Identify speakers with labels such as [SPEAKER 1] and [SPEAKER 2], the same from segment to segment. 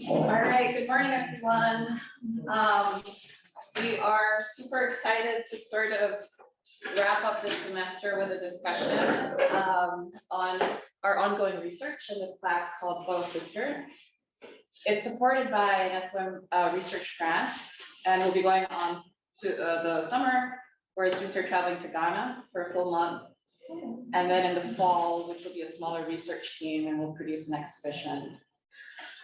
[SPEAKER 1] All right, good morning, everyone. We are super excited to sort of wrap up this semester with a discussion on our ongoing research in this class called Soil Sisters. It's supported by an SOM research grant, and we'll be going on to the summer where students are traveling to Ghana for a full month. And then in the fall, which will be a smaller research team, and we'll produce an exhibition.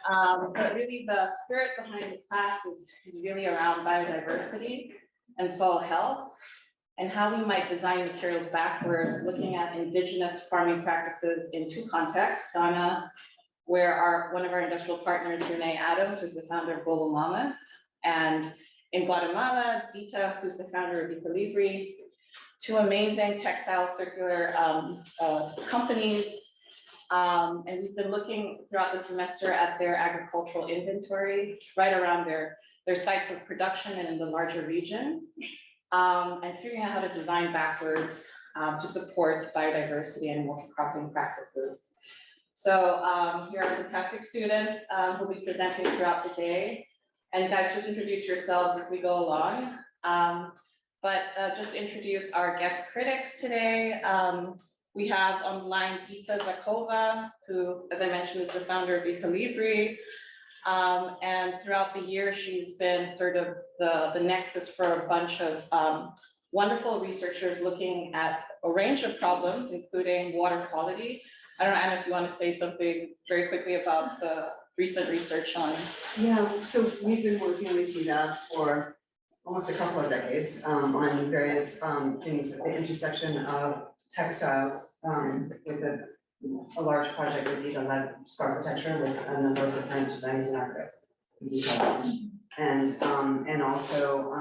[SPEAKER 1] But really the spirit behind the class is really around biodiversity and soil health and how we might design materials backwards, looking at indigenous farming practices in two contexts: Ghana, where one of our industrial partners, Renee Adams, who's the founder of Global Mamas, and in Guatemala, Dita, who's the founder of Equilibri, two amazing textile circular companies. And we've been looking throughout the semester at their agricultural inventory, right around their sites of production and in the larger region, and figuring out how to design backwards to support biodiversity and multi-cropping practices. So here are fantastic students who will be presenting throughout the day. And guys, just introduce yourselves as we go along. But just introduce our guest critics today. We have on the line Dita Zakova, who, as I mentioned, is the founder of Equilibri. And throughout the year, she's been sort of the nexus for a bunch of wonderful researchers looking at a range of problems, including water quality. I don't know, Anna, if you want to say something very quickly about the recent research on.
[SPEAKER 2] Yeah, so we've been working with TDAP for almost a couple of decades on various things at the intersection of textiles with a large project with Dita led architecture with a number of different designers and architects. And also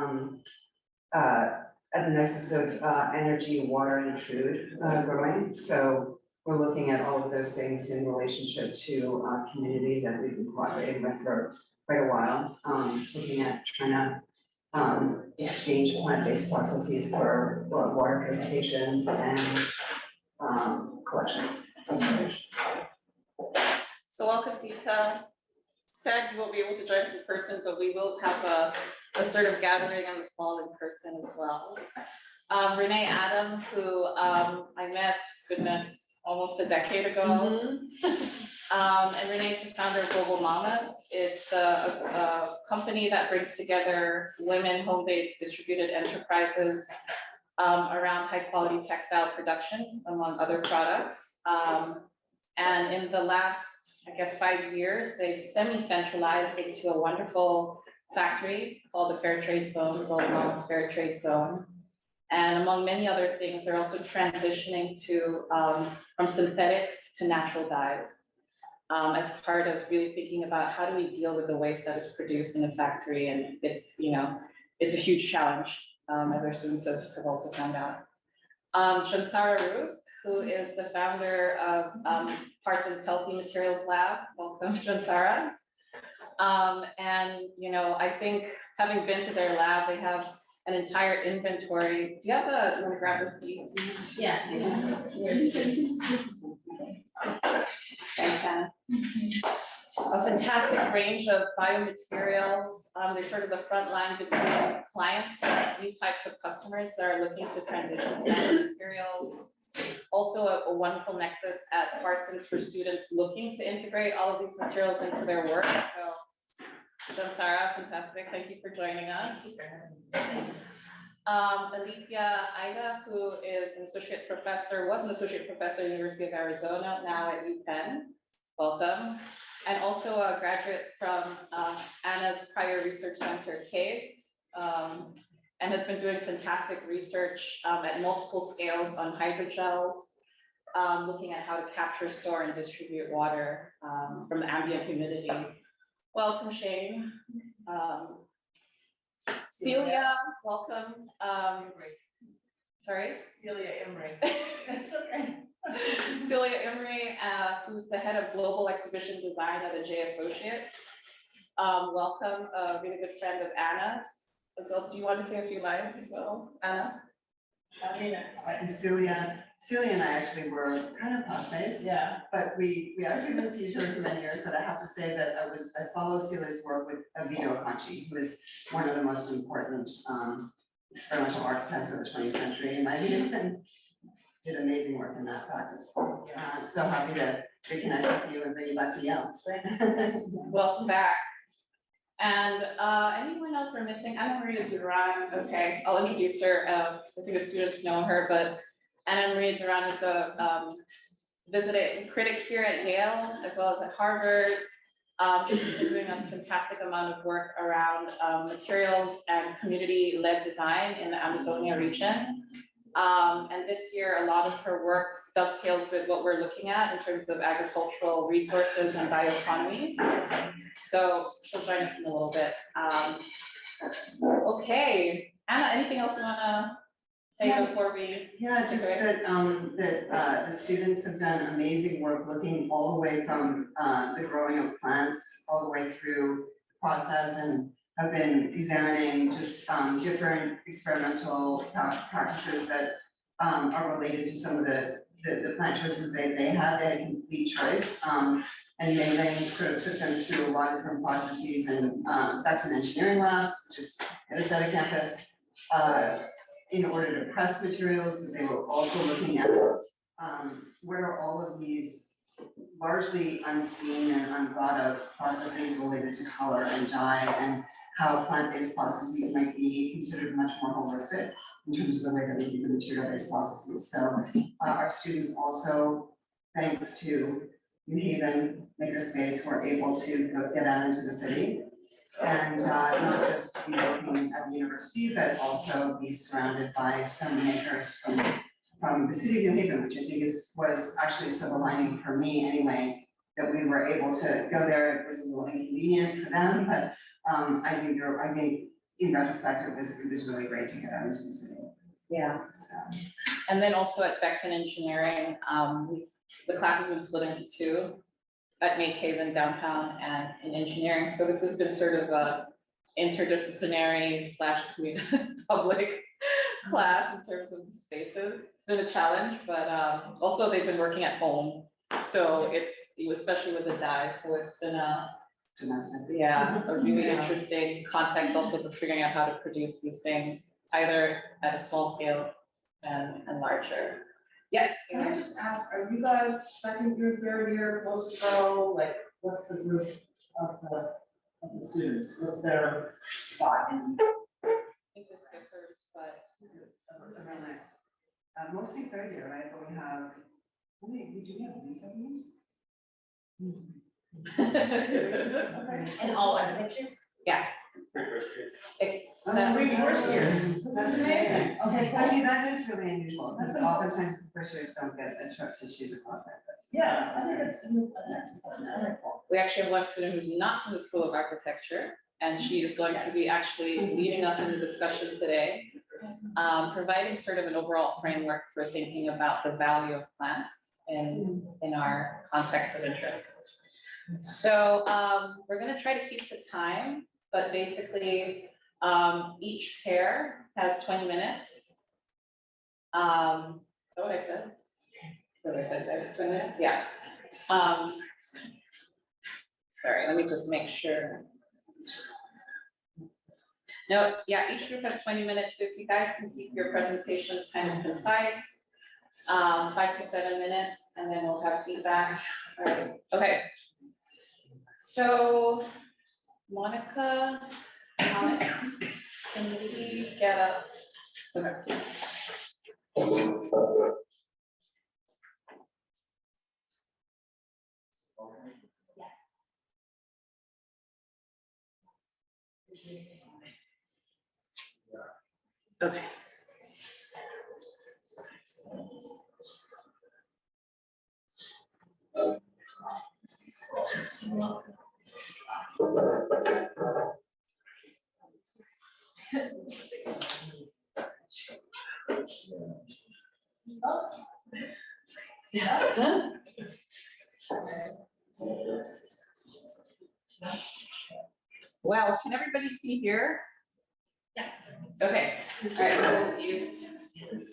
[SPEAKER 2] at the nexus of energy, water, and food growing. So we're looking at all of those things in relationship to community that we've been collaborating with for quite a while, looking at trying to exchange plant-based processes for water purification and collection and storage.
[SPEAKER 1] So welcome, Dita. Sad you won't be able to join us in person, but we will have a sort of gathering in the fall in person as well. Renee Adams, who I met, goodness, almost a decade ago. And Renee's the founder of Global Mamas. It's a company that brings together women, home-based distributed enterprises around high-quality textile production, among other products. And in the last, I guess, 5 years, they've semi-centralized into a wonderful factory called the Fair Trade Zone, Global Mamas Fair Trade Zone. And among many other things, they're also transitioning to from synthetic to natural dyes as part of really thinking about how do we deal with the waste that is produced in a factory. And it's, it's a huge challenge, as our students have also found out. Jansara Ruth, who is the founder of Parsons Healthy Materials Lab. Welcome, Jansara. And, I think having been to their lab, they have an entire inventory. Do you have you want to grab the seats?
[SPEAKER 3] Yeah.
[SPEAKER 1] Thanks, Anna. A fantastic range of biomaterials. They're sort of the front line between clients and new types of customers that are looking to transition to biomaterials. Also a wonderful nexus at Parsons for students looking to integrate all of these materials into their work. So Jansara, fantastic. Thank you for joining us. Alethea Ida, who is an associate professor, was an associate professor at the University of Arizona, now at UPenn. Welcome. And also a graduate from Anna's prior research center, CASE, and has been doing fantastic research at multiple scales on hydrogels, looking at how to capture, store, and distribute water from the ambient humidity. Welcome, Shane. Celia, welcome. Sorry?
[SPEAKER 3] Celia Emery.
[SPEAKER 1] That's okay. Celia Emery, who's the head of global exhibition design at J Associates. Welcome, a really good friend of Anna's. So do you want to say a few lines as well, Anna?
[SPEAKER 2] And Celia and I actually were kind of classmates,
[SPEAKER 3] Yeah.
[SPEAKER 2] but we actually didn't see each other for many years, but I have to say that I followed Celia's work with Vito Acconci, who is one of the most important experimental architects of the 20th century, and I even did amazing work in that practice. So happy to reconnect with you and bring you back to Yale.
[SPEAKER 3] Thanks.
[SPEAKER 1] Welcome back. And anyone else we're missing? Anna Maria Duran. Okay, I'll introduce her. I think the students know her, but Anna Maria Duran is a visiting critic here at Yale as well as at Harvard. She's been doing a fantastic amount of work around materials and community-led design in the Amazonia region. And this year, a lot of her work dovetails with what we're looking at in terms of agricultural resources and bioeconomies. So she'll join us in a little bit. Okay, Anna, anything else you wanna say before we?
[SPEAKER 2] Yeah, just that the students have done amazing work looking all the way from the growing of plants all the way through the process, and have been examining just different experimental practices that are related to some of the plant choices they had. They had complete choice. And Mae-ling sort of took them through a lot of different processes, and that's an engineering lab, which is the other side of campus, in order to press materials. But they were also looking at where all of these largely unseen and unthought of processes related to color and dye, and how plant-based processes might be considered much more holistic in terms of the way that we do the material-based processes. So our students also, thanks to New Haven Makerspace, were able to get out into the city and not just be working at the university, but also be surrounded by some makers from the city of New Haven, which I think was actually a silver lining for me anyway, that we were able to go there. It was a little inconvenient for them, but I think in retrospect, it was really great to get out into the city.
[SPEAKER 1] Yeah.
[SPEAKER 2] So.
[SPEAKER 1] And then also at Beckton Engineering, the class has been split into two, at Make-Haven downtown and in engineering. So this has been sort of a interdisciplinary / public class in terms of the spaces. It's been a challenge, but also they've been working at home. So especially with the dyes, so it's been a really interesting context also for figuring out how to produce these things, either at a small scale and larger. Yes.
[SPEAKER 3] Can I just ask, are you guys second year, third year, post-pro? Like, what's the group of the students? What's their spot in?
[SPEAKER 1] I think this differs, but
[SPEAKER 2] It's a real nice. Mostly third year, right? But we have, we do have 27 years.
[SPEAKER 3] And all architecture?
[SPEAKER 1] Yeah. Except
[SPEAKER 3] Three first years. This is amazing. Okay, cool.
[SPEAKER 2] Actually, that is really unusual, because oftentimes the first years don't get a chance to choose a class like this.
[SPEAKER 3] Yeah, I think that's important. Very cool.
[SPEAKER 1] we actually have one student who's not from the School of Architecture, and she is going to be actually leading us in the discussion today, providing sort of an overall framework for thinking about the value of plants in our context of interest. So we're going to try to keep to time, but basically each pair has 20 minutes. So what I said? What I said, 20 minutes? Yeah. Sorry, let me just make sure. No, yeah, each group has 20 minutes. So if you guys can keep your presentations kind of concise, 5 to 7 minutes, and then we'll have feedback. All right. Okay. So, Monica, can we get up? Okay. Okay. Well, can everybody see here? Yeah. Okay. All right. We'll use
[SPEAKER 4] Should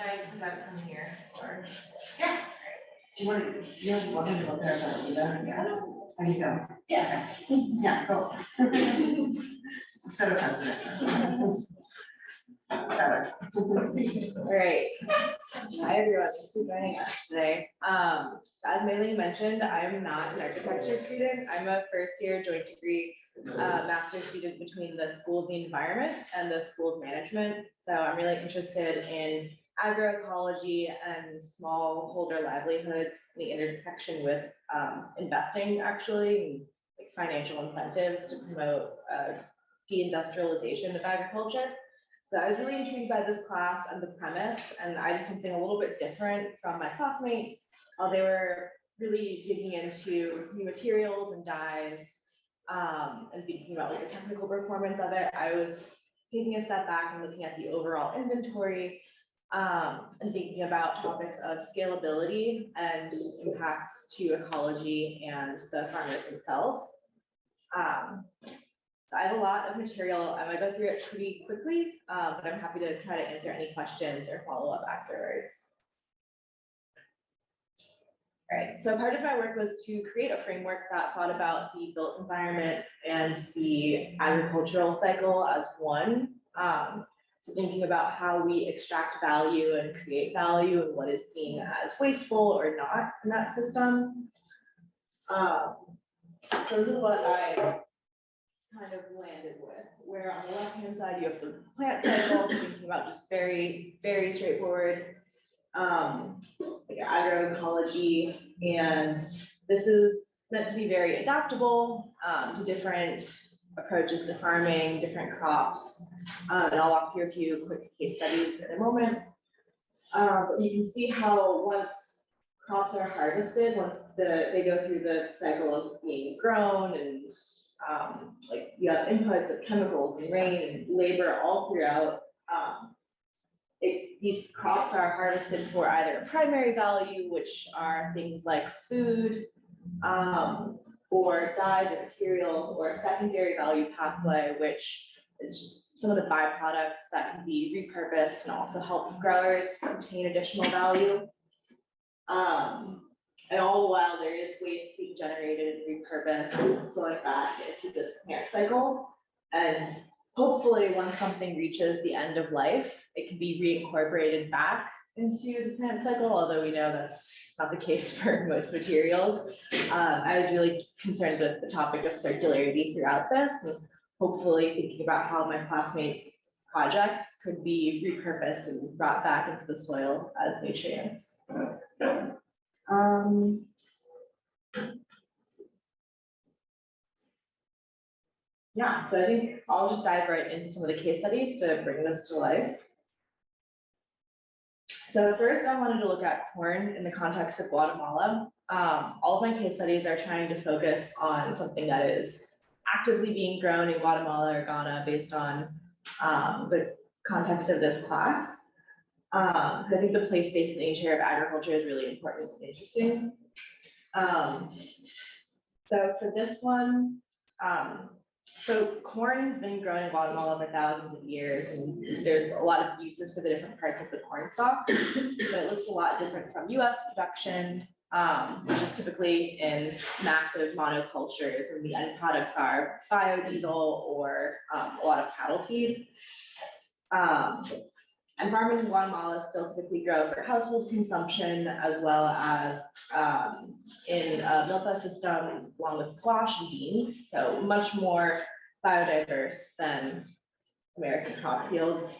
[SPEAKER 4] I put that in here or?
[SPEAKER 3] Do you want to, you don't want to look at that either?
[SPEAKER 2] Yeah. I need to.
[SPEAKER 4] Yeah.
[SPEAKER 2] Yeah, go. Set a precedent. Better.
[SPEAKER 4] All right. Hi, everyone. Thanks for joining us today. So as Mae-ling mentioned, I'm not an architecture student. I'm a first year joint degree master's student between the School of the Environment and the School of Management. So I'm really interested in agroecology and smallholder livelihoods, the intersection with investing actually, and like financial incentives to promote deindustrialization of agriculture. So I was really intrigued by this class and the premise, and I did something a little bit different from my classmates. They were really digging into new materials and dyes, and thinking about like the technical performance of it. I was taking a step back and looking at the overall inventory, and thinking about topics of scalability and impacts to ecology and the farmers themselves. So I have a lot of material. I might go through it pretty quickly, but I'm happy to try to answer any questions or follow up afterwards. All right, so part of my work was to create a framework that thought about the built environment and the agricultural cycle as one. So thinking about how we extract value and create value and what is seen as wasteful or not in that system. So this is what I kind of landed with, where on the left-hand side, you have the plant cycle, thinking about just very, very straightforward, like agroecology, and this is meant to be very adaptable to different approaches to farming, different crops, and I'll walk through a few quick case studies in a moment. But you can see how once crops are harvested, once they go through the cycle of being grown and like you have inputs of chemicals and rain and labor all throughout. These crops are harvested for either primary value, which are things like food, or dyes or materials, or a secondary value pathway, which is just some of the byproducts that can be repurposed and also help growers obtain additional value. And all the while there is waste being generated and repurposed, flowing back into this plant cycle. And hopefully when something reaches the end of life, it can be reincorporated back into the plant cycle, although we know that's not the case for most materials. I was really concerned with the topic of circularity throughout this, and hopefully thinking about how my classmates' projects could be repurposed and brought back into the soil as nutrients. Yeah, so I think I'll just dive right into some of the case studies to bring this to life. So first I wanted to look at corn in the context of Guatemala. All of my case studies are trying to focus on something that is actively being grown in Guatemala or Ghana based on the context of this class. I think the place-based nature of agriculture is really important and interesting. So for this one, so corn has been grown in Guatemala for thousands of years, and there's a lot of uses for the different parts of the corn stalk, but it looks a lot different from US production, which is typically in massive monocultures, and the end products are biodiesel or a lot of cattle feed. And farmers in Guatemala still typically grow for household consumption, as well as in a milpa system, along with squash and beans. So much more biodiverse than American crop fields.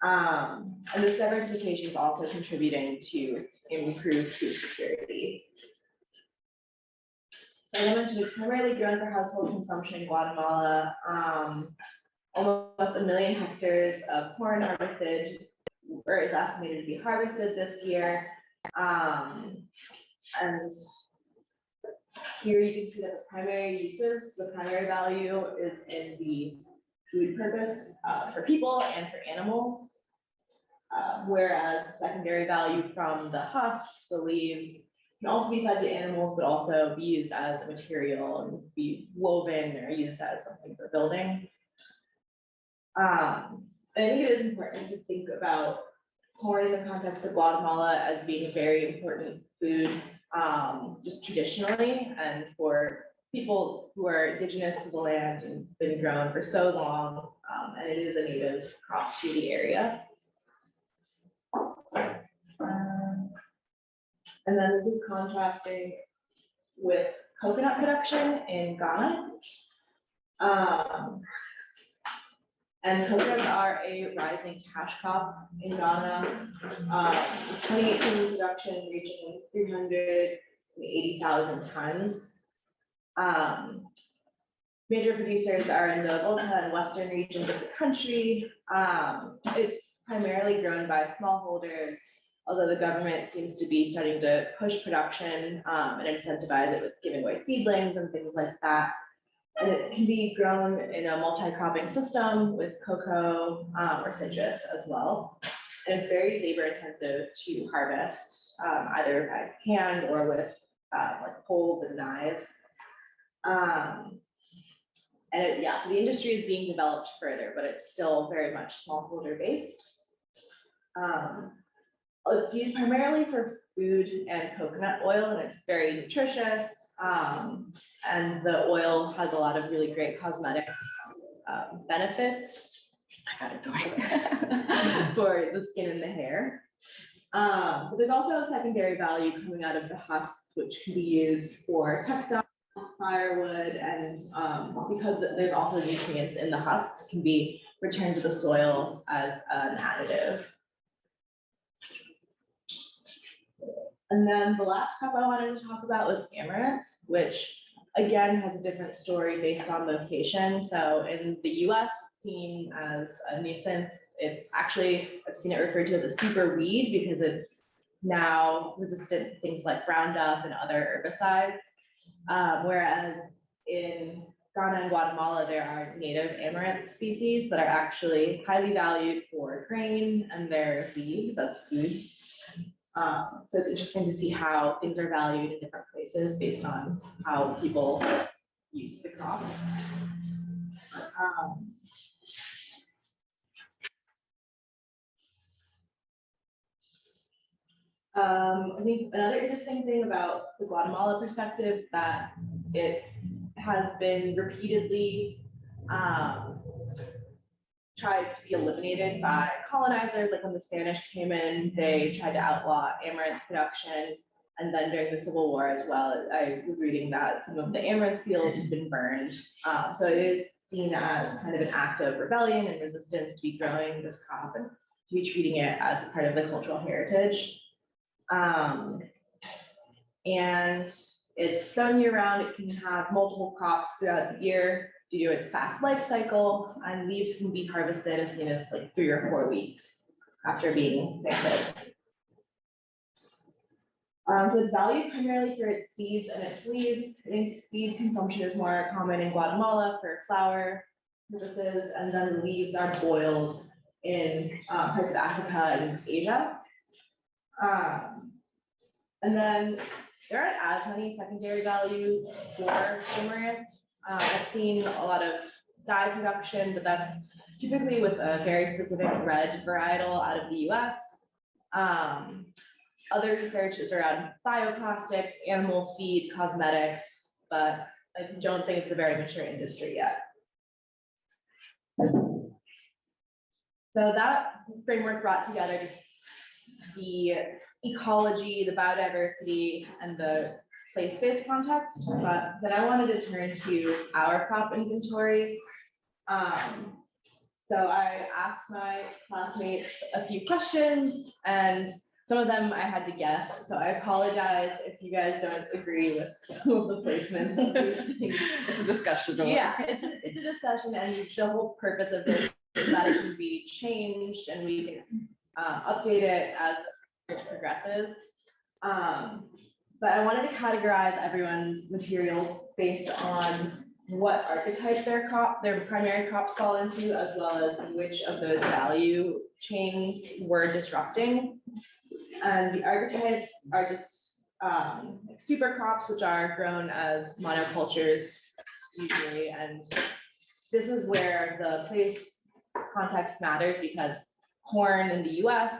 [SPEAKER 4] And this diversification is also contributing to improved food security. So as I mentioned, it's primarily grown for household consumption in Guatemala. Almost 1 million hectares of corn harvested, or is estimated to be harvested this year. And here you can see that the primary uses, the primary value is in the food purpose for people and for animals. Whereas the secondary value from the husks, the leaves, can also be fed to animals, but also be used as a material and be woven or used as something for building. I think it is important to think about corn in the context of Guatemala as being a very important food, just traditionally, and for people who are indigenous to the land and been grown for so long, and it is a native crop to the area. And then this is contrasting with coconut production in Ghana. And coconuts are a rising cash crop in Ghana. 2018 production reaching 380,000 tons. Major producers are in the Volta and western regions of the country. It's primarily grown by smallholders, although the government seems to be starting to push production and incentivize it with giving away seedlings and things like that. And it can be grown in a multi-cropping system with cocoa or citrus as well. And it's very labor intensive to harvest, either by hand or with like poles and knives. So the industry is being developed further, but it's still very much smallholder based. It's used primarily for food and coconut oil, and it's very nutritious. And the oil has a lot of really great cosmetic benefits. I got it going. For the skin and the hair. But there's also a secondary value coming out of the husks, which can be used for textiles, firewood, and because there's also nutrients in the husks, it can be returned to the soil as an additive. And then the last crop I wanted to talk about was amaranth, which again has a different story based on location. So in the US, it's seen as a nuisance. It's actually, I've seen it referred to as a super weed because it's now resistant to things like Roundup and other herbicides. Whereas in Ghana and Guatemala, there are native amaranth species that are actually highly valued for grain and their leaves as food. So it's interesting to see how things are valued in different places based on how people use the crops. I think another interesting thing about the Guatemala perspective is that it has been repeatedly tried to be eliminated by colonizers. Like when the Spanish came in, they tried to outlaw amaranth production. And then during the Civil War as well, I was reading that some of the amaranth fields have been burned. So it is seen as kind of an act of rebellion and resistance to be growing this crop and to be treating it as a part of the cultural heritage. And it's sown year round. It can have multiple crops throughout the year due to its fast life cycle, and leaves can be harvested as soon as like 3 or 4 weeks after being planted. So it's valued primarily for its seeds and its leaves. I think seed consumption is more common in Guatemala for flour purposes, and then the leaves are boiled in parts of Africa and Asia. And then there aren't as many secondary values for amaranth. I've seen a lot of dye production, but that's typically with a very specific red varietal out of the US. Other research is around bioplastics, animal feed, cosmetics, but I don't think it's a very mature industry yet. So that framework brought together just the ecology, the biodiversity, and the place-based context, but then I wanted to turn to our crop inventory. So I asked my classmates a few questions, and some of them I had to guess, so I apologize if you guys don't agree with some of the placements of these things.
[SPEAKER 1] It's a discussion.
[SPEAKER 4] Yeah, it's a discussion, and the whole purpose of this is that it can be changed and we can update it as the research progresses. But I wanted to categorize everyone's materials based on what archetype their primary crops fall into, as well as which of those value chains were disrupting. And the archetypes are just like super crops, which are grown as monocultures usually, and this is where the place context matters because corn in the US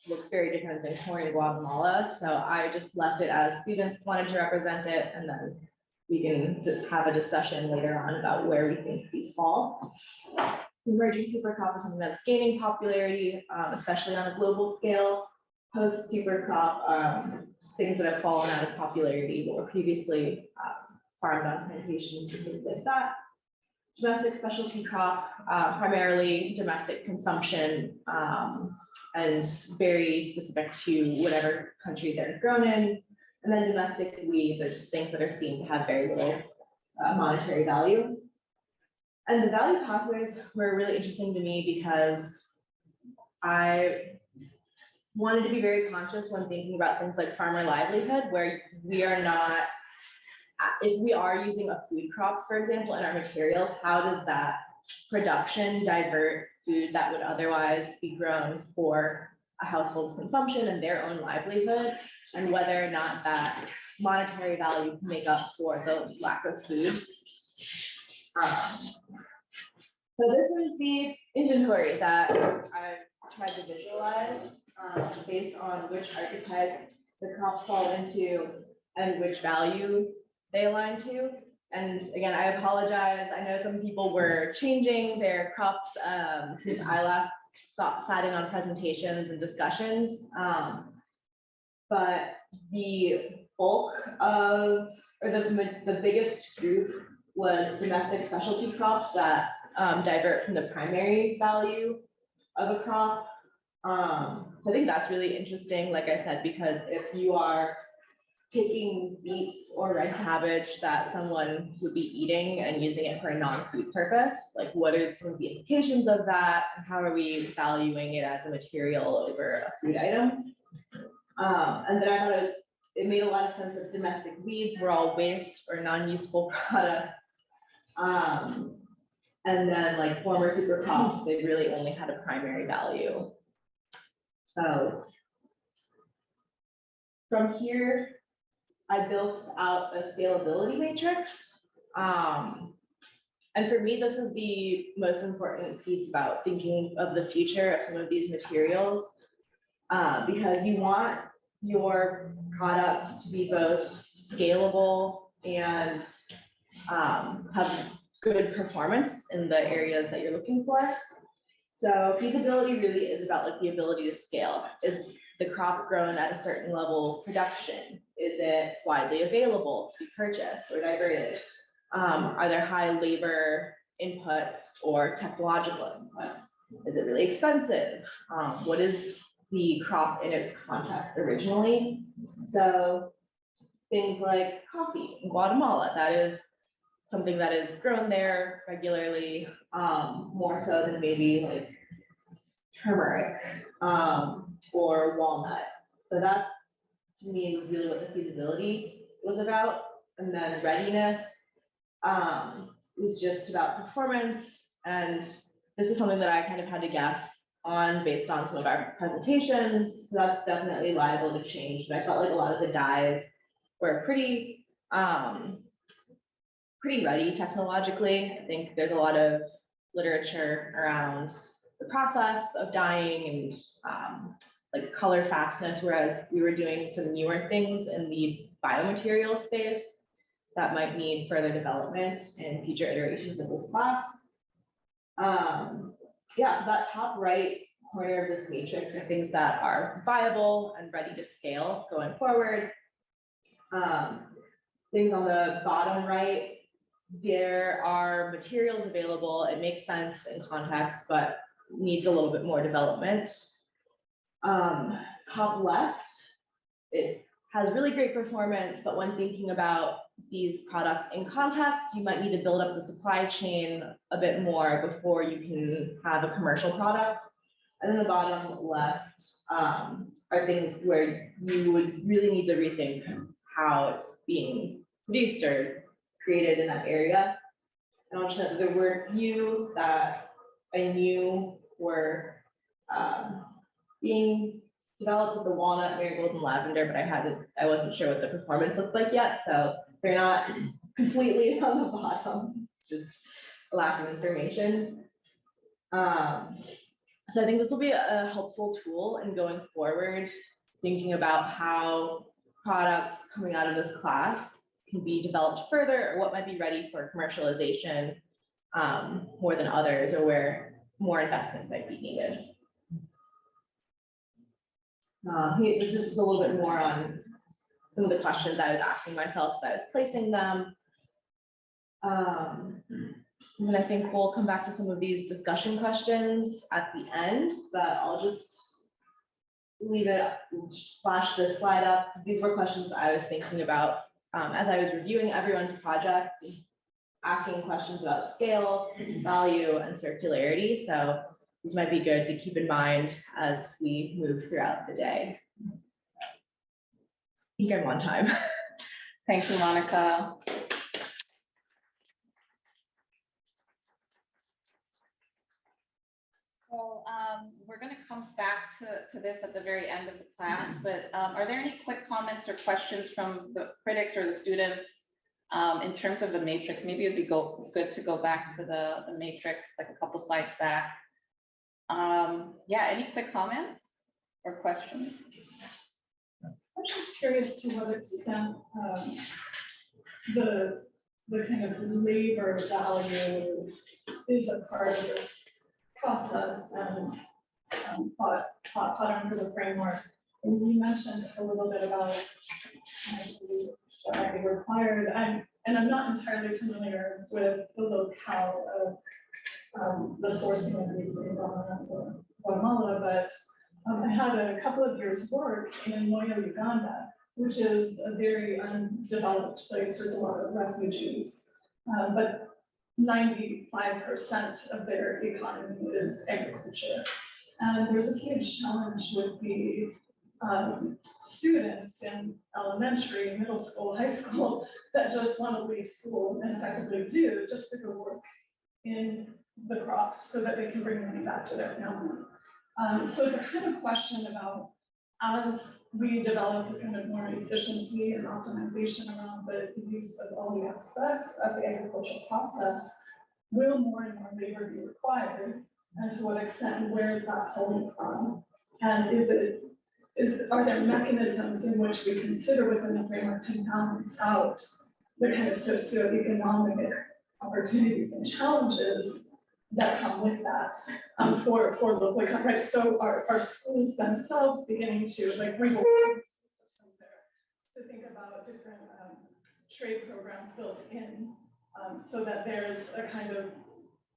[SPEAKER 4] looks very different than corn in Guatemala. So I just left it as students wanted to represent it, and then we can have a discussion later on about where we think these fall. Emerging super crop is something that's gaining popularity, especially on a global scale. Post super crop, things that have fallen out of popularity but were previously farmed on plantations and things like that. Domestic specialty crop, primarily domestic consumption, and very specific to whatever country they're grown in. And then domestic weeds are just things that are seen to have very little monetary value. And the value pathways were really interesting to me because I wanted to be very conscious when thinking about things like farmer livelihood, where we are not, if we are using a food crop, for example, in our materials, how does that production divert food that would otherwise be grown for a household's consumption and their own livelihood, and whether or not that monetary value can make up for the lack of food. So this is the inventory that I've tried to visualize based on which archetype the crops fall into and which value they align to. And again, I apologize. I know some people were changing their crops since I last sat in on presentations and discussions. But the bulk of, or the biggest group was domestic specialty crops that divert from the primary value of a crop. So I think that's really interesting, like I said, because if you are taking beets or red cabbage that someone would be eating and using it for a non-food purpose, like what are some of the implications of that? And how are we valuing it as a material over a food item? And then I thought it made a lot of sense that domestic weeds were all waste or non-useful products. And then like former super crops, they really only had a primary value. So from here, I built out a scalability matrix. And for me, this is the most important piece about thinking of the future of some of these materials, because you want your products to be both scalable and have good performance in the areas that you're looking for. So feasibility really is about like the ability to scale. Is the crop grown at a certain level of production? Is it widely available to be purchased or diverted? Are there high labor inputs or technological inputs? Is it really expensive? What is the crop in its context originally? So things like coffee in Guatemala, that is something that is grown there regularly, more so than maybe like turmeric or walnut. So that, to me, was really what the feasibility was about. And then readiness was just about performance. And this is something that I kind of had to guess on based on some of our presentations. So that's definitely liable to change. But I felt like a lot of the dyes were pretty ready technologically. I think there's a lot of literature around the process of dyeing and like color fastness, whereas we were doing some newer things in the biomaterial space that might need further development in future iterations of this class. Yeah, so that top right corner of this matrix are things that are viable and ready to scale going forward. Things on the bottom right, there are materials available. It makes sense in context, but needs a little bit more development. Top left, it has really great performance, but when thinking about these products in context, you might need to build up the supply chain a bit more before you can have a commercial product. And then the bottom left are things where you would really need to rethink how it's being produced or created in that area. And I'll just note that there were a few that I knew were being developed with the walnut, marigold, and lavender, but I wasn't sure what the performance looked like yet, so they're not completely on the bottom. It's just a lack of information. So I think this will be a helpful tool in going forward, thinking about how products coming out of this class can be developed further, or what might be ready for commercialization more than others, or where more investment might be needed. This is just a little bit more on some of the questions I was asking myself as I was placing them. And I think we'll come back to some of these discussion questions at the end, but I'll just leave it, flash this slide up. These were questions I was thinking about as I was reviewing everyone's projects, asking questions about scale, value, and circularity. So these might be good to keep in mind as we move throughout the day. I think I'm on time.
[SPEAKER 1] Thank you, Monica. So we're going to come back to this at the very end of the class, but are there any quick comments or questions from the critics or the students in terms of the matrix? Maybe it'd be good to go back to the matrix, like a couple slides back. Yeah, any quick comments or questions?
[SPEAKER 5] I'm just curious to what extent the kind of labor value is a part of this process and thought pattern for the framework. And you mentioned a little bit about what might be required. And I'm not entirely familiar with the locale of the sourcing of these in Guatemala, but I had a couple of years' work in Moyo, Uganda, which is a very undeveloped place. There's a lot of refugees, but 95% of their economy is agriculture. And there's a huge challenge with the students in elementary, middle school, high school that just want to leave school and effectively do just to go work in the crops so that they can bring money back to their family. So it's a kind of question about, as we develop a kind of more efficiency and optimization around the use of all the aspects of the agricultural process, will more and more labor be required? And to what extent, and where is that pulling from? And are there mechanisms in which we consider within the framework to balance out the kind of socioeconomic opportunities and challenges that come with that for local economy, right? So are schools themselves beginning to like rework the school system there to think about different trade programs built in so that there's a kind of,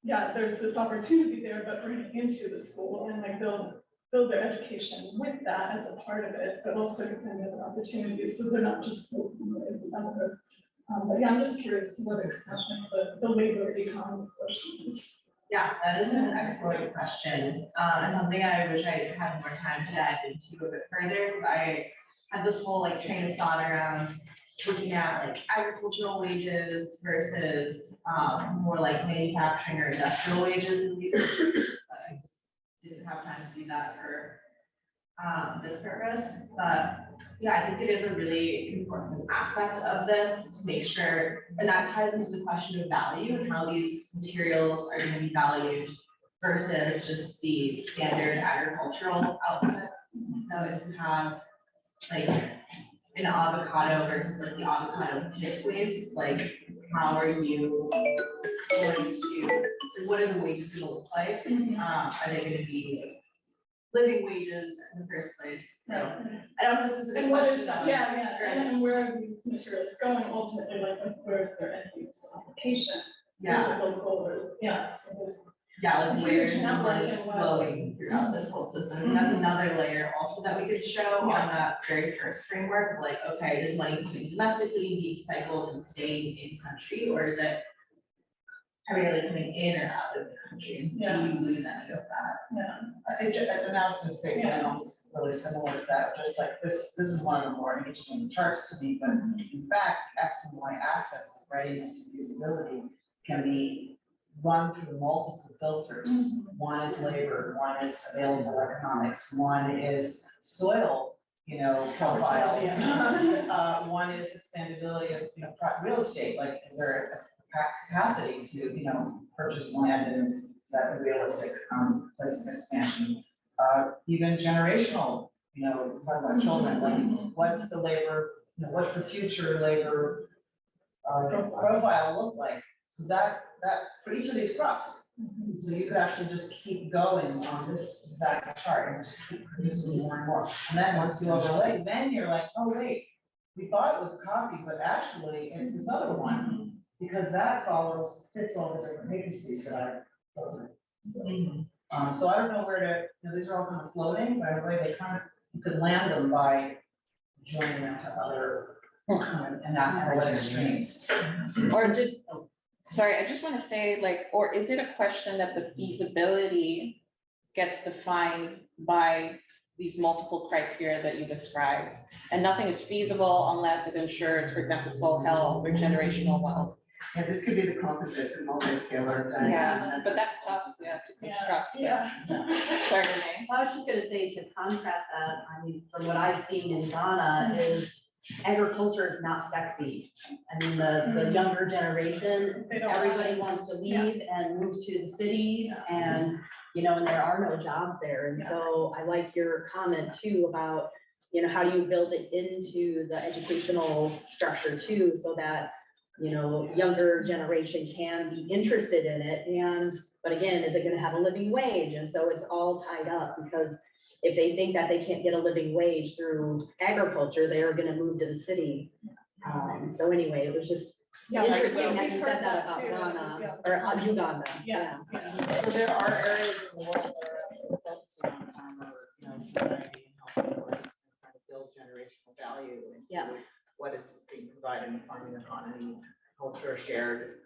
[SPEAKER 5] there's this opportunity there, but bring it into the school and like build their education with that as a part of it, but also depending on opportunities so they're not just other. But yeah, I'm just curious to what extent the labor economy question is.
[SPEAKER 6] Yeah, that is an excellent question, and something I wish I had more time to dive into a bit further, because I had this whole like train of thought around looking at like agricultural wages versus more like manufacturing or industrial wages in these cases, but I just didn't have time to do that for this purpose. But yeah, I think it is a really important aspect of this to make sure, and that ties into the question of value and how these materials are going to be valued versus just the standard agricultural outputs. So if you have like an avocado versus like the avocado pit waste, like how are you going to, what are the wages going to look like? Are they going to be living wages in the first place? So I don't have a specific question on it.
[SPEAKER 5] And where are these materials going ultimately, like where is their end use application?
[SPEAKER 6] Yeah.
[SPEAKER 5] Is it local or is so there's
[SPEAKER 6] Like where is the
[SPEAKER 5] network
[SPEAKER 6] money
[SPEAKER 5] and what-
[SPEAKER 6] flowing throughout this whole system? And that's another layer also that we could show on that very first framework, like, okay, is money coming domestically, being cycled and staying in country, or is it primarily coming in or out of the country? Do you lose any of that?
[SPEAKER 3] And I was going to say something else really similar to that, just like this is one of the more interesting charts to me, but in fact, X and Y axis of readiness and feasibility can be run through multiple filters. One is labor, one is available economics, one is soil, profiles. One is expandability of, real estate, like, is there a capacity to, purchase land, and is that a realistic, place of expansion? Even generational, talk about children, like, what's the labor, what's the future labor profile look like? So that for each of these crops. So you could actually just keep going on this exact chart and just keep producing more and more. And then once you overlay, then you're like, oh wait, we thought it was coffee, but actually it's this other one. Because that fits all the different matrices that I filtered. So I don't know where to, these are all kind of floating, but anyway, you could land them by joining them to other kind of analytic streams.
[SPEAKER 1] Or just, sorry, I just want to say, like, or is it a question that the feasibility gets defined by these multiple criteria that you described, and nothing is feasible unless it ensures, for example, soil health or generational wealth?
[SPEAKER 2] Yeah, this could be the composite, the multi-scalar diagram.
[SPEAKER 1] Yeah, but that's tough, to construct.
[SPEAKER 5] Yeah.
[SPEAKER 1] Sorry, Renee.
[SPEAKER 7] I was just gonna say, to contrast that, I mean, from what I've seen in Ghana is agriculture is not sexy. I mean, the younger generation,
[SPEAKER 5] They don't
[SPEAKER 7] everybody
[SPEAKER 5] want
[SPEAKER 7] wants to leave and move to the cities and, and there are no jobs there. And so I like your comment too about, how do you build it into the educational structure too, so that, younger generation can be interested in it. But again, is it gonna have a living wage? And so it's all tied up, because if they think that they can't get a living wage through agriculture, they are gonna move to the city. So anyway, it was just interesting that you said that about Ghana, or Uganda.
[SPEAKER 5] Yeah.
[SPEAKER 3] So there are areas in the world that are focusing on farmer, society and health forces, and trying to build generational value into what is being provided in the farming economy, culture, shared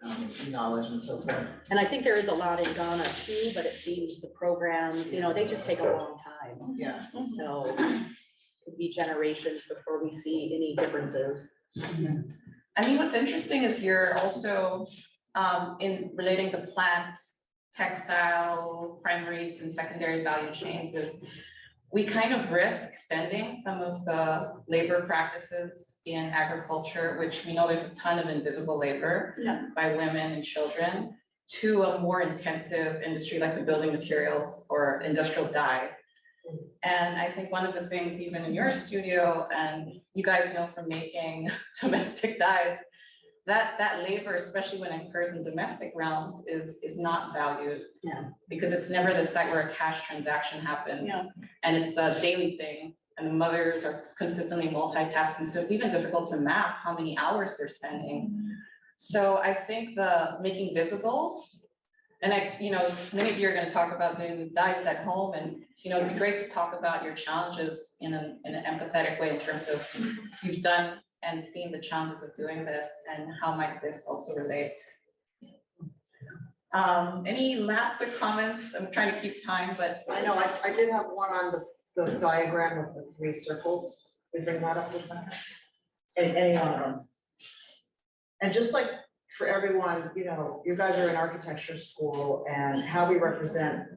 [SPEAKER 3] knowledge, and so forth.
[SPEAKER 7] And I think there is a lot in Ghana too, but it seems the programs, they just take a long time.
[SPEAKER 3] Yeah.
[SPEAKER 7] So it could be generations before we see any differences.
[SPEAKER 1] I mean, what's interesting is you're also in relating the plant, textile, primary and secondary value chains, is we kind of risk extending some of the labor practices in agriculture, which we know there's a ton of invisible labor by women and children, to a more intensive industry like the building materials or industrial dye. And I think one of the things even in your studio, and you guys know from making domestic dyes, that labor, especially when it occurs in domestic realms, is not valued. Because it's never the site where a cash transaction happens. And it's a daily thing, and the mothers are consistently multitasking, so it's even difficult to map how many hours they're spending. So I think the making visible, and many of you are going to talk about doing the dyes at home, and it'd be great to talk about your challenges in an empathetic way, in terms of you've done and seen the challenges of doing this, and how might this also relate. Any last quick comments? I'm trying to keep time, but
[SPEAKER 3] I know, I did have one on the diagram of the 3 circles. We bring that up for a second. Any one of them. And just like for everyone, you guys are in architecture school, and how we represent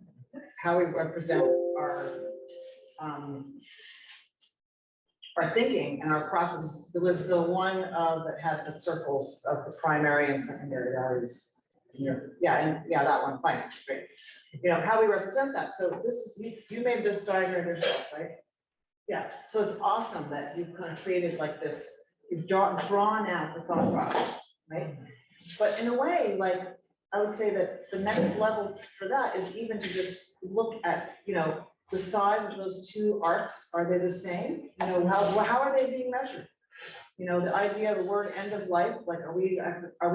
[SPEAKER 3] our thinking and our process. There was the one that had the circles of the primary and secondary values. Yeah, that one, fine, great. How we represent that. So this is, you made this diagram yourself, right? Yeah, so it's awesome that you've kind of created like this, you've drawn out the thought process, right? But in a way, like, I would say that the next level for that is even to just look at, the size of those 2 arcs. Are they the same? How are they being measured? The idea of the word end of life, like, are we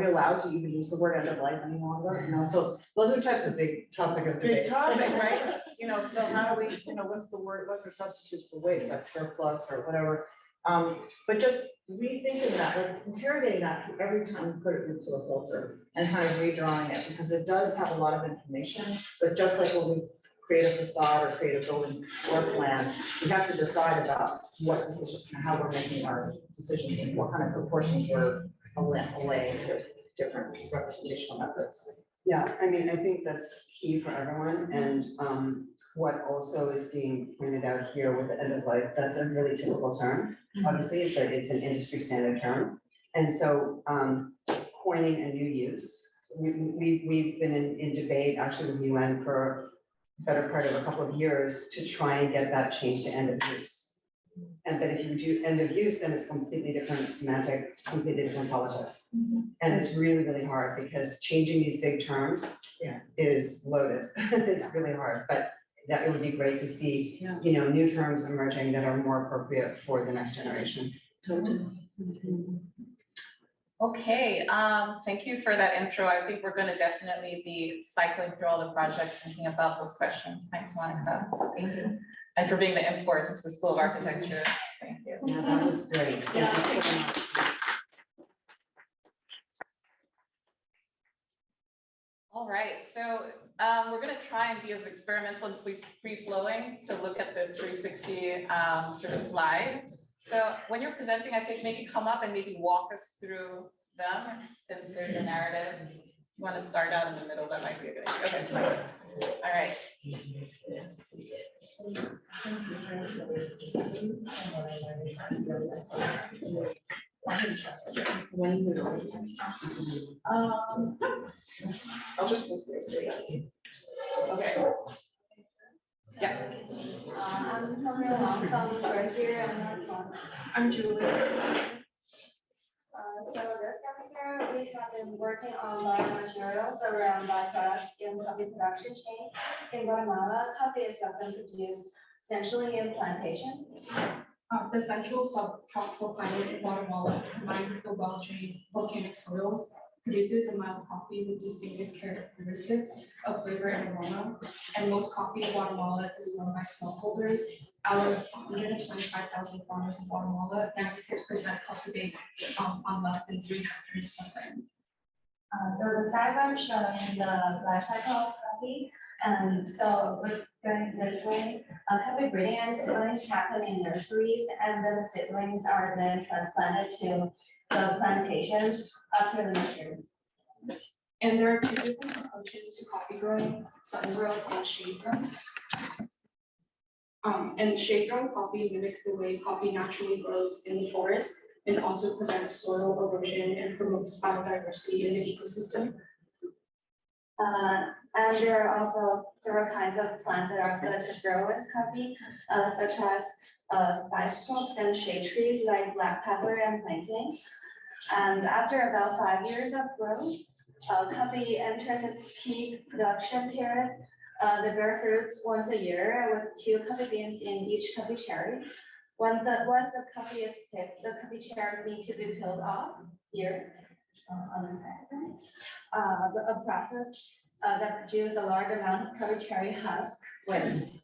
[SPEAKER 3] allowed to even use the word end of life any longer? So those are types of big topic of debate. Big topic, right? So how do we, what's our substitutes for waste, like surplus or whatever? But just rethinking that, like interrogating that every time we put it into a filter and kind of redrawing it, because it does have a lot of information, but just like when we create a facade or create a building floor plan, we have to decide about what decision, how we're making our decisions and what kind of proportions we're allaying to different representational methods.
[SPEAKER 2] Yeah, I mean, I think that's key for everyone, and what also is being pointed out here with the end of life, that's a really typical term. Obviously, it's an industry standard term, and so coining a new use. We've been in debate actually with UN for the better part of a couple of years to try and get that changed to end of use. And but if you do end of use, then it's completely different semantic, completely different politics. And it's really, really hard because changing these big terms is loaded. It's really hard, but that it would be great to see,
[SPEAKER 3] Yeah.
[SPEAKER 2] you know, new terms emerging that are more appropriate for the next generation.
[SPEAKER 1] Okay, thank you for that intro. I think we're gonna definitely be cycling through all the projects, thinking about those questions. Thanks, Monica. Thank you. And for being the import into the School of Architecture. Thank you.
[SPEAKER 2] Yeah, that was great. Thank you so much.
[SPEAKER 1] All right, so we're gonna try and be as experimental and free-flowing to look at this 360 sort of slide. So when you're presenting, I think maybe come up and maybe walk us through them, since there's a narrative. You want to start out in the middle, that might be a good idea. Okay, fine. All right.
[SPEAKER 3] I'll just move this.
[SPEAKER 1] Okay. Yeah.
[SPEAKER 8] I'm Tamara Wang from first year and
[SPEAKER 5] I'm Julie.
[SPEAKER 8] so this semester we have been working on biomaterials around byproducts in coffee production chain. In Guatemala, coffee is often produced essentially in plantations.
[SPEAKER 5] The central subtropical climate in Guatemala, combined with the well-drained volcanic soils, produces a mild coffee with distinctive characteristics of flavor and aroma. And most coffee in Guatemala is grown by smallholders. Out of 125,000 farmers in Guatemala, 96% cultivate on less than 3 hectares of land.
[SPEAKER 8] So the diagram showing the life cycle of coffee. And so we're going this way. Coffee breeding and seedlings happen in nurseries, and then the seedlings are then transplanted to the plantation after the mature.
[SPEAKER 5] And there are 2 different approaches to coffee growing, sun grown and shade grown. And shade grown coffee mimics the way coffee naturally grows in the forest and also prevents soil erosion and promotes biodiversity in the ecosystem.
[SPEAKER 8] And there are also several kinds of plants that are good to grow as coffee, such as spice crops and shade trees like black pepper and plantain. And after about 5 years of growth, coffee enters its peak production period. They bear fruits once a year with 2 coffee beans in each coffee cherry. Once the coffee is picked, the coffee cherries need to be peeled off here on the side. A process that produces a large amount of coffee cherry husk waste.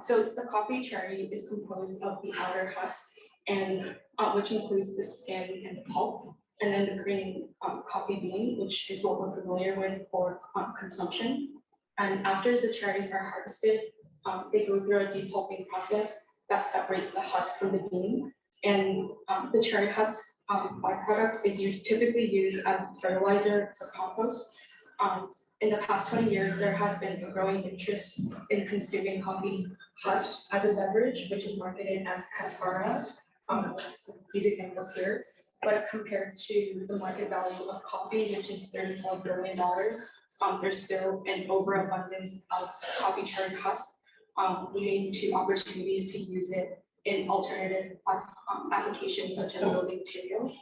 [SPEAKER 5] So the coffee cherry is composed of the outer husk, and which includes the skin and the pulp, and then the green coffee bean, which is what we're familiar with for consumption. And after the cherries are harvested, they go through a depulping process that separates the husk from the bean. And the cherry husk byproduct is typically used as fertilizer for compost. In the past 20 years, there has been a growing interest in consuming coffee husks as a beverage, which is marketed as cascara. These examples here, but compared to the market value of coffee, which is $34 billion, there's still an overabundance of coffee cherry husks, leading to opportunities to use it in alternative applications such as building materials.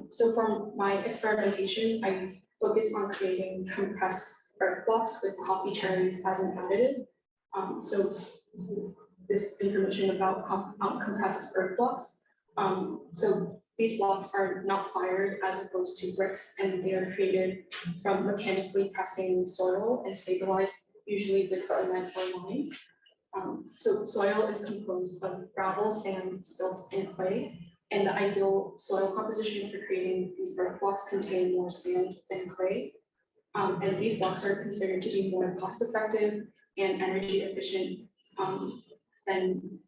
[SPEAKER 5] So for my experimentation, I focused on creating compressed earth blocks with coffee cherries as an additive. So this is this information about compressed earth blocks. So these blocks are not fired as opposed to bricks, and they are created from mechanically pressing soil and stabilized, usually with cement or lime. So soil is composed of gravel, sand, silt, and clay. And the ideal soil composition for creating these earth blocks contain more sand than clay. And these blocks are considered to be more cost-effective and energy efficient than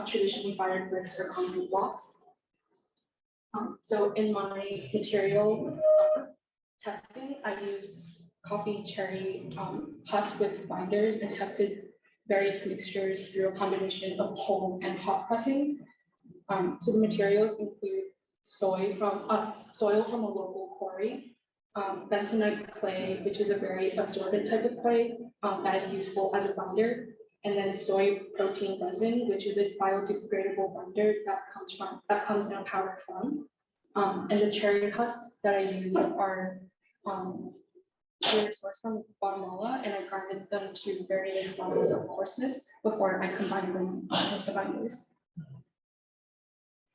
[SPEAKER 5] traditionally fired bricks or concrete blocks. So in my material,
[SPEAKER 9] testing, I used coffee cherry husk with binders and tested various mixtures through a combination of cold and hot pressing. So the materials include soil from a local quarry, bentonite clay, which is a very absorbent type of clay that is useful as a binder, and then soy protein resin, which is a biodegradable binder that comes in a powder form. And the cherry husks that I use are they're sourced from Guatemala, and I grinded them to various levels of coarseness before I combined them with the binders.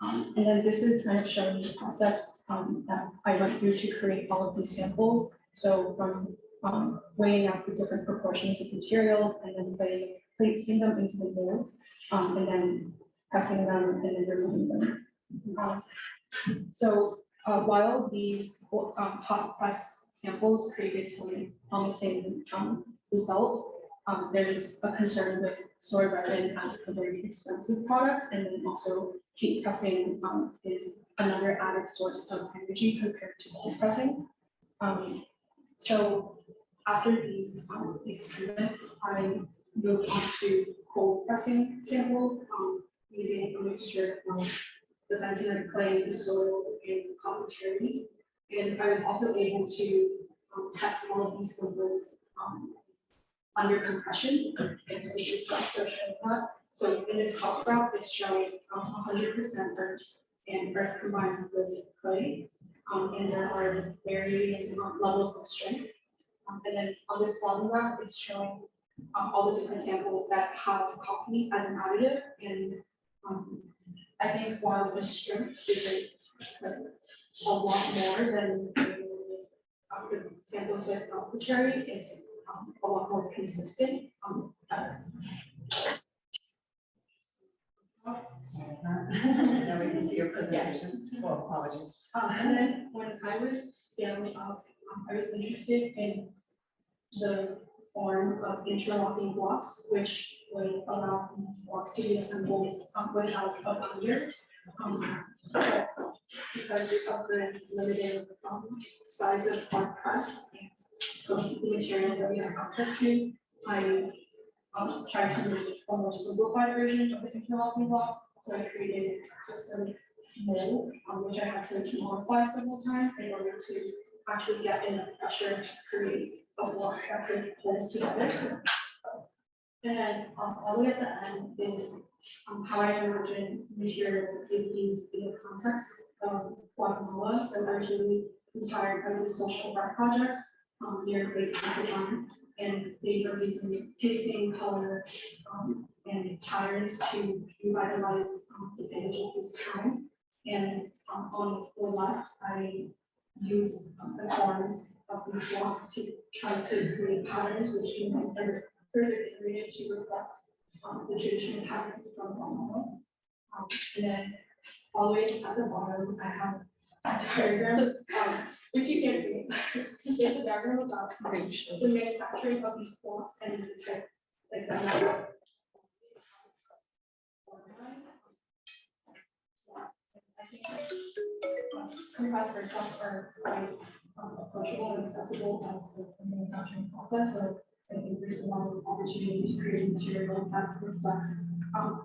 [SPEAKER 9] And then this is kind of showing the process that I went through to create all of these samples. So from weighing out the different proportions of materials and then placing them into the molds, and then pressing them and then removing them. So while these hot press samples created some promising results, there's a concern with soy resin as a very expensive product, and then also heat pressing is another added source of energy compared to cold pressing. So after these experiments, I moved on to cold pressing samples using a mixture of the bentonite clay, the soil, and the cotton cherries. And I was also able to test all of these samples under compression, and so this is also showing that. So in this top graph, it's showing 100% earth and earth combined with clay, and there are varying levels of strength. And then on this bottom graph, it's showing all the different samples that have coffee as an additive, and I think while the strength is a lot more than the samples with alpha cherry, it's a lot more consistent.
[SPEAKER 2] Sorry about that. Now we can see your presentation. Well, apologies.
[SPEAKER 9] And then when I was scaling up, I was interested in the form of interlocking blocks, which would allow blocks to be assembled without a binder. Because of the limited size of our press and the material that we have access to, I tried to make a more simplified version of the interlocking block. So I created just a mold, which I had to modify several times in order to actually get enough pressure to create a block that could hold together. And then all the way at the end is how I imagine material is used in the context of Guatemala. So I was really inspired by the social art project near Great Interdisciplinary, and they were using painting, color, and patterns to revitalize the image of this time. And on the left, I use the forms of these blocks to try to create patterns which can be further iterated to reflect the traditional patterns from Guatemala. And then all the way at the bottom, I have a diagram, which you can see. It's a diagram about the manufacturing of these blocks and the type, like that. I think compressed air blocks are quite approachable and accessible as the manufacturing process. So I think there's a lot of opportunity to create material that reflects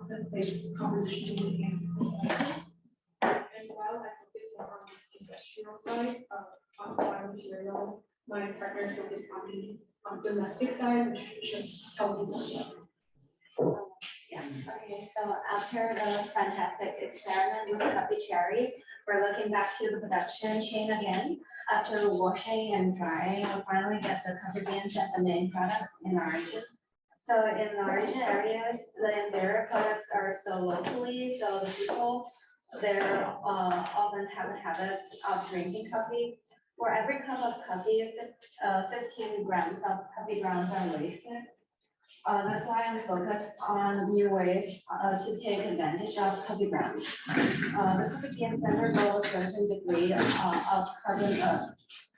[SPEAKER 9] the place composition and while I focus more on the industrial side of biomaterials, my partner focused on the domestic side, which should tell you more.
[SPEAKER 8] Yeah, okay, so after those fantastic experiment with coffee cherry, we're looking back to the production chain again. After washing and drying, we finally get the coffee beans as the main products in origin. So in origin areas, the inferior products are so locally, so the people there often have the habits of drinking coffee. For every cup of coffee, 15 grams of coffee grounds are wasted. That's why I'm focused on new ways to take advantage of coffee grounds. The coffee beans undergo a certain degree of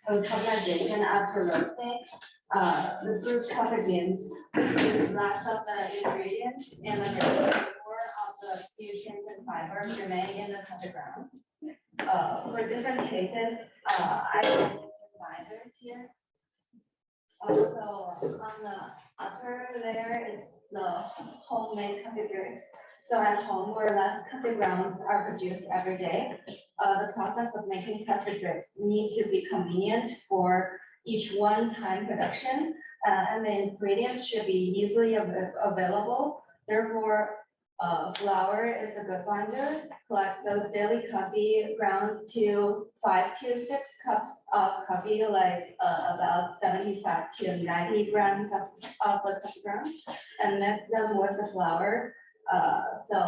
[SPEAKER 8] carbonization after roasting. The brewed coffee beans use less of the ingredients, and the more of the nutrients and fibers remain in the coffee grounds. For different cases, I use binders here. Also, on the upper layer is the homemade coffee bricks. So at home, where less coffee grounds are produced every day, the process of making coffee bricks need to be convenient for each one-time production, and the ingredients should be easily available. Therefore, flour is a good binder. Collect the daily coffee grounds to 5 to 6 cups of coffee, like about 75 to 90 grams of the coffee grounds, and mix them with the flour. So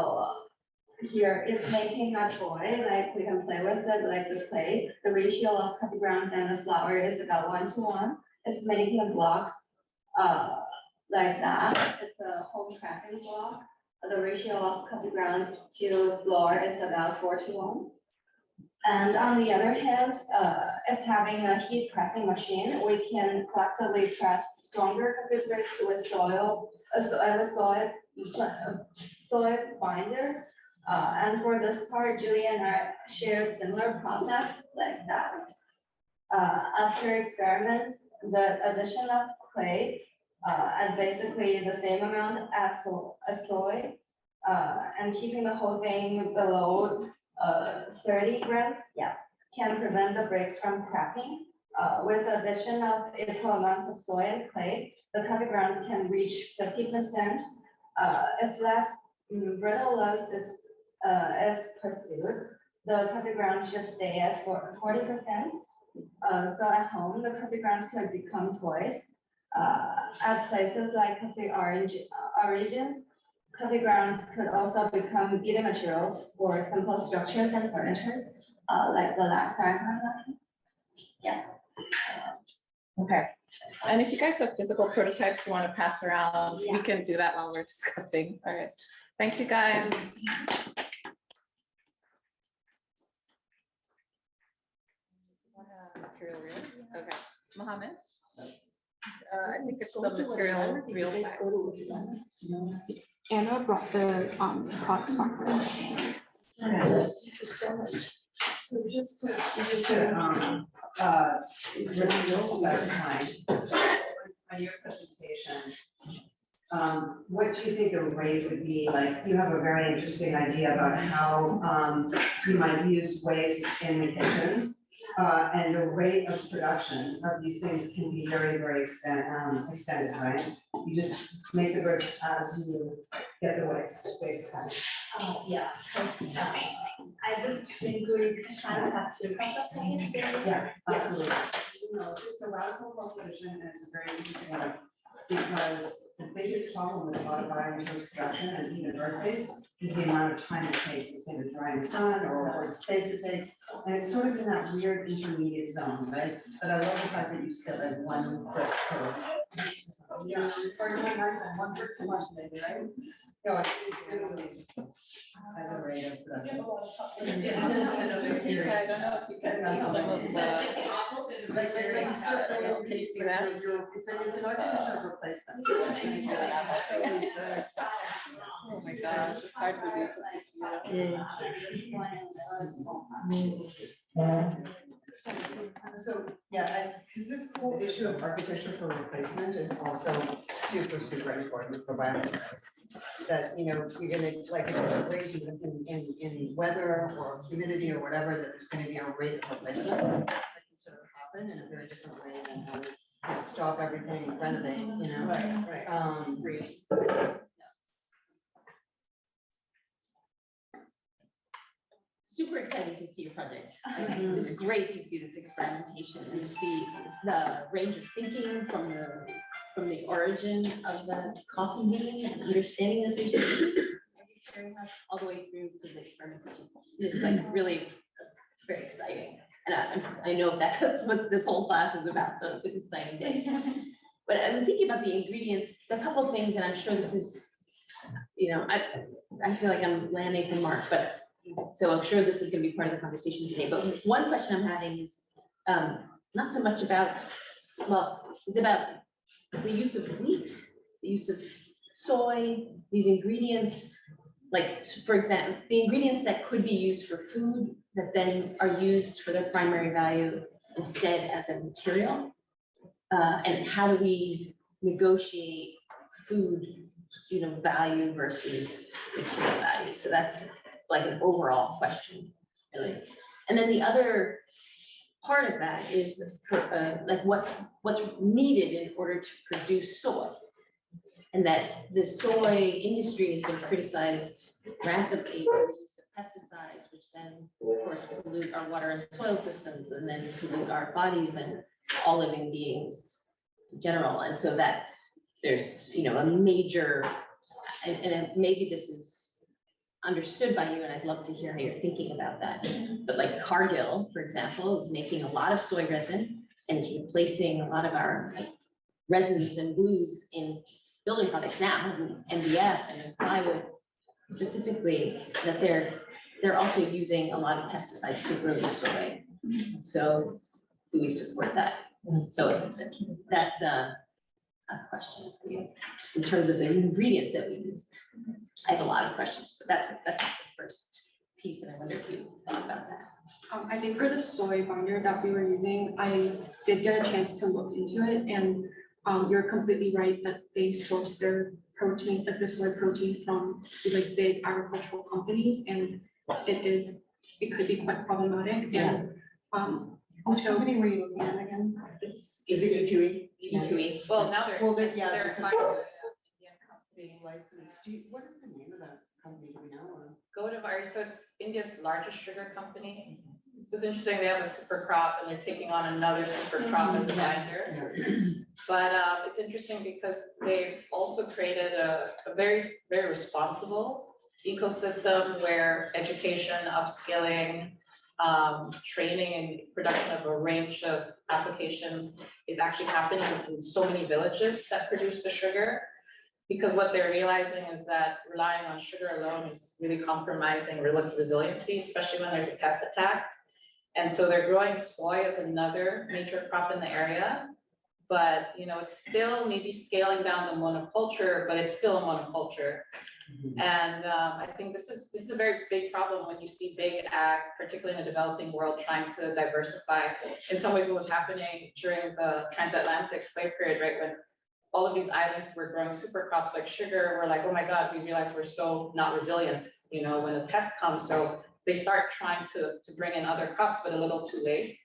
[SPEAKER 8] here is making a toy, like we can play with it like the clay. The ratio of coffee grounds and the flour is about 1:1. It's making blocks like that. It's a home pressing block. The ratio of coffee grounds to flour is about 4:1. And on the other hand, if having a heat pressing machine, we can collectively press stronger coffee bricks with soil binder. And for this part, Julie and I shared similar process like that. After experiments, the addition of clay at basically the same amount as soy, and keeping the whole thing below 30 grams, can prevent the bricks from cracking. With the addition of equal amounts of soy and clay, the coffee grounds can reach 50%. If less brittleness is pursued, the coffee grounds should stay at 40%. So at home, the coffee grounds could become toys. At places like coffee origins, coffee grounds could also become building materials for simple structures and furnitures, like the last diagram.
[SPEAKER 1] Okay. And if you guys have physical prototypes you want to pass around, we
[SPEAKER 8] Yeah.
[SPEAKER 1] can do that while we're discussing. All right. Thank you, guys. Material real? Okay. Mohammed? I think it's the material real side.
[SPEAKER 9] Anna brought the product sparklers. So just to.
[SPEAKER 2] You'll specify on your presentation, what do you think the rate would be? Like, you have a very interesting idea about how you might use waste in the kitchen. And the rate of production of these things can be very, very extended, right? You just make the bricks as you get the waste, basically.
[SPEAKER 8] Yeah, that's amazing. I just think we kind of have to process it.
[SPEAKER 2] Yeah, absolutely. You know, it's a radical proposition and it's a very interesting one, because the biggest problem with a lot of biomaterials production and even earth-based is the amount of time it takes, let's say to dry in the sun or the space it takes. And it's sort of in that weird intermediate zone, right? But I love the fact that you just get like one brick per. Yeah, or one brick per month maybe, right? No, it's really just as a rate of production.
[SPEAKER 1] I don't know if you can see some of the. Can you see that?
[SPEAKER 2] It's an architectural replacement.
[SPEAKER 1] Oh my gosh, it's hard for me to see.
[SPEAKER 2] So, yeah, because this whole issue of architecture for replacement is also super, super important for biomaterials. That, you know, you're gonna, like, if there's ways in weather or humidity or whatever, that there's gonna be a rate of replacement that can sort of happen in a very different way than how we, you know, stop everything, renovate, you know?
[SPEAKER 3] Right.
[SPEAKER 2] Freeze.
[SPEAKER 7] Super exciting to see your project. It was great to see this experimentation and see the range of thinking from the origin of the coffee bean and understanding that there's all the way through to the experimentation. It's like really, it's very exciting. And I know that's what this whole class is about, so it's an exciting day. But I'm thinking about the ingredients, a couple of things, and I'm sure this is, you know, I feel like I'm landing from Mars, but so I'm sure this is going to be part of the conversation today. But one question I'm having is not so much about, well, it's about the use of wheat, the use of soy, these ingredients, like, for example, the ingredients that could be used for food that then are used for their primary value instead as a material.
[SPEAKER 10] And how do we negotiate food, value versus material value? So that's like an overall question, really. And then the other part of that is like what's needed in order to produce soy. And that the soy industry has been criticized rampantly for the use of pesticides, which then, of course, pollute our water and soil systems, and then pollute our bodies and all living beings in general. And so that there's, a major, and maybe this is understood by you, and I'd love to hear how you're thinking about that. But like Cargill, for example, is making a lot of soy resin and is replacing a lot of our resins and glues in building products now, MDF and plywood specifically, that they're also using a lot of pesticides to grow the soy. So do we support that? So that's a question for you, just in terms of the ingredients that we use. I have a lot of questions, but that's the first piece, and I wonder if you thought about that.
[SPEAKER 9] I think for the soy binder that we were using, I did get a chance to look into it, and you're completely right that they source their protein, like the soy protein, from like big agricultural companies, and it could be quite problematic. And
[SPEAKER 2] Which company were you looking at again?
[SPEAKER 1] It's
[SPEAKER 3] Is it E2E?
[SPEAKER 10] E2E.
[SPEAKER 1] Well, now they're,
[SPEAKER 2] Well,
[SPEAKER 1] they're
[SPEAKER 2] this is
[SPEAKER 1] acquired.
[SPEAKER 2] being licensed. What is the name of that company? Do we know? Or?
[SPEAKER 1] Godavari, so it's India's largest sugar company. So it's interesting, they have a super crop and they're taking on another super crop as a binder. But it's interesting because they've also created a very, very responsible ecosystem where education, upskilling, training and production of a range of applications is actually happening in so many villages that produce the sugar. Because what they're realizing is that relying on sugar alone is really compromising resiliency, especially when there's a pest attack. And so they're growing soy as another major crop in the area. But it's still maybe scaling down the monoculture, but it's still a monoculture. And I think this is a very big problem when you see big ag, particularly in the developing world, trying to diversify. In some ways, what was happening during the transatlantic slave period, right, when all of these islands were growing super crops like sugar, we're like, oh my God, we realize we're so not resilient, when a pest comes. So they start trying to bring in other crops, but a little too late.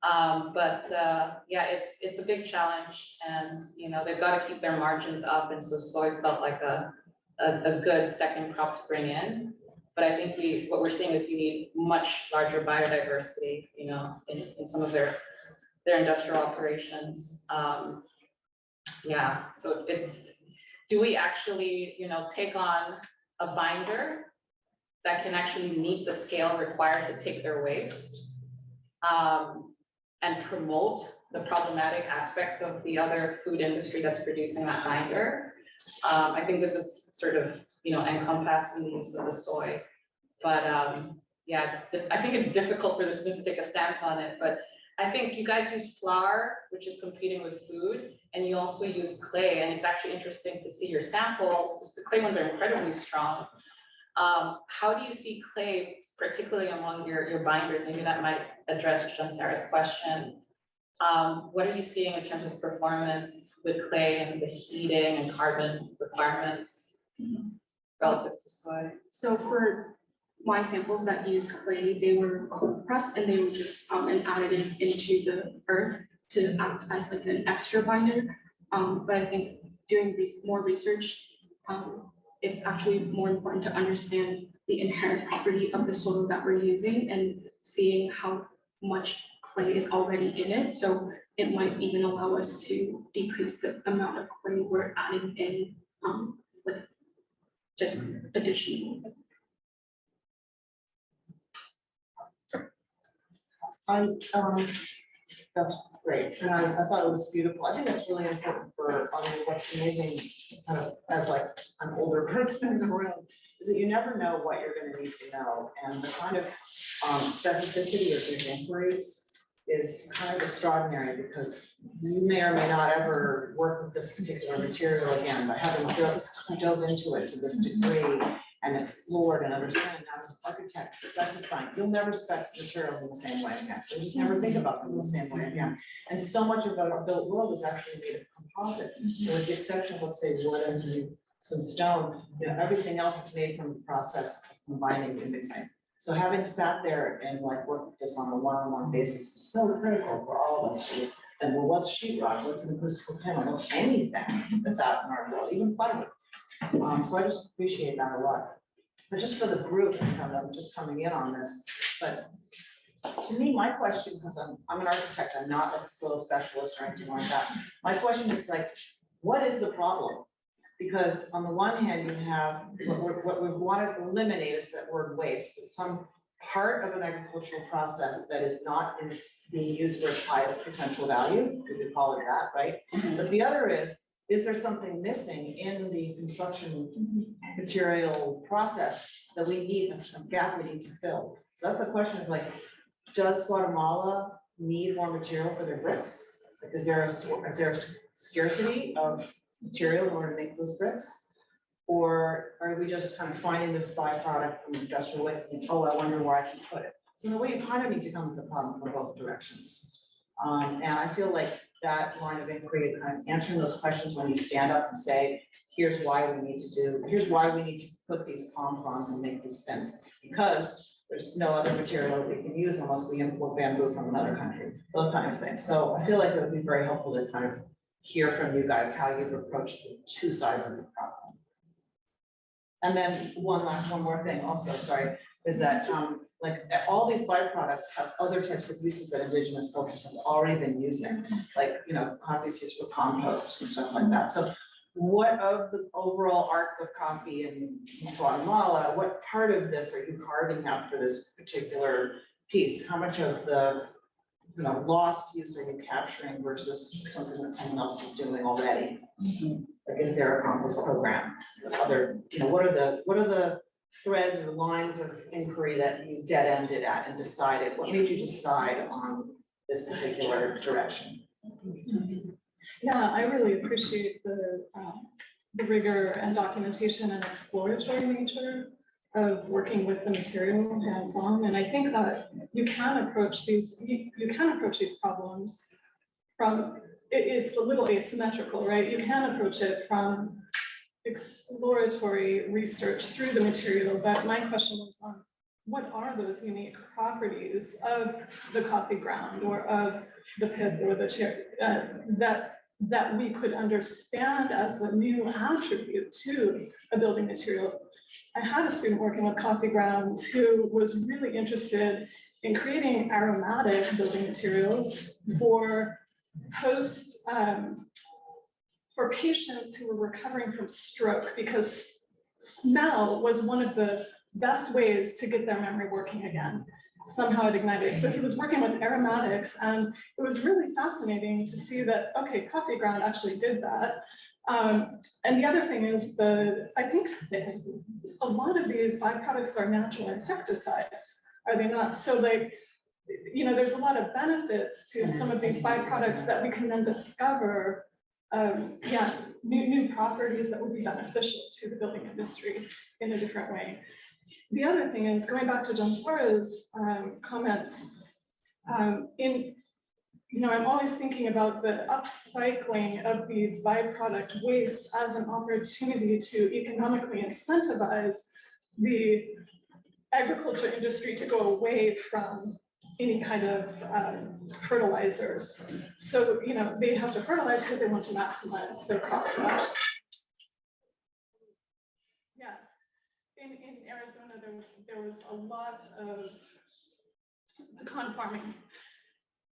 [SPEAKER 1] Yeah, it's a big challenge, and they've got to keep their margins up, and so soy felt like a good second crop to bring in. But I think what we're seeing is you need much larger biodiversity, in some of their industrial operations. Yeah, so it's do we actually take on a binder that can actually meet the scale required to take their waste, and promote the problematic aspects of the other food industry that's producing that binder? I think this is sort of, encompassing the use of the soy, but yeah, I think it's difficult for the students to take a stance on it, but I think you guys use flour, which is competing with food, and you also use clay, and it's actually interesting to see your samples. The clay ones are incredibly strong. How do you see clay, particularly among your binders? Maybe that might address Shamsara's question. What are you seeing in terms of performance with clay and the heating and carbon requirements relative to soy?
[SPEAKER 9] so for my samples that use clay, they were cold pressed, and they were just and added into the earth to act as like an extra binder. But I think doing more research, it's actually more important to understand the inherent property of the soil that we're using and seeing how much clay is already in it. So it might even allow us to decrease the amount of clay we're adding in, like just additional.
[SPEAKER 3] That's great, and I thought it was beautiful. I think that's really important for, what's amazing, kind of, as like an older person in the room, is that you never know what you're gonna need to know, and the kind of specificity of these inquiries is kind of extraordinary, because you may or may not ever work with this particular material again, but having dove into it to this degree, and explored and understand how as an architect specifying, you'll never spec materials in the same way again. So just never think about them in the same way again. And so much of our built world is actually made of composite, with the exception of, let's say, wood and some stone, everything else is made from the process of combining and mixing. So having sat there and like worked with this on a one-on-one basis is so critical for all of us. Just, and well, what's sheetrock, what's an acoustical panel, what's anything that's out in our world, even plywood. So I just appreciate that a lot. But just for the group, I'm just coming in on this, but to me, my question, because I'm an architect, I'm not like a soil specialist or anything like that. My question is like, what is the problem? Because on the one hand, you have, what we want to eliminate is that word waste, but some part of an agricultural process that is not in its being used for its highest potential value, we could call it that, right? But the other is there something missing in the construction material process that we need, a gap we need to fill? So that's a question of like, does Guatemala need more material for their bricks? Like, is there a scarcity of material in order to make those bricks? Or are we just kind of finding this byproduct from industrial waste and think, oh, I wonder where I can put it? So in a way, you kind of need to come to the problem from both directions. And I feel like that line of inquiry, kind of answering those questions when you stand up and say, here's why we need to put these palm fronds and make these fins, because there's no other material we can use unless we import bamboo from another country, those kind of things. So I feel like it would be very helpful to kind of hear from you guys how you've approached the two sides of the problem. And then one more thing also, sorry, is that like all these byproducts have other types of uses that indigenous cultures have already been using, like, coffee is used for compost and stuff like that. So what of the overall arc of coffee in Guatemala, what part of this are you carving out for this particular piece? How much of the lost use are you capturing versus something that someone else is doing already? Like, is there a compost program? Other, what are the threads or lines of inquiry that you dead-ended at and decided? What made you decide on this particular direction?
[SPEAKER 5] Yeah, I really appreciate the rigor and documentation and exploratory nature of working with the material hands-on. And I think that you can approach these problems from, it's a little asymmetrical, right? You can approach it from exploratory research through the material, but my question was on what are those unique properties of the coffee ground or of the pith or the cherry that we could understand as a new attribute to a building material. I had a student working with coffee grounds who was really interested in creating aromatic building materials for for patients who were recovering from stroke, because smell was one of the best ways to get their memory working again. Somehow it ignited. So he was working with aromatics, and it was really fascinating to see that, okay, coffee ground actually did that. And the other thing is I think a lot of these byproducts are natural insecticides, are they not? So like, there's a lot of benefits to some of these byproducts that we can then discover, new properties that would be beneficial to the building industry in a different way. The other thing is, going back to John Sparrow's comments, I'm always thinking about the upcycling of the byproduct waste as an opportunity to economically incentivize the agriculture industry to go away from any kind of fertilizers. So, they have to fertilize because they want to maximize their crop production. Yeah. In Arizona, there was a lot of pecan farming.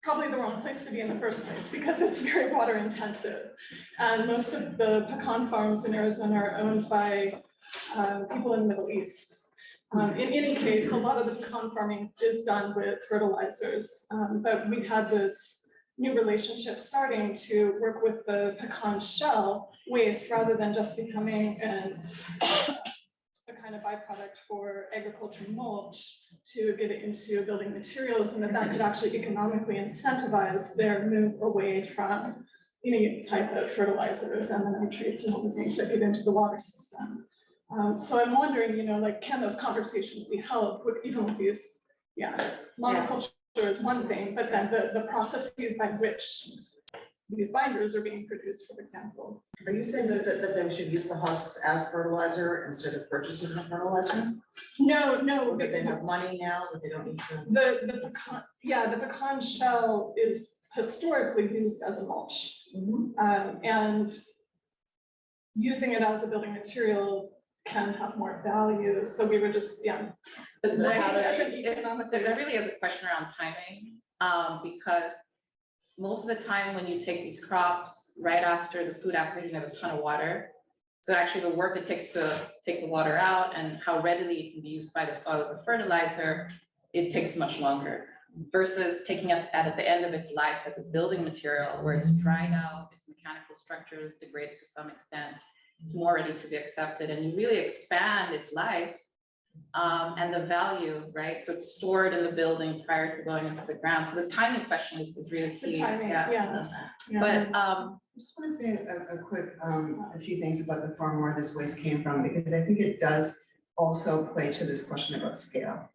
[SPEAKER 5] Probably the wrong place to be in the first place because it's very water intensive. And most of the pecan farms in Arizona are owned by people in the Middle East. In any case, a lot of the pecan farming is done with fertilizers, but we had this new relationship starting to work with the pecan shell waste rather than just becoming a kind of byproduct for agricultural mulch, to get it into building materials, and that could actually economically incentivize their move away from any type of fertilizers and the nitrates and all the things that get into the water system. So I'm wondering, like, can those conversations be held with, even with these, monoculture is one thing, but then the processes by which these binders are being produced, for example.
[SPEAKER 3] Are you saying that they should use the husks as fertilizer instead of purchasing the fertilizer?
[SPEAKER 5] No,
[SPEAKER 3] That they have money now, that they don't need to?
[SPEAKER 5] the pecan, the pecan shell is historically used as a mulch. And using it as a building material can have more value, so we were just,
[SPEAKER 1] But
[SPEAKER 5] Look
[SPEAKER 1] that
[SPEAKER 5] at it as an
[SPEAKER 1] actually-
[SPEAKER 5] economic-
[SPEAKER 1] that really is a question around timing, because most of the time when you take these crops right after the food application, you have a ton of water. So actually the work it takes to take the water out and how readily it can be used by the soil as a fertilizer, it takes much longer versus taking it at the end of its life as a building material where it's dried out, its mechanical structure is degraded to some extent, it's more ready to be accepted, and you really expand its life and the value, right? So it's stored in the building prior to going into the ground. So the timing question is really key.
[SPEAKER 5] The timing,
[SPEAKER 1] But
[SPEAKER 2] I just want to say a quick, a few things about the farm where this waste came from, because I think it does also play to this question about scale.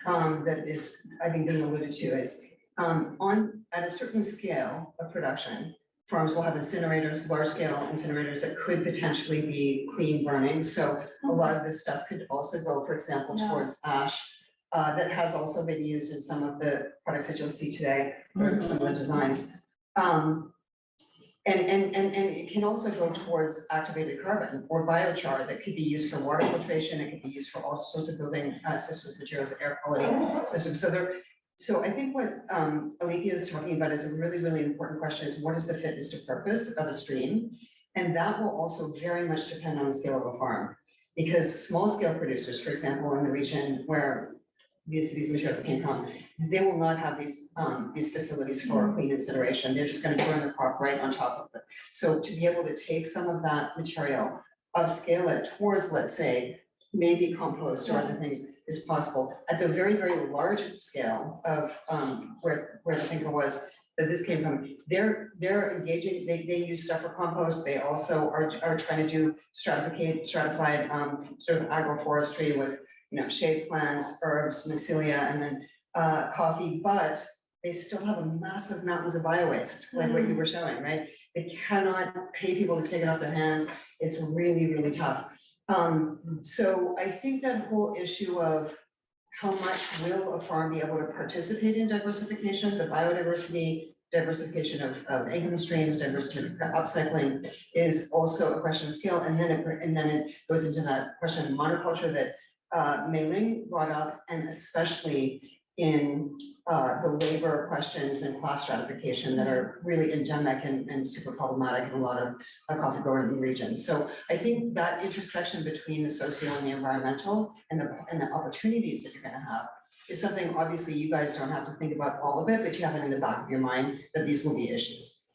[SPEAKER 2] That is, I think, being alluded to is, at a certain scale of production, farms will have incinerators, large scale incinerators that could potentially be clean burning. So a lot of this stuff could also go, for example, towards ash. That has also been used in some of the products that you'll see today, or some of the designs. And it can also go towards activated carbon or biochar that could be used for water filtration. It could be used for all sorts of building systems, materials, air quality systems. So I think what Alethea is talking about is a really, really important question is what is the fitness to purpose of a stream? And that will also very much depend on the scale of a farm. Because small scale producers, for example, in the region where these materials came from, they will not have these facilities for clean incineration. They're just going to burn the crop right on top of it. So to be able to take some of that material, upscale it towards, let's say, maybe compost or other things is possible. At the very, very large scale of where the thinker was that this came from, they're engaging, they use stuff for compost. They also are trying to do stratified sort of agroforestry with shade plants, herbs, mycelia, and then coffee, but they still have a massive mountains of bio-waste, like what you were showing, right? They cannot pay people to take it off their hands. It's really, really tough. So I think that whole issue of how much will a farm be able to participate in diversification, the biodiversity, diversification of income streams, diversity of upcycling is also a question of scale. And then it goes into that question of monoculture that Mae-ling brought up, and especially in the labor questions and class stratification that are really endemic and super problematic in a lot of coffee growing regions. So I think that intersection between the socio and the environmental and the opportunities that you're going to have is something, obviously you guys don't have to think about all of it, but you have it in the back of your mind that these will be issues.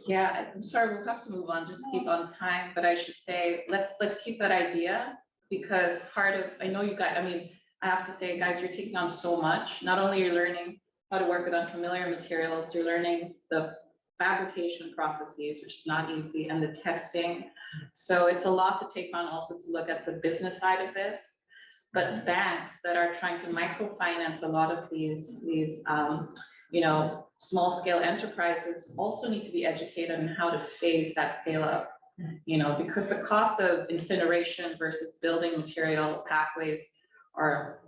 [SPEAKER 1] yeah, I'm sorry, we'll have to move on, just keep on time, but I should say, let's keep that idea, because part of, I know you guys, I have to say, guys, you're taking on so much. Not only you're learning how to work with unfamiliar materials, you're learning the fabrication processes, which is not easy, and the testing. So it's a lot to take on, also to look at the business side of this. But banks that are trying to microfinance a lot of these small scale enterprises also need to be educated on how to phase that scale up. Because the cost of incineration versus building material pathways are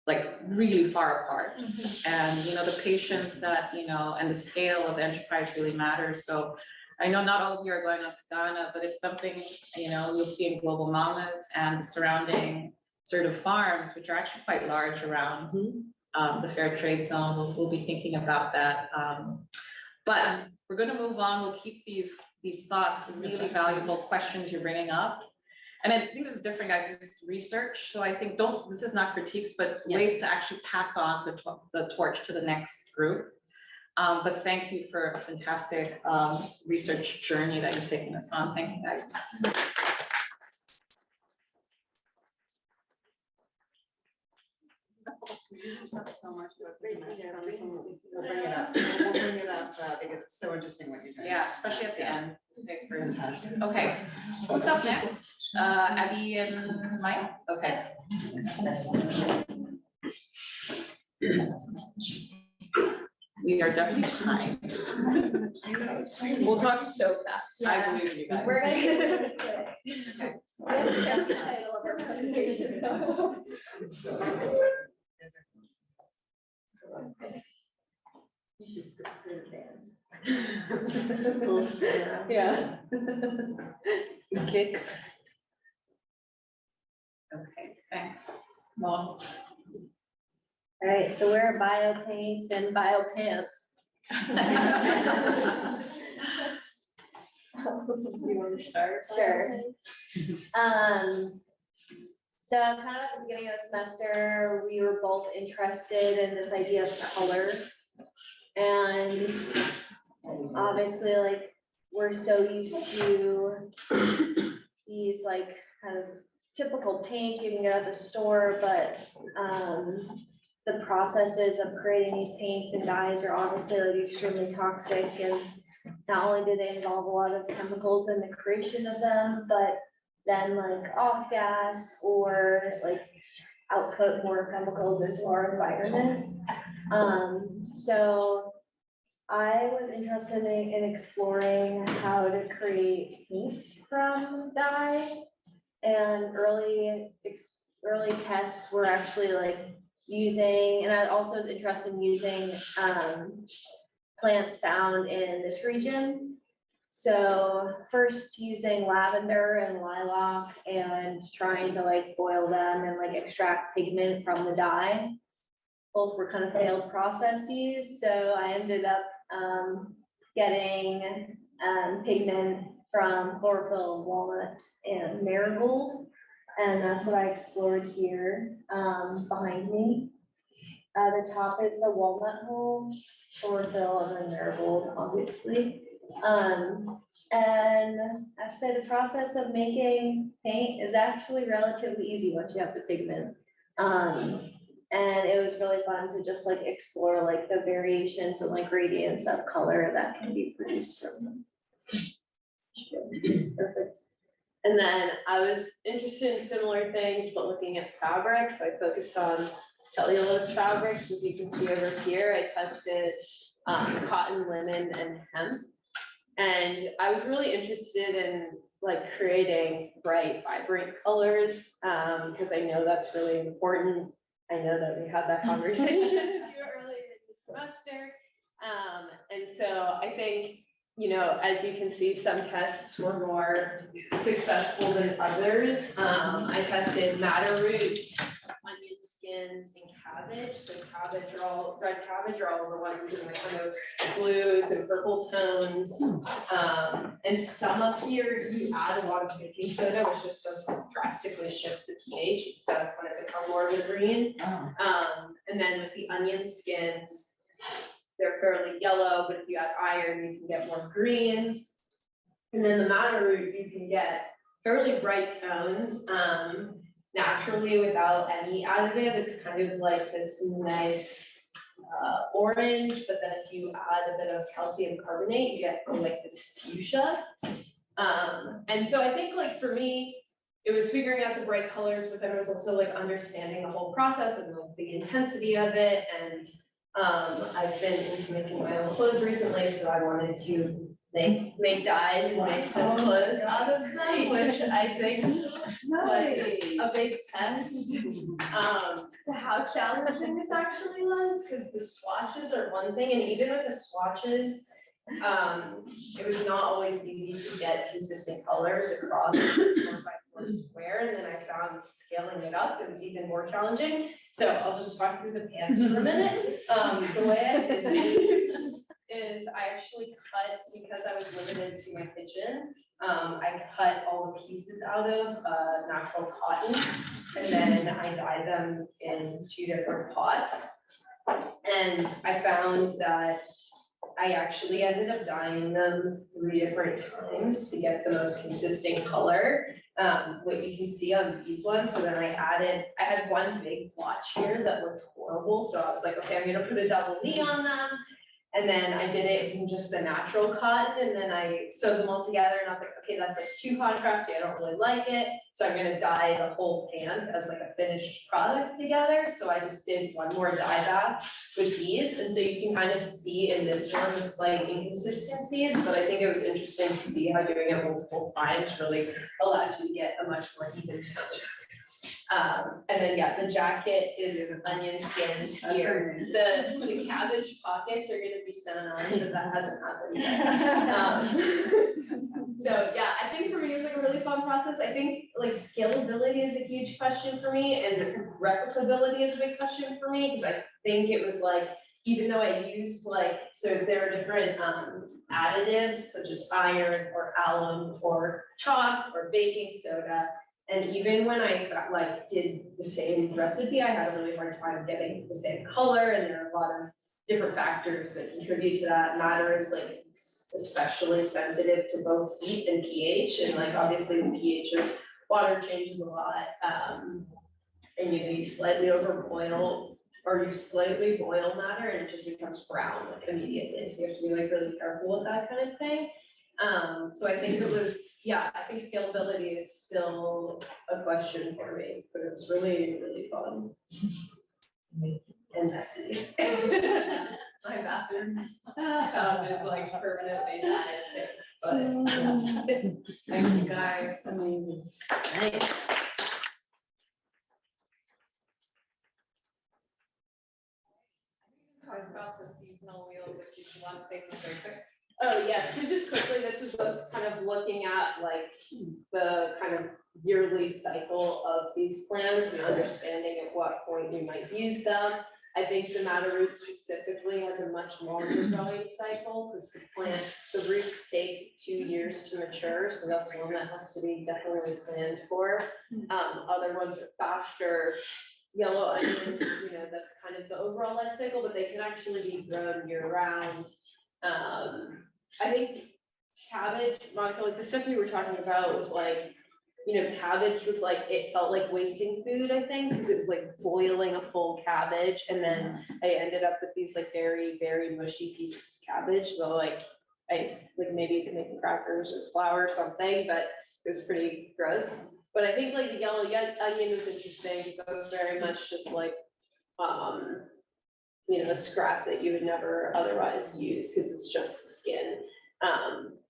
[SPEAKER 1] like really far apart. And the patience that and the scale of the enterprise really matters. So I know not all of you are going out to Ghana, but it's something you'll see in Global Mamas and the surrounding sort of farms, which are actually quite large around the fair trade zone. We'll be thinking about that. But we're going to move on. We'll keep these thoughts, really valuable questions you're bringing up. And I think this is different, guys. This is research. So I think this is not critiques, but ways to actually pass on the torch to the next group. But thank you for a fantastic research journey that you've taken us on. Thank you, guys. so much about
[SPEAKER 7] We'll bring it up.
[SPEAKER 1] We'll bring it up because it's so interesting what you're doing. Yeah, especially at the end. Fantastic. Okay, who's up next? Abby and Maya? Okay. We are definitely behind. We'll talk so fast. I believe in you guys.
[SPEAKER 8] We're gonna get it
[SPEAKER 1] Okay.
[SPEAKER 8] That's the title of our presentation though.
[SPEAKER 7] You should put the bands. Little spin around.
[SPEAKER 1] Yeah.
[SPEAKER 7] Kicks.
[SPEAKER 1] Okay, thanks. Well,
[SPEAKER 8] All right, so we're bio paints and bio pants.
[SPEAKER 4] Do you want to start?
[SPEAKER 8] Sure. So kind of at the beginning of the semester, we were both interested in this idea of color. And obviously, like, we're so used to these like kind of typical paints you can get at the store, but the processes of creating these paints and dyes are obviously like extremely toxic, and not only do they involve a lot of chemicals in the creation of them, but then like off gas or like output more chemicals into our environment. So I was interested in exploring how to create paint from dye, and early tests were actually like using, and I also was interested in using plants found in this region. So first using lavender and lilac and trying to like boil them and like extract pigment from the dye. Both were kind of failed processes. So I ended up getting pigment from chlorophyll, walnut, and marigold. And that's what I explored here behind me. The top is the walnut hull, chlorophyll, and then marigold, obviously. And I say the process of making paint is actually relatively easy once you have the pigment. And it was really fun to just like explore like the variations and like gradients of color that can be produced from them.
[SPEAKER 11] Perfect. And then I was interested in similar things, but looking at fabrics, I focused on cellulose fabrics. As you can see over here, I tested cotton, linen, and hemp. And I was really interested in like creating bright, vibrant colors because I know that's really important. I know that we had that conversation with you earlier in the semester. And so I think, you know, as you can see, some tests were more successful than others. I tested madder root, onion skins, and cabbage. So red cabbage are all the ones in the kind of blues and purple tones. And some up here, you add a lot of baking soda, which just drastically shifts the pH, because that's going to become more of a green. And then with the onion skins, they're fairly yellow, but if you add iron, you can get more greens. And then the madder root, you can get fairly bright tones naturally without any additive. It's kind of like this nice orange, but then if you add a bit of calcium carbonate, you get like this fuchsia. And so I think like for me, it was figuring out the bright colors, but then it was also like understanding the whole process and like the intensity of it. And I've been into making my own clothes recently, so I wanted to make dyes and make some clothes out of them, which I think was a big test to how challenging this actually was, because the swatches are one thing, and even with the swatches, it was not always easy to get consistent colors across 4x4 square, and then I found scaling it up, it was even more challenging. So I'll just talk through the pants for a minute. The way I did this is I actually cut, because I was limited to my kitchen, I cut all the pieces out of natural cotton, and then I dyed them in 2 different pots. And I found that I actually ended up dyeing them 3 different times to get the most consistent color. What you can see on these ones, so then I had one big blotch here that looked horrible, so I was like, okay, I'm gonna put a double knee on them. And then I did it in just the natural cotton, and then I sewed them all together, and I was like, okay, that's like too contrasty, I don't really like it. So I'm gonna dye the whole pant as like a finished product together. So I just did one more dye bath with these, and so you can kind of see in this one the slight inconsistencies, but I think it was interesting to see how doing it multiple times really allowed you to get a much more even tone. And then, yeah, the jacket is onion skins here. The cabbage pockets are gonna be sewn on, but that hasn't happened yet. So, yeah, I think for me, it was like a really fun process. I think like scalability is a huge question for me, and replicability is a big question for me, because I think it was like, even though I used like, so there are different additives such as iron or alum or chalk or baking soda. And even when I like did the same recipe, I had a really hard time getting the same color, and there are a lot of different factors that contribute to that. Matter is like especially sensitive to both heat and pH, and like obviously the pH of water changes a lot. And you slightly overboil or you slightly boil matter and it just becomes brown like immediately. So you have to be like really careful with that kind of thing. So I think it was, yeah, I think scalability is still a question for me, but it was really, really fun. And messy. My bathroom tub is like permanently dyed, but thank you guys.
[SPEAKER 7] Amazing.
[SPEAKER 11] Thanks.
[SPEAKER 1] Talk about the seasonal wheel, which you want to say something very quick.
[SPEAKER 11] Oh, yeah, so just quickly, this is us kind of looking at like the kind of yearly cycle of these plants and understanding at what point we might use them. I think the madder root specifically has a much longer growing cycle because the roots take 2 years to mature, so that's one that has to be definitely planned for. Other ones are faster. Yellow onions, that's kind of the overall life cycle, but they can actually be grown year round. I think cabbage, Monica, like the stuff you were talking about was like, cabbage was like, it felt like wasting food, I think, because it was like boiling a full cabbage. And then I ended up with these like very, very mushy pieces of cabbage. So like, maybe you could make crackers or flour or something, but it was pretty gross. But I think like the yellow onion was interesting because that was very much just like, a scrap that you would never otherwise use because it's just the skin.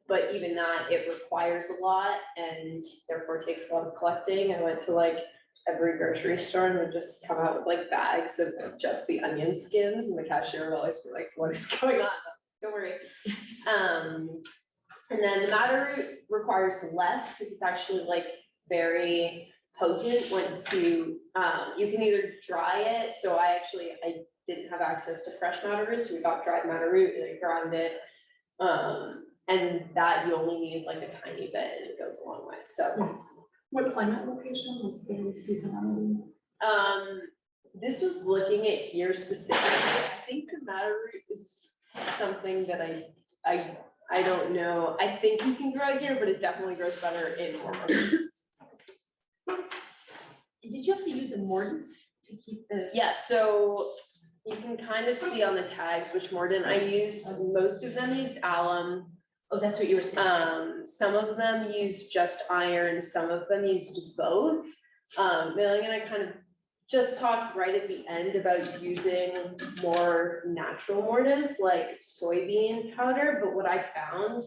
[SPEAKER 11] But even that, it requires a lot and therefore takes a lot of collecting. I went to like every grocery store and would just come out with like bags of just the onion skins, and the cashier would always be like, what is going on? Don't worry. And then the madder root requires less because it's actually like very potent once you can either dry it. So I didn't have access to fresh madder root, so we got dried madder root and I ground it. And that you only need like a tiny bit and it goes a long way. So
[SPEAKER 9] What climate location was the seasonality?
[SPEAKER 11] This was looking at here specifically. I think the madder root is something that I don't know. I think you can grow it here, but it definitely grows better in warmer places.
[SPEAKER 10] Did you have to use a mordant to keep the?
[SPEAKER 11] Yeah, so you can kind of see on the tags which mordant I used. Most of them used alum.
[SPEAKER 10] Oh, that's what you were saying.
[SPEAKER 11] Some of them used just iron, some of them used both. Mae-ling and I kind of just talked right at the end about using more natural mordants like soybean powder, but what I found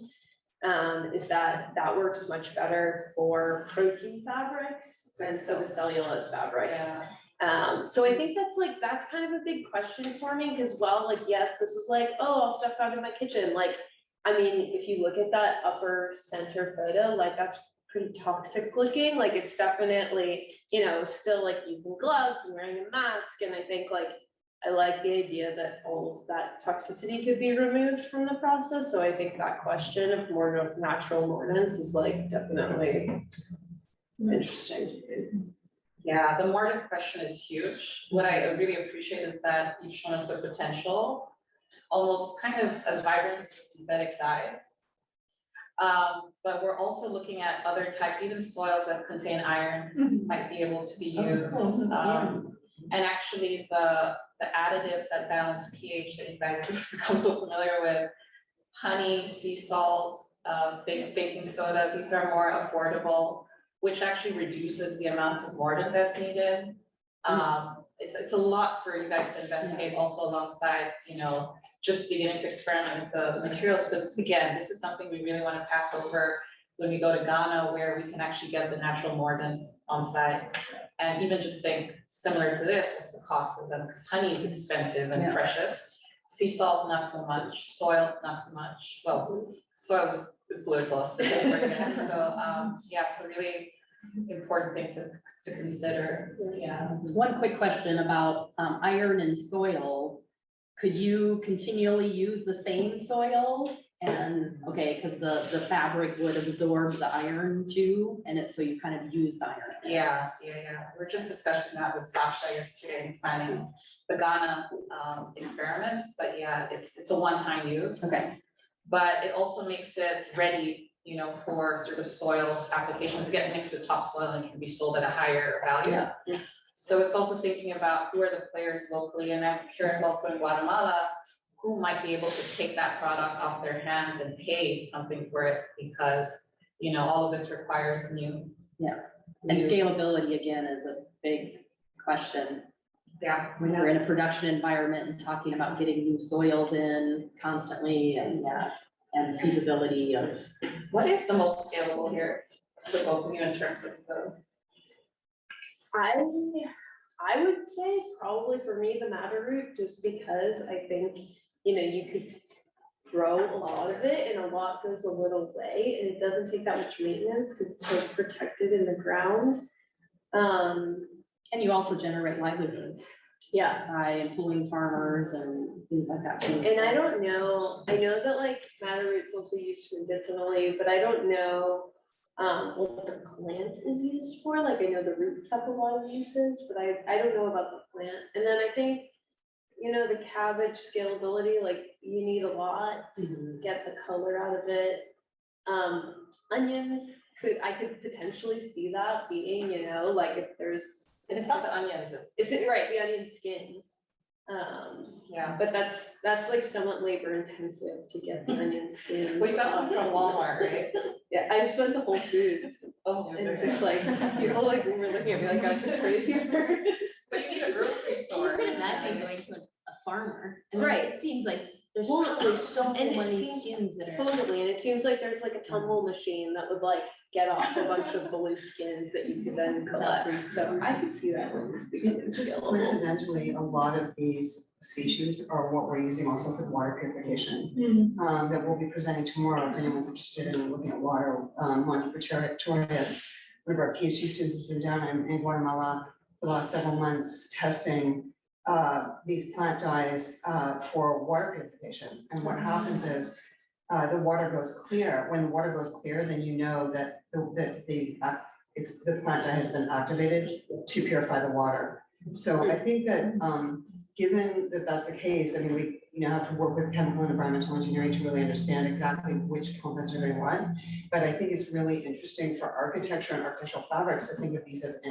[SPEAKER 11] is that works much better for protein fabrics than for the cellulose fabrics.
[SPEAKER 1] Yeah.
[SPEAKER 11] So I think that's kind of a big question for me because yes, this was like, oh, I'll stuff out in my kitchen. Like, I mean, if you look at that upper center photo, like that's pretty toxic looking. Like it's definitely, still like using gloves and wearing a mask. And I think like, I like the idea that all of that toxicity could be removed from the process. So I think that question of more natural mordants is like definitely interesting.
[SPEAKER 1] Yeah, the mordant question is huge. What I really appreciate is that you've shown us the potential almost kind of as vibrant as the synthetic dyes. But we're also looking at other types, even soils that contain iron might be able to be used. And actually the additives that balance pH that you guys have become so familiar with, honey, sea salt, baking soda, these are more affordable, which actually reduces the amount of mordant that's needed. It's a lot for you guys to investigate also alongside, you know, just beginning to experiment with the materials. But again, this is something we really want to pass over when we go to Ghana, where we can actually get the natural mordants on site. And even just think similar to this, what's the cost of them? Because honey is expensive and precious. Sea salt, not so much. Soil, not so much. Well, soil is political. So yeah, it's a really important thing to consider. Yeah.
[SPEAKER 7] One quick question about iron and soil. Could you continually use the same soil? And, okay, because the fabric would absorb the iron too, and so you kind of use the iron.
[SPEAKER 1] Yeah. We're just discussing that with Sasha yesterday and planning the Ghana experiments, but yeah, it's a one-time use.
[SPEAKER 7] Okay.
[SPEAKER 1] But it also makes it ready, you know, for sort of soils applications to get mixed with topsoil and can be sold at a higher value.
[SPEAKER 7] Yeah.
[SPEAKER 1] So it's also thinking about who are the players locally, and I'm curious also in Guatemala, who might be able to take that product off their hands and pay something for it, because, you know, all of this requires new.
[SPEAKER 7] And scalability again is a big question.
[SPEAKER 1] Yeah.
[SPEAKER 7] When you're in a production environment and talking about getting new soils in constantly and feasibility of.
[SPEAKER 1] What is the most scalable here for both of you in terms of the?
[SPEAKER 11] I would say probably for me the madder root, just because I think, you know, you could grow a lot of it and a lot goes a little way, and it doesn't take that much maintenance because it's like protected in the ground.
[SPEAKER 7] And you also generate livelihoods by employing farmers and things like that too.
[SPEAKER 11] And I don't know, I know that like madder root's also used medicinally, but I don't know what the plant is used for. Like I know the roots have a lot of uses, but I don't know about the plant. And then I think, you know, the cabbage scalability, like you need a lot to get the color out of it. Onions, I could potentially see that being, you know, like if there's.
[SPEAKER 1] And it's not the onions,
[SPEAKER 11] Is it right, the onion skins?
[SPEAKER 1] Yeah.
[SPEAKER 11] But that's like somewhat labor intensive to get the onion skins.
[SPEAKER 1] We got them from Walmart, right?
[SPEAKER 11] Yeah, I just went to Whole Foods.
[SPEAKER 1] Oh,
[SPEAKER 11] And just like, people like were looking at me like I was a crazy person.
[SPEAKER 1] But you need a grocery store.
[SPEAKER 10] You could imagine going to a farmer. I mean,
[SPEAKER 11] Right.
[SPEAKER 10] It seems like there's
[SPEAKER 11] Well,
[SPEAKER 10] probably so
[SPEAKER 11] and it
[SPEAKER 10] many
[SPEAKER 11] seems-
[SPEAKER 10] skins that are.
[SPEAKER 11] Totally, and it seems like there's like a tumble machine that would like get off a bunch of the loose skins that you could then collect. So I could see that one.
[SPEAKER 2] And just coincidentally, a lot of these species are what we're using also for water purification. That we'll be presenting tomorrow, if anyone's interested in looking at water. Juan Torres, one of our PhD students, has been down in Guatemala for the last several months testing these plant dyes for water purification. And what happens is the water goes clear. When the water goes clear, then you know that the plant dye has been activated to purify the water. So I think that given that that's the case, I mean, we have to work with chemical and environmental engineering to really understand exactly which components are doing what. But I think it's really interesting for architecture and architectural fabrics to think of these as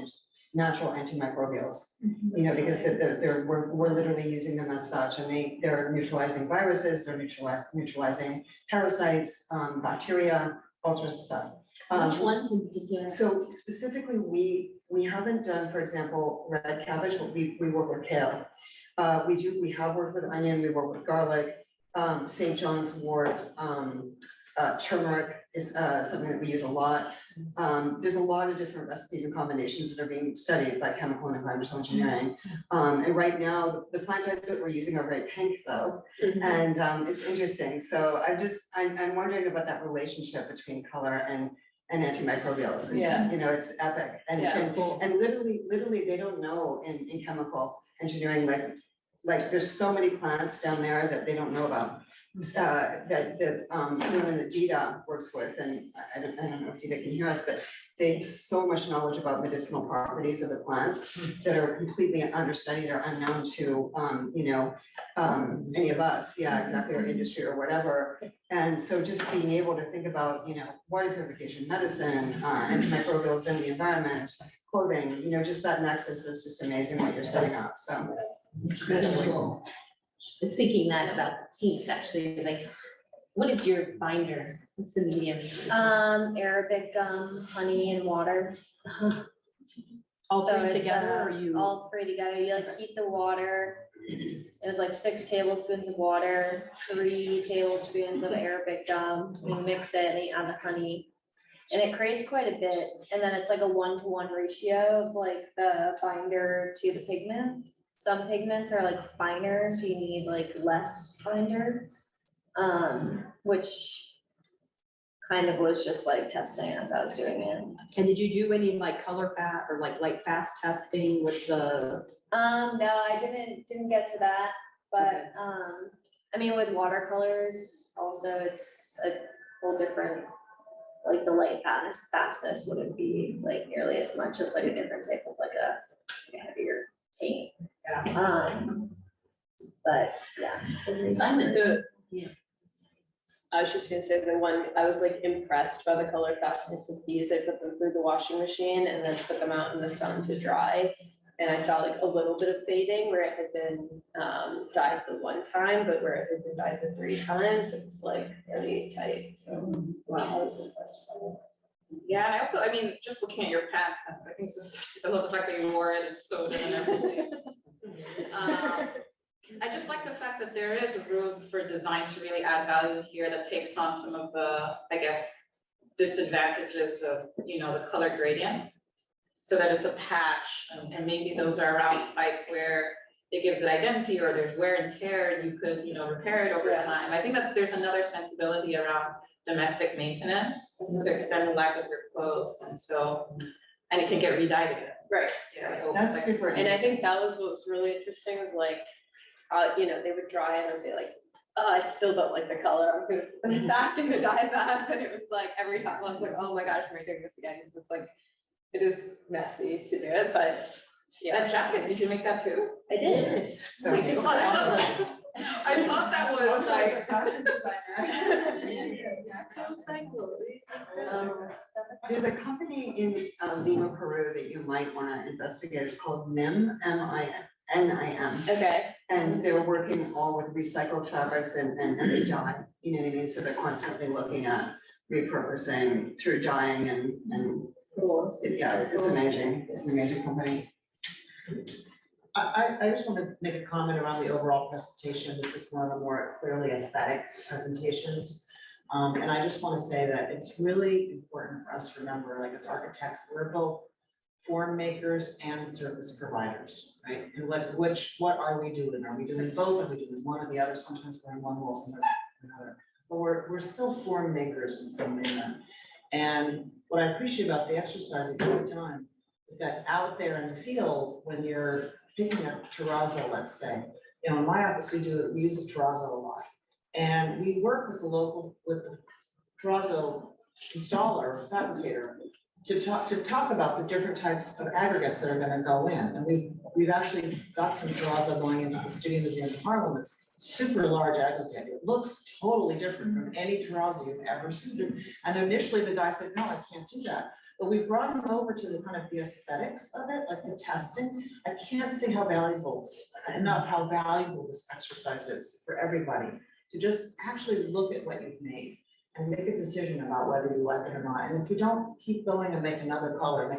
[SPEAKER 2] natural antimicrobials, you know, because we're literally using them as such, and they're neutralizing viruses, they're neutralizing parasites, bacteria, all sorts of stuff.
[SPEAKER 10] Which ones in particular?
[SPEAKER 2] So specifically, we haven't done, for example, red cabbage, but we work with kale. We have worked with onion, we work with garlic, St. John's wort, turmeric is something that we use a lot. There's a lot of different recipes and combinations that are being studied by chemical and environmental engineering. And right now, the plant dyes that we're using are very pink though, and it's interesting. So I'm wondering about that relationship between color and antimicrobials. It's just, you know, it's epic. And literally they don't know in chemical engineering, like there's so many plants down there that they don't know about. That Dita works with, and I don't know if Dita can hear us, but they so much knowledge about medicinal properties of the plants that are completely understudied or unknown to, any of us, yeah, exactly, or industry or whatever. And so just being able to think about, water purification, medicine, antimicrobials in the environment, clothing, just that nexus is just amazing what you're setting up, so. It's really cool.
[SPEAKER 10] I was thinking that about paints, actually, like, what is your binder? What's the medium?
[SPEAKER 11] Arabic gum, honey and water.
[SPEAKER 7] All
[SPEAKER 11] So
[SPEAKER 7] three
[SPEAKER 11] it's,
[SPEAKER 7] together, or you?
[SPEAKER 11] All three together, you like heat the water. It was like 6 tablespoons of water, 3 tablespoons of Arabic gum, you mix it and you add the honey. And it creates quite a bit, and then it's like a 1-to-1 ratio of like the binder to the pigment. Some pigments are like finer, so you need like less binder. Which kind of was just like testing as I was doing it.
[SPEAKER 7] And did you do any like color or like light fast testing with the?
[SPEAKER 11] No, I didn't get to that, but, I mean, with watercolors also, it's a whole different, like the light fastness wouldn't be like nearly as much as like a different type of like a heavier paint. But yeah.
[SPEAKER 10] Simon.
[SPEAKER 11] I was just gonna say the one, I was like impressed by the color fastness of these. I put them through the washing machine and then put them out in the sun to dry. And I saw like a little bit of fading where it had been dyed the 1 time, but where it had been dyed the 3 times, it was like really tight. So wow, I was impressed by it.
[SPEAKER 1] Yeah, and I mean, just looking at your pants, I think it's just, I love the fact that you wore it and sewed it and everything. I just like the fact that there is room for design to really add value here that takes on some of the, I guess, disadvantages of, the color gradients. So that it's a patch, and maybe those are around sites where it gives it identity, or there's wear and tear, and you could, repair it over time. I think that there's another sensibility around domestic maintenance to extend the life of your clothes, and it can get re-dyed again.
[SPEAKER 11] Right.
[SPEAKER 1] Yeah.
[SPEAKER 2] That's super
[SPEAKER 11] And
[SPEAKER 2] interesting.
[SPEAKER 11] I think that was what was really interesting was like, they would dry and I'd be like, oh, I still don't like the color. I'm gonna put them back in the dye bath. And it was like every time I was like, oh my gosh, am I doing this again? Because it's like, it is messy to do it, but yeah.
[SPEAKER 1] That jacket, did you make that too?
[SPEAKER 11] I did.
[SPEAKER 2] So
[SPEAKER 1] Wait,
[SPEAKER 2] it's
[SPEAKER 1] awesome. I thought that was like.
[SPEAKER 3] fashion
[SPEAKER 2] There's a company in Lima, Peru that you might want to investigate. It's called MIM, M-I-N-I-M.
[SPEAKER 11] Okay.
[SPEAKER 2] And they're working all with recycled fabrics and they dye, you know what I mean? So they're constantly looking at repurposing through dyeing and yeah, it's amazing. It's an amazing company.
[SPEAKER 3] I just want to make a comment around the overall presentation. This is one of the more clearly aesthetic presentations. And I just want to say that it's really important for us to remember, like as architects, we're both form makers and service providers, right? And what are we doing? Are we doing both? Are we doing one or the other? Sometimes we're in one role, sometimes we're in another. But we're still form makers in some manner. And what I appreciate about the exercise every time is that out there in the field, when you're picking up terrazzo, let's say, in my office, we use the terrazzo a lot. And we work with the terrazzo installer or fabricator to talk about the different types of aggregates that are gonna go in. And we've actually got some terrazzo going into the Studio Museum in Harlem. It's super large aggregate. It looks totally different from any terrazzo you've ever seen. And initially the guy said, no, I can't do that. But we brought him over to the kind of the aesthetics of it, like the testing. I can't say how valuable this exercise is for everybody, to just actually look at what you've made and make a decision about whether you like it or not. And if you don't, keep going and make another color,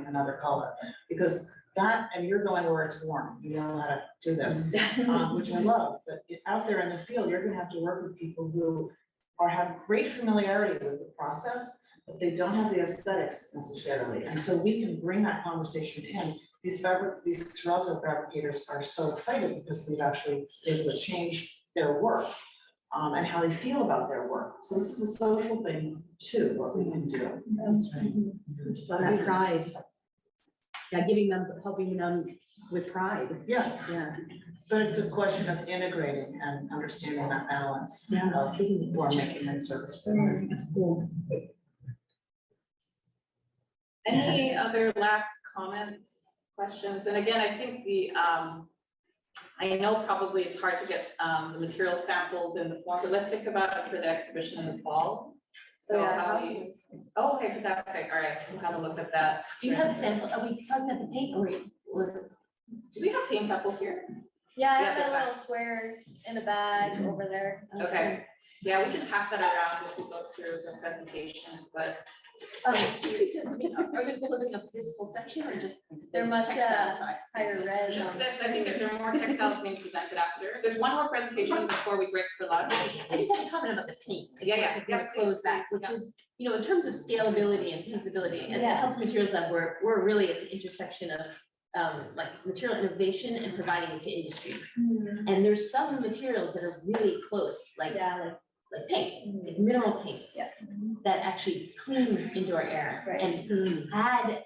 [SPEAKER 3] because that, and you're going where it's warm, you know how to do this, which I love. But out there in the field, you're gonna have to work with people who have great familiarity with the process, but they don't have the aesthetics necessarily. And so we can bring that conversation in. These terrazzo fabricators are so excited because we've actually been able to change their work and how they feel about their work. So this is a social thing too, what we can do.
[SPEAKER 7] That's right. So that pride. Yeah, helping them with pride.
[SPEAKER 3] Yeah,
[SPEAKER 7] Yeah.
[SPEAKER 3] but it's a question of integrating and understanding that balance of form making and service providing.
[SPEAKER 1] Any other last comments, questions? And again, I think I know probably it's hard to get the material samples in the form, but let's think about it for the exhibition in the fall. So
[SPEAKER 11] Yeah,
[SPEAKER 1] how we, oh, okay, fantastic, all right, we'll have a look at that.
[SPEAKER 10] Do you have samples? Are we talking about the paint or?
[SPEAKER 1] Do we have paint samples here?
[SPEAKER 4] Yeah, I
[SPEAKER 1] Yeah,
[SPEAKER 4] have
[SPEAKER 1] they're
[SPEAKER 4] my little
[SPEAKER 1] back.
[SPEAKER 4] squares in a bag over there.
[SPEAKER 1] Okay, yeah, we can pass that around as we go through the presentations, but
[SPEAKER 10] Just because, I mean, are you closing up this whole section or just?
[SPEAKER 4] They're much,
[SPEAKER 10] textile side?
[SPEAKER 4] higher res.
[SPEAKER 1] just this, I think there are more textiles being presented after. There's one more presentation before we break for lunch.
[SPEAKER 10] I just had a comment about the paint.
[SPEAKER 1] Yeah, yeah,
[SPEAKER 10] We're gonna
[SPEAKER 1] yeah,
[SPEAKER 10] close
[SPEAKER 1] please,
[SPEAKER 10] that,
[SPEAKER 1] please,
[SPEAKER 10] which
[SPEAKER 1] yeah.
[SPEAKER 10] is, you know, in terms of scalability and feasibility, as a
[SPEAKER 4] Yeah.
[SPEAKER 10] health materials lab, we're really at the intersection of like material innovation and providing it to industry. And there's some materials that are really close, like paints, like mineral paints that actually clean into our air
[SPEAKER 4] Right.
[SPEAKER 10] and add,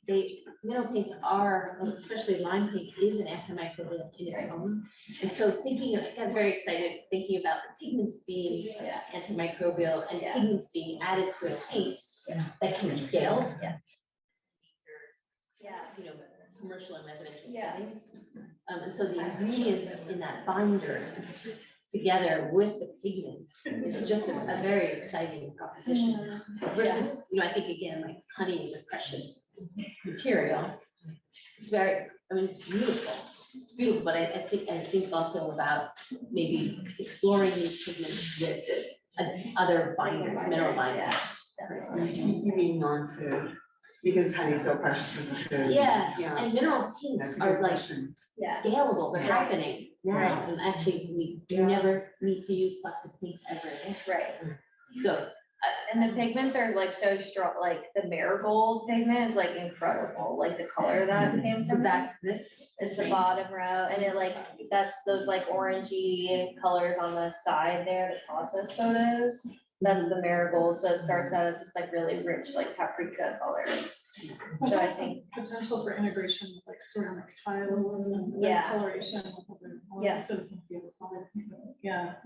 [SPEAKER 10] like mineral paints are, especially lime paint, is an antimicrobial in its own. And so I got very excited thinking about the pigments being antimicrobial and pigments being added to a paint that can be scaled. You know, commercial and residential settings. And so the ingredients in that binder together with the pigment is just a very exciting proposition. Versus, you know, I think again, like honey is a precious material. It's beautiful. It's beautiful, but I think also about maybe exploring these pigments with other binders, mineral binders.
[SPEAKER 2] You mean non-food, because honey's so precious as a food.
[SPEAKER 10] Yeah,
[SPEAKER 2] Yeah,
[SPEAKER 10] and mineral
[SPEAKER 2] that's
[SPEAKER 10] paints
[SPEAKER 2] a
[SPEAKER 10] are
[SPEAKER 2] good
[SPEAKER 10] like
[SPEAKER 2] question.
[SPEAKER 10] scalable, they're happening now,
[SPEAKER 4] Right.
[SPEAKER 10] and actually, we never need to use plastic paints ever again.
[SPEAKER 4] Right.
[SPEAKER 10] So,
[SPEAKER 4] And the pigments are like so strong, like the marigold pigment is like incredible, like the color that came
[SPEAKER 10] so
[SPEAKER 4] from that.
[SPEAKER 10] that's this.
[SPEAKER 4] It's the bottom row, and it like, that's those like orangey colors on the side there, the process photos. That's the marigold, so it starts out as this like really rich, like paprika color.
[SPEAKER 5] There's
[SPEAKER 4] So I
[SPEAKER 5] also
[SPEAKER 4] think,
[SPEAKER 5] potential for integration with like ceramic tiles and
[SPEAKER 4] Yeah.
[SPEAKER 5] coloration.
[SPEAKER 4] Yeah.
[SPEAKER 5] So it can be a color, yeah.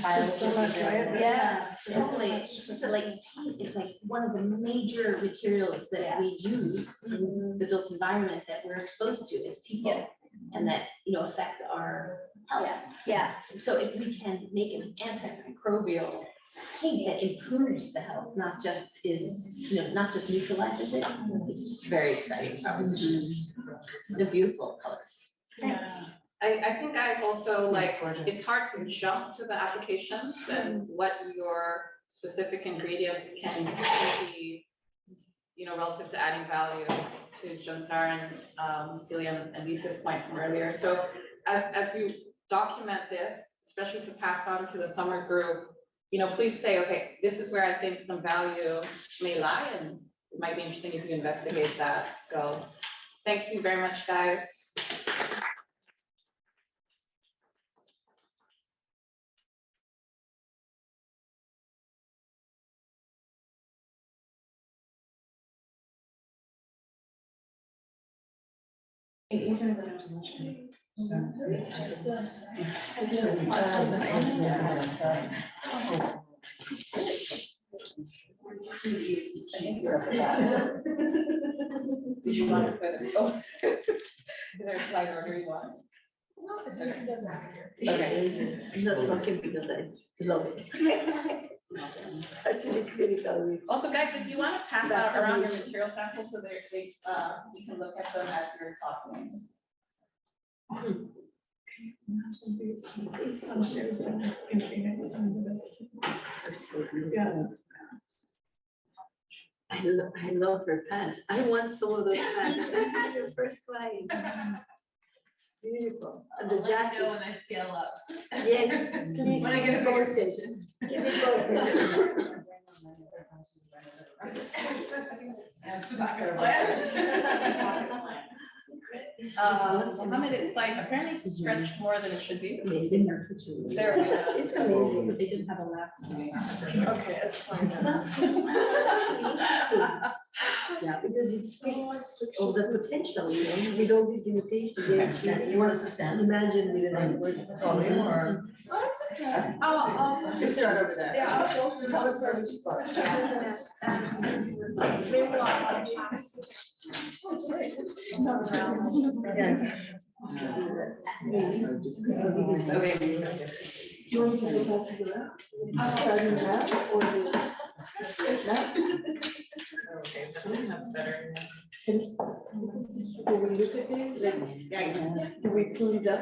[SPEAKER 4] Just
[SPEAKER 5] so much, right?
[SPEAKER 4] Yeah.
[SPEAKER 10] Definitely, like paint is like one of the major materials that we use in the built environment that we're exposed to as people. And that, you know, affect our health.
[SPEAKER 4] Yeah,
[SPEAKER 10] So if we can make an antimicrobial paint that improves the health, not just neutralizes it, it's just very exciting proposition. They're beautiful colors.
[SPEAKER 5] Yeah.
[SPEAKER 1] I think guys also like,
[SPEAKER 2] gorgeous.
[SPEAKER 1] it's hard to jump to the applications and what your specific ingredients can be, you know, relative to adding value to John-Sarah and Celia and Lita's point from earlier. So as you document this, especially to pass on to the summer group, you know, please say, okay, this is where I think some value may lie, and it might be interesting if you investigate that. So thank you very much, guys. Did you want to put a, oh, is there a slide order you want? Okay.
[SPEAKER 10] I'm not talking because I love it.
[SPEAKER 1] Also, guys, if you want to pass out around your material samples so that we can look at them as you're talking.
[SPEAKER 5] Yeah.
[SPEAKER 12] I love her pants. I want some of those pants. Your first client. Beautiful. And the jacket.
[SPEAKER 10] when I scale up.
[SPEAKER 12] Yes, please.
[SPEAKER 10] When I get a bigger station.
[SPEAKER 12] Give me those.
[SPEAKER 1] Mohammed, it's like apparently stretched more than it should be.
[SPEAKER 12] Amazing, their kitchen.
[SPEAKER 1] There we go.
[SPEAKER 12] It's amazing, but they didn't have a lap.
[SPEAKER 3] Okay, it's fine now.
[SPEAKER 12] Yeah, because it speaks of the potential, you know, with all these limitations. You want us to stand? Imagine with an word.
[SPEAKER 3] Volume or?
[SPEAKER 4] Oh, it's okay. I'll.
[SPEAKER 3] Let's start over there.
[SPEAKER 4] Yeah, I'll go through.
[SPEAKER 3] Tell us where we should start.
[SPEAKER 4] There's a lot of chats.
[SPEAKER 3] Yes.
[SPEAKER 12] Do you want me to go back to the left? Starting now, or the?
[SPEAKER 3] Okay, so that's better.
[SPEAKER 12] Do we look at this? Do we pull it up? I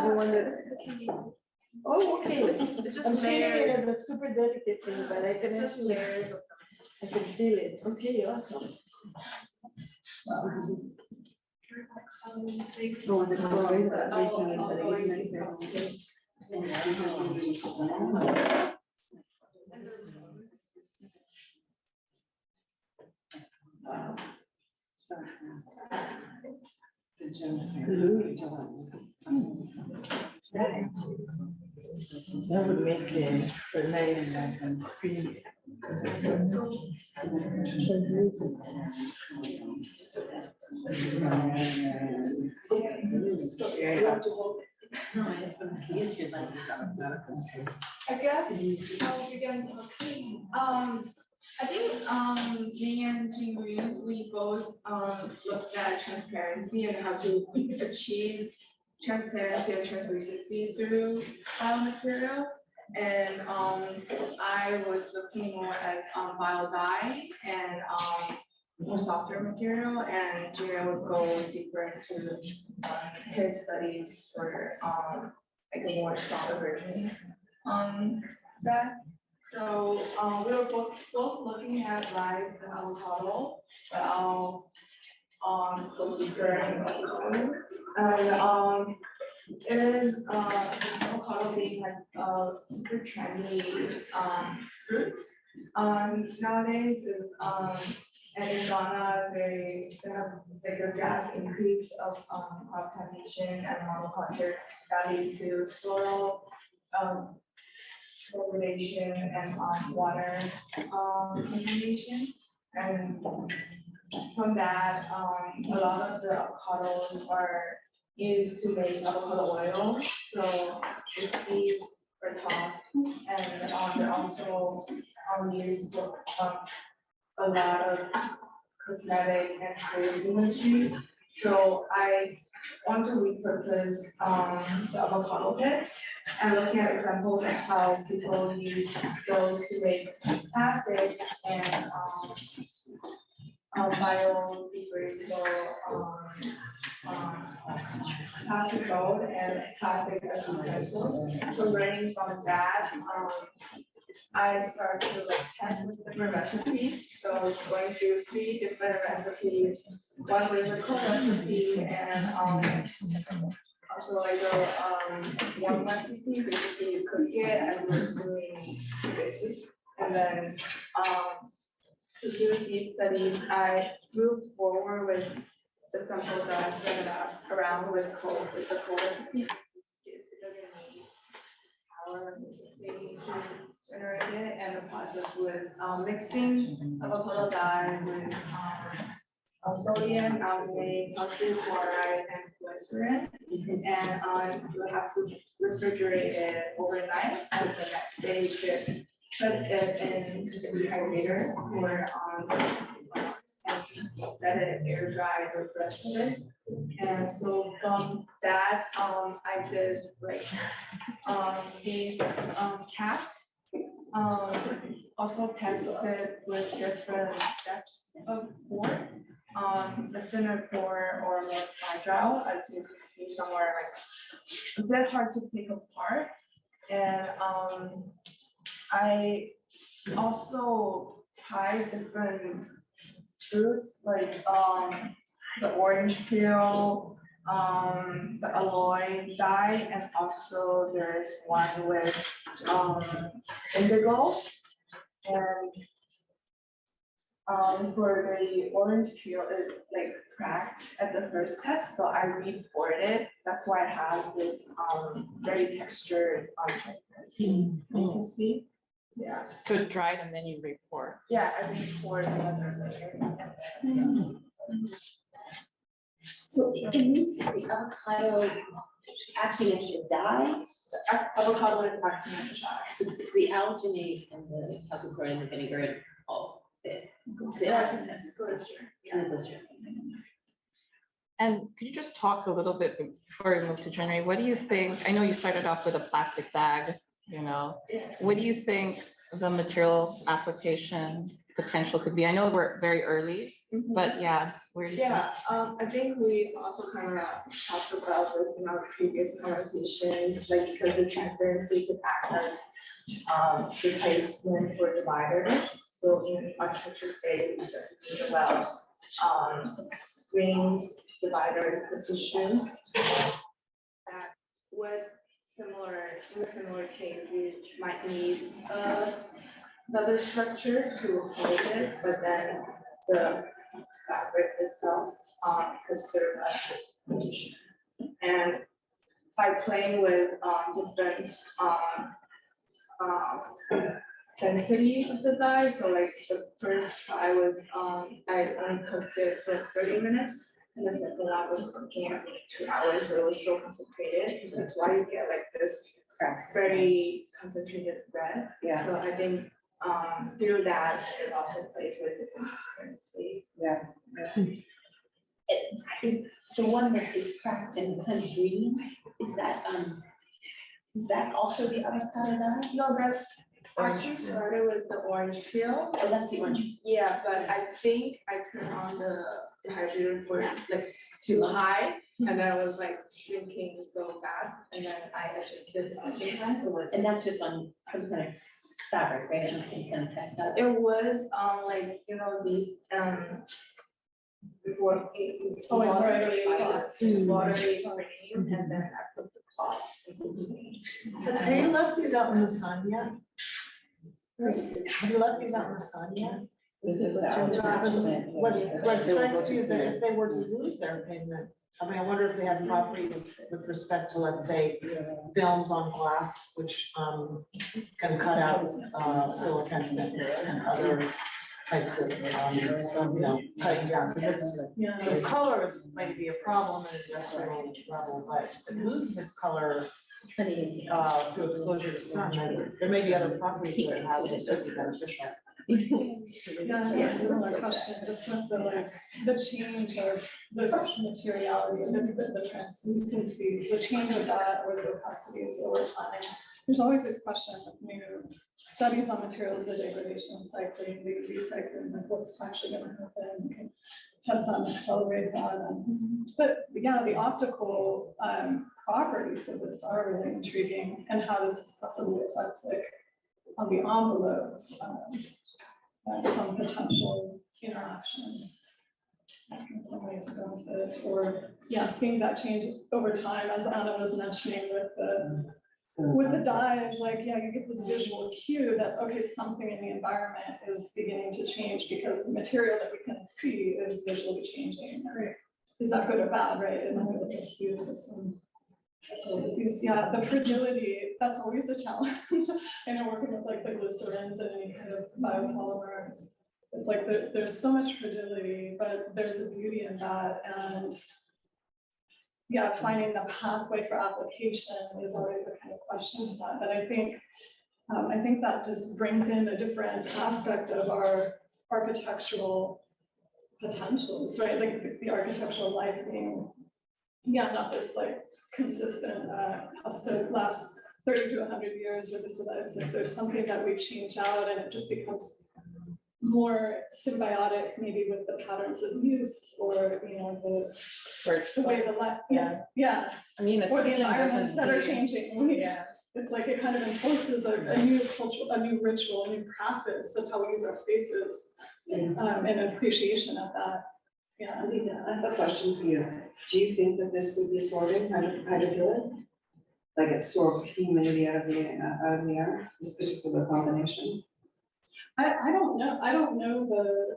[SPEAKER 12] don't want to. Oh, okay.
[SPEAKER 4] It's just
[SPEAKER 12] I'm treating it
[SPEAKER 4] layers.
[SPEAKER 12] as a super delicate thing, but I can
[SPEAKER 4] It's just
[SPEAKER 12] actually,
[SPEAKER 4] layers of.
[SPEAKER 12] I can feel it. Okay, awesome. Oh, the color, but I think it's nicer. And this is really small.
[SPEAKER 3] That would make it a nice screen.
[SPEAKER 6] No, I just want to see if you're like.
[SPEAKER 4] I guess I'll begin talking. I think me and Jingyu, we both looked at transparency and how to achieve transparency and translucency through biomaterials. And I was looking more at bio dye and more softer material, and Jingyu would go deeper into his studies for like the more solid versions that. So we were both looking at rice and avocado, but I'll go deeper into and it is avocado being like a super trendy fruit nowadays. And in Ghana, they have like a drastic increase of crop plantation and monoculture that leads to soil fluoridation and water contamination. And from that, a lot of the avocados are used to make avocado oil. So the seeds are tossed, and they're also used for a lot of cosmetic and food industries. So I want to repurpose the avocado pits and looking at examples of how people use those to make plastic and biodegradable plastic bowl and plastic as utensils. So learning from that, I started to like test with different recipes. So I was going through 3 different recipes. One was a cook recipe and also like a one recipe, basically you cook it as you were doing soup. And then to do these studies, I moved forward with the samples that I started around with the cold recipe. It doesn't need power basically to generate it, and the process was mixing avocado dye with sodium, aluminate, calcium chloride, and glycerin. And you would have to refrigerate it overnight, and the next day you could put it in the dehydrator or and set it air dry the rest of it. And so from that, I did like these casts. Also tested with different depths of pore. The thinner pore or more fragile, as you can see somewhere, like a bit hard to take apart. And I also tried different fruits like the orange peel, the alloy dye, and also there's one with indigo. And For the orange peel, it like cracked at the first test, so I re-poured it. That's why I have this very textured transparency. You can see. Yeah,
[SPEAKER 1] So it dried and then you re-pour.
[SPEAKER 4] yeah, I re-poured another layer.
[SPEAKER 8] So in this case, avocado acting as a dye.
[SPEAKER 4] Avocado is acting as a dye.
[SPEAKER 10] So it's the alginate and the calcium and the vinegar and all the.
[SPEAKER 4] Yeah, it's glycerin.
[SPEAKER 10] And the glycerin.
[SPEAKER 1] And could you just talk a little bit before we move to January? What do you think? I know you started off with a plastic bag, you know. What do you think the material application potential could be? I know we're very early, but yeah, where do you think?
[SPEAKER 4] Yeah, I think we also kind of talked about this in our previous conversations, like because the transparency could act as replacement for dividers. So in architecture today, we start to think about screens, dividers, partitions. That would in a similar case, we might need another structure to hold it, but then the fabric itself could serve as this partition. And by playing with different density of the dye, so like the first try was I only cooked it for 30 minutes, and the second one was cooking it for 2 hours, so it was so concentrated. That's why you get like this very concentrated red.
[SPEAKER 2] Yeah.
[SPEAKER 4] So I think through that, it also plays with different transparency.
[SPEAKER 2] Yeah.
[SPEAKER 8] Is the one that is cracked and kind of green, is that also the avocado dye?
[SPEAKER 4] No, that's actually started with the orange peel.
[SPEAKER 8] Oh, that's the orange.
[SPEAKER 4] Yeah, but I think I turned on the dehydrator for like too high, and then it was like shrinking so fast, and then I adjusted the second time.
[SPEAKER 10] And that's just on some kind of fabric, right? On some kind of textile.
[SPEAKER 4] It was like, you know, these before watery cream, and then I put the cloth in between.
[SPEAKER 3] Have you left these out in the sun yet? Have you left these out in the sun yet?
[SPEAKER 2] This is the
[SPEAKER 3] Because what strikes me is that if they were to lose their pigment, I mean, I wonder if they have properties with respect to, let's say, films on glass, which can cut out silicon and other types of, cutting down, because it's, the color is going to be a problem and it's structural level, but if it loses its color through exposure to sun, then there may be other properties that it has that could be beneficial.
[SPEAKER 5] Yeah, yes, similar question, just with the change of this materiality, the translucency, the change of that or the opacities over time. There's always this question of new studies on materials, the degradation, cycling, the recycling, like what's actually going to happen. You can test on, accelerate that. But yeah, the optical properties of this are really intriguing, and how does this possibly affect like on the envelopes, some potential interactions in some way to benefit, or yeah, seeing that change over time, as Anna was mentioning with the dyes, like, yeah, you get this visual cue that, okay, something in the environment is beginning to change because the material that we can see is visually changing. Right? Is that good or bad, right? And then we look at cue to some. Yeah, the fragility, that's always a challenge. I know working with like the glycerins and any kind of biopolymers, it's like there's so much fragility, but there's a beauty in that. And yeah, finding the pathway for application is always a kind of question of that. But I think that just brings in a different aspect of our architectural potentials, right? Like the architectural life being, yeah, not this like consistent, has to last 30 to 100 years or this or that. It's like there's something that we change out and it just becomes more symbiotic, maybe with the patterns of use, or you know the way the light, yeah.
[SPEAKER 1] I mean,
[SPEAKER 5] Or the environments that are
[SPEAKER 1] seem-
[SPEAKER 5] changing.
[SPEAKER 1] Yeah.
[SPEAKER 5] It's like it kind of imposes a new cultural, a new ritual, a new practice of how we use our spaces, and an appreciation of that. Yeah.
[SPEAKER 2] Alina, I have a question for you. Do you think that this would be sorted hydrophilic? Like it's absorb humidity out of the air, this particular combination?
[SPEAKER 5] I don't know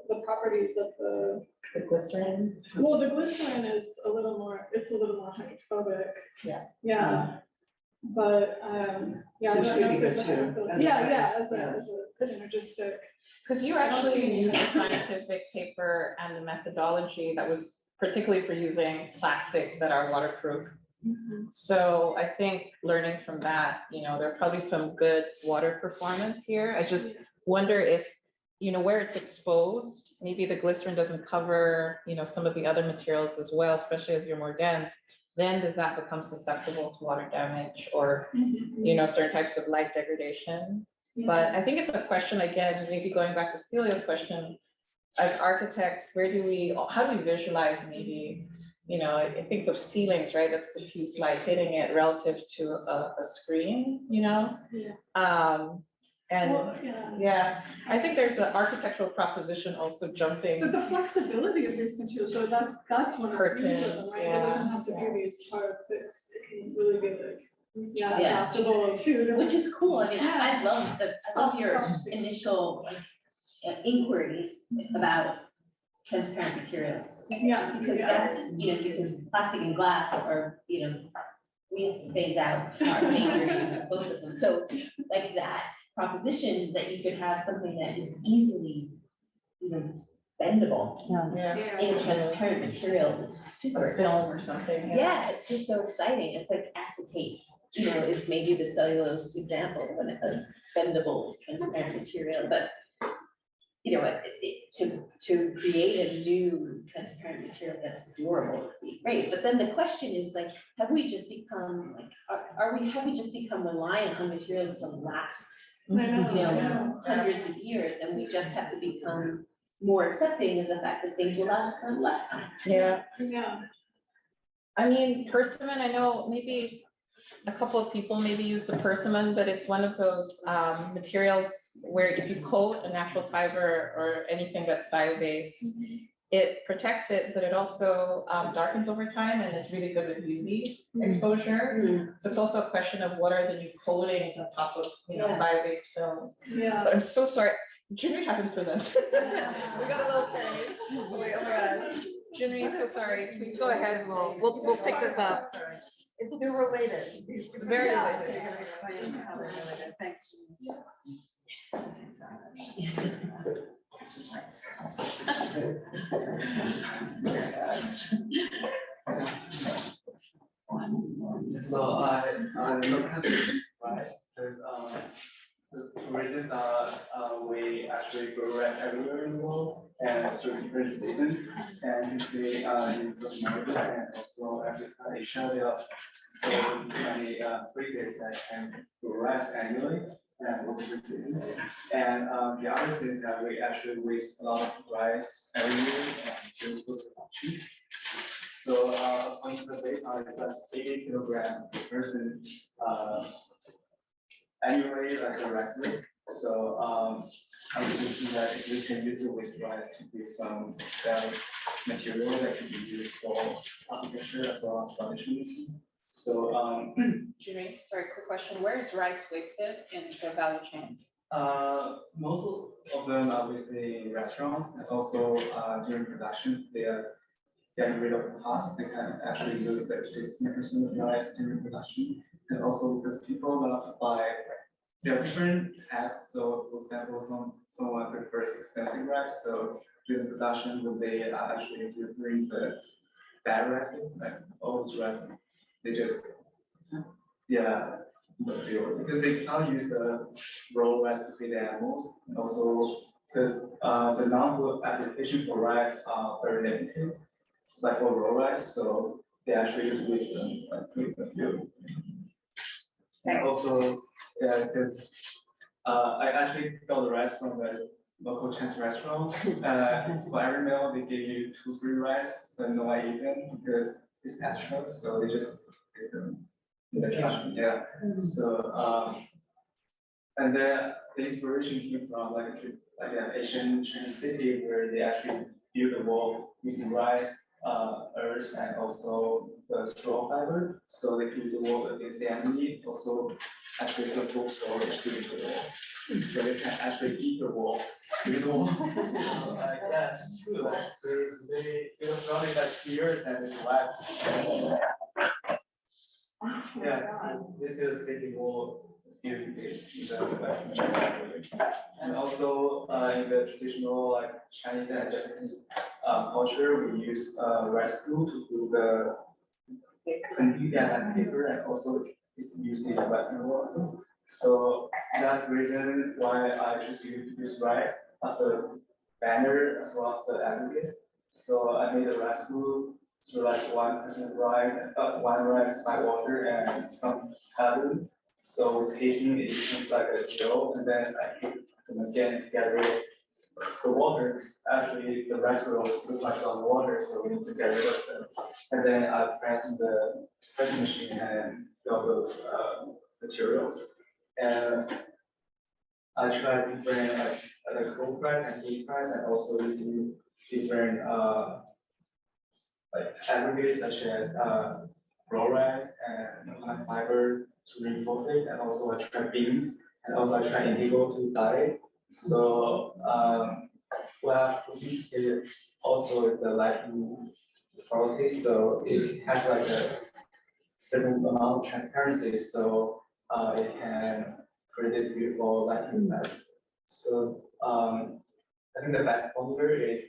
[SPEAKER 5] the properties of the,
[SPEAKER 7] The glycerin.
[SPEAKER 5] well, the glycerin is a little more, it's a little more hydrophobic.
[SPEAKER 7] Yeah.
[SPEAKER 5] Yeah. But, yeah. I
[SPEAKER 2] Which
[SPEAKER 5] don't
[SPEAKER 2] could
[SPEAKER 5] know
[SPEAKER 2] be
[SPEAKER 5] if
[SPEAKER 2] good
[SPEAKER 5] there's a
[SPEAKER 2] too,
[SPEAKER 5] hydrophobic-
[SPEAKER 2] as a
[SPEAKER 5] Yeah,
[SPEAKER 2] base,
[SPEAKER 5] as
[SPEAKER 2] yeah.
[SPEAKER 5] a synergistic.
[SPEAKER 1] Because you
[SPEAKER 5] I don't see
[SPEAKER 1] actually
[SPEAKER 5] any-
[SPEAKER 1] used a scientific paper and the methodology that was particularly for using plastics that are waterproof. So I think learning from that, there are probably some good water performance here. I just wonder if, where it's exposed, maybe the glycerin doesn't cover, some of the other materials as well, especially as you're more dense. Then does that become susceptible to water damage or, certain types of light degradation? But I think it's a question, again, maybe going back to Celia's question, as architects, how do we visualize maybe, I think of ceilings, right? That's diffuse light hitting it relative to a screen, And
[SPEAKER 5] Well,
[SPEAKER 1] yeah, I think there's an architectural proposition also jumping.
[SPEAKER 5] So the flexibility of these materials, so that's one of the reasons,
[SPEAKER 1] Curtains,
[SPEAKER 5] right? It doesn't have to be these hard fixed, it can really be like,
[SPEAKER 10] Yeah.
[SPEAKER 5] adaptable to.
[SPEAKER 10] Which is cool. I mean, I
[SPEAKER 5] Yeah.
[SPEAKER 10] love your
[SPEAKER 5] Soft space.
[SPEAKER 10] initial inquiries about transparent materials.
[SPEAKER 5] Yeah.
[SPEAKER 10] Because that's, because plastic and glass are, we have to phase out our major use of both of them. So like that proposition that you could have something that is easily, bendable
[SPEAKER 1] Yeah.
[SPEAKER 10] in a transparent material is super.
[SPEAKER 1] Or film or something.
[SPEAKER 10] Yeah, it's just so exciting. It's like acetate, is maybe the cellulose example of a bendable transparent material, but to create a new transparent material that's durable would be great. But then the question is like, have we just become have we just become reliant on materials to last,
[SPEAKER 5] I know.
[SPEAKER 10] hundreds of years, and we just have to become more accepting of the fact that things will last for less time.
[SPEAKER 1] Yeah.
[SPEAKER 5] Yeah.
[SPEAKER 1] I mean, persimmon, I know maybe a couple of people maybe use the persimmon, but it's one of those materials where if you coat a natural fiber or anything that's bio-based, it protects it, but it also darkens over time and is really good with UV exposure. So it's also a question of what are the new coatings on top of bio-based films.
[SPEAKER 5] Yeah.
[SPEAKER 1] But I'm so sorry, Jimmy hasn't presented. We got a little carried. Wait, oh my God. Jimmy, so sorry. Please go ahead and we'll pick this up.
[SPEAKER 2] They're related, these two.
[SPEAKER 1] Very
[SPEAKER 2] Yeah,
[SPEAKER 1] related.
[SPEAKER 2] so you're gonna explain how they're related. Thanks.
[SPEAKER 13] So I look at the price, there's the reasons are we actually progress everywhere in the world and through different seasons, and you see in South America and also Africa, Asia, there are so many places that can progress annually and with different seasons. And the other thing is that we actually waste a lot of rice every year and just food production. So on the data, it's like 80 kilograms per person annually, like the rice waste. So I'm thinking that if we can use the waste rice to do some material that can be used for architecture as well as furnishing. So
[SPEAKER 1] Jimmy, sorry, quick question. Where is rice wasted in the value chain?
[SPEAKER 13] most of them are obviously in restaurants and also during production, they are getting rid of the husk. They can actually use the 60% of rice during production. And also because people love to buy, there are different types. So for example, someone prefers expensive rice. So during production, when they are actually delivering the bad rices, like old rice, they just the field because they can't use the raw rice to feed the animals, and also because the non-food application for rice are very limited, like for raw rice, so they actually use wisdom like to the field. And also, because I actually got the rice from the local Chinese restaurant. For every meal, they give you 2-3 rice, but no I eat them because it's extra, so they just use them. Yeah. So and then the inspiration came from like an Asian Chinese city where they actually build a wall using rice, earth, and also the straw fiber. So they use the wall against the enemy, also actually support storage to the wall. so you can actually eat the wall. Eat the wall. Yeah, it's true. Like they were running like years and it's wet. Yeah, so this is city wall still based in the and also in the traditional like Chinese and Japanese culture, we use rice glue to do the paper and also it's used in the Western world also. So that's the reason why I choose to use rice as a banner as well as the advocate. So I made the rice glue to like 1% rice, 1 rice, 5 water and some carbon. So it's heating, it seems like a gel, and then I heat them again to get rid of the water. Actually, the rice will requires a lot of water, so we need to get rid of them. And then I press in the pressing machine and build those materials. And I try different like cold press and heat press, and also using different like aggregates such as raw rice and plant fiber to reinforce it, and also I try beans, and also I try indigo to dye it. So what was interested also is the lighting quality, so it has like a certain amount of transparency, so it can create this beautiful lighting effect. So I think the best formula is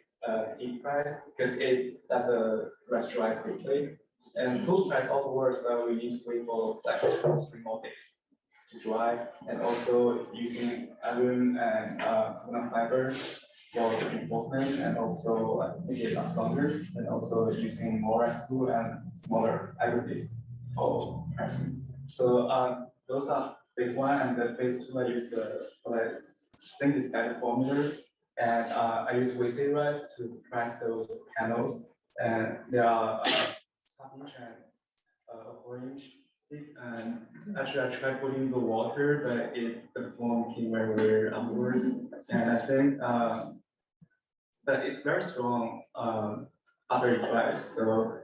[SPEAKER 13] heat press because it let the rice dry quickly. And cold press also works, but we need to wait for like 3 more days to dry. And also using iron and coconut fiber for reinforcement, and also make it last longer. And also using more rice glue and smaller aggregates for pressing. So those are phase 1, and the phase 2 I use I think is better formula. And I use wasted rice to press those panels, and there are half-inch and orange seed. And actually, I tried putting the water, but the form came very weird afterwards. And I think, but it's very strong after it dries. So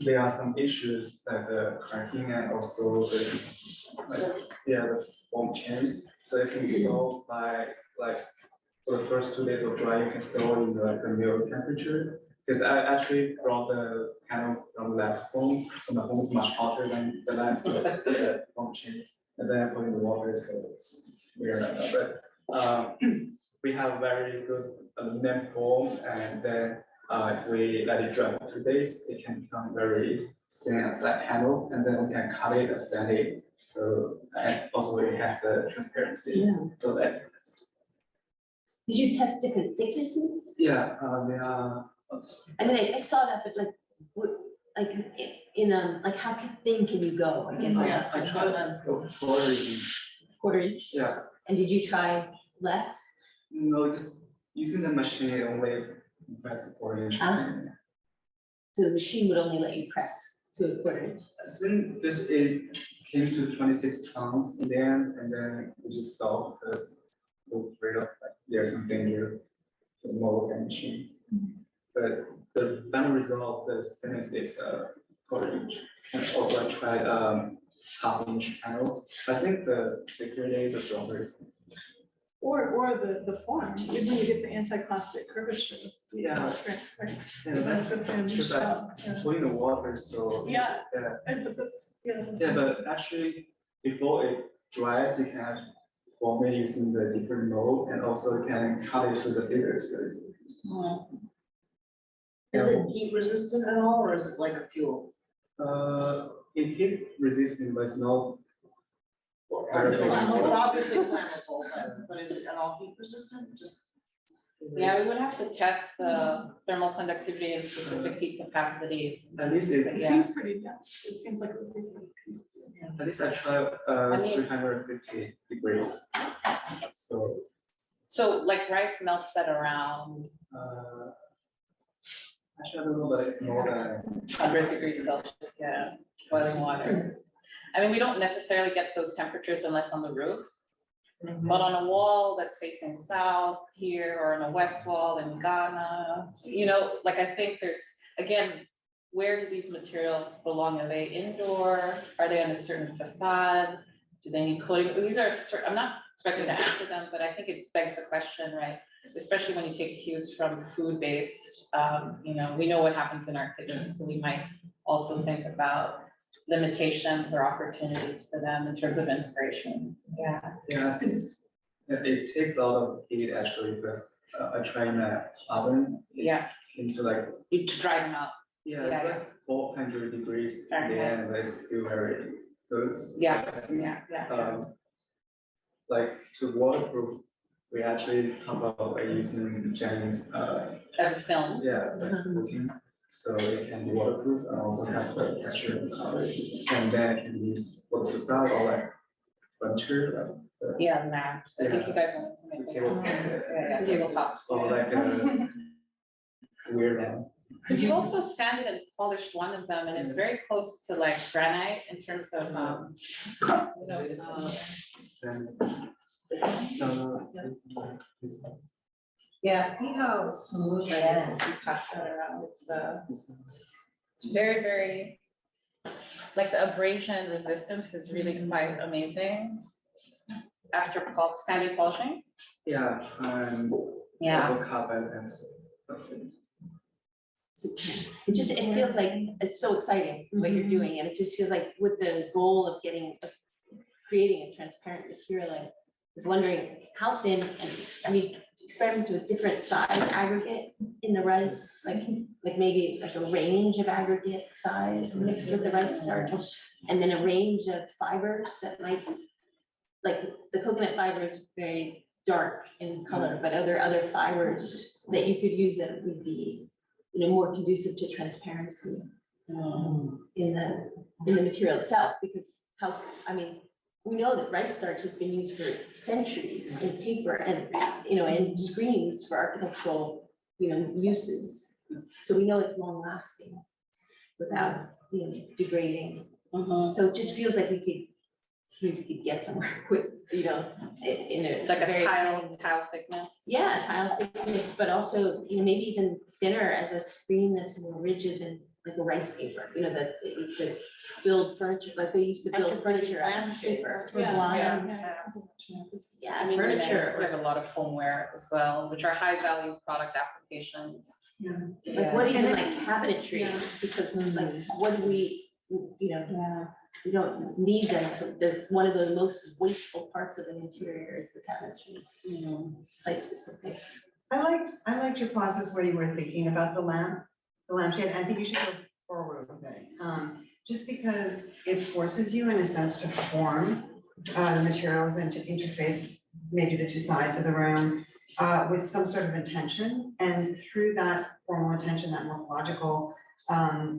[SPEAKER 13] there are some issues like the cracking and also the form change. So if you install by like for the first 2 days of dry, you can store in the middle temperature. Because I actually brought the panel from lab home, so the home is much hotter than the lab, so the form change. And then I put in the water, so it's weird right now. But we have very good aluminum foam, and then if we let it dry for 2 days, it can become very thin and flat panel, and then we can cut it and sand it. So, and also it has the transparency. So that.
[SPEAKER 10] Did you test different thicknesses?
[SPEAKER 13] Yeah, they are.
[SPEAKER 10] I mean, I saw that, but like, what, like in like how thin can you go? I guess.
[SPEAKER 3] Yeah,
[SPEAKER 13] I tried
[SPEAKER 10] Quarter inch.
[SPEAKER 13] Yeah.
[SPEAKER 10] And did you try less?
[SPEAKER 13] No, just using the machine only press a quarter inch.
[SPEAKER 10] So the machine would only let you press to a quarter inch.
[SPEAKER 13] I think it came to 26 pounds in the end, and then we just stopped because we were afraid of like there's some danger for the mobile machine. But the final result, the thinnest is quarter inch. And also I tried half-inch panel. I think the security is the strongest.
[SPEAKER 5] Or the form, even when you get the anti-plastic curvature.
[SPEAKER 13] Yeah.
[SPEAKER 5] Strength, right?
[SPEAKER 13] Yeah, that's
[SPEAKER 5] good for him to
[SPEAKER 13] just like
[SPEAKER 5] shout, yeah.
[SPEAKER 13] putting the water, so
[SPEAKER 5] Yeah.
[SPEAKER 13] yeah.
[SPEAKER 5] But that's, yeah.
[SPEAKER 13] Yeah, but actually, before it dries, you can form it using the different mold, and also you can cut it through the scissors.
[SPEAKER 3] Is it heat resistant at all, or is it like a fuel?
[SPEAKER 13] It heat resistant, but it's not.
[SPEAKER 3] It's obviously flammable, but is it at all heat resistant? Just.
[SPEAKER 1] Yeah, we would have to test the thermal conductivity and specific heat capacity.
[SPEAKER 13] At least it.
[SPEAKER 5] It seems pretty dense. It seems like.
[SPEAKER 13] At least I tried 350 degrees.
[SPEAKER 1] So like rice melts at around
[SPEAKER 13] actually, I don't know, but it's more than
[SPEAKER 1] 100 degrees Celsius, yeah, boiling water. I mean, we don't necessarily get those temperatures unless on the roof. But on a wall that's facing south here, or on a west wall in Ghana, you know, like I think there's, again, where do these materials belong? Are they indoor? Are they on a certain facade? Do they need coating? These are I'm not expecting to answer them, but I think it begs the question, right? Especially when you take cues from food-based, you know, we know what happens in our kitchens, so we might also think about limitations or opportunities for them in terms of integration. Yeah.
[SPEAKER 13] Yeah, I think that it takes a lot of heat actually, because I tried in the oven.
[SPEAKER 1] Yeah.
[SPEAKER 13] Into like,
[SPEAKER 1] You dry them out.
[SPEAKER 13] yeah,
[SPEAKER 1] Yeah,
[SPEAKER 13] it's like 400 degrees in the
[SPEAKER 1] Okay.
[SPEAKER 13] end, but it's still very good.
[SPEAKER 1] Yeah,
[SPEAKER 13] I think,
[SPEAKER 1] yeah.
[SPEAKER 13] like to waterproof, we actually talk about using James,
[SPEAKER 1] As a film.
[SPEAKER 13] yeah, like coating, so it can be waterproof and also have the texture and color, and then it can be used for the facade or like furniture, like
[SPEAKER 1] Yeah, maps. I think you guys wanted to
[SPEAKER 13] the
[SPEAKER 1] make
[SPEAKER 13] table,
[SPEAKER 1] yeah, tabletops.
[SPEAKER 13] or like weird one.
[SPEAKER 1] Because you also sanded and polished one of them, and it's very close to like granite in terms of, you know, yeah, see how smooth that is if you pass that around. It's very, very, like the abrasion resistance is really quite amazing. After sanding polishing.
[SPEAKER 13] Yeah, and
[SPEAKER 1] Yeah.
[SPEAKER 13] also carpet and stuff.
[SPEAKER 10] It just, it feels like it's so exciting what you're doing, and it just feels like with the goal of creating a transparent material, I was wondering how thin, and I mean, experiment to a different size aggregate in the rice, like maybe like a range of aggregate size mixed with the rice starch, and then a range of fibers that might, like the coconut fiber is very dark in color, but other fibers that you could use that would be, you know, more conducive to transparency in the material itself, because I mean, we know that rice starch has been used for centuries in paper and, you know, in screens for architectural, you know, uses. So we know it's long lasting without, you know, degrading. So it just feels like we could get somewhere with, you know, in a
[SPEAKER 1] Like a
[SPEAKER 10] very
[SPEAKER 1] tile thickness.
[SPEAKER 10] yeah, tile thickness, but also, you know, maybe even thinner as a screen that's more rigid than like a rice paper, you know, that you could build furniture, like they used to build furniture out of paper.
[SPEAKER 3] Yeah,
[SPEAKER 10] blinds.
[SPEAKER 1] I
[SPEAKER 10] Yeah,
[SPEAKER 1] mean,
[SPEAKER 10] furniture,
[SPEAKER 1] we have a lot of homeware as well, which are high value product applications.
[SPEAKER 10] like what even like cabinetry, because like what do we, you know, we don't need them to, one of the most wasteful parts of an interior is the cabinetry, site specific.
[SPEAKER 2] I liked your process where you were thinking about the lampshade. I think you should go forward with it. Just because it forces you in a sense to form the materials and to interface maybe the two sides of the room with some sort of intention. And through that formal intention, that morphological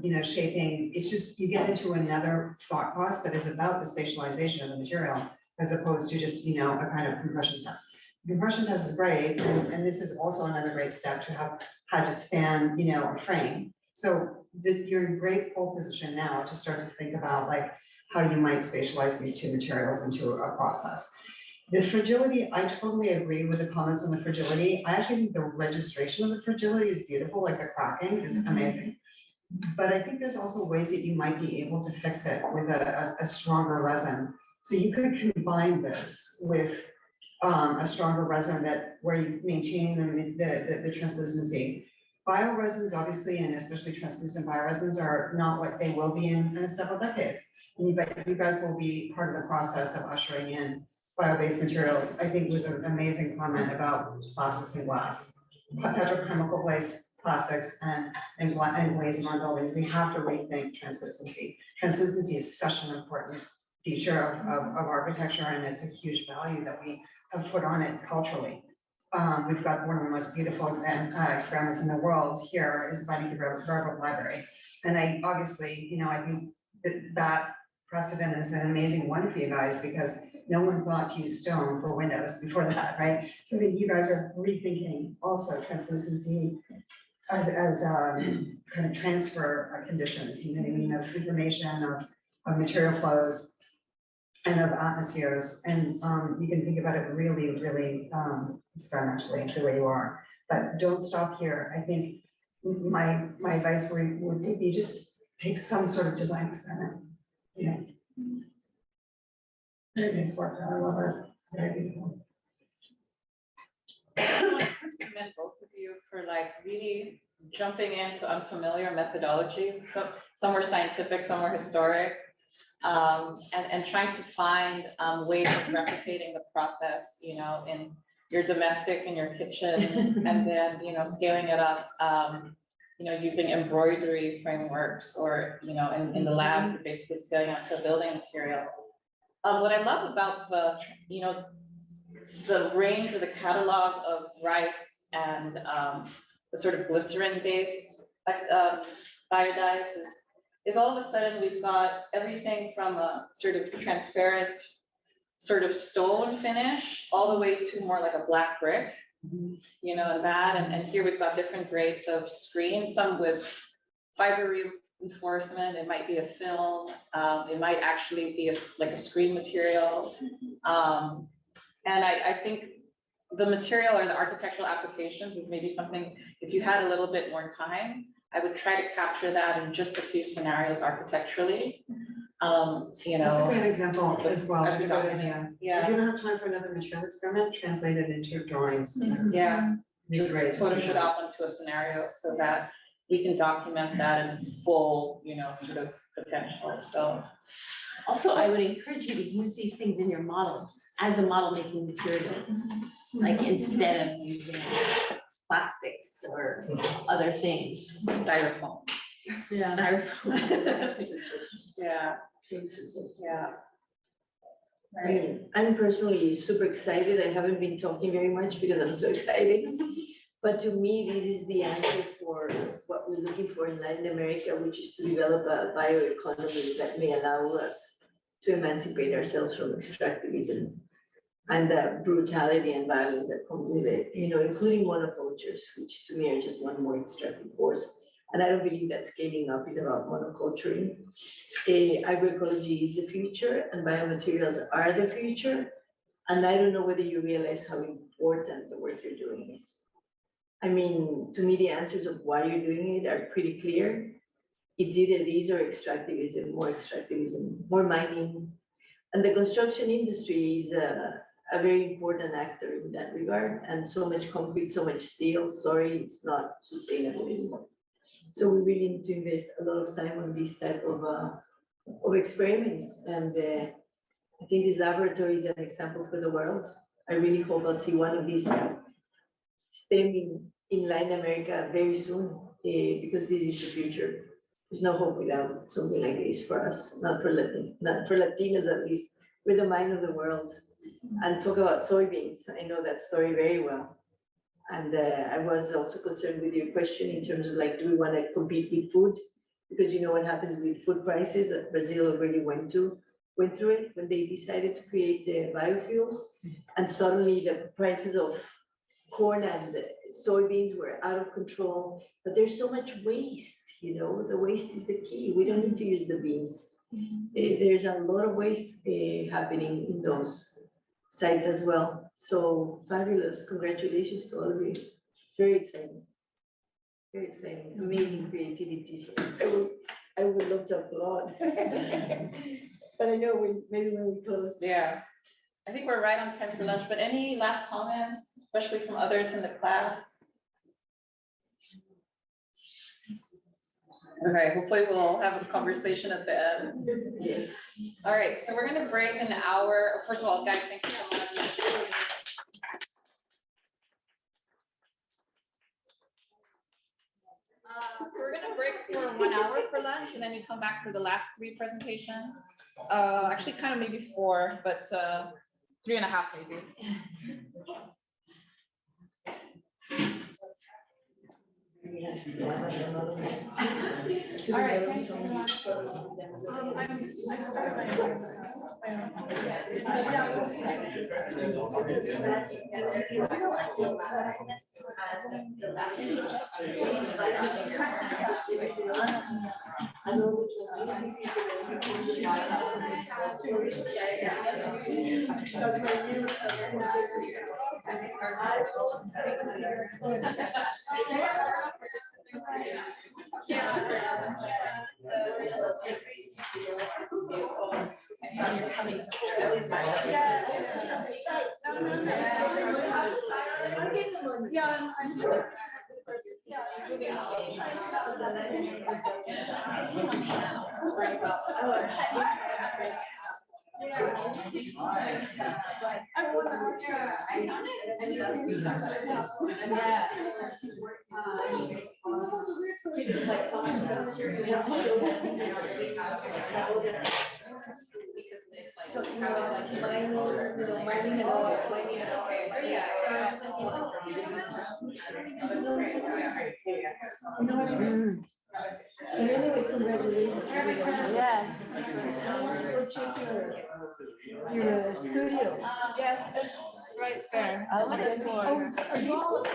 [SPEAKER 2] you know, shaping, it's just, you get into another thought process that is about the spatialization of the material as opposed to just, you know, a kind of compression test. The compression test is great, and this is also another great step to have had to span, you know, a frame. So you're in great pole position now to start to think about like how you might spatialize these two materials into a process. The fragility, I totally agree with the comments on the fragility. I actually think the registration of the fragility is beautiful, like the cracking is amazing. But I think there's also ways that you might be able to fix it with a stronger resin. So you could combine this with a stronger resin that where you maintain the translucency. Bioresins, obviously, and especially translucent bioresins, are not what they will be in several decades. And you guys will be part of the process of ushering in bio-based materials. I think it was an amazing comment about plastics and glass, petrochemical waste, plastics and glaze in our buildings. We have to rethink translucency. Translucency is such an important feature of architecture, and it's a huge value that we have put on it culturally. We've got one of the most beautiful experiments in the world here is Vining Verbo Library. And I obviously, you know, I think that precedent is an amazing one for you guys because no one thought to use stone for windows before that, right? So I think you guys are rethinking also translucency as kind of transfer conditions, you know what I mean, of information, of material flows and of atmospheres. And you can think about it really, really experimentally the way you are, but don't stop here. I think my advice would be just take some sort of design experiment, you know.
[SPEAKER 3] Very nice work, I love it. It's very beautiful.
[SPEAKER 1] I want to commend both of you for like really jumping into unfamiliar methodologies. So some were scientific, some were historic, and trying to find ways of replicating the process, you know, in your domestic, in your kitchen, and then, you know, scaling it up, you know, using embroidery frameworks, or, you know, in the lab, you're basically scaling up to a building material. What I love about the, you know, the range or the catalog of rice and the sort of glycerin-based biodyes is all of a sudden we've got everything from a sort of transparent sort of stone finish all the way to more like a black brick, you know, and that, and here we've got different grades of screen, some with fiber reinforcement, it might be a film, it might actually be like a screen material. And I think the material or the architectural applications is maybe something, if you had a little bit more time, I would try to capture that in just a few scenarios architecturally. You know.
[SPEAKER 2] That's a great example as well,
[SPEAKER 1] That's
[SPEAKER 2] that's
[SPEAKER 1] a
[SPEAKER 2] a
[SPEAKER 1] good
[SPEAKER 2] good idea. If
[SPEAKER 1] Yeah,
[SPEAKER 2] you don't have time for another material experiment, translate it into drawings.
[SPEAKER 1] yeah,
[SPEAKER 2] Be
[SPEAKER 1] just
[SPEAKER 2] great.
[SPEAKER 1] Photoshop it up onto a scenario so that we can document that in its full, you know, sort of potential, so.
[SPEAKER 10] Also, I would encourage you to use these things in your models as a model making material, like instead of using plastics or other things.
[SPEAKER 1] Styrofoam.
[SPEAKER 10] Yeah.
[SPEAKER 1] Yeah, yeah. Right.
[SPEAKER 12] I'm personally super excited. I haven't been talking very much because I'm so excited. But to me, this is the answer for what we're looking for in Latin America, which is to develop a bioeconomy that may allow us to emancipate ourselves from extractivism and the brutality and violence that come with it, you know, including monocultures, which to me are just one more extractive force. And I don't believe that scaling up is about monoculturing. Agroecology is the future and biomaterials are the future. And I don't know whether you realize how important the work you're doing is. I mean, to me, the answers of why you're doing it are pretty clear. It's either these or extractivism, more mining. And the construction industry is a very important actor in that regard. And so much concrete, so much steel, sorry, it's not sustainable anymore. So we really need to invest a lot of time on this type of experiments. And I think this laboratory is an example for the world. I really hope I'll see one of these stemming in Latin America very soon, because this is the future. There's no hope without something like this for us, not for Latinos at least. We're the mind of the world. And talk about soybeans, I know that story very well. And I was also concerned with your question in terms of like, do we want to compete with food? Because you know what happens with food prices that Brazil already went through it when they decided to create biofuels. And suddenly the prices of corn and soybeans were out of control, but there's so much waste, you know, the waste is the key. We don't need to use the beans. There's a lot of waste happening in those sites as well. So fabulous, congratulations to all of you. Very exciting, amazing creativity. So I would love to applaud. But I know maybe when we close.
[SPEAKER 1] Yeah, I think we're right on time for lunch, but any last comments, especially from others in the class? Okay, hopefully we'll have a conversation at the end.
[SPEAKER 12] Yes.
[SPEAKER 1] All right, so we're gonna break an hour. First of all, guys, thank you so much. So we're gonna break for 1 hour for lunch, and then you come back for the last 3 presentations. Actually, kind of maybe 4, but 3.5 maybe.
[SPEAKER 12] Yes.
[SPEAKER 1] All right, thanks so much.
[SPEAKER 5] I started my
[SPEAKER 10] son's coming to school.
[SPEAKER 12] So, mining and oil, mining and oil. And anyway, congratulations.
[SPEAKER 11] Yes.
[SPEAKER 12] Go check your studio.
[SPEAKER 11] Yes, it's right there. I want to see.
[SPEAKER 12] Are you all?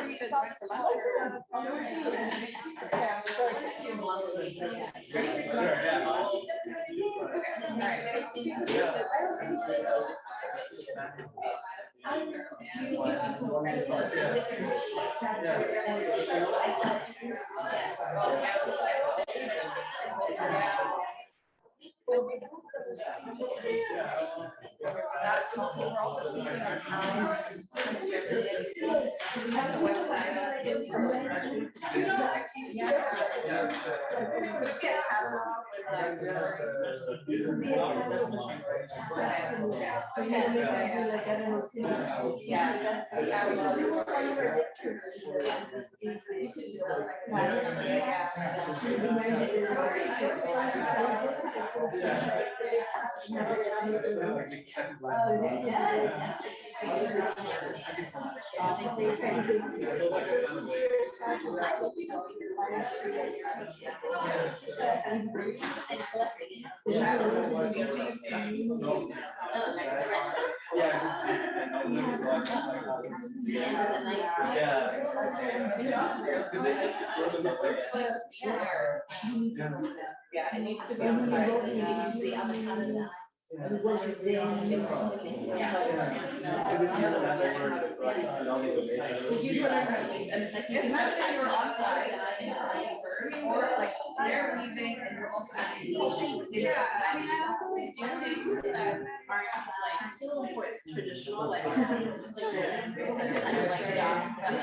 [SPEAKER 1] Yeah, it needs to be on the side.
[SPEAKER 12] Did you put
[SPEAKER 1] It's not that you're on site, or like they're leaving and you're also adding.
[SPEAKER 11] Yeah, I mean, I also like do things that aren't like still important traditional, like like jobs, but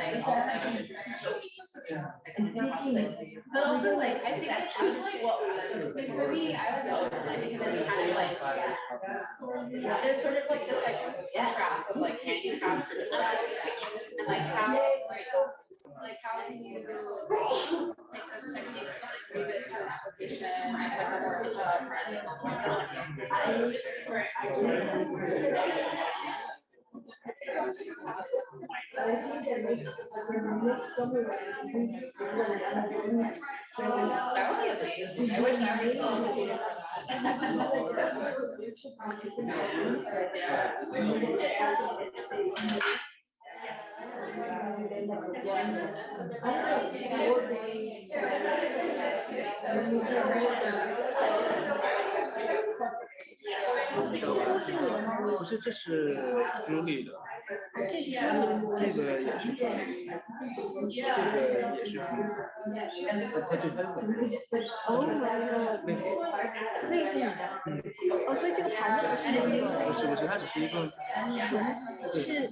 [SPEAKER 11] like but also like I think it's kind of like what like for me, I was interested because it's kind of like there's sort of like this like trap of like handicrafts or design and like how can you take those techniques and like revisit certification and like a more that would be amazing. I wish I was so cool
[SPEAKER 14] 不是，这是朱莉的，这个也是朱莉，这个也是朱莉，它就
[SPEAKER 12] Oh my god，那个是你的，哦，所以这个盘子不是你的，
[SPEAKER 14] 不是，它只是一个
[SPEAKER 12] 是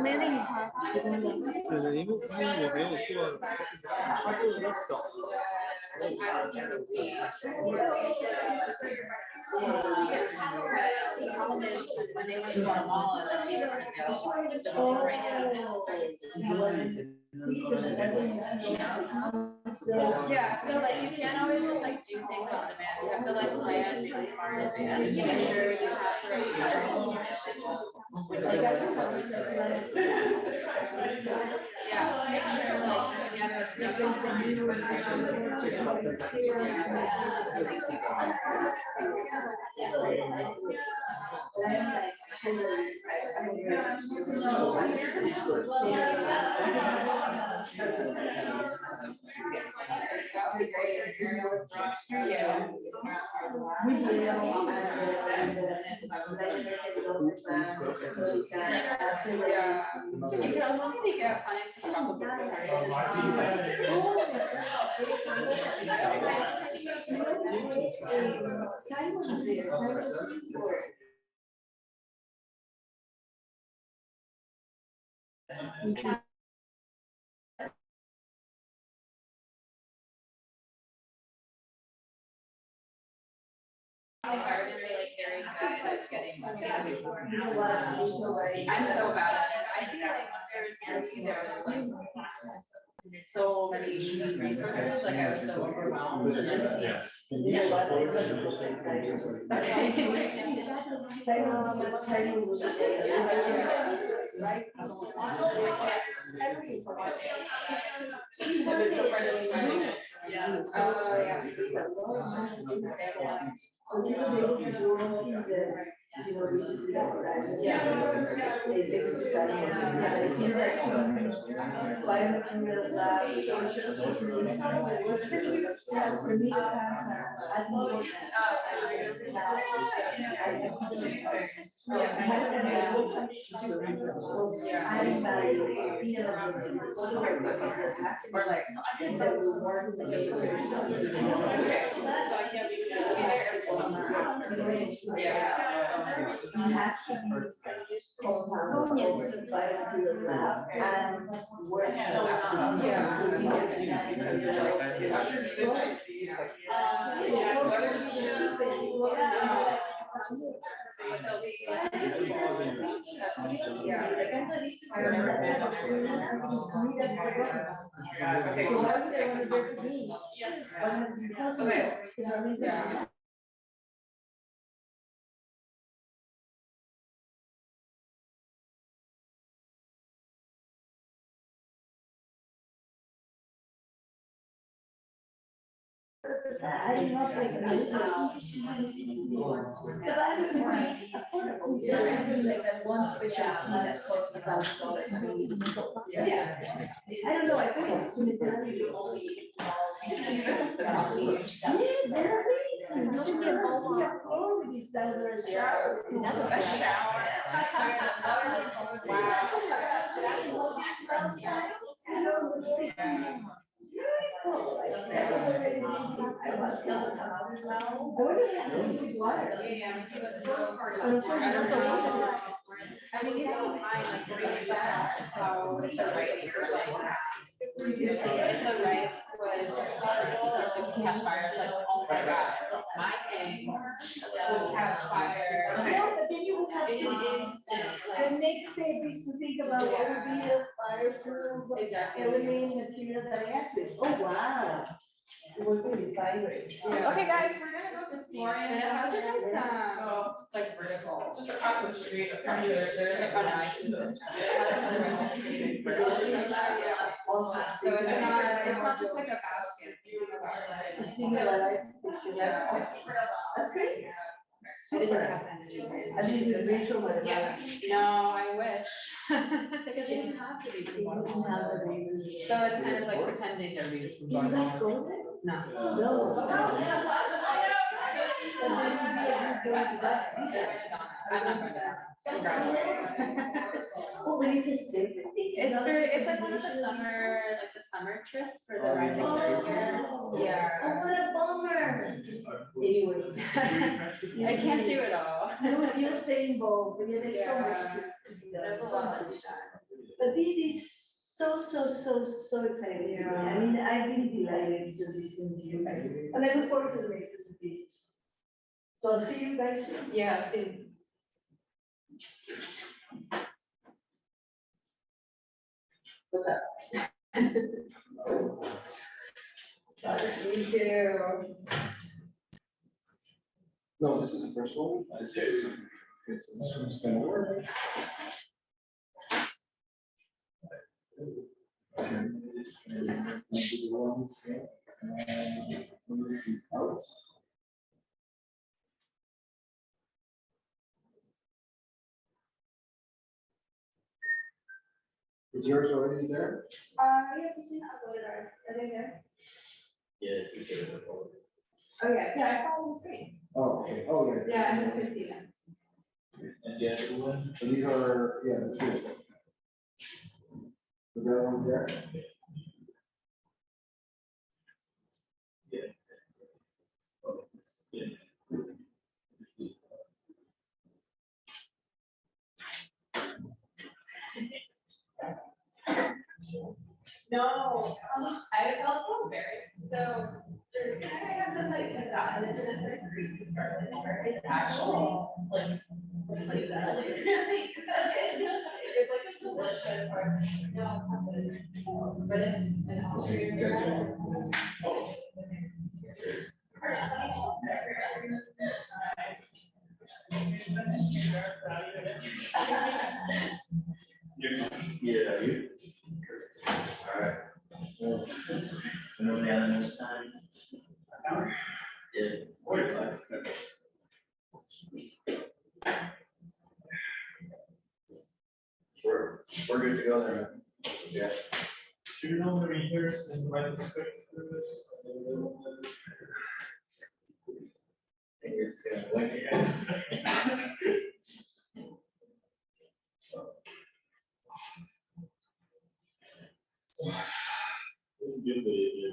[SPEAKER 12] Mae-ling 他提供的。
[SPEAKER 14] 对，因为我没有做，它做的有点小。
[SPEAKER 11] Yeah, so like you can't always just like do things on demand. You have to like plan really far in advance to make sure you have the right materials. Yeah, make sure like you have the stuff
[SPEAKER 1] That would be great. Yeah. You could also maybe get environment are like very good at getting. I'm so bad at it. I feel like there's like so many resources, like I was so overwhelmed.
[SPEAKER 12] I did not like just now. But I was affordable. That one special piece that costs $1,000. Yeah. I don't know, I think it's Trinidad, you only. Yes, there are ways. You can get all your clothes with these $1,000 shower.
[SPEAKER 1] A shower. I mean, you don't mind like bringing that how the rice is like. If the rice was horrible, the catch fire, it's like, oh my god, my things will catch fire.
[SPEAKER 12] Yeah, but then you would have
[SPEAKER 1] It is instant, like.
[SPEAKER 12] the next step is to think about what would be a fireproof
[SPEAKER 1] Exactly.
[SPEAKER 12] element material that I actually, oh wow. It was really vibrant.
[SPEAKER 1] Okay, guys, we're gonna go to Florian. It has a nice, so it's like vertical. Just across the street. There's a, oh no, I can do this. So it's not just like a basket.
[SPEAKER 12] It's similar, that's great. Super. I mean, it's a visual one.
[SPEAKER 1] Yeah, no, I wish.
[SPEAKER 12] Because you don't have to be. You don't have to be.
[SPEAKER 1] So it's kind of like pretending to read.
[SPEAKER 12] Did you guys go there?
[SPEAKER 1] No.
[SPEAKER 12] No. But then maybe I would go to that.
[SPEAKER 1] I'm not going to that.
[SPEAKER 12] Oh, but it's a separate thing.
[SPEAKER 1] It's like one of the summer trips for the rising starters. Yeah.
[SPEAKER 12] Oh, what a bummer. Anyway.
[SPEAKER 1] I can't do it all.
[SPEAKER 12] You stay involved, but yeah, there's so much to be done.
[SPEAKER 1] There's a lot.
[SPEAKER 12] But this is so exciting.
[SPEAKER 1] Yeah.
[SPEAKER 12] I mean, I've been delighted to listen to you guys. And I look forward to the next visits. So I'll see you guys soon.
[SPEAKER 1] Yeah, soon. What's up? Me too.
[SPEAKER 14] No, this is the first one. It's gonna work. Is yours already there?
[SPEAKER 8] Yeah, Christina, I'll go with ours. Are they there?
[SPEAKER 4] Oh, yeah, I saw it on the screen.
[SPEAKER 15] Oh, okay, oh, yeah.
[SPEAKER 4] Yeah, I know Christina.
[SPEAKER 15] And the other one? So these are, yeah, the two. The other one's there?
[SPEAKER 4] No, I felt so embarrassed, so I have to like adopt into this like Greek started, where it's actually like really really good. It's like a delicious or no, but it's an Austrian.
[SPEAKER 13] Yeah, you. Alright. No man this time. Yeah. 45. We're good to go there. Yeah. Do you know the readers and write the script for this? And you're just gonna wait again. This is good video.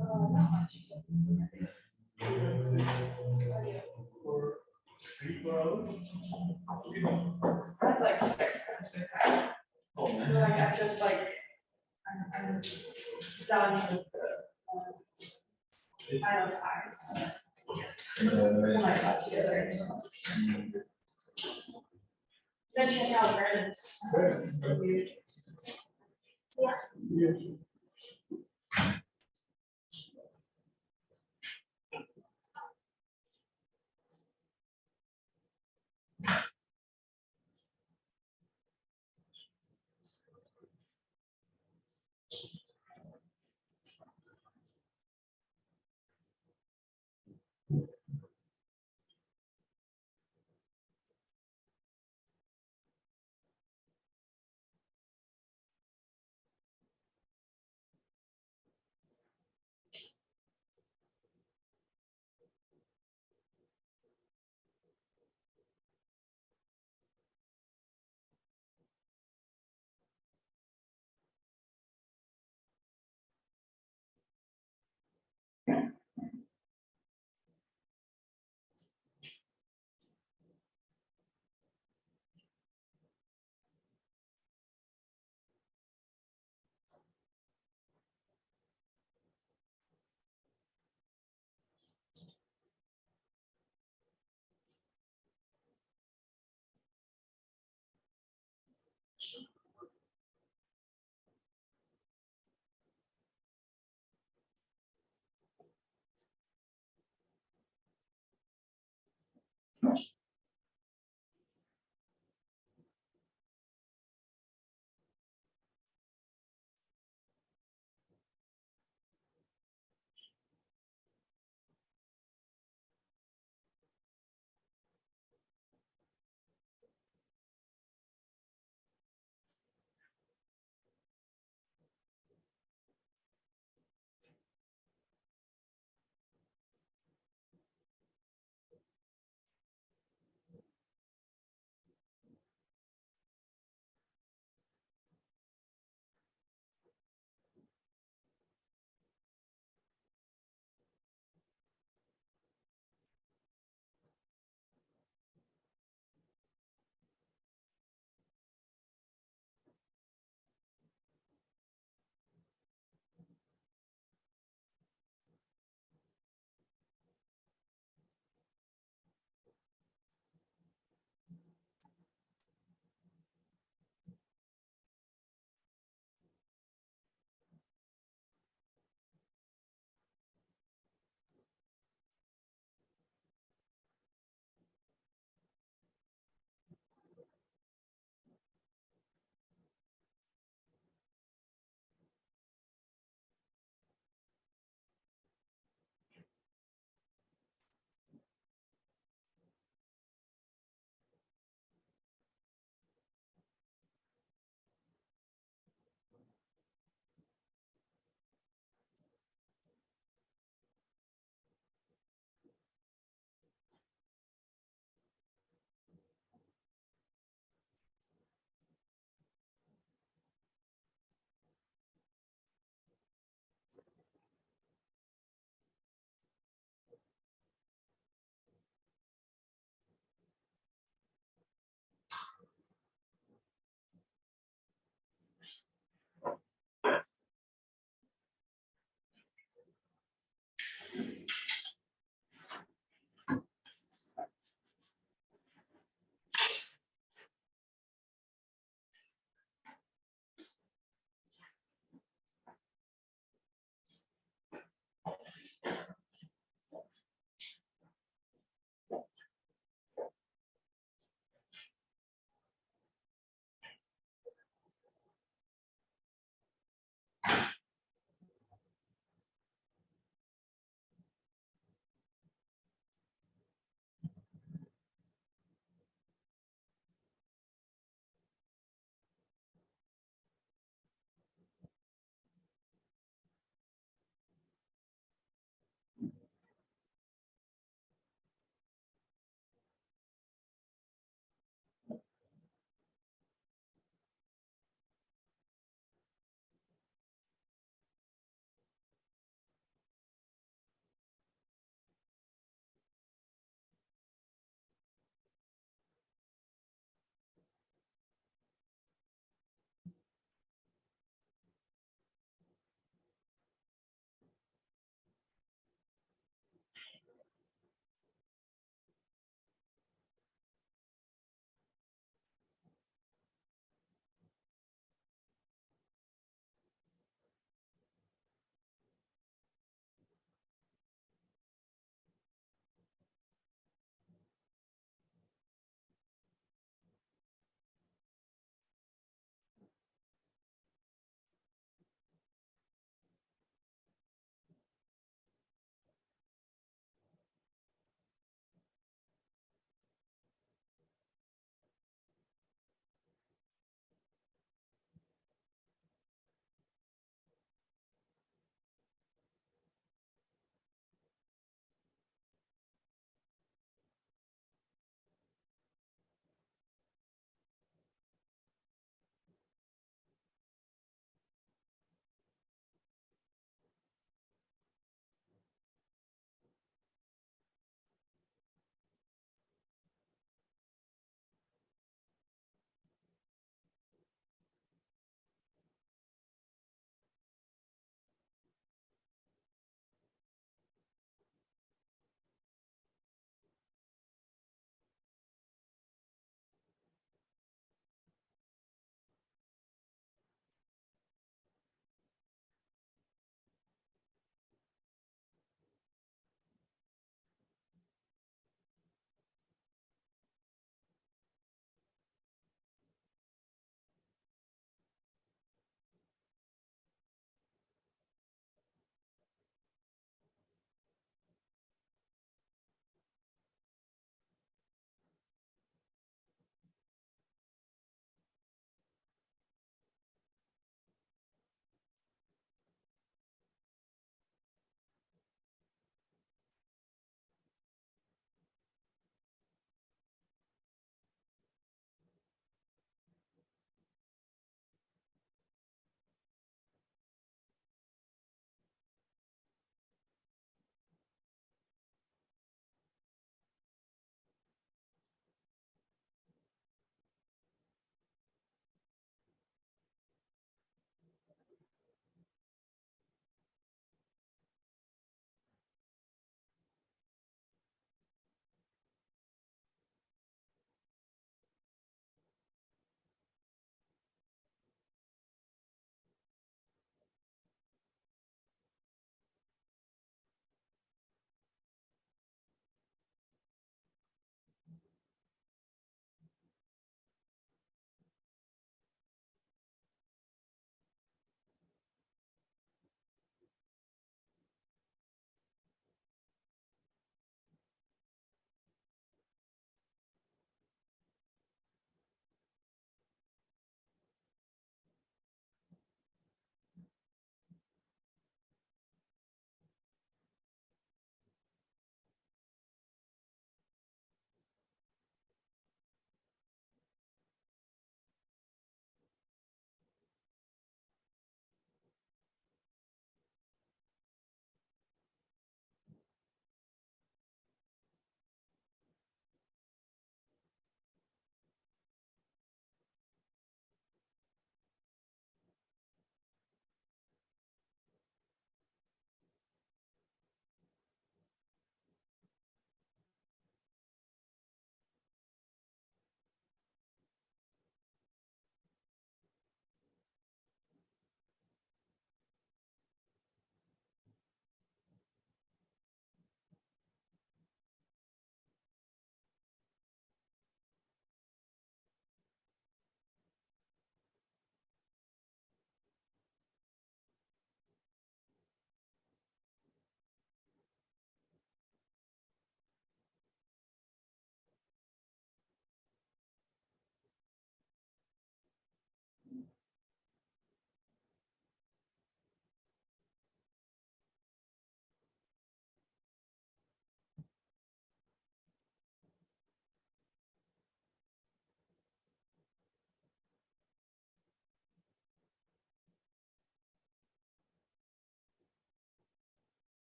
[SPEAKER 13] Oh.
[SPEAKER 4] Not much. That's like 6 minutes. Like I'm just like, I'm done with the, I'm tired. Pull myself together. Then check out Brandon's.
[SPEAKER 15] Yeah.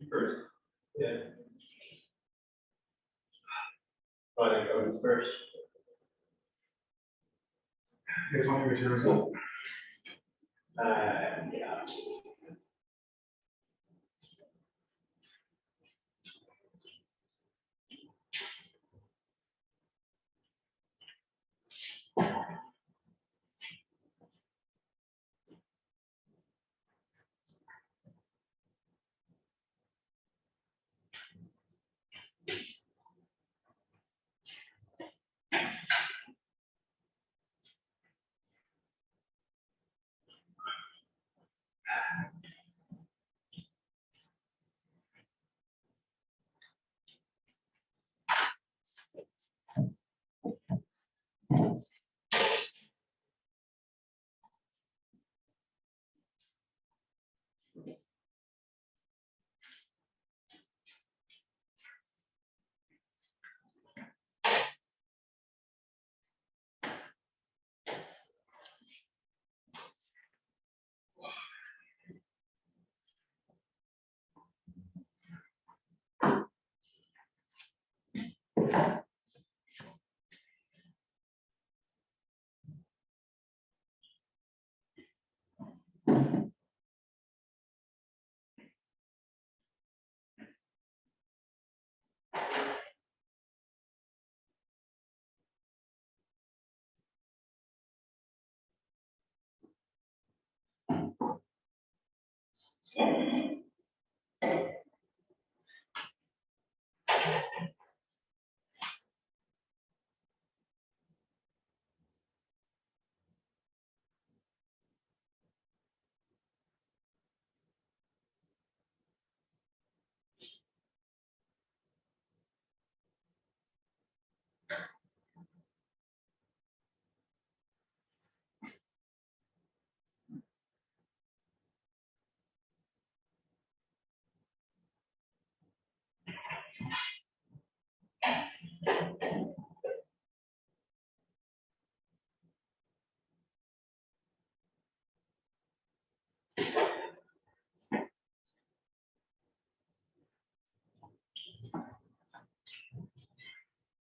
[SPEAKER 15] You first? Yeah. Oh, I think I was first. You guys want me to result? Yeah.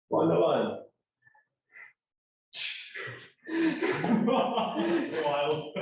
[SPEAKER 15] One to one. Wild.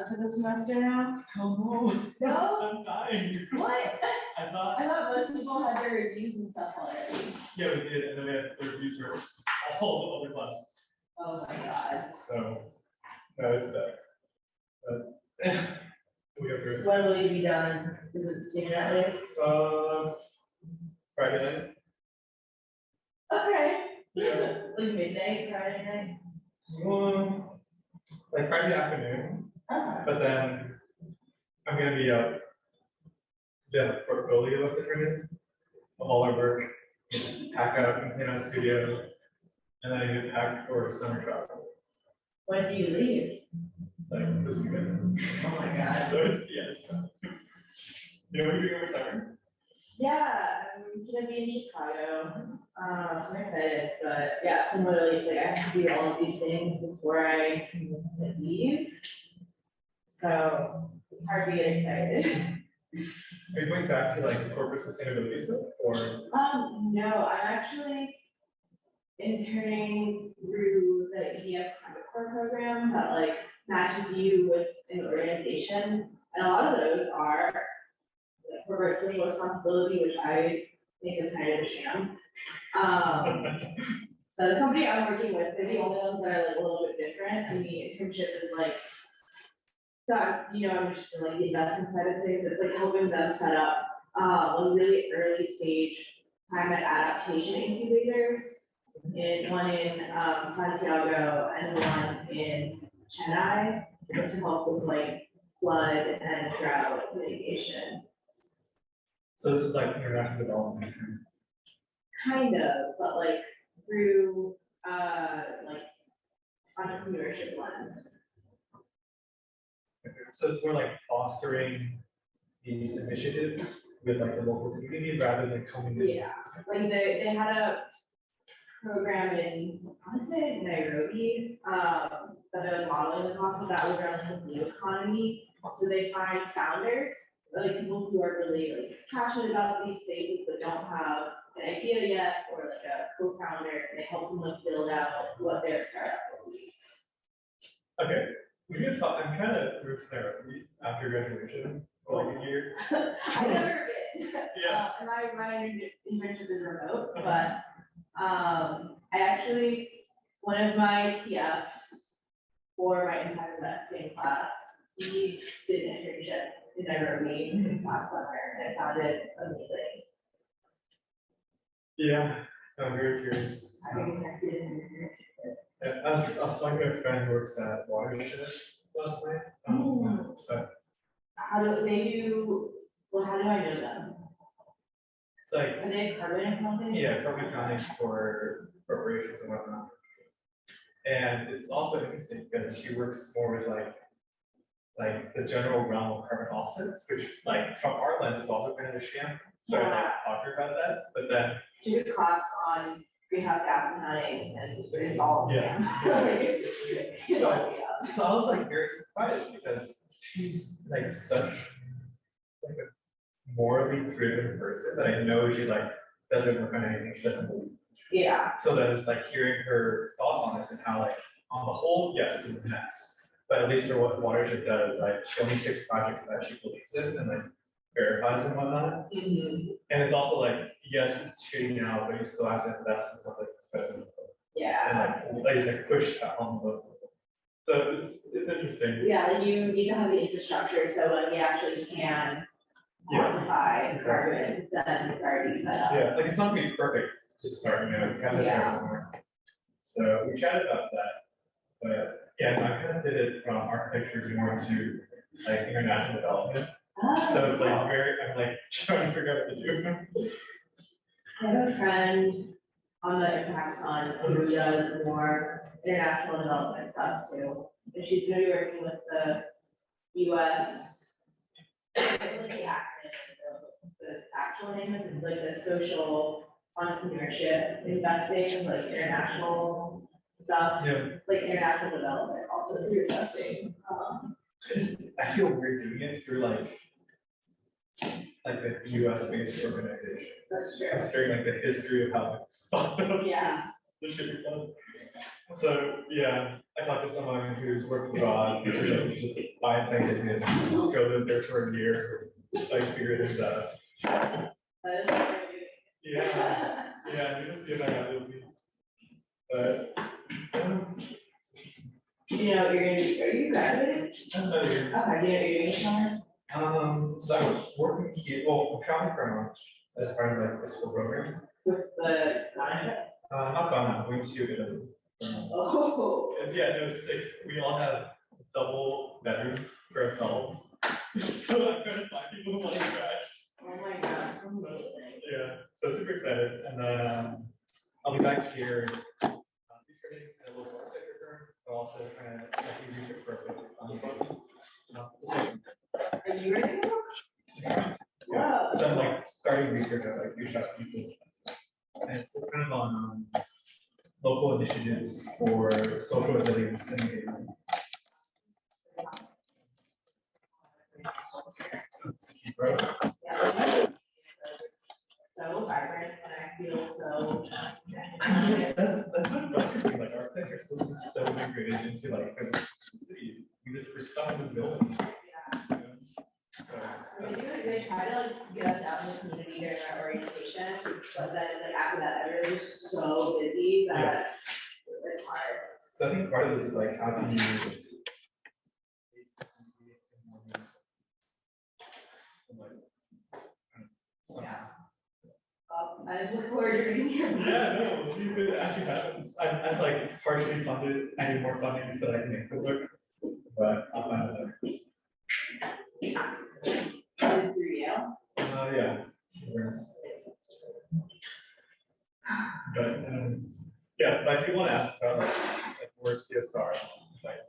[SPEAKER 4] done for the semester now.
[SPEAKER 15] Oh, no.
[SPEAKER 4] No?
[SPEAKER 15] I'm dying.
[SPEAKER 4] What?
[SPEAKER 15] I thought,
[SPEAKER 4] I thought most people had their reviews and stuff already.
[SPEAKER 15] yeah, we did, and then we had reviews for all the other classes,
[SPEAKER 4] Oh my god.
[SPEAKER 15] so, no, it's better. But, we got through it.
[SPEAKER 6] When will you be done? Is it soon at least?
[SPEAKER 15] Friday night.
[SPEAKER 6] Okay.
[SPEAKER 15] Yeah.
[SPEAKER 6] Like midnight, Friday night?
[SPEAKER 15] Like Friday afternoon, but then I'm gonna be the portfolio of the printed, all our work, pack up and clean out studio, and then I get packed for summer travel,
[SPEAKER 6] When do you leave?
[SPEAKER 15] like this weekend.
[SPEAKER 6] Oh my god.
[SPEAKER 15] So it's, yeah, it's fun. You know what you're doing over summer?
[SPEAKER 6] Yeah, I'm gonna be in Chicago. So I'm excited, but yeah, similarly, it's like I have to do all of these things before I can leave. So it's hard to get excited.
[SPEAKER 15] Are you going back to like corporate sustainability stuff, or?
[SPEAKER 6] No, I'm actually interning through the EDF Credit Corps program that like matches you with an organization. And a lot of those are like corporate social responsibility, which I think is kind of a sham. So the company I'm working with, they're the only ones that are like a little bit different. And the internship is like, so I'm interested in like the investment side of things. It's like helping them set up a really early stage climate adaptation incubators. One in Santiago and one in Chennai to help with like flood and drought mitigation.
[SPEAKER 15] So this is like international development.
[SPEAKER 6] Kind of, but like through like entrepreneurship lens.
[SPEAKER 15] So it's more like fostering these initiatives with like the local community rather than coming in.
[SPEAKER 6] Yeah, like they had a program in, I want to say Nairobi, that I was modeling the off of, that was around the blue economy. So they find founders, like people who are really like passionate about these spaces but don't have an idea yet, or like a co-founder, and they help them like build out what their startup will be.
[SPEAKER 15] Okay, we can talk, I'm kind of moved to Nairobi after graduation for like a year.
[SPEAKER 6] I've never been.
[SPEAKER 15] Yeah.
[SPEAKER 6] And my internship is remote, but I actually, one of my TFs for my impact that same class, he did an internship in Nairobi last summer, and I found it amazing.
[SPEAKER 15] Yeah, I'm very curious. I was talking to a friend who works at Watershed last night. So
[SPEAKER 6] How do I know them?
[SPEAKER 15] it's like,
[SPEAKER 6] Are they a carbon accounting?
[SPEAKER 15] yeah, carbon accounting for corporations and whatnot. And it's also interesting because she works more with like the general realm of carbon offsets, which like from our lens is also kind of a sham. So I like talking about that, but then
[SPEAKER 6] She did a class on greenhouse gas accounting, and it's all
[SPEAKER 15] Yeah.
[SPEAKER 6] yeah.
[SPEAKER 15] so I was like very surprised because she's like such like a morally driven person that I know she like doesn't work on anything she doesn't believe.
[SPEAKER 6] Yeah.
[SPEAKER 15] So then it's like hearing her thoughts on this and how like on the whole, yes, it's a mess. But at least for what Watershed does, like she only picks projects that she believes in and like verifies and whatnot.
[SPEAKER 6] Mm-hmm.
[SPEAKER 15] And it's also like, yes, it's shitty now, but you still have to invest in something that's better.
[SPEAKER 6] Yeah.
[SPEAKER 15] And like it's like push that on the. So it's interesting.
[SPEAKER 6] Yeah, like you need to have the infrastructure so when we actually can quantify carbon, then it's already set up.
[SPEAKER 15] Yeah, like it's not gonna be perfect to start, you kind of start somewhere. So we chatted about that, but yeah, I kind of did it from architecture more to like international development. So it's like I'm like trying to figure out what to do.
[SPEAKER 6] I have a friend on the impact fund who does more international development stuff too. And she's gonna be working with the US. Like the acronym, the actual name is like the social entrepreneurship investing, like international stuff.
[SPEAKER 15] Yeah.
[SPEAKER 6] Like international development, also through investing.
[SPEAKER 15] I feel weird doing it through like the US based organization.
[SPEAKER 6] That's true.
[SPEAKER 15] Considering like the history of how.
[SPEAKER 6] Yeah.
[SPEAKER 15] This should be fun. So, yeah, I talked to someone who's working abroad, who's just buy things and go live there for a year, like figure things out. Yeah, yeah, I'm gonna see if I got it. But.
[SPEAKER 6] Do you know what you're gonna be, are you graduating?
[SPEAKER 15] Another year.
[SPEAKER 6] Okay, do you know what you're doing this summer?
[SPEAKER 15] So I'm working here, well, I'm traveling for a month as part of like the school program.
[SPEAKER 6] With the contract?
[SPEAKER 15] Not gone, I'm going to Italy.
[SPEAKER 6] Oh.
[SPEAKER 15] It's, yeah, no, it's sick. We all have double bedrooms for ourselves. So I'm trying to find people who want to crash.
[SPEAKER 6] Oh my god.
[SPEAKER 15] Yeah, so super excited. And then I'll be back here. Returning at a local architecture firm, but also trying to do research for a book on the book.
[SPEAKER 6] Are you ready?
[SPEAKER 15] Yeah, so I'm like starting research at like reach out to people. And it's kind of on local initiatives for social resilience and engagement.
[SPEAKER 6] So vibrant and I feel so.
[SPEAKER 15] That's not frustrating, like architecture is so integrated into like the city. We're stuck in this building.
[SPEAKER 6] Yeah. They try to like get us out in the community during our orientation, but then like after that, everybody's so busy that it's hard.
[SPEAKER 15] So I think part of this is like how do you
[SPEAKER 6] I look forward to reading your book.
[SPEAKER 15] Yeah, no, we'll see if it actually happens. I'm like, it's partially funded, I need more funding until I can make the book, but I'll find it
[SPEAKER 6] Through Yale?
[SPEAKER 15] yeah. But, yeah, but I do want to ask about like where CSR, like,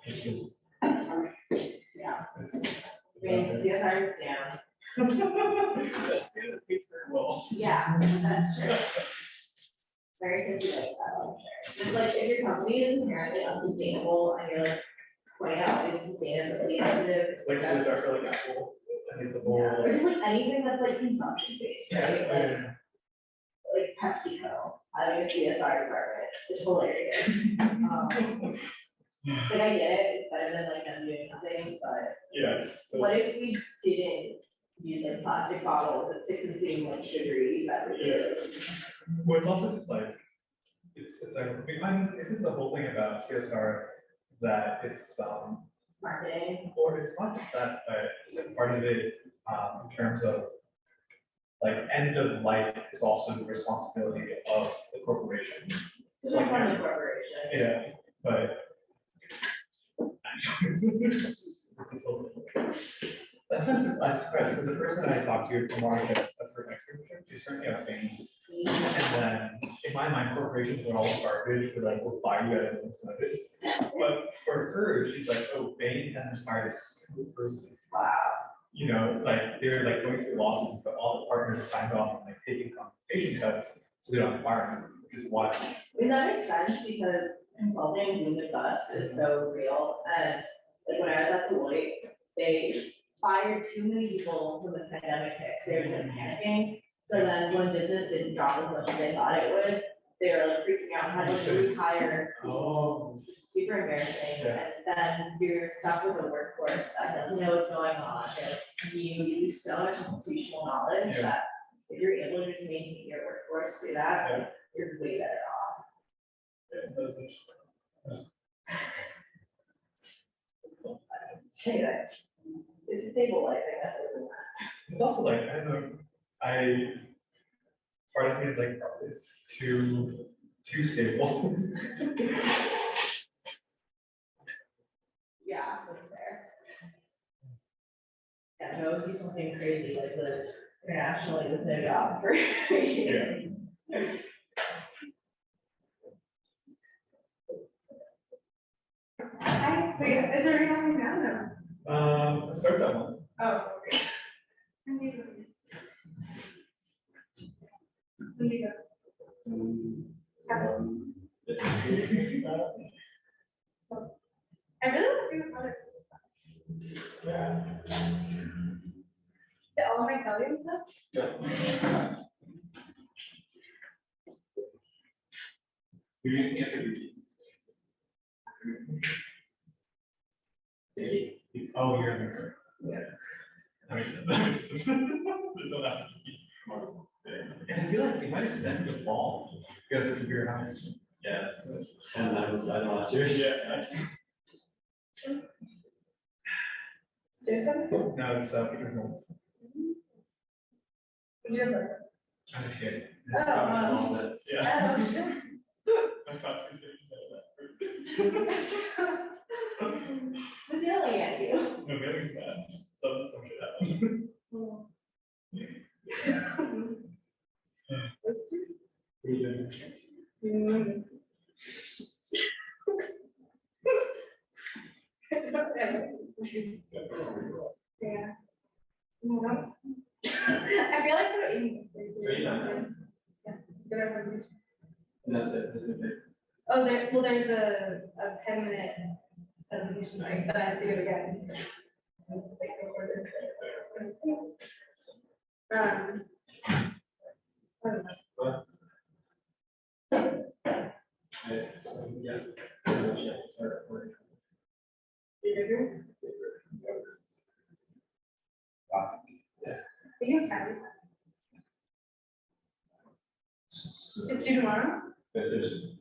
[SPEAKER 15] this is.
[SPEAKER 6] Yeah.
[SPEAKER 15] It's
[SPEAKER 6] CSR is down.
[SPEAKER 15] That's good, it pays very well.
[SPEAKER 6] Yeah, that's true. Very good lifestyle, I'm sure. It's like if your company is inherently unsustainable and you're like pointing out its sustainability initiatives.
[SPEAKER 15] It's like CSR for like Apple, I think the whole.
[SPEAKER 6] Or just like anything that's like consumption based, right?
[SPEAKER 15] Yeah.
[SPEAKER 6] Like PepsiCo, having a CSR department, it's hilarious. Like I get it, it's better than like them doing nothing, but.
[SPEAKER 15] Yes.
[SPEAKER 6] What if we didn't use like plastic bottles to consume like sugary beverages?
[SPEAKER 15] Well, it's also just like, it's like, isn't the whole thing about CSR that it's,
[SPEAKER 6] Marketing.
[SPEAKER 15] or it's not just that, but it's part of it, in terms of like end of life is also the responsibility of the corporation.
[SPEAKER 6] It's like one of the corporation.
[SPEAKER 15] Yeah, but. That's I'm surprised because the person I talked to from Market, that's her externship, she's currently at Bain. And then in my mind, corporations are all garbage, but like we'll fire you at incentives. But for her, she's like, oh, Bain hasn't fired a single person. Wow. You know, like they're like going through lawsuits, but all the partners signed off on like taking compensation cuts, so they don't fire them, which is why.
[SPEAKER 6] I mean, that makes sense because consulting boom and bust is so real. And like when I was at Deloitte, they fired too many people when the pandemic hit. They were just panicking. So then when business didn't drop as much as they thought it would, they were like freaking out, had to rehire.
[SPEAKER 15] Oh.
[SPEAKER 6] Super embarrassing.
[SPEAKER 15] Yeah.
[SPEAKER 6] And then you're stuck with a workforce that doesn't know what's going on. You use so much institutional knowledge that if you're able to just maintain your workforce through that, you're way better off.
[SPEAKER 15] Yeah, that was interesting.
[SPEAKER 6] Anyway, it's stabilizing.
[SPEAKER 15] It's also like, I don't know, part of me is like, it's too stable.
[SPEAKER 6] Yeah, that's fair. Yeah, no, do something crazy like the internationally with no job for.
[SPEAKER 15] Yeah.
[SPEAKER 9] Hi, wait, is there anything down now?
[SPEAKER 15] It starts at 1.
[SPEAKER 9] Oh, okay. When do you go? When do you go? I really want to see what other.
[SPEAKER 15] Yeah.
[SPEAKER 9] All of my sodium stuff?
[SPEAKER 15] Yeah. Oh, you're in there. Yeah. I mean, that makes sense. There's no that. And I feel like it might extend the fall because it's a beer house. Yeah, it's 10 levels I last year. Yeah. No, it's Peter Hall. I'm kidding.
[SPEAKER 5] Oh,
[SPEAKER 15] Yeah.
[SPEAKER 5] sure.
[SPEAKER 4] I'm yelling at you.
[SPEAKER 15] No, Bailey's bad. Some shit happened. What are you doing?
[SPEAKER 9] Yeah. No. I feel like sort of eating.
[SPEAKER 15] And that's it. That's it.
[SPEAKER 9] Oh, there's a 10-minute presentation break, but I have to do it again.
[SPEAKER 15] Yeah.
[SPEAKER 9] You can. It's due tomorrow?
[SPEAKER 15] Thursday.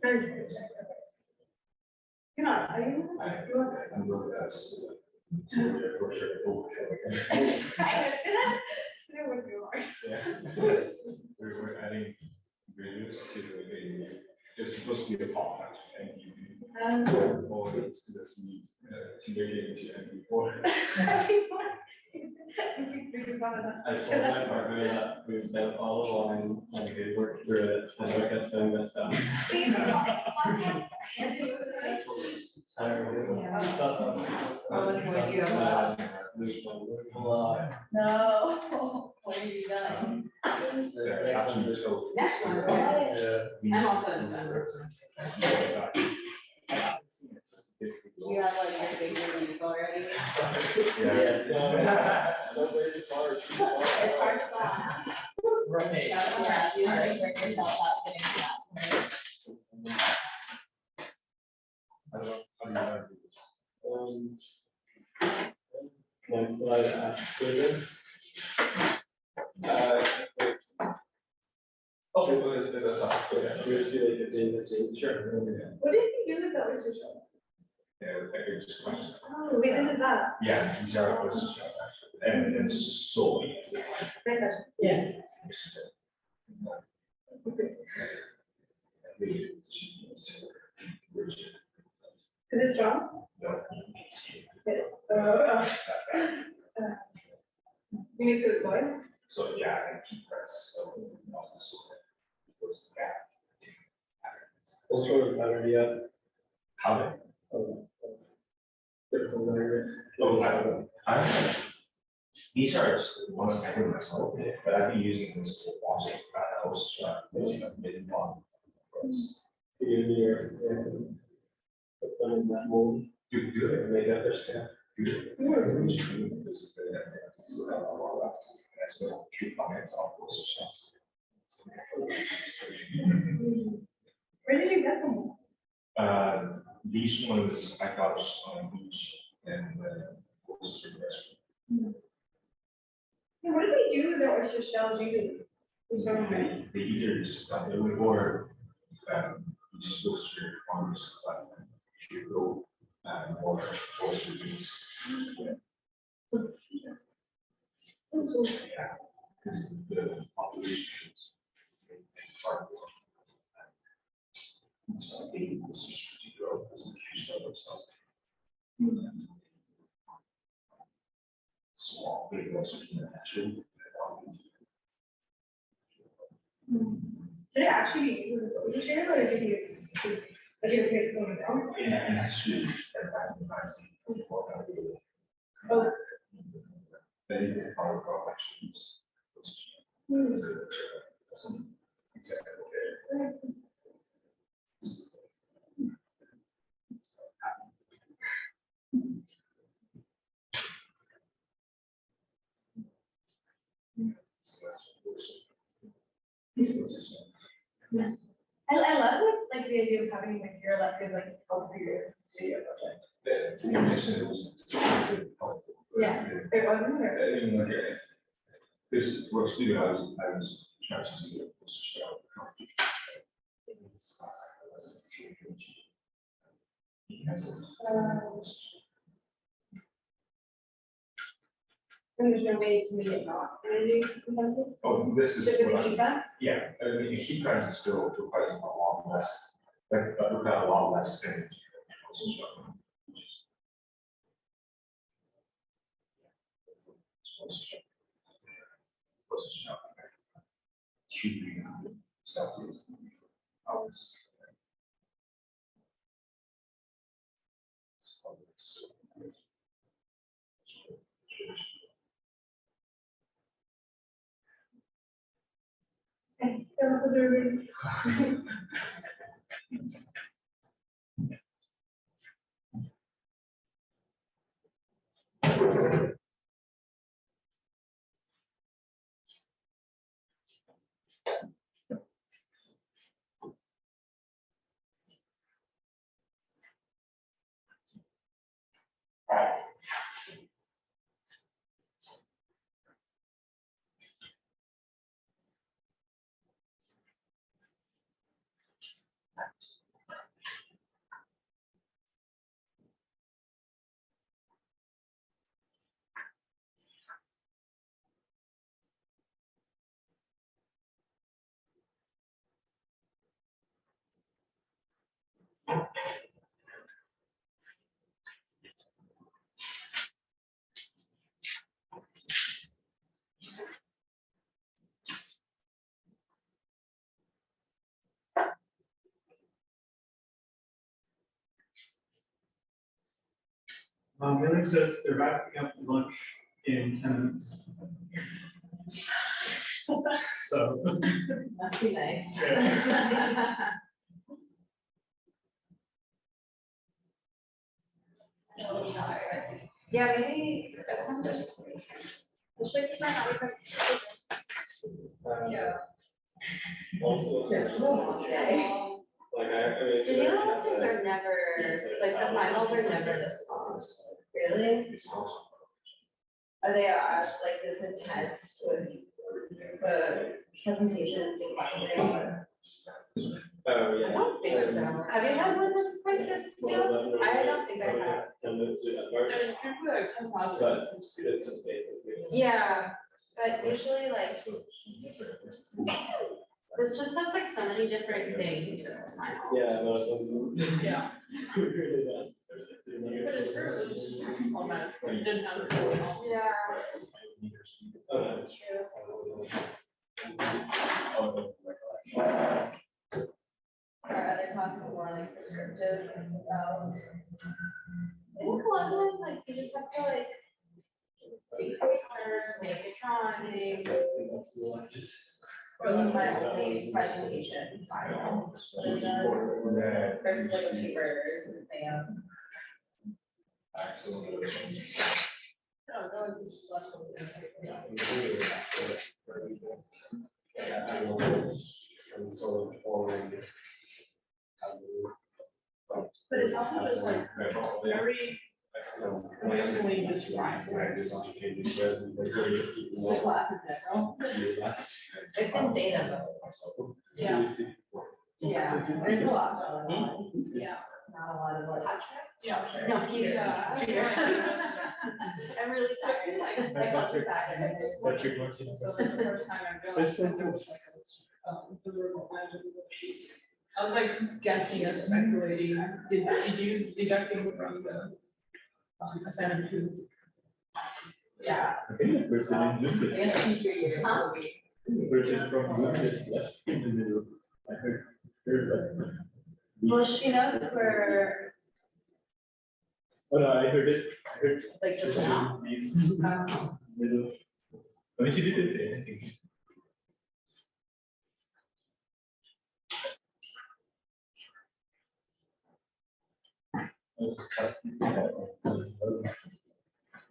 [SPEAKER 9] You're not, are you?
[SPEAKER 15] I'm really for sure.
[SPEAKER 9] I missed it. So it would be hard.
[SPEAKER 15] Yeah. We're adding videos to the, it's supposed to be a podcast and you forward to this need to make it into MP4. I told my partner that we spent all along and we worked through it and I kept saying this stuff.
[SPEAKER 4] No, what have you done? Next one, right? I'm also. You have like your big review already?
[SPEAKER 15] It's
[SPEAKER 4] hard to laugh.
[SPEAKER 15] Right.
[SPEAKER 4] Yeah, you already bring yourself out getting that.
[SPEAKER 15] I don't know how do you do this? One slide after this. Okay, well, it's us. Yeah, we just do like a day, sure.
[SPEAKER 9] What did you do with the oyster shell?
[SPEAKER 15] Yeah, I could just question.
[SPEAKER 9] Oh, wait, this is that.
[SPEAKER 15] Yeah, these are our oyster shells actually, and soy.
[SPEAKER 9] Yeah. Is it strong?
[SPEAKER 15] No, you can see it.
[SPEAKER 9] That's you mean so it's soy?
[SPEAKER 15] So yeah, and keep press, so also soy. Goes the gap. What sort of pattern do you have? Comment. I don't know. These are just the ones I do myself, but I've been using this to watch it. I was using a mid one. Put some in that mold. Do it. Make that their staff. Good. So that all left. That's the 3 comments off those shots.
[SPEAKER 9] Where did you get them?
[SPEAKER 15] These ones I got just on the beach and goes to the restaurant.
[SPEAKER 9] Yeah, what do they do with their oyster shells usually?
[SPEAKER 15] They either just got it or just goes to your farmers, but if you go more oyster beans. Yeah, because the population is so they was just to grow as a huge level of stuff. Small, big also naturally.
[SPEAKER 9] Did it actually be used as a oyster shell or did you use a different place on the ground?
[SPEAKER 15] And actually, before that,
[SPEAKER 9] Oh.
[SPEAKER 15] they did power crop actions. Exactly.
[SPEAKER 9] I love like
[SPEAKER 5] the idea of having like your elective like help for your studio project? Yeah, it wasn't there.
[SPEAKER 16] This work studio, I was trying to do was
[SPEAKER 5] There's no way to make it not energy intensive?
[SPEAKER 16] oh, this is.
[SPEAKER 5] Should it
[SPEAKER 16] what
[SPEAKER 5] be
[SPEAKER 16] I-
[SPEAKER 5] feedback?
[SPEAKER 16] Yeah, I mean, heat guns still requires a lot less, like, require a lot less energy. Celsius. Hours.
[SPEAKER 5] Okay, so observing.
[SPEAKER 15] Mae-ling says they're wrapping up lunch in 10 minutes. So.
[SPEAKER 6] Must be nice.
[SPEAKER 15] Yeah.
[SPEAKER 1] Yeah, maybe, especially because I know we could.
[SPEAKER 5] Yeah.
[SPEAKER 16] Like I
[SPEAKER 1] Studio elections are never, like the finals are never this long.
[SPEAKER 6] Really? Are they like this intense with the presentations and questions?
[SPEAKER 16] Oh, yeah.
[SPEAKER 1] I don't think so. Have you had one that's like this, Sue? I don't think I have.
[SPEAKER 16] 10 minutes to apart. But it's just
[SPEAKER 1] Yeah, but usually like, this just has like so many different things in this final.
[SPEAKER 16] yeah, no, it's
[SPEAKER 5] Yeah.
[SPEAKER 16] really bad.
[SPEAKER 5] But it's true, it's just almost, we didn't have it.
[SPEAKER 1] Yeah.
[SPEAKER 16] Oh, that's
[SPEAKER 1] True.
[SPEAKER 6] Our other classes are more like prescriptive.
[SPEAKER 1] I think a lot of times, like, you just have to like take pictures, make a drawing.
[SPEAKER 6] Or like my only presentation final. Versus like a paper exam.
[SPEAKER 5] Oh, no, this is less than.
[SPEAKER 16] Some sort of foreign.
[SPEAKER 5] But it's also just like very amazingly described.
[SPEAKER 6] It's in data mode.
[SPEAKER 5] Yeah.
[SPEAKER 6] Yeah, there's a lot going on.
[SPEAKER 5] Yeah.
[SPEAKER 6] Not a lot of like.
[SPEAKER 5] Yeah.
[SPEAKER 6] No, Peter.
[SPEAKER 5] Yeah.
[SPEAKER 6] I'm really tired. I love your back.
[SPEAKER 5] So like the first time I realized that there was like the verbal language of the sheet. I was like guessing and speculating, did you deducting from the assignment two?
[SPEAKER 6] Yeah.
[SPEAKER 16] I think the person in Zoom is.
[SPEAKER 6] Huh?
[SPEAKER 16] The person from Zoom is left in the middle. I heard that.
[SPEAKER 6] Well, she knows where,
[SPEAKER 16] Oh, no, I heard it. I heard.
[SPEAKER 6] like, just now.
[SPEAKER 16] Middle. I mean, she didn't say anything.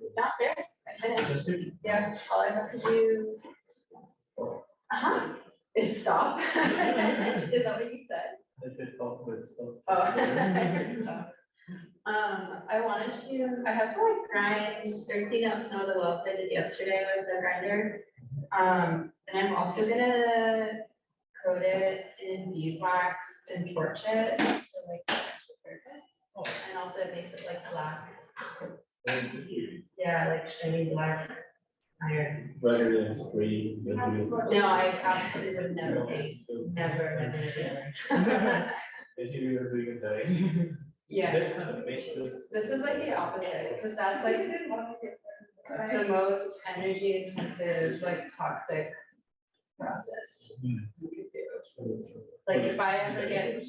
[SPEAKER 1] It's downstairs. I finished. Yeah, all I have to do. Is stop. Is that what you said?
[SPEAKER 16] I said
[SPEAKER 15] all good stuff.
[SPEAKER 1] Oh, good stuff. I have to like grind or clean up some of the wells I did yesterday with the grinder. And I'm also gonna coat it in beeswax and torch it to like protect the surface. And also it makes it like black. Yeah, like shiny black iron.
[SPEAKER 15] Rather than green.
[SPEAKER 1] No, I absolutely would never paint. Never.
[SPEAKER 15] If you are doing a day.
[SPEAKER 1] Yeah.
[SPEAKER 15] That's kind of makes
[SPEAKER 1] This is like the opposite, because that's like the most energy intensive, like toxic process you could do. Like if I ever get,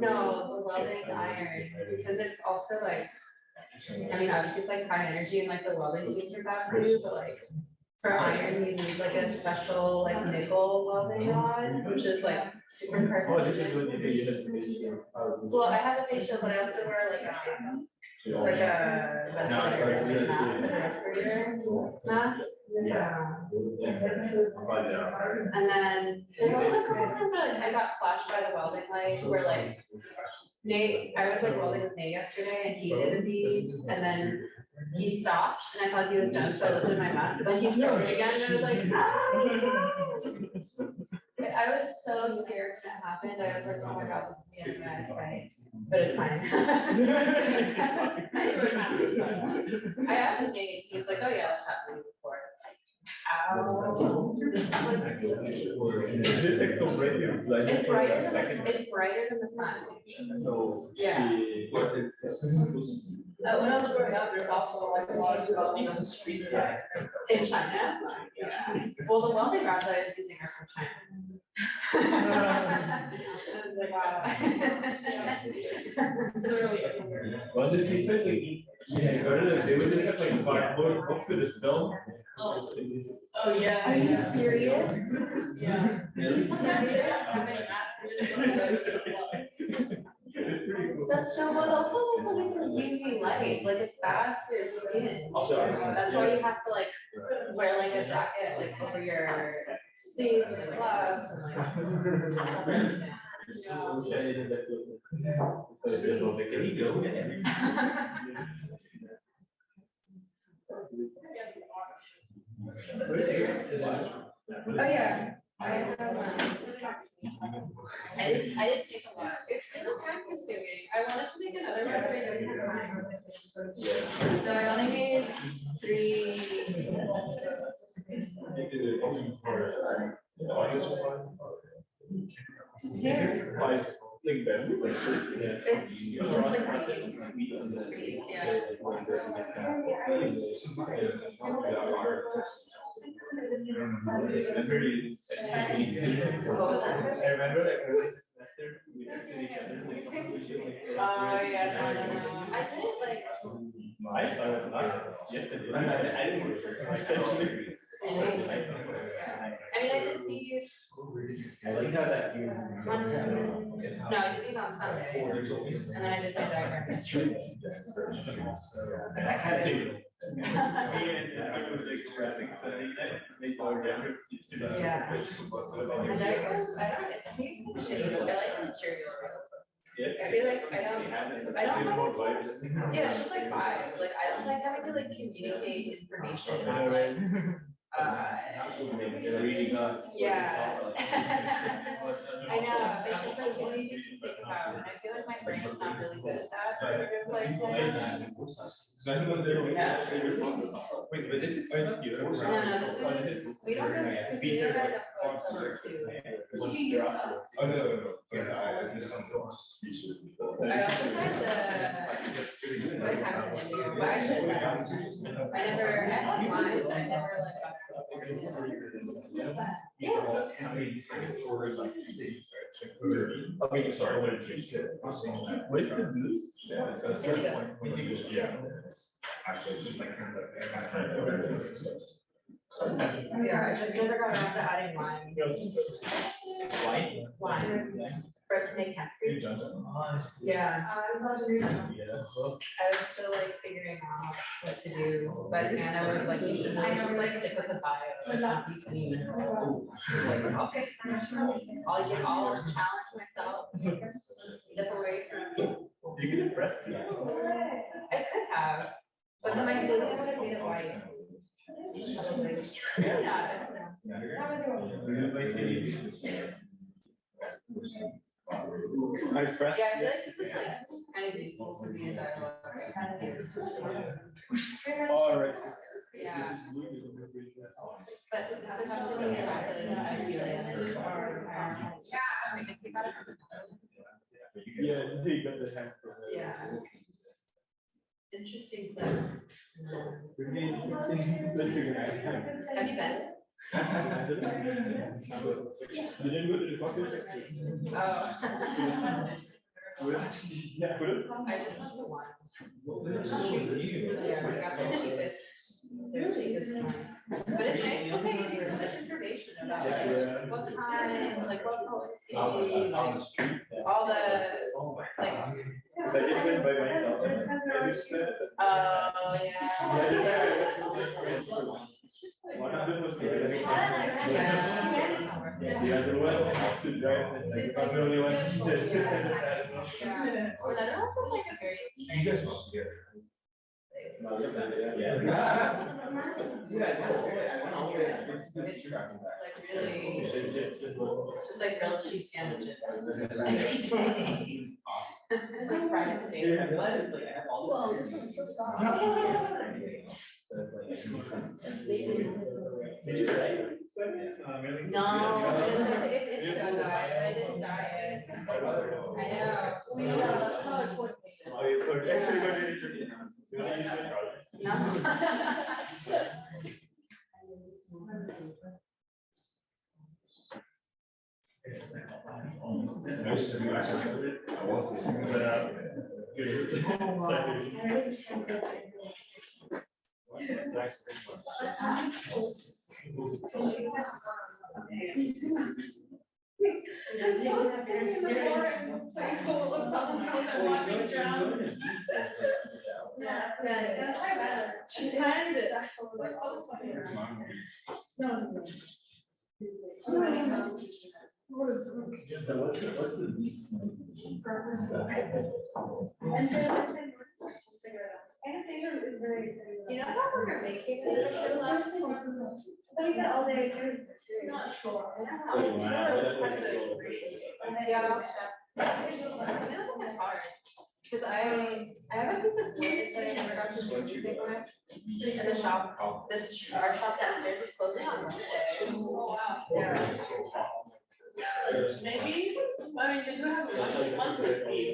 [SPEAKER 1] no, the welding iron, because it's also like, I mean, obviously it's like high energy and like the welding tubes are bad for you, but like for iron, you need like a special like nickel welding rod, which is like super carcinogenic. Well, I have a facial, but I also wear like a ventilator mask, like a respirator mask. And then there's also a couple times where like I got flashed by the welding light where like Nate, I was like welding with Nate yesterday and he did a bead and then he stopped and I thought he was done, so I lifted my mask, but then he started again and I was like, I was so scared when it happened. I was like, oh my god, this is the end of my eyesight. But it's fine. I asked Nate, he was like, oh yeah, that's happened before. Ow. This is like so it's brighter than the sun.
[SPEAKER 15] So
[SPEAKER 1] yeah.
[SPEAKER 5] When I was growing up, there's also like a lot of welding on the street side.
[SPEAKER 1] In China? Yeah. Well, the welding rods I was using are from China. I was like, wow.
[SPEAKER 15] Well, this is like, yeah, they would just have like a cardboard book with a film.
[SPEAKER 1] Oh, yeah. Are you serious? Yeah.
[SPEAKER 5] Sometimes they have so many masks.
[SPEAKER 1] That's so, but also like when this is UV light, like it's bad for your skin.
[SPEAKER 15] Also,
[SPEAKER 1] that's why you have to like wear like a jacket like over your sleeves and gloves and like. Oh yeah, I have I didn't make a lot. It's really time consuming. I wanted to make another one, but I didn't have time. So I only made 3. Oh yeah, no. I didn't like.
[SPEAKER 15] I started yesterday. I didn't essentially.
[SPEAKER 1] I mean, I did these.
[SPEAKER 15] I like how that you.
[SPEAKER 1] No, I did these on Sunday, and then I just made diagrams.
[SPEAKER 15] I kind of. I was expressing something that made more difference.
[SPEAKER 1] Yeah. My diagrams, I think it's shitty, but I like the material. I feel like I don't have it. Yeah, it's just like vibes. Like I don't like having to like communicate information on like yeah. I know, it's just like really things to think about, and I feel like my brain's not really good at that sort of like
[SPEAKER 15] Wait, but this is.
[SPEAKER 1] No, this is, we don't do this, because we have a code
[SPEAKER 16] Oh, no. Yeah, this is research.
[SPEAKER 1] I also had the, what happened in India, but I should have, I had lines, I never like got. Yeah.
[SPEAKER 16] I mean, sorry.
[SPEAKER 15] Where's the boots?
[SPEAKER 16] Yeah, it's a certain point. Yeah. Actually, it's just like kind
[SPEAKER 1] Yeah, I just never got around to adding lime.
[SPEAKER 15] Wine?
[SPEAKER 1] Lime.
[SPEAKER 4] for it to make concrete.
[SPEAKER 6] Yeah.
[SPEAKER 9] I was on to read it.
[SPEAKER 6] I was still like figuring out what to do, but Anna was like, you should really just like stick with the bio, like not these themes. Like, okay, I'll challenge myself. Step away from.
[SPEAKER 15] You can impress me.
[SPEAKER 6] I could have, but then my ceiling would have made it white. Really not, I don't know.
[SPEAKER 15] I press.
[SPEAKER 6] Yeah, I feel like this is like kind of useful to be a dialogue. Kind of thing.
[SPEAKER 15] All right.
[SPEAKER 6] Yeah. But so have to be a ceiling or, I guess you gotta have another.
[SPEAKER 15] Yeah, you got the hang from it.
[SPEAKER 6] Yeah. Interesting place. Have you been?
[SPEAKER 15] You didn't go to the cocktail factory?
[SPEAKER 6] Oh.
[SPEAKER 15] Yeah.
[SPEAKER 6] I just went to one. Yeah, we got the cheapest. They're cheapest ones. But it's nice because they give you so much information about like what kind, like what potency, like all the, like.
[SPEAKER 15] I just went by myself.
[SPEAKER 6] Oh, yeah.
[SPEAKER 15] One of them was good.
[SPEAKER 6] Yeah.
[SPEAKER 15] The other one to drive and like I'm the only one.
[SPEAKER 6] Yeah. Well, that also like a very strange.
[SPEAKER 16] You guys must be here.
[SPEAKER 6] It's like really, it's just like grilled cheese sandwiches every day. Like fried potato.
[SPEAKER 13] I realize it's like I have all this. So it's like. Did you write?
[SPEAKER 6] No, it's a diet. I didn't diet. I know.
[SPEAKER 15] Oh, you could actually go to Italy.
[SPEAKER 6] No.
[SPEAKER 16] I want to see
[SPEAKER 9] She had it.
[SPEAKER 13] So what's the?
[SPEAKER 9] Anastasia is very.
[SPEAKER 4] Do you know how long our vacation is for last?
[SPEAKER 9] They said all day. Not sure.
[SPEAKER 4] Yeah. Let me look at the card. Cause I have a piece of wood that I never got to do anything with. And the shop, our shop downstairs is closing on Monday.
[SPEAKER 9] Oh, wow.
[SPEAKER 4] Yeah.
[SPEAKER 9] Maybe, I mean, they do have monthly fee.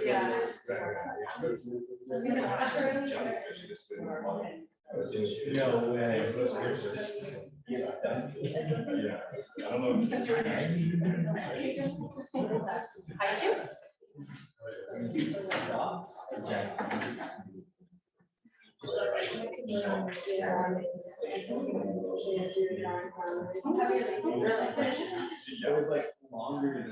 [SPEAKER 4] Yeah.
[SPEAKER 15] No way.
[SPEAKER 13] Yes, done.
[SPEAKER 15] Yeah. I don't know.
[SPEAKER 4] Hi, Jim.
[SPEAKER 13] It was like longer than.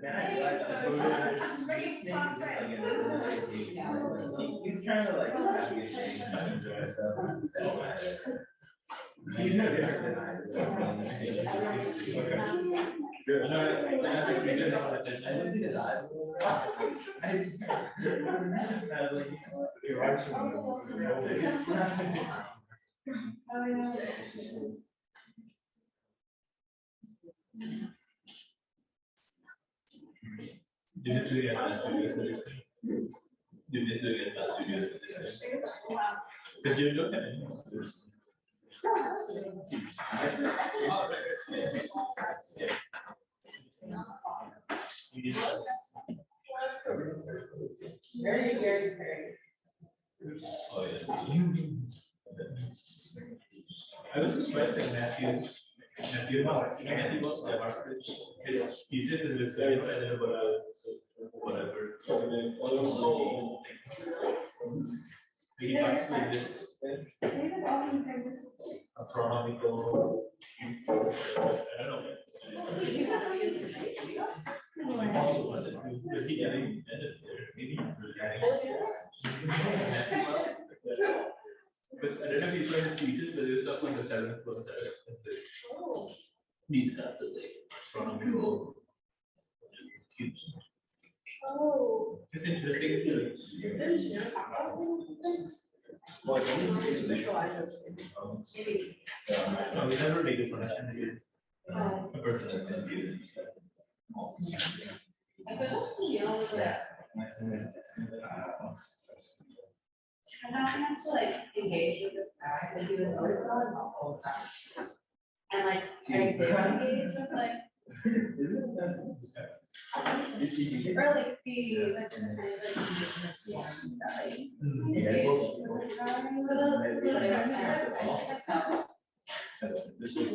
[SPEAKER 13] Then I realized he's trying to like navigate things and enjoy stuff. He's no different than I. Good. I didn't see his eyes. I was like, you're right.
[SPEAKER 15] You need to get last studios. You need to get last studios. Because you look at it.
[SPEAKER 6] Very, very, very.
[SPEAKER 15] Oh, I was surprised that Matthew was his thesis is whatever. He talks like this astronomical. I don't know. Like also was he getting maybe? But I don't know if he's trying to speeches, but there's stuff on the 7th floor that discussed as like astronomical.
[SPEAKER 9] Oh.
[SPEAKER 15] It's interesting. Well, I don't think it's visualizes. No, we never make a connection here. A person that can do it.
[SPEAKER 1] And how can I still like engage with this guy, like he was always on the whole time. And like, I did engage with like. Or like the, like, kind of like, yeah, stuff,
[SPEAKER 16] This was a.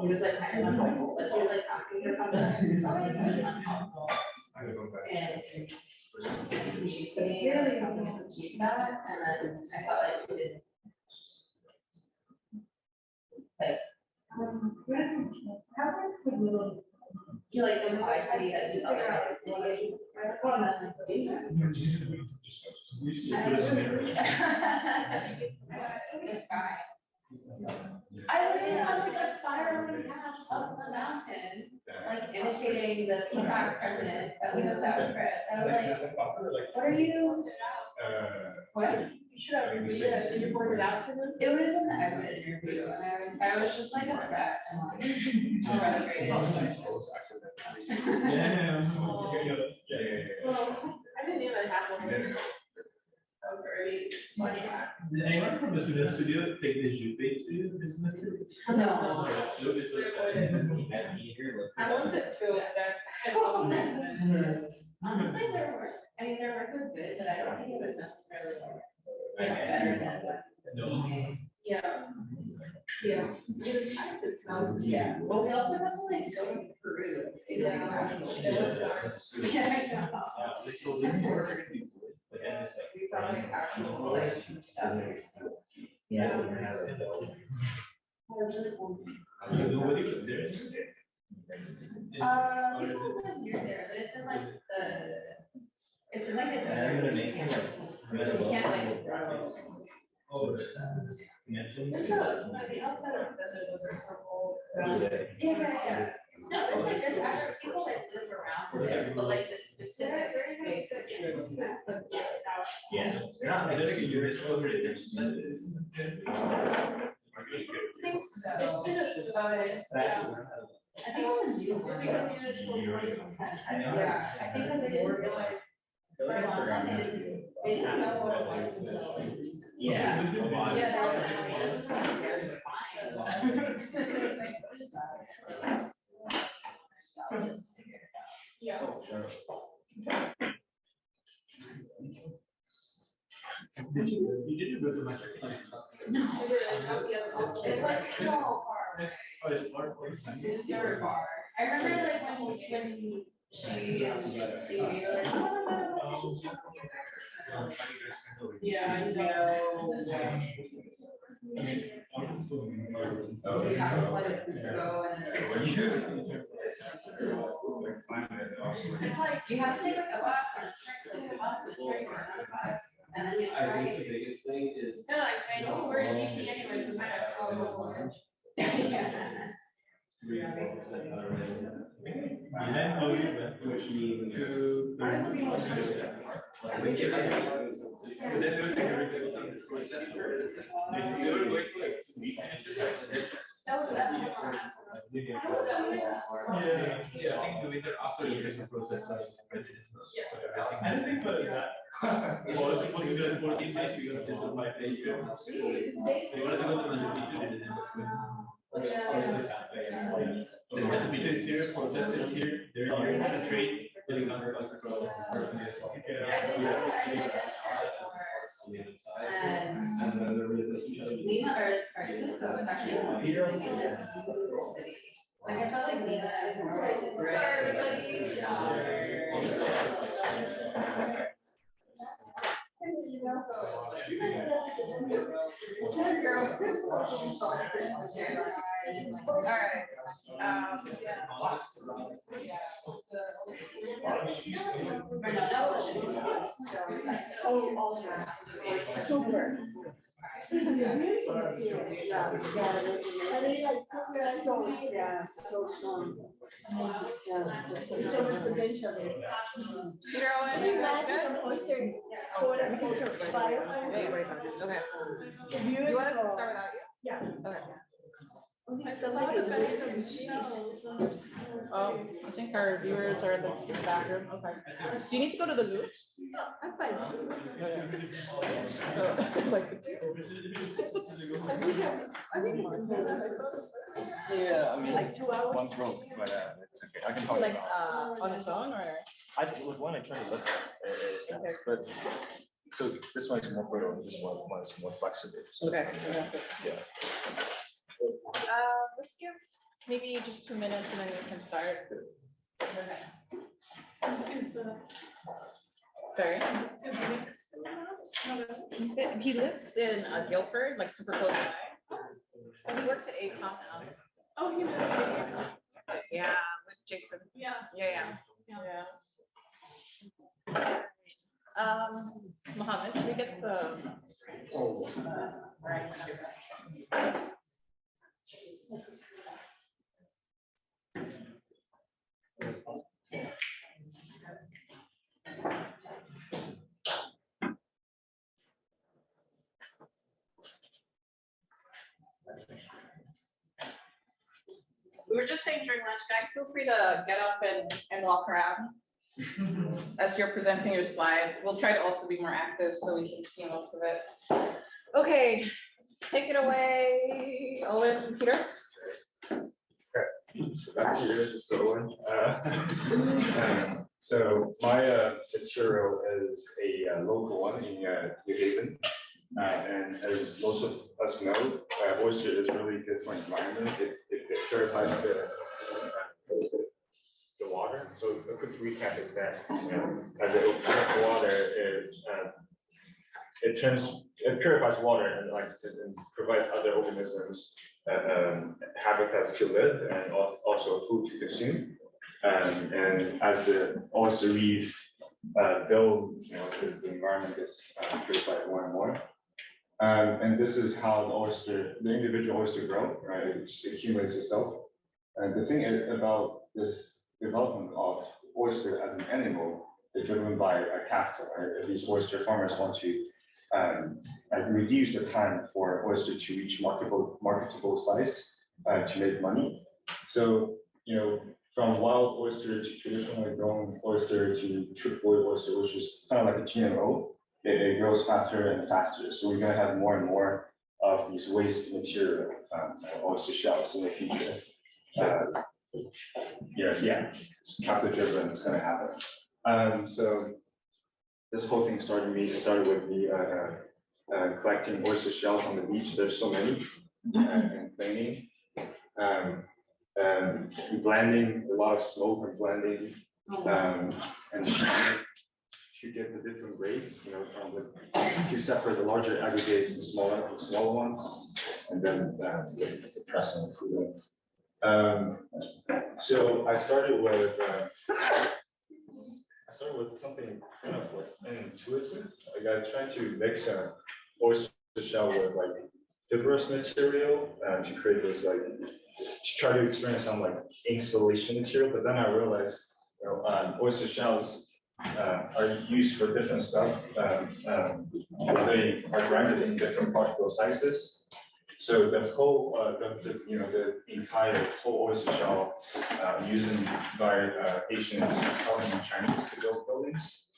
[SPEAKER 1] he was like, kind of like, but he was like asking for something. And he clearly helped me achieve that, and then I felt like he did. Like, how could we? You like the variety of the other engagements. This guy. I literally had like a spiraling path up the mountain, like imitating the PSAC president that we looked at with Chris. I was like, what are you? What? You should have, did you point it out to them? It was in the exit interview, and I was just like upset and like frustrated.
[SPEAKER 9] Well, I didn't even have one. I was already much back.
[SPEAKER 15] Did anyone from the student studio take the Jupyter studio this semester?
[SPEAKER 1] No.
[SPEAKER 9] I wanted to, I saw them.
[SPEAKER 1] Honestly, their work, I mean, their work was good, but I don't think it was necessarily like better than what.
[SPEAKER 15] No.
[SPEAKER 9] Yeah. Yeah. It was, it sounds,
[SPEAKER 1] Yeah, well, we also have to like go to Peru and see the actual. Yeah, I know. We saw like actual like stuff. Yeah.
[SPEAKER 15] Nobody was there.
[SPEAKER 1] People live near there, but it's in like it's in like a desert. You can't like.
[SPEAKER 15] Oh,
[SPEAKER 9] there's a, on the outside of the there's a whole.
[SPEAKER 1] Yeah. No, it's like there's actually people that live around there, but like the specific space.
[SPEAKER 15] Yeah. Yeah. Is it like a unit over it?
[SPEAKER 1] I think so. I think it was you. Yeah, I think that they didn't realize for a long time they didn't know what it was until like recently.
[SPEAKER 15] Yeah.
[SPEAKER 1] Yeah.
[SPEAKER 15] You didn't go to my church.
[SPEAKER 1] No. It's like small bar.
[SPEAKER 15] Oh, it's part of
[SPEAKER 1] It's super far. I remember like when she and she were like, yeah, I know. We have quite a bit to go and. It's like, you have to take like a bus and a train, like a bus and a train or another bus. And then you
[SPEAKER 17] I think the biggest thing is.
[SPEAKER 9] They're like saying, oh, we're in DC anyways, we might have to all go.
[SPEAKER 17] Which means.
[SPEAKER 9] That was that.
[SPEAKER 15] Yeah, I think doing that after the education process starts. I don't think about that. Well, supposed to do 14 days, you're going to just apply for each year. You want to go to another feature, so the feature is here, process is here, they're here, the trade,
[SPEAKER 17] Getting under like the person is like, and then they're really each other.
[SPEAKER 1] Lima, or sorry, this goes back to city. Like I felt like Lima is more like. Alright.
[SPEAKER 12] Oh, also, super. So, yeah, so strong. So much potential.
[SPEAKER 1] Peter Owen,
[SPEAKER 12] Can you imagine a poster quote unquote bio?
[SPEAKER 1] Okay. You want us to
[SPEAKER 12] Beautiful.
[SPEAKER 1] start without you?
[SPEAKER 12] Yeah.
[SPEAKER 1] Okay.
[SPEAKER 18] Oh, I think our viewers are in the back room. Okay. Do you need to go to the loops?
[SPEAKER 12] I'm fine.
[SPEAKER 18] So, like,
[SPEAKER 12] I think I saw this.
[SPEAKER 14] Yeah, I mean,
[SPEAKER 12] Like 2 hours.
[SPEAKER 14] one broke, but it's okay. I can talk
[SPEAKER 18] like,
[SPEAKER 14] about
[SPEAKER 18] on its own, or?
[SPEAKER 14] I think with one I tried to look at it,
[SPEAKER 18] Okay.
[SPEAKER 14] but so this one is more brittle, and this one is more flexible. So,
[SPEAKER 18] Okay.
[SPEAKER 14] yeah.
[SPEAKER 18] Let's give maybe just 2 minutes and then we can start. Sorry. He lives in Guilford, like super close by. But he works at ACOM now.
[SPEAKER 5] Oh, he moved.
[SPEAKER 18] Yeah, with Jason.
[SPEAKER 5] Yeah.
[SPEAKER 18] Yeah. Mohammed, should we get the? We were just saying during lunch, guys, feel free to get up and walk around as you're presenting your slides. We'll try to also be more active so we can see most of it. Okay, take it away, Owen and Peter.
[SPEAKER 16] So back to you, this is Owen. So my material is a local one in New Haven. And as most of us know, oyster is really good for environment. It purifies the water. So a quick recap is that, as it absorbs water, it purifies water and and provides other organisms habitats to live and also food to consume. And as the oyster reef build, the environment gets purified more and more. And this is how the individual oyster grow, right? It just accumulates itself. And the thing about this development of oyster as an animal is driven by a capital, right? If these oyster farmers want to reduce the time for oyster to reach marketable size to make money. So, from wild oyster to traditionally grown oyster to triploid oyster, which is kind of like a GMO, it grows faster and faster. So we're going to have more and more of these waste material oyster shells in the future. It's capital driven, it's going to happen. So this whole thing started with me collecting oyster shells on the beach. There's so many, and cleaning, blending, a lot of smoke and blending, and shining to get the different grades, to separate the larger aggregates and smaller ones, and then the pressing and cooling. So I started with something kind of like intuitive. I tried to mix an oyster shell with fibrous material to create this to try to experience some insulation material. But then I realized, oyster shells are used for different stuff. They are branded in different particle sizes. So the whole, the entire whole oyster shell used by Asians, Southern and Chinese to build buildings,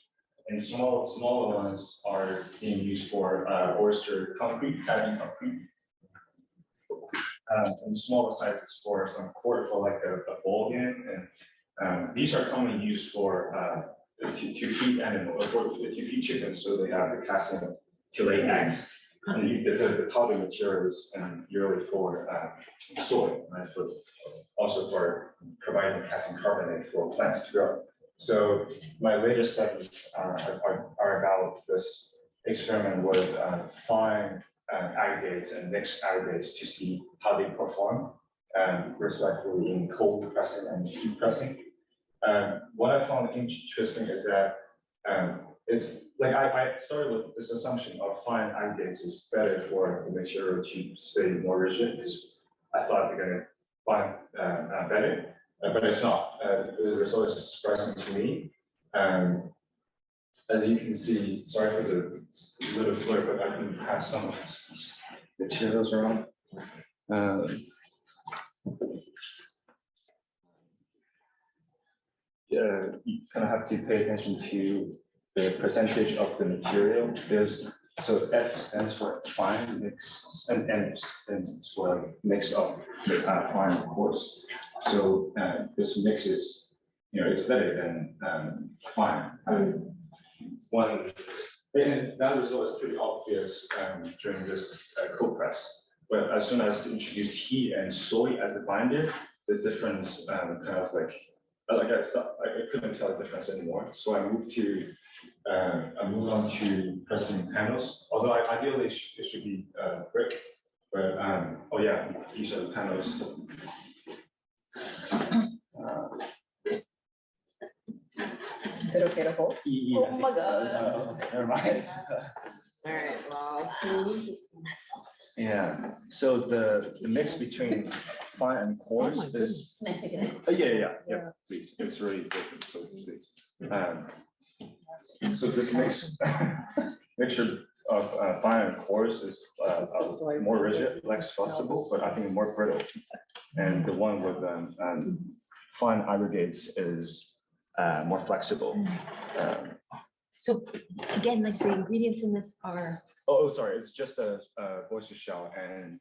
[SPEAKER 16] and smaller ones are being used for oyster concrete, patty concrete, and smaller sizes for some court for a ball game and These are commonly used for to feed animals or to feed chickens, so they have the calcium to lay eggs. And the powder material is usually for soil, right? For also for providing calcium carbonate for plants to grow. So my latest studies are about this experiment with fine aggregates and mixed aggregates to see how they perform, respectively in cold pressing and heat pressing. What I found interesting is that it's like I started with this assumption of fine aggregates is better for the material to stay more rigid because I thought they're going to find better, but it's not. The result is surprising to me. As you can see, sorry for the little blur, but I can pass some of these materials around. You kind of have to pay attention to the percentage of the material. So F stands for fine mix, and M stands for mix of fine and coarse. So this mix is, it's better than fine. And that result is pretty obvious during this cold press. But as soon as introduced heat and soy as the binder, the difference kind of like I couldn't tell the difference anymore. So I moved on to pressing panels. Although ideally it should be brick, but oh yeah, these are the panels.
[SPEAKER 1] Is it okay to hold?
[SPEAKER 10] Oh my God.
[SPEAKER 16] Never mind.
[SPEAKER 1] All right, well.
[SPEAKER 16] Yeah. So the mix between fine and coarse is. Yeah. Please, it's really good. So please. So this mixture of fine and coarse is more rigid, less flexible, but I think more brittle. And the one with fine aggregates is more flexible.
[SPEAKER 10] So again, like the ingredients in this are.
[SPEAKER 16] Oh, sorry, it's just a oyster shell and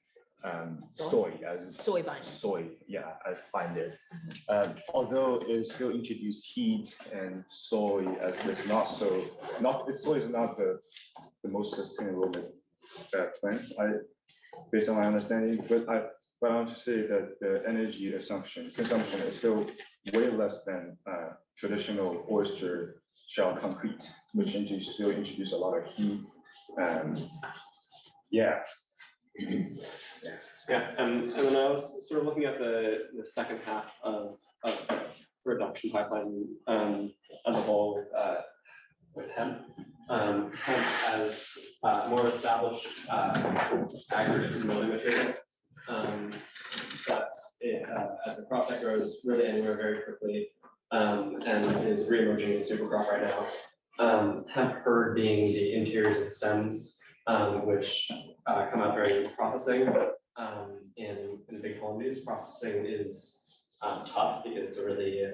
[SPEAKER 16] soy as
[SPEAKER 10] soy binder.
[SPEAKER 16] Soy, yeah, as binder. Although it still introduced heat and soy as this soy is not the most sustainable plants. Based on my understanding, but I want to say that the energy consumption is still way less than traditional oyster shell concrete, which still introduce a lot of heat. Yeah.
[SPEAKER 19] Yeah, and then I was sort of looking at the second half of production pipeline as a whole with hemp. Hemp as more established aggregate building material, but as a crop that grows really anywhere very quickly and is re-emerging as a super crop right now. Hemp hurd being the interiors of the stems, which come out during processing in big quantities. Processing is tough because it's a really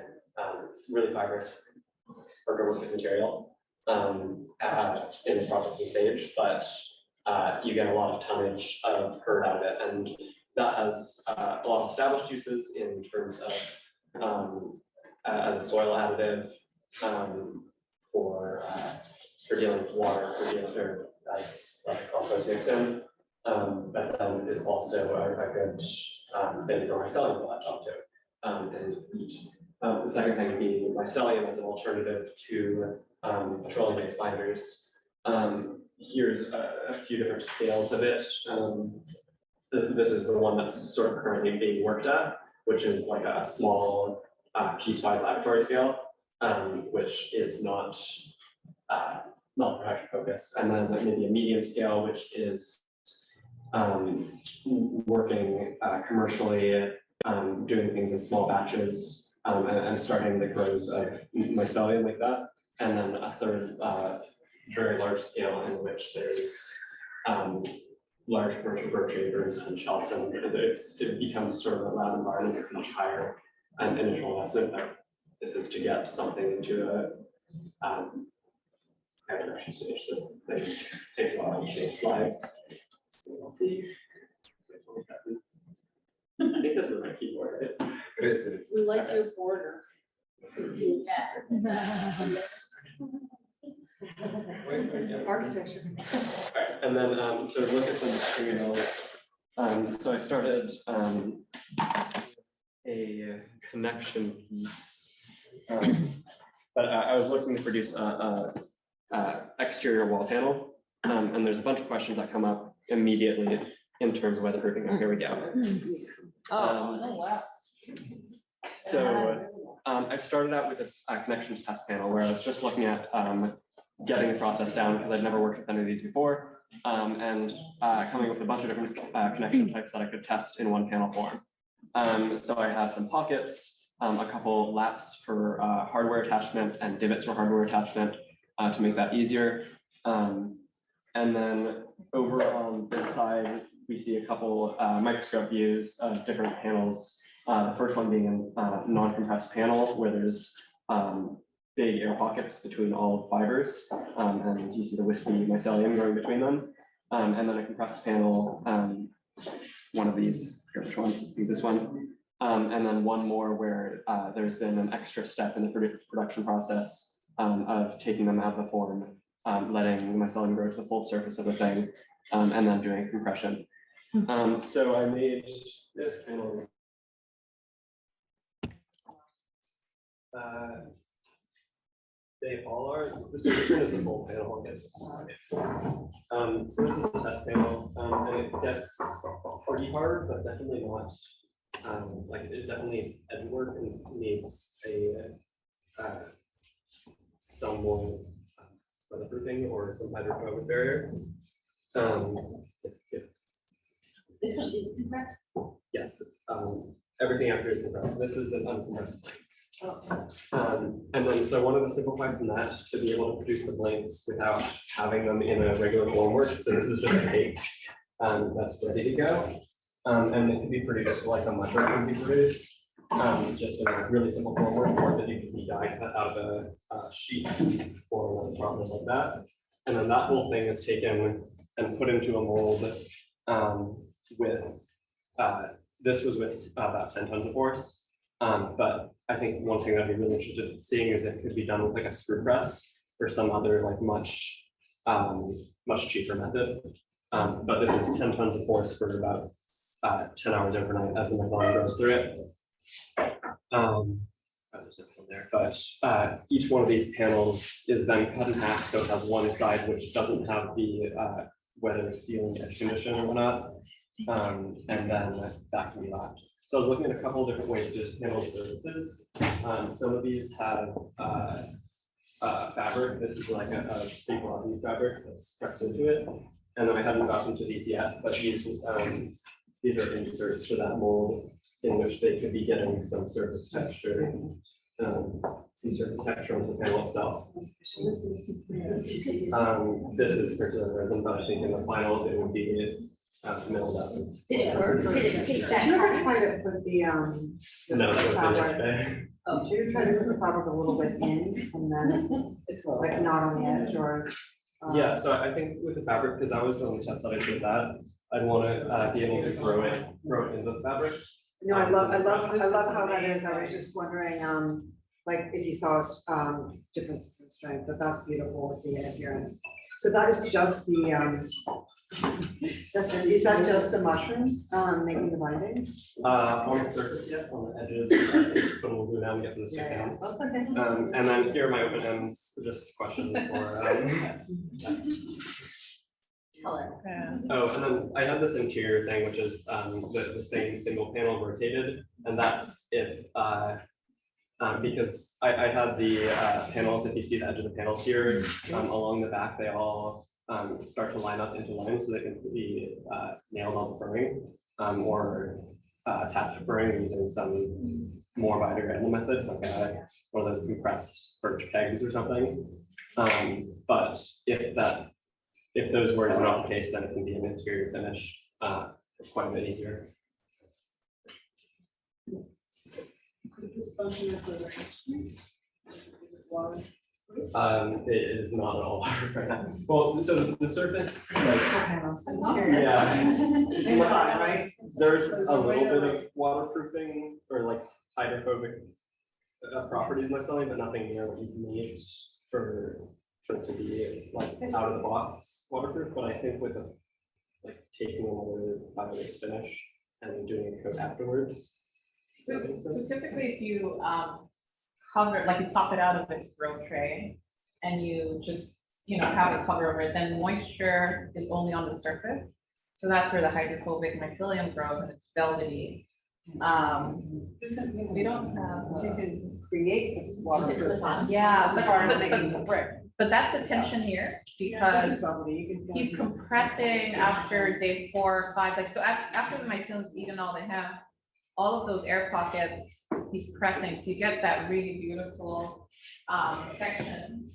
[SPEAKER 19] fibrous organoid material in the processing stage, but you get a lot of tonnage of hurd out of it, and that has a lot of established uses in terms of as a soil additive for dealing with water, or as compost mix in, but then is also a good thing for mycelium for that job too, and eat. The second thing would be mycelium as an alternative to petroleum-based binders. Here's a few different scales of it. This is the one that's sort of currently being worked at, which is like a small piecewise laboratory scale, which is not production focus, and then maybe a medium scale, which is working commercially, doing things in small batches, and starting the grows of mycelium like that, and then a third very large scale in which there's large commercial bird chambers and shelves, and it becomes sort of a lab environment with much higher initial investment. But this is to get something into a higher production stage. This thing takes a while to change slides. So we'll see. 20 seconds. I think this is my keyboard, right?
[SPEAKER 16] It is.
[SPEAKER 12] We like your border.
[SPEAKER 3] Architecture.
[SPEAKER 19] Alright, and then to look at the materials, so I started a connection piece. But I was looking to produce a exterior wall panel, and there's a bunch of questions that come up immediately in terms of weatherproofing. Oh, here we go.
[SPEAKER 10] Wow.
[SPEAKER 19] So I started out with this connections test panel where I was just looking at getting the process down because I'd never worked with any of these before, and coming up with a bunch of different connection types that I could test in one panel form. So I have some pockets, a couple laps for hardware attachment and divots for hardware attachment to make that easier. And then over on this side, we see a couple microscope views of different panels. The first one being a non-compressed panel where there's big air pockets between all fibers, and you see the wispy mycelium growing between them. And then a compressed panel, one of these, which one, let's see this one. And then one more where there's been an extra step in the production process of taking them out of the form, letting the mycelium grow to the full surface of the thing, and then doing compression. So I made this panel. They all are, this one is the full panel. So this is the test panel, and it gets pretty hard, but definitely not, like it definitely needs edge work and needs a somewhat weatherproofing or some hydrophobic barrier.
[SPEAKER 10] This one is compressed?
[SPEAKER 19] Yes, everything after is compressed. This is an uncompressed blank. And then, so one of the simplified from that to be able to produce the blanks without having them in a regular formwork. So this is just a cake that's ready to go. And it can be produced like a mushroom can be produced, just in a really simple formwork, or that it can be die cut out of a sheet or a process like that. And then that whole thing is taken and put into a mold with, this was with about 10 tons of force. But I think one thing I'd be really interested in seeing is if it could be done with like a screw press or some other like much cheaper method. But this is 10 tons of force for about 10 hours overnight as the mycelium goes through it. There's nothing there, but each one of these panels is then cut in half, so it has one side which doesn't have the weather sealing edge condition or whatnot, and then that can be left. So I was looking at a couple of different ways to handle the surfaces. Some of these have fabric. This is like a staple fabric that's pressed into it. And then I haven't gotten to these yet, but these are inserts for that mold in which they could be getting some surface texture, on the panel itself. This is particular resin, but I think in the final it would be milled up.
[SPEAKER 10] Did it work? Did
[SPEAKER 3] Did you ever try to put the
[SPEAKER 19] No, that would be
[SPEAKER 3] fabric?
[SPEAKER 19] yesterday.
[SPEAKER 3] Did you ever try to put the fabric a little bit in and then it's like not on the edge or?
[SPEAKER 19] Yeah, so I think with the fabric, because I was the only test that I did that, I'd want to be able to grow it into the fabric.
[SPEAKER 3] No, I love how that is. I was just wondering, like if you saw differences in strength, but that's beautiful with the appearance. So that is just the is that just the mushrooms making the binding?
[SPEAKER 19] On the surface, yeah, on the edges, but we'll go down and get this down.
[SPEAKER 3] That's okay.
[SPEAKER 19] And then here are my open ends, just questions for. Oh, and then I have this interior thing, which is the same single panel rotated, and that's if because I had the panels, if you see the edge of the panels here, along the back, they all start to line up into lines so they can be nailed on furring or attached to furring using some more biodegradable method, like one of those compressed birch pegs or something. But if those words are not the case, then it can be an interior finish quite a bit easier. It is not at all right now. Well, so the surface, yeah,
[SPEAKER 3] right?
[SPEAKER 19] There's a little bit of waterproofing or like hydrophobic properties myself, but nothing near what you need for it to be like out of the box waterproof. But I think with the like taking another five-years finish and then doing a coat afterwards.
[SPEAKER 1] So typically if you cover, like you pop it out of its grow tray and you just, have it cover over it, then moisture is only on the surface. So that's where the hydrophobic mycelium grows and it's velvety. We don't have.
[SPEAKER 3] So you can create the waterproof.
[SPEAKER 1] Yeah,
[SPEAKER 3] brick.
[SPEAKER 1] but that's the tension here because he's compressing after day 4 or 5. Like, so after the mycelium's eaten all they have, all of those air pockets, he's pressing. So you get that really beautiful section,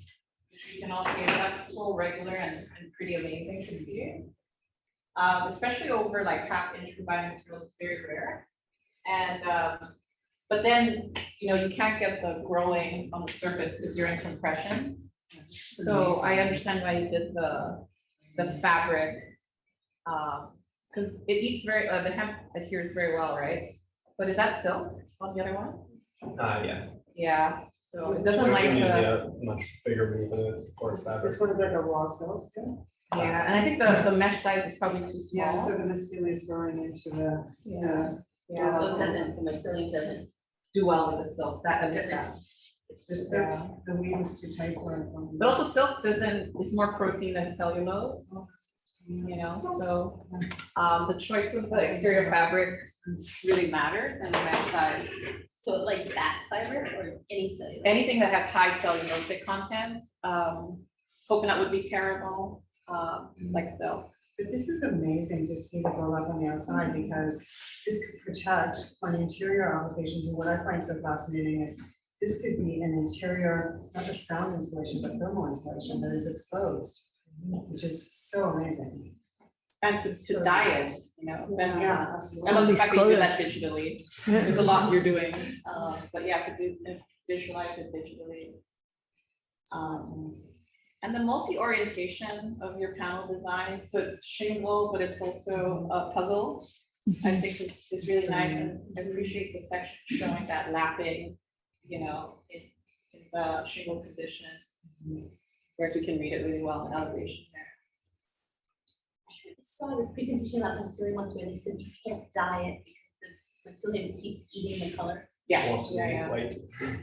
[SPEAKER 1] which you can all see. That's so regular and pretty amazing to see. Especially over like 1/2 inch biomaterial is very rare. And but then you can't get the growing on the surface because you're in compression. So I understand why you did the fabric because it eats the hemp adheres very well, right? But is that silk on the other one?
[SPEAKER 19] Yeah.
[SPEAKER 1] Yeah. So it doesn't like
[SPEAKER 19] a much bigger movement, of course.
[SPEAKER 3] This one is like a raw silk.
[SPEAKER 1] Yeah, and I think the mesh size is probably too small.
[SPEAKER 3] Yeah, so the mycelium is growing into the.
[SPEAKER 1] Yeah.
[SPEAKER 10] So it doesn't, the mycelium doesn't.
[SPEAKER 1] Do well with the silk. That
[SPEAKER 10] Doesn't.
[SPEAKER 3] It's just the weave is too tight for it.
[SPEAKER 1] But also silk is more protein than cellulose. So the choice of the exterior fabric really matters and the mesh size.
[SPEAKER 10] So it likes fast fiber or any cellulose?
[SPEAKER 1] Anything that has high cellulosic content, coconut would be terrible, like silk.
[SPEAKER 3] But this is amazing to see the burlap on the outside because this could protect on interior applications. And what I find so fascinating is this could be an interior, not just sound insulation, but thermal insulation that is exposed, which is so amazing.
[SPEAKER 1] And to dye it, then
[SPEAKER 3] Yeah, absolutely.
[SPEAKER 1] I love the fact that you do that digitally. There's a lot you're doing, but yeah, to visualize it digitally. And the multi-orientation of your panel design, so it's shingle, but it's also a puzzle. I think it's really nice, and I appreciate the section showing that lapping, in the shingle condition. Whereas we can read it really well in elevation there.
[SPEAKER 10] I saw the presentation about mycelium once where they said you can't dye it because the mycelium keeps eating the color.
[SPEAKER 1] Yeah.
[SPEAKER 19] White.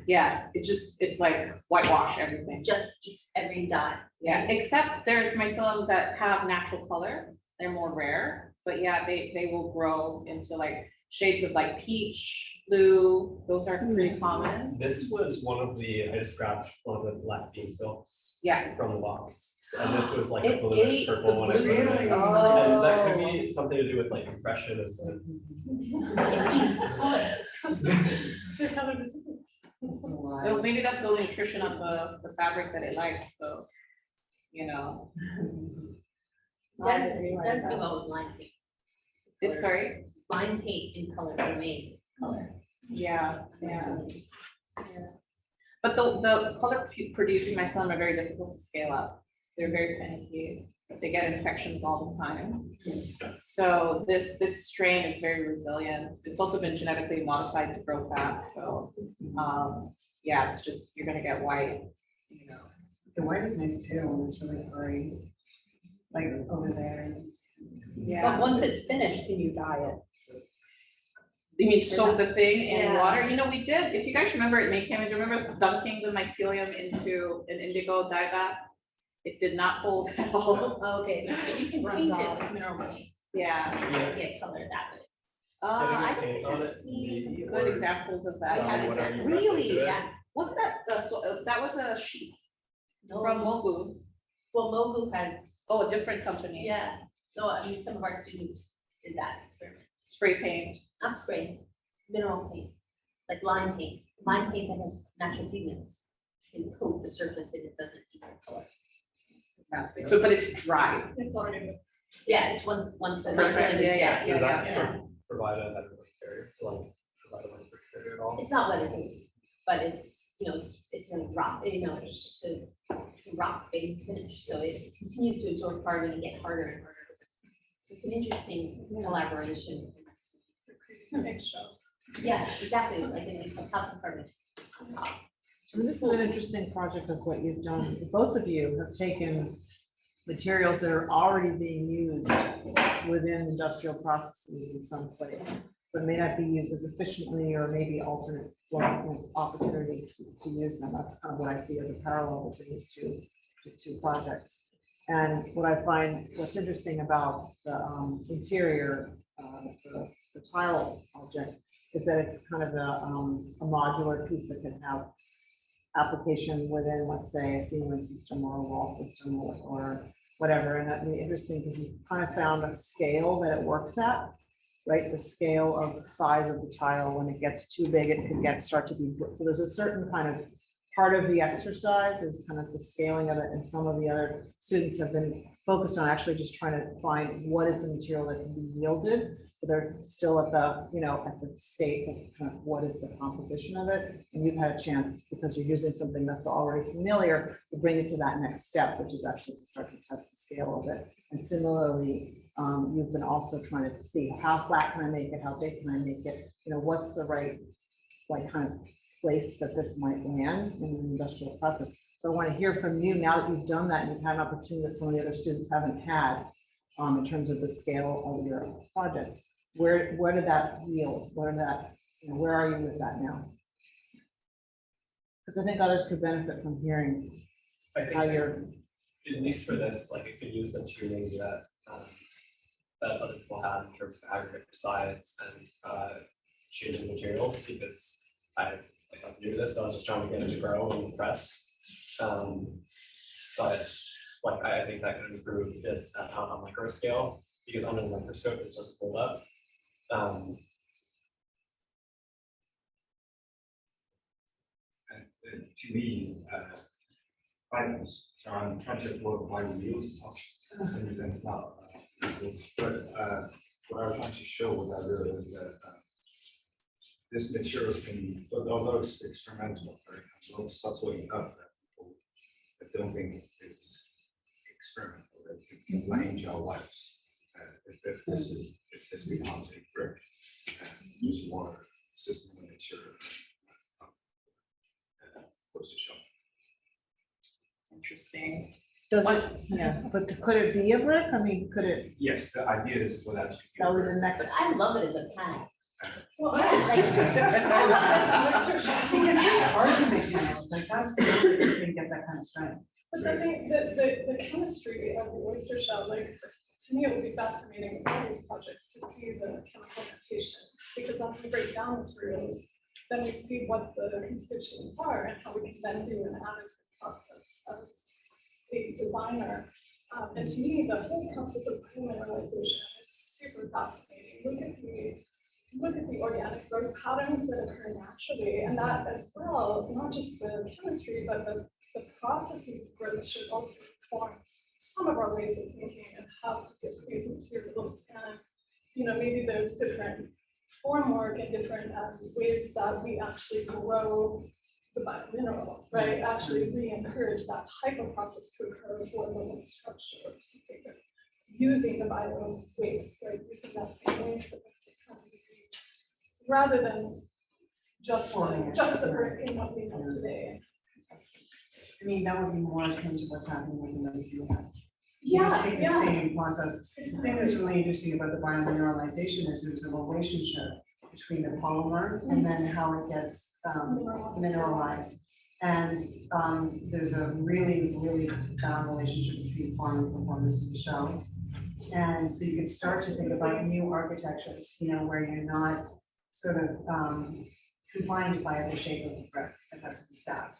[SPEAKER 1] Yeah, it's like whitewash everything.
[SPEAKER 10] Just eats every dye.
[SPEAKER 1] Yeah, except there's mycelium that have natural color. They're more rare, but yeah, they will grow into like shades of like peach, blue. Those are pretty common.
[SPEAKER 19] This was one of I just grabbed one of the black pink silks.
[SPEAKER 1] Yeah.
[SPEAKER 19] From the box, and this was like a
[SPEAKER 1] It
[SPEAKER 19] bluish
[SPEAKER 1] ate
[SPEAKER 19] purple
[SPEAKER 1] the
[SPEAKER 19] one.
[SPEAKER 1] blue.
[SPEAKER 19] And that could be something to do with like compression.
[SPEAKER 10] It eats color.
[SPEAKER 1] So maybe that's the only nutrition of the fabric that it likes, so,
[SPEAKER 10] Does do well with line paint.
[SPEAKER 1] It's sorry?
[SPEAKER 10] Line paint in color remains color.
[SPEAKER 1] Yeah. But the color producing mycelium are very difficult to scale up. They're very finicky. They get infections all the time. So this strain is very resilient. It's also been genetically modified to grow fast. So yeah, it's just, you're gonna get white,
[SPEAKER 3] The white is nice too, and it's really furry, like over there.
[SPEAKER 1] Yeah.
[SPEAKER 7] But once it's finished, can you dye it?
[SPEAKER 1] You mean soak the thing in
[SPEAKER 7] Yeah.
[SPEAKER 1] water? We did, if you guys remember at Mae-ling, do you remember us dunking the mycelium into an indigo dye bath? It did not hold at all.
[SPEAKER 10] Okay, but you can paint it with mineral paint.
[SPEAKER 1] Yeah.
[SPEAKER 10] You get color that way.
[SPEAKER 1] I
[SPEAKER 19] paint
[SPEAKER 1] don't
[SPEAKER 19] on
[SPEAKER 1] think
[SPEAKER 19] it,
[SPEAKER 1] I've seen
[SPEAKER 19] maybe,
[SPEAKER 1] good
[SPEAKER 19] or
[SPEAKER 1] examples of that.
[SPEAKER 19] dye whatever you press
[SPEAKER 1] Really?
[SPEAKER 19] into it.
[SPEAKER 1] Yeah. Wasn't that, that was a sheet from Mogu?
[SPEAKER 10] Well, Mogu has,
[SPEAKER 1] Oh, a different company.
[SPEAKER 10] yeah, no, I mean, some of our students did that experiment.
[SPEAKER 1] Spray paint.
[SPEAKER 10] Not spray, mineral paint, like lime paint that has natural pigments. Can coat the surface and it doesn't eat the color.
[SPEAKER 1] Fantastic. So, but it's dry.
[SPEAKER 10] It's already. Yeah, it's once the
[SPEAKER 1] Perfect.
[SPEAKER 10] mycelium is
[SPEAKER 1] Yeah,
[SPEAKER 10] dead.
[SPEAKER 19] Does that
[SPEAKER 10] Yeah.
[SPEAKER 19] provide a better barrier, provide a weather barrier at all?
[SPEAKER 10] It's not weatherproof, but it's, it's a rock, it's a rock-based finish, so it continues to absorb carbon and get harder and harder. So it's an interesting collaboration.
[SPEAKER 5] Makes show.
[SPEAKER 10] Yeah, exactly, like in calcium carbonate.
[SPEAKER 3] So this is an interesting project, is what you've done. Both of you have taken materials that are already being used within industrial processes in some place, but may not be used as efficiently, or maybe alternate opportunities to use them. That's kind of what I see as a parallel between these two projects. And what I find, what's interesting about the interior, the tile object, is that it's kind of a modular piece that can have application within, let's say, a ceiling system or a wall system or whatever. And that'd be interesting because you kind of found a scale that it works at, right? The scale of the size of the tile. When it gets too big, it could start to be, so there's a certain kind of part of the exercise is kind of the scaling of it. And some of the other students have been focused on actually just trying to find what is the material that can be yielded. So they're still at the, at the state of kind of what is the composition of it. And you've had a chance, because you're using something that's already familiar, to bring it to that next step, which is actually to start to test the scale of it. And similarly, you've been also trying to see how flat can I make it, how big can I make it, what's the right, kind of place that this might land in an industrial process. So I want to hear from you now that you've done that and you've had an opportunity that some of the other students haven't had. In terms of the scale of your projects, where did that yield? Where are you with that now? Because I think others could benefit from hearing how you're.
[SPEAKER 19] At least for this, it could use the tuning that that other people have in terms of aggregate size and changing materials, because I was new to this, so I was just trying to get it to grow and press. But I think that could improve this on a micro scale, because under the microscope it starts to build up.
[SPEAKER 20] To me, so I'm trying to work my wheels, something that's not, but what I was trying to show with that really is that this material can, although it's experimental, right, although subtle enough that people, I don't think it's experimental, that it can blend into our lives. If this becomes a brick, just water system and material goes to show.
[SPEAKER 18] It's interesting.
[SPEAKER 3] Does it, yeah, but could it be a brick? I mean, could it?
[SPEAKER 20] Yes, the idea is for that to be.
[SPEAKER 3] That was the next.
[SPEAKER 10] But I love it as a tag.
[SPEAKER 5] Well,
[SPEAKER 2] Because this argument now is that's the way you can get that kind of strength.
[SPEAKER 5] But I think that the chemistry of the oyster shell, to me, it would be fascinating with all these projects to see the chemical notation, because after we break down materials, then we see what the constituents are and how we can then do an additive process as a designer. And to me, the whole process of mineralization is super fascinating. Look at the organic growth patterns that occur naturally, and that as well, not just the chemistry, but the processes of growth should also inform some of our ways of thinking and how to get these materials. And maybe there's different formwork and different ways that we actually grow the biomineral, right? Actually, we encourage that type of process to occur for living structure or something. But using the bio waste, right? Using that same waste that makes it kind of rather than just the brick in what we know today.
[SPEAKER 2] I mean, that would be more akin to what's happening with the Mae-ling lab.
[SPEAKER 5] Yeah,
[SPEAKER 2] take the same process. The thing that's really interesting about the biomineralization is there's a relationship between the polymer and then how it gets mineralized. And there's a really, really profound relationship between form and performance of the shells. And so you can start to think about new architectures, where you're not sort of confined by the shape of the brick that has to be stacked.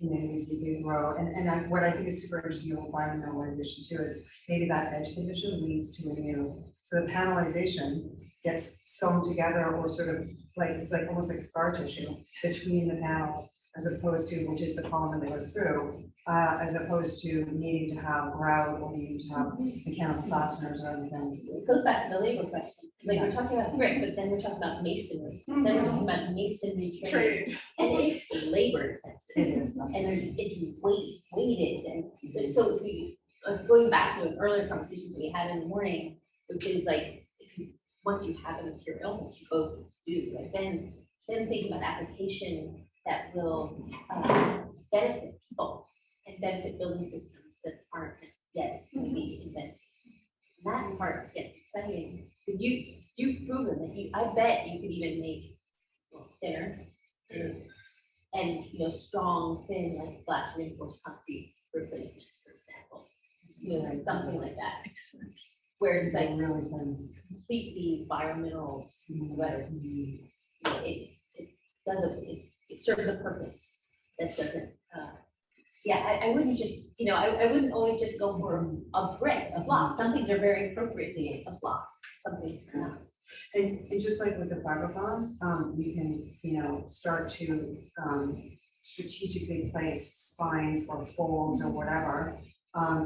[SPEAKER 2] So you can grow. And what I think is super interesting about biomineralization too is maybe that edge condition leads to a new, so the panelization gets sewn together or sort of it's almost like scar tissue between the panels, as opposed to, which is the polymer that goes through, as opposed to needing to have grout or needing to have mechanical fasteners or other things.
[SPEAKER 10] It goes back to the labor question. It's like we're talking about brick, but then we're talking about masonry. Then we're talking about masonry trades. And it's labor intensive.
[SPEAKER 2] It is.
[SPEAKER 10] And it's weighted. And so if we, going back to an earlier conversation that we had in the morning, which is once you have a material, which you both do, then think about application that will benefit people and benefit building systems that aren't yet maybe invented. And that part gets exciting, because you've proven that I bet you could even make thinner and, you know, strong, thin, like glass reinforced concrete replacement, for example. You know, something like that. Where it's like completely biominerals, whether it's, you know, it serves a purpose that doesn't, I wouldn't just, you know, I wouldn't always just go for a brick, a block. Some things are very appropriately a block, some things are not.
[SPEAKER 2] And just like with the fiberglass, you can, you know, start to strategically place spines or folds or whatever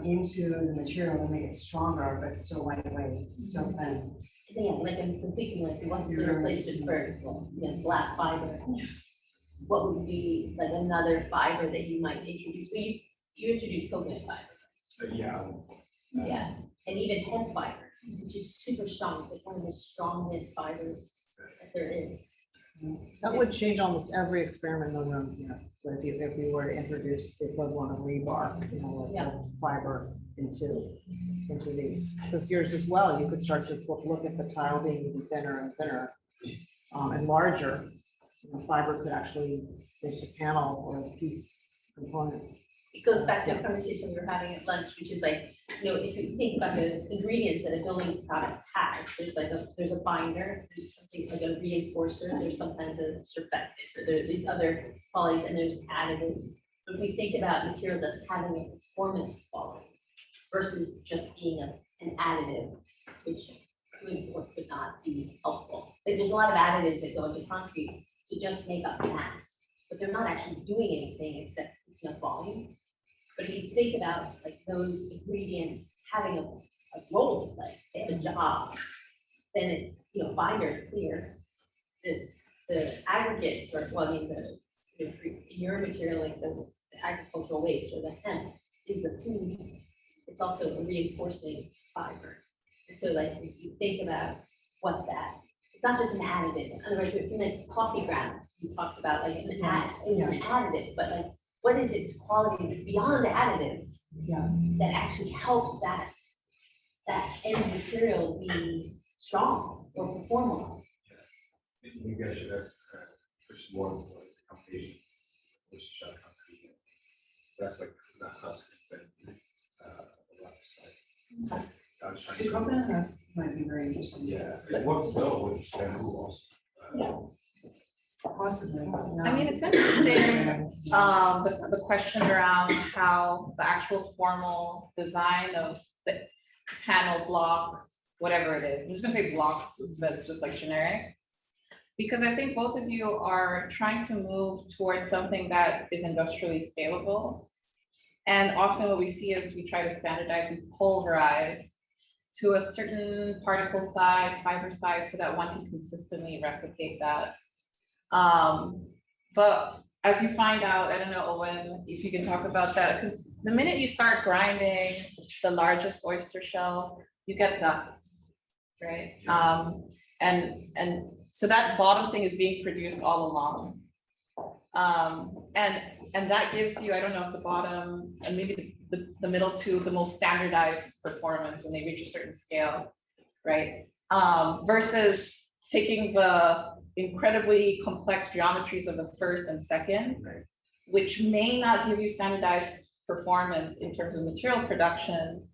[SPEAKER 2] into the material to make it stronger, but still lightweight, still thin.
[SPEAKER 10] Yeah, like I'm thinking like what's the replacement for, you know, glass fiber? What would be like another fiber that you might introduce? Well, you introduced coconut fiber. Yeah, and even hemp fiber, which is super strong. It's like one of the strongest fibers that there is.
[SPEAKER 3] That would change almost every experiment in the room, you know, if we were to introduce the equivalent of rebar, you know, like fiber into these. Because yours as well, you could start to look at the tile being even thinner and thinner and larger. You know, fiber could actually make a panel or a piece component.
[SPEAKER 10] It goes back to a conversation we were having at lunch, which is like, you know, if you think about the ingredients that a building product has, there's a binder, there's something like a reinforcer, there's sometimes a surfactant, or there's these other qualities, and there's additives. But if we think about materials as having a performance quality versus just being an additive, which could or could not be helpful. So there's a lot of additives that go into concrete to just make up mass, but they're not actually doing anything except taking up volume. But if you think about like those ingredients having a role to play, they have a job, then it's, you know, binder is clear. The aggregate, or well, I mean your material, like the agricultural waste or the hemp, is the food. It's also a reinforcing fiber. And so like if you think about what that, it's not just an additive. In other words, in the coffee grounds, you talked about like an additive, but like what is its quality beyond additive that actually helps that end material be strong or perform well?
[SPEAKER 20] You guys should have pushed more into like the combination, which is shot concrete. That's like the husk, but the left side. I was trying
[SPEAKER 2] The
[SPEAKER 20] to.
[SPEAKER 2] coconut husk might be very interesting.
[SPEAKER 20] Yeah, it works well with bamboo also.
[SPEAKER 2] Possibly.
[SPEAKER 18] I mean, it's interesting, the question around how the actual formal design of the panel block, whatever it is, I'm just gonna say blocks, so that's just like generic. Because I think both of you are trying to move towards something that is industrially scalable. And often what we see is we try to standardize, we pulverize to a certain particle size, fiber size, so that one can consistently replicate that. But as you find out, I don't know, Owen, if you can talk about that, because the minute you start grinding the largest oyster shell, you get dust, right? And so that bottom thing is being produced all along. And that gives you, I don't know if the bottom and maybe the middle two, the most standardized performance when they reach a certain scale, right? Versus taking the incredibly complex geometries of the first and second, which may not give you standardized performance in terms of material production,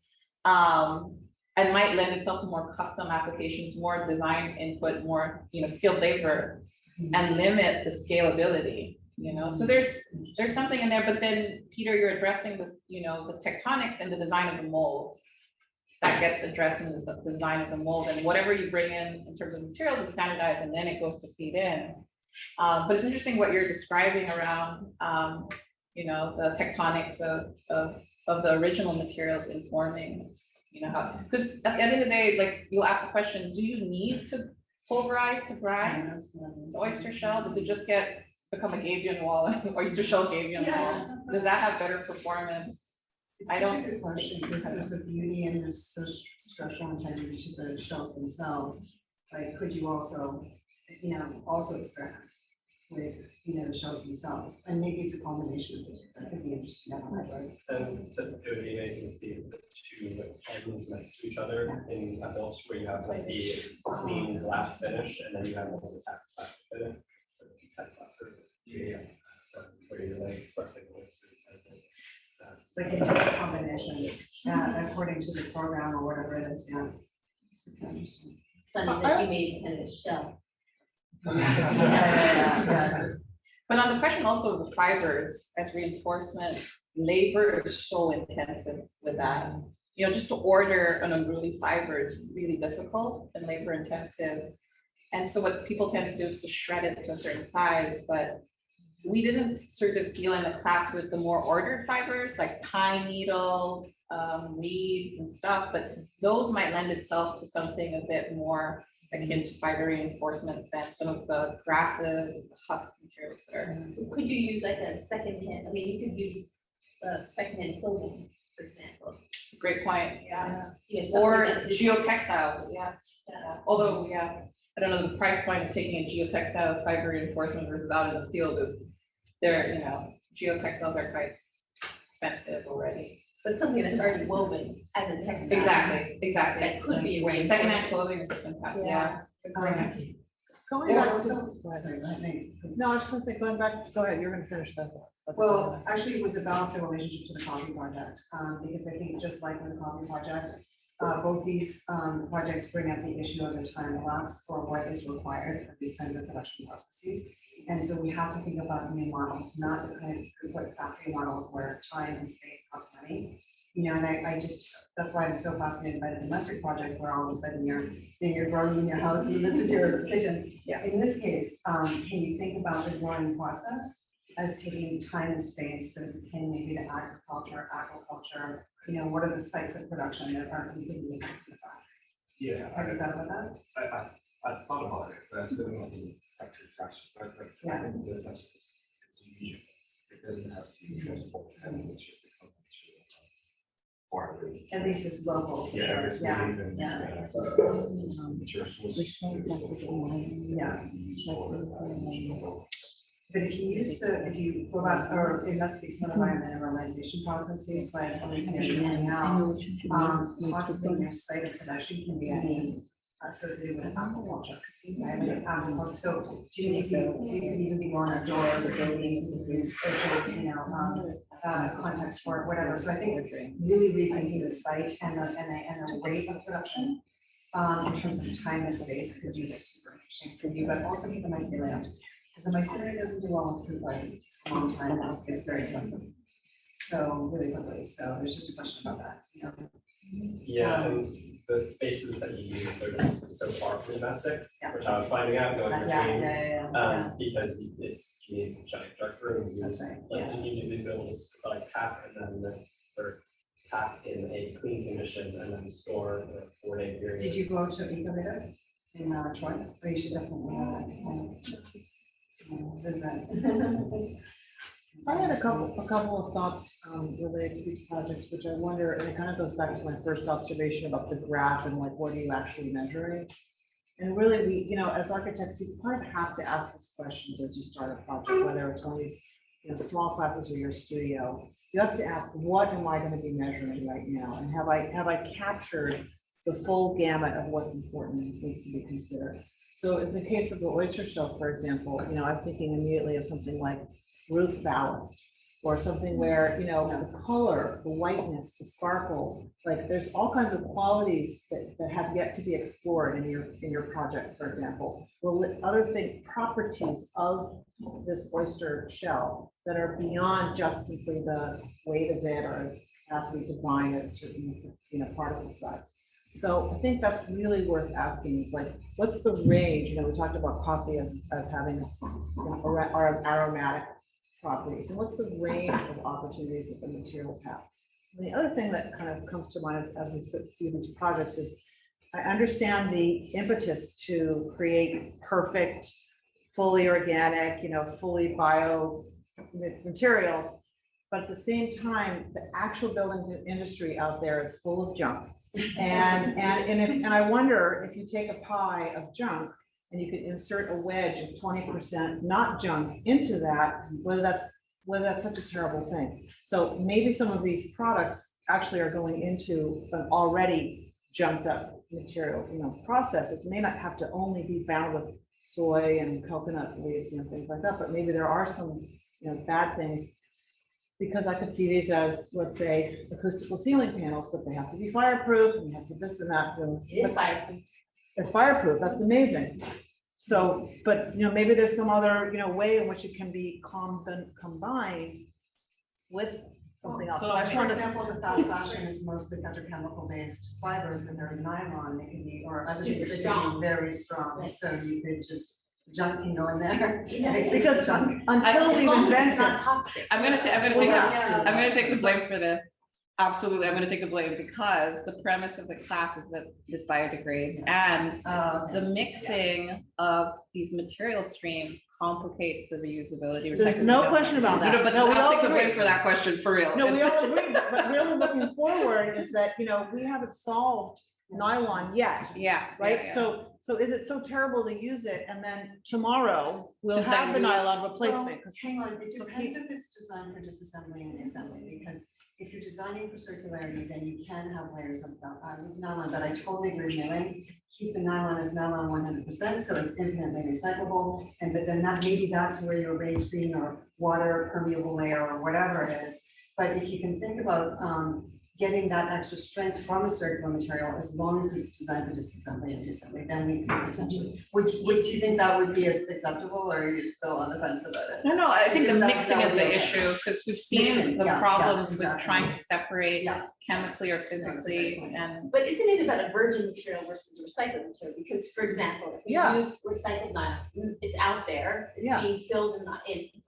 [SPEAKER 18] and might lend itself to more custom applications, more design input, more, you know, skilled labor, and limit the scalability, you know? So there's something in there, but then Peter, you're addressing this, you know, the tectonics and the design of the mold that gets addressed in the design of the mold, and whatever you bring in terms of materials is standardized, and then it goes to feed in. But it's interesting what you're describing around, you know, the tectonics of the original materials informing, you know, how, because at the end of the day, like you'll ask the question, do you need to pulverize to grind the oyster shell? Does it just become a gabion wall, an oyster shell gabion wall? Does that have better performance?
[SPEAKER 2] It's such a good question, because there's the beauty and there's the structural integrity to the shells themselves. Like, could you also, you know, also extract with, the shells themselves, and maybe it's a combination of those, that could be interesting. I don't know, right?
[SPEAKER 19] And so it would be amazing to see the two items next to each other in a build where you have like the clean glass finish and then you have all the plastic finish. Yeah, where you're like expressing what
[SPEAKER 2] Like in different combinations, according to the program or whatever it is, yeah. Super interesting.
[SPEAKER 10] Funny that you made kind of a shell.
[SPEAKER 1] But on the question also of the fibers as reinforcement, labor is so intensive with that. Just to order an unruly fiber is really difficult and labor intensive. And so what people tend to do is to shred it to a certain size, but we didn't sort of deal in the class with the more ordered fibers like pine needles, reeds and stuff, but those might lend itself to something a bit more akin to fiber reinforcement than some of the grasses, husk materials that are.
[SPEAKER 10] Could you use like a secondhand, I mean, you could use secondhand clothing, for example.
[SPEAKER 1] It's a great point, yeah.
[SPEAKER 10] Or
[SPEAKER 1] Or geotextiles, yeah. Although, I don't know, the price point of taking a geotextiles fiber reinforcement versus out in the field is, geotextiles are quite expensive already.
[SPEAKER 10] But something that's already woven as a textile.
[SPEAKER 1] Exactly.
[SPEAKER 10] That could be a way.
[SPEAKER 1] Secondhand clothing is fantastic, yeah.
[SPEAKER 3] Going
[SPEAKER 2] There's
[SPEAKER 3] back,
[SPEAKER 2] also, sorry, let me.
[SPEAKER 3] no, I was gonna say, going back, go ahead, you're gonna finish that thought.
[SPEAKER 2] Well, actually, it was about the relationship to the coffee project, because I think just like with the coffee project, both these projects bring up the issue of the time elapsed for what is required for these kinds of production processes. And so we have to think about new models, not the kind of throughput factory models where time and space cost money. And I just, that's why I'm so fascinated by the domestic project where all of a sudden you're growing in your house in the midst of your kitchen.
[SPEAKER 1] Yeah.
[SPEAKER 2] In this case, can you think about the growing process as taking time and space, so as akin maybe to agriculture, what are the sites of production that aren't completely affected by?
[SPEAKER 20] Yeah.
[SPEAKER 2] Have you thought about that?
[SPEAKER 20] I thought about it, but I still don't know factory fraction, but like, I think the difference is it's immediate. It doesn't have to be transported, and it's just become material. Or
[SPEAKER 2] At least it's local. for
[SPEAKER 20] yeah,
[SPEAKER 2] sure.
[SPEAKER 20] if it's
[SPEAKER 2] Yeah,
[SPEAKER 20] leaving,
[SPEAKER 2] yeah.
[SPEAKER 20] material sources.
[SPEAKER 2] Yeah. But if you pull out, or it must be some environmentalization processes, like when you're now, possibly your site of production can be associated with aquaculture. So GDC, you can even be going outdoors, or maybe use social, context for it, whatever. So I think really rethinking the site and the rate of production in terms of time and space could be super interesting for you, but also keep the mycelia. Because the mycelia doesn't do well with food prices, it takes a long time, and it gets very expensive. So really quickly, so there's just a question about that,
[SPEAKER 19] Yeah, and the spaces that you use are just so far from domestic, which I was finding out going through because it's, you need giant dark rooms.
[SPEAKER 2] That's right.
[SPEAKER 19] Like, you need to build like tap and then or tap in a clean condition and then store in a 4-day period.
[SPEAKER 2] Did you go to Ecovative in Troy? Oh, you should definitely visit.
[SPEAKER 3] I had a couple of thoughts related to these projects, which I wonder, and it kind of goes back to my first observation about the graph and like, what are you actually measuring? And really, we, as architects, you kind of have to ask these questions as you start a project, whether it's one of these, small classes or your studio. You have to ask, what am I going to be measuring right now? And have I captured the full gamut of what's important and needs to be considered? So in the case of the oyster shell, for example, I'm thinking immediately of something like roof ballast, or something where, the color, the whiteness, the sparkle, like there's all kinds of qualities that have yet to be explored in your project, for example. Well, properties of this oyster shell that are beyond just simply the weight of it or its capacity to bind at a certain, particle size. So I think that's really worth asking, is like, what's the range? We talked about coffee as having this aromatic properties, and what's the range of opportunities that the materials have? And the other thing that kind of comes to mind as we see these projects is, I understand the impetus to create perfect, fully organic, fully bio materials, but at the same time, the actual building industry out there is full of junk. And I wonder if you take a pie of junk and you could insert a wedge of 20% not junk into that, whether that's such a terrible thing. So maybe some of these products actually are going into an already junked up material, process. It may not have to only be bound with soy and coconut leaves and things like that, but maybe there are some, bad things. Because I could see these as, let's say, acoustical ceiling panels, but they have to be fireproof and you have to this and that.
[SPEAKER 10] It is fireproof.
[SPEAKER 3] It's fireproof, that's amazing. So, but, maybe there's some other, way in which it can be combined with something else.
[SPEAKER 2] So for example, the fast fashion is mostly petrochemical based fibers, but they're nylon, they can be, or other things that can be very strong, so you could just, junk can go in there.
[SPEAKER 3] Because until we've invented.
[SPEAKER 1] I'm gonna take the blame for this. Absolutely, I'm gonna take the blame because the premise of the class is that this biodegrades, and the mixing of these material streams complicates the reusability.
[SPEAKER 3] There's no question about that.
[SPEAKER 1] But
[SPEAKER 3] No, we
[SPEAKER 1] I'll
[SPEAKER 3] all
[SPEAKER 1] take the blame
[SPEAKER 3] agree.
[SPEAKER 1] for that question, for real.
[SPEAKER 3] No, we all agree, but really looking forward is that, we haven't solved nylon yet.
[SPEAKER 1] Yeah.
[SPEAKER 3] Right,
[SPEAKER 1] yeah.
[SPEAKER 3] so is it so terrible to use it, and then tomorrow we'll
[SPEAKER 1] To
[SPEAKER 3] have the
[SPEAKER 1] dilute.
[SPEAKER 3] nylon replacement? 'Cause-
[SPEAKER 2] Hang on, it depends if it's designed for disassembly and assembly, because if you're designing for circularity, then you can have layers of nylon, but I totally agree with Mae-ling. Keep the nylon as nylon 100%, so it's infinitely recyclable, and but then maybe that's where your rain screen or water permeable layer or whatever it is. But if you can think about getting that extra strength from a circular material, as long as it's designed for disassembly and disassembly, then we can potentially, would you think that would be as acceptable, or are you still on the fence about it?
[SPEAKER 1] No, I think the
[SPEAKER 2] That-
[SPEAKER 1] mixing
[SPEAKER 2] that
[SPEAKER 1] is
[SPEAKER 2] would be
[SPEAKER 1] the
[SPEAKER 2] okay.
[SPEAKER 1] issue, because we've seen
[SPEAKER 2] Mixing,
[SPEAKER 1] the
[SPEAKER 2] yeah,
[SPEAKER 1] problems
[SPEAKER 2] exactly.
[SPEAKER 1] with trying to separate
[SPEAKER 2] Yeah.
[SPEAKER 1] chemically or physically, and
[SPEAKER 10] But isn't it about a virgin material versus a recycled material? Because, for example, if we
[SPEAKER 3] Yeah.
[SPEAKER 10] use recycled nylon, it's out there, it's
[SPEAKER 3] Yeah.
[SPEAKER 10] being filled in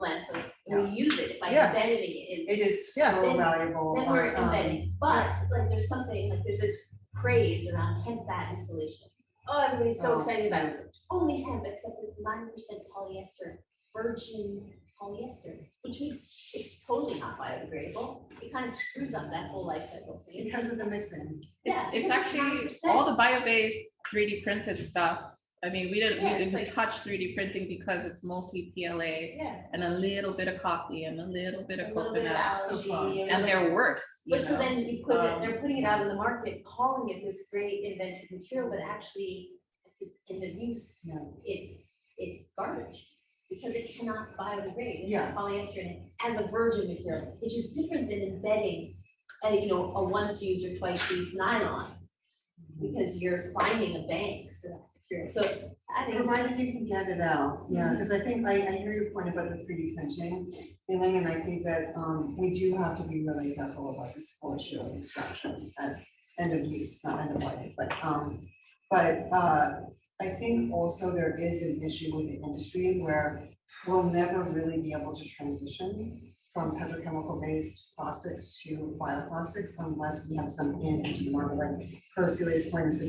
[SPEAKER 10] landfills, and we use it by
[SPEAKER 3] Yes.
[SPEAKER 10] embedding it in.
[SPEAKER 2] It is
[SPEAKER 3] Yes.
[SPEAKER 2] so valuable.
[SPEAKER 10] Then we're
[SPEAKER 2] um,
[SPEAKER 10] embedding, but like there's something, like there's this craze around hemp fat insulation. Oh, everybody's so
[SPEAKER 2] Oh,
[SPEAKER 10] excited about it, it's only hemp, except it's 9% polyester, virgin polyester, which means it's totally not biodegradable. It kind of screws up that whole life cycle thing.
[SPEAKER 2] Because of the mixing.
[SPEAKER 10] Yeah,
[SPEAKER 1] it's
[SPEAKER 10] because
[SPEAKER 1] actually
[SPEAKER 10] 9%.
[SPEAKER 1] all the bio-based 3D printed stuff. I mean, we
[SPEAKER 10] Yeah,
[SPEAKER 1] didn't
[SPEAKER 10] it's like-
[SPEAKER 1] touch 3D printing because it's mostly PLA
[SPEAKER 10] Yeah.
[SPEAKER 1] and a little bit of coffee and a little bit of
[SPEAKER 10] A little bit of
[SPEAKER 1] coconut.
[SPEAKER 10] algae.
[SPEAKER 1] And they're worse, you
[SPEAKER 10] But so
[SPEAKER 1] know?
[SPEAKER 10] then you put it, they're putting it out in the market, calling it this great inventive material, but actually, if it's end of use, it's garbage. Because it cannot biodegrade, it has polyester in it as a virgin material, which is different than embedding, a once used or twice used nylon. Because you're finding a bank for that material, so I think.
[SPEAKER 2] Provided you can get it out, yeah, because I think I hear your point about the 3D printing, Mae-ling, and I think that we do have to be really careful about this whole issue of extraction at end of use, not end of life, but I think also there is an issue with the industry where we'll never really be able to transition from petrochemical based plastics to bioplastics unless we have some into the market. Like Celia's point is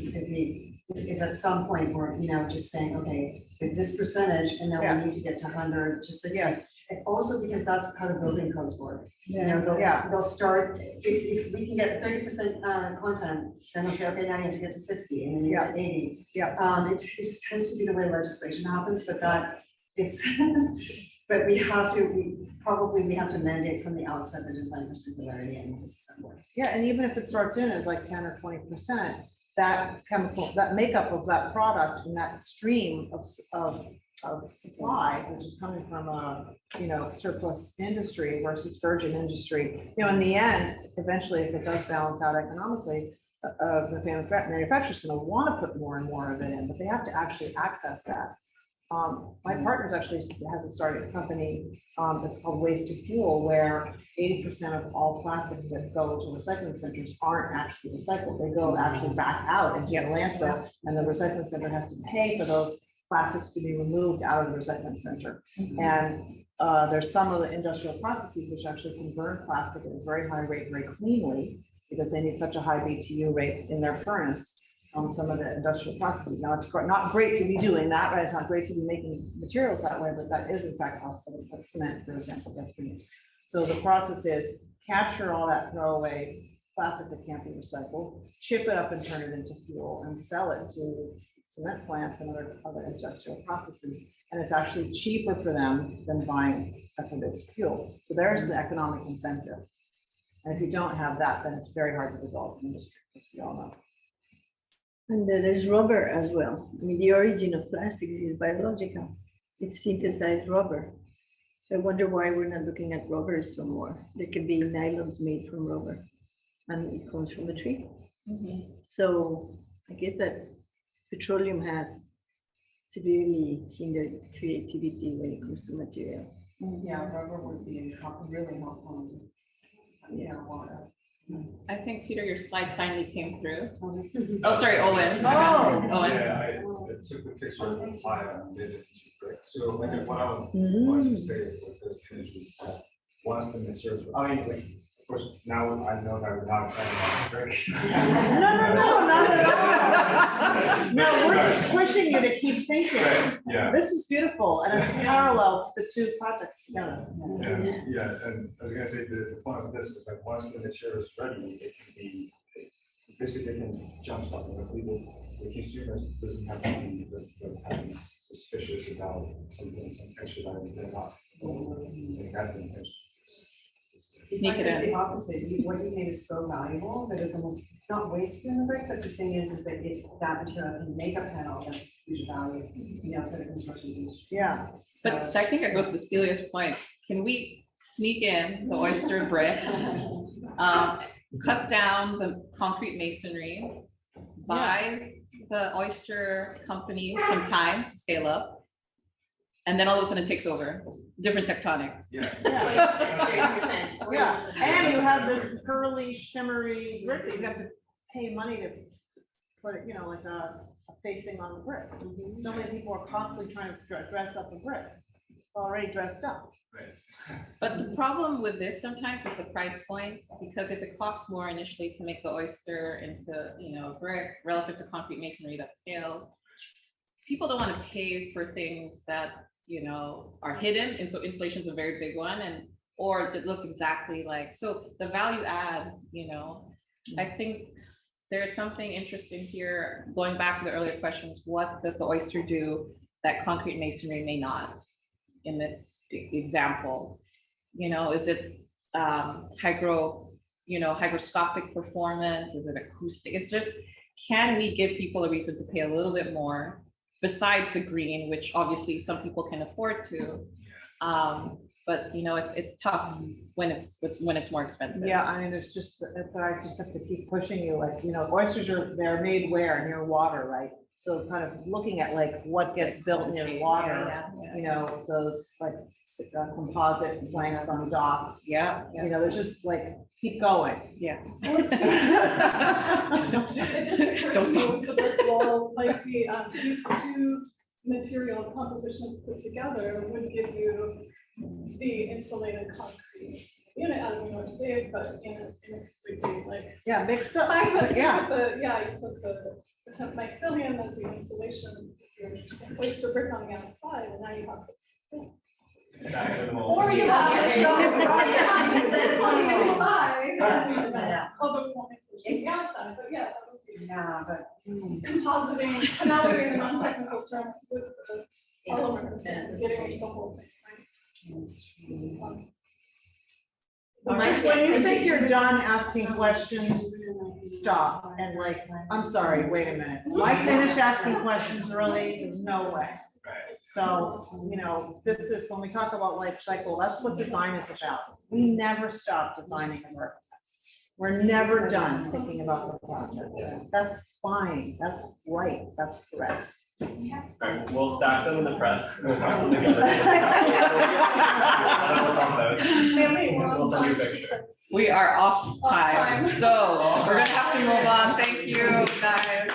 [SPEAKER 2] if at some point we're, just saying, okay, with this percentage, and then we need to get to 100 to 60.
[SPEAKER 3] Yes.
[SPEAKER 2] And also because that's how the building codes work.
[SPEAKER 3] Yeah.
[SPEAKER 2] They'll start, if we can get 30% content, then they'll say, okay, now you have to get to 60 and then you get to 80.
[SPEAKER 3] Yeah.
[SPEAKER 2] It just tends to be the way legislation happens, but that it's, but we have to mandate from the outset the design for circularity and disassembly.
[SPEAKER 3] Yeah, and even if it starts in as like 10 or 20%, that chemical, that makeup of that product and that stream of supply, which is coming from a, surplus industry versus virgin industry, in the end, eventually, if it does balance out economically, the manufacturer's going to want to put more and more of it in, but they have to actually access that. My partner's actually has started a company that's called Waste to Fuel, where 80% of all plastics that go to recycling centers aren't actually recycled. They go actually back out into the landfill, and the recycling center has to pay for those plastics to be removed out of the recycling center. And there's some of the industrial processes which actually can burn plastic at a very high rate very cleanly because they need such a high BTU rate in their furnace. Some of the industrial processes. Now, it's not great to be doing that, right? It's not great to be making materials that way, but that is in fact how cement, for example, gets made. So the process is capture all that throwaway plastic that can't be recycled, chip it up and turn it into fuel and sell it to cement plants and other industrial processes. And it's actually cheaper for them than buying ethanol-based fuel. So there's the economic incentive. And if you don't have that, then it's very hard to develop an industry, as we all know.
[SPEAKER 12] And there's rubber as well. I mean, the origin of plastics is biological. It's synthesized rubber. So I wonder why we're not looking at rubber some more. There could be nylons made from rubber, and it comes from a tree. So I guess that petroleum has severely hindered creativity when it comes to materials.
[SPEAKER 2] Yeah, rubber would be really helpful. Yeah, water.
[SPEAKER 18] I think, Peter, your slide finally came through.
[SPEAKER 2] Oh,
[SPEAKER 18] sorry, Owen. Owen.
[SPEAKER 20] Yeah, I took a picture of the fire and made it into brick. So like what I want to say with this image is that once the materials, I mean, like, of course, now I know that we're not talking about brick.
[SPEAKER 3] No, not at all. No, we're just pushing you to keep thinking.
[SPEAKER 20] Right, yeah.
[SPEAKER 3] This is beautiful, and it's parallel to the two projects together.
[SPEAKER 20] Yeah, and I was gonna say the point of this is like once the material is ready, it can be basically can jumpstart the people. The consumer doesn't have to be having suspicious about something, some extra value they're not. I think that's the intention.
[SPEAKER 2] It's like just the opposite. What you made is so valuable that it's almost not wasted in the brick, but the thing is that if that material can make a panel, that's a huge value, for the construction industry.
[SPEAKER 3] Yeah.
[SPEAKER 18] But so I think it goes to Celia's point. Can we sneak in the oyster brick, cut down the concrete masonry, buy the oyster company some time to scale up, and then all of a sudden it takes over, different tectonics.
[SPEAKER 3] Yeah, and you have this pearly, shimmery brick that you have to pay money to put it, like a facing on the brick. So many people are constantly trying to dress up a brick. It's already dressed up.
[SPEAKER 18] But the problem with this sometimes is the price point, because if it costs more initially to make the oyster into, brick relative to concrete masonry that's scaled, people don't want to pay for things that, are hidden. And so installation is a very big one, or it looks exactly like, so the value add, I think there's something interesting here, going back to the earlier questions, what does the oyster do that concrete masonry may not in this example? Is it hygroscopic performance? Is it acoustic? It's just, can we give people a reason to pay a little bit more besides the green, which obviously some people can afford to? But it's tough when it's more expensive.
[SPEAKER 3] Yeah, I mean, it's just that I just have to keep pushing you, oysters they're made where? Near water, right? So kind of looking at what gets built near water, those composite planks on docks. There's just keep going.
[SPEAKER 18] Yeah.
[SPEAKER 5] It just occurred to me with the brick wall, these two material compositions put together would give you the insulated concrete unit as we know today, but in a completely
[SPEAKER 3] mixed up.
[SPEAKER 5] You put
[SPEAKER 3] Yeah.
[SPEAKER 5] you put the mycelium as the insulation, your oyster brick on the outside, and now you have or you have on the inside. Although we won't insulate the outside, but yeah, that would be.
[SPEAKER 2] Yeah, but
[SPEAKER 5] compositing, so now we're doing the non-technical ceramics with the polymers and getting into the whole thing, right?
[SPEAKER 3] When you think you're done asking questions, stop and I'm sorry, wait a minute. Why finish asking questions early? There's no way. So, this is, when we talk about life cycle, that's what design is about. We never stop designing as architects. We're never done thinking about the project. That's fine. That's right. That's correct.
[SPEAKER 15] Alright, we'll stack them in the press. We'll press them together. We'll send you a picture.
[SPEAKER 18] We are off time, so we're gonna have to move on. Thank you, guys.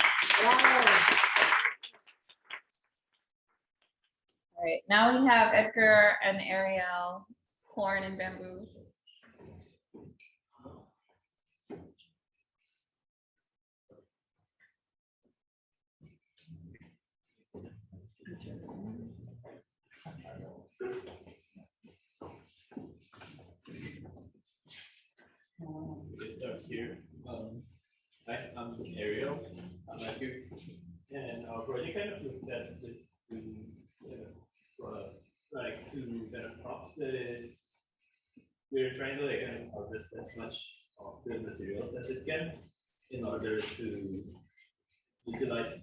[SPEAKER 18] All right, now we have Edgar and Ariel, corn and bamboo.
[SPEAKER 14] Here, I'm Ariel. I'm Edgar.
[SPEAKER 15] And our project kind of looks at this products, like to kind of crops that is, we're trying to like kind of harvest as much of the materials as it can in order to utilize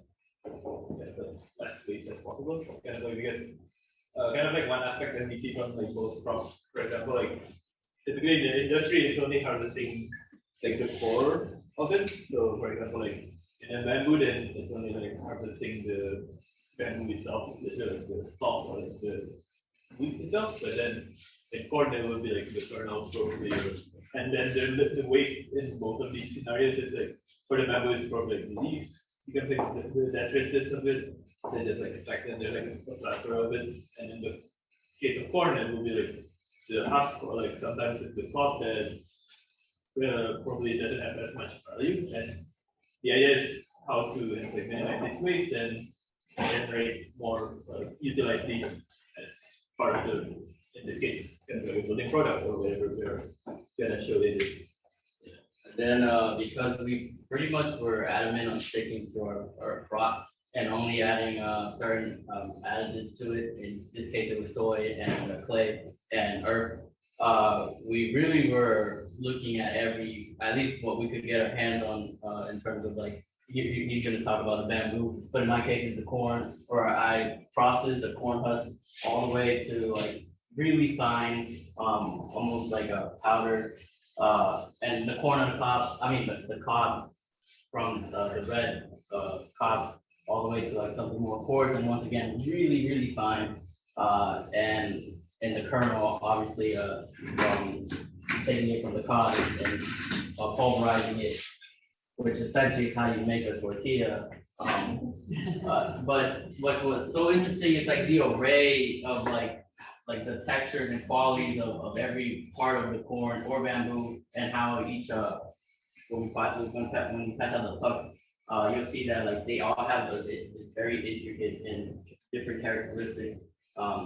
[SPEAKER 15] the less waste as possible. Kind of like because kind of like one aspect that we see from like both crops, for example, like typically the industry is only harvesting like the core of it. So for example, like in a bamboo, then it's only like harvesting the bamboo itself, like the stalk or like the wood itself. But then in corn, there will be like the kernels, probably, and then the waste in both of these scenarios is like for the bamboo is probably like the leaves. You can take the detritus of it, they just like stack and they're like a plaster of it. And in the case of corn, it will be like the husk, or like sometimes it's the pod that probably doesn't have that much value. And the idea is how to like minimize this waste and generate more, utilize these as part of the, in this case, kind of a building product or whatever we're gonna show it.
[SPEAKER 21] Then because we pretty much were adamant on sticking to our crop and only adding certain additives to it, in this case it was soy and clay and earth, we really were looking at at least what we could get our hands on in terms of like, he's going to talk about the bamboo, but in my case it's the corn, or I processed the corn husk all the way to like really fine, almost like a powder. And the corn on the cob, I mean the cob from the red cobs all the way to like something more coarse, and once again really fine. And the kernel, obviously, from taking it from the cob and pulverizing it, which essentially is how you make a tortilla. But what's so interesting is like the array of like the textures and qualities of every part of the corn or bamboo, and how each when we pass out the pucks, you'll see that like they all have this very intricate and different characteristics.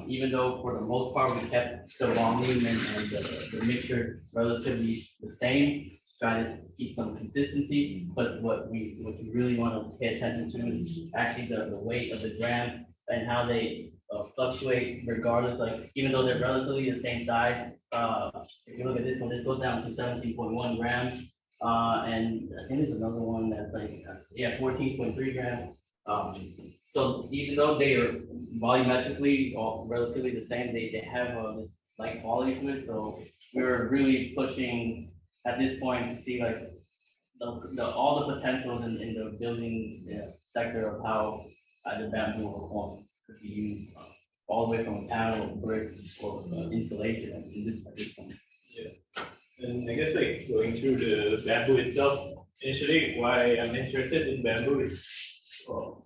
[SPEAKER 21] Even though for the most part we kept the volume and the mixtures relatively the same, try to keep some consistency. But what you really want to pay attention to is actually the weight of the gram and how they fluctuate regardless. Like even though they're relatively the same size, if you look at this one, this goes down to 17.1 grams. And I think there's another one that's like 14.3 grams. So even though they are volumetrically all relatively the same, they have this like quality to it. So we're really pushing at this point to see like all the potentials in the building sector of how the bamboo or corn could be used all the way from panel, brick, or insulation at this point.
[SPEAKER 15] Yeah, and I guess like going through the bamboo itself, initially why I'm interested in bamboo is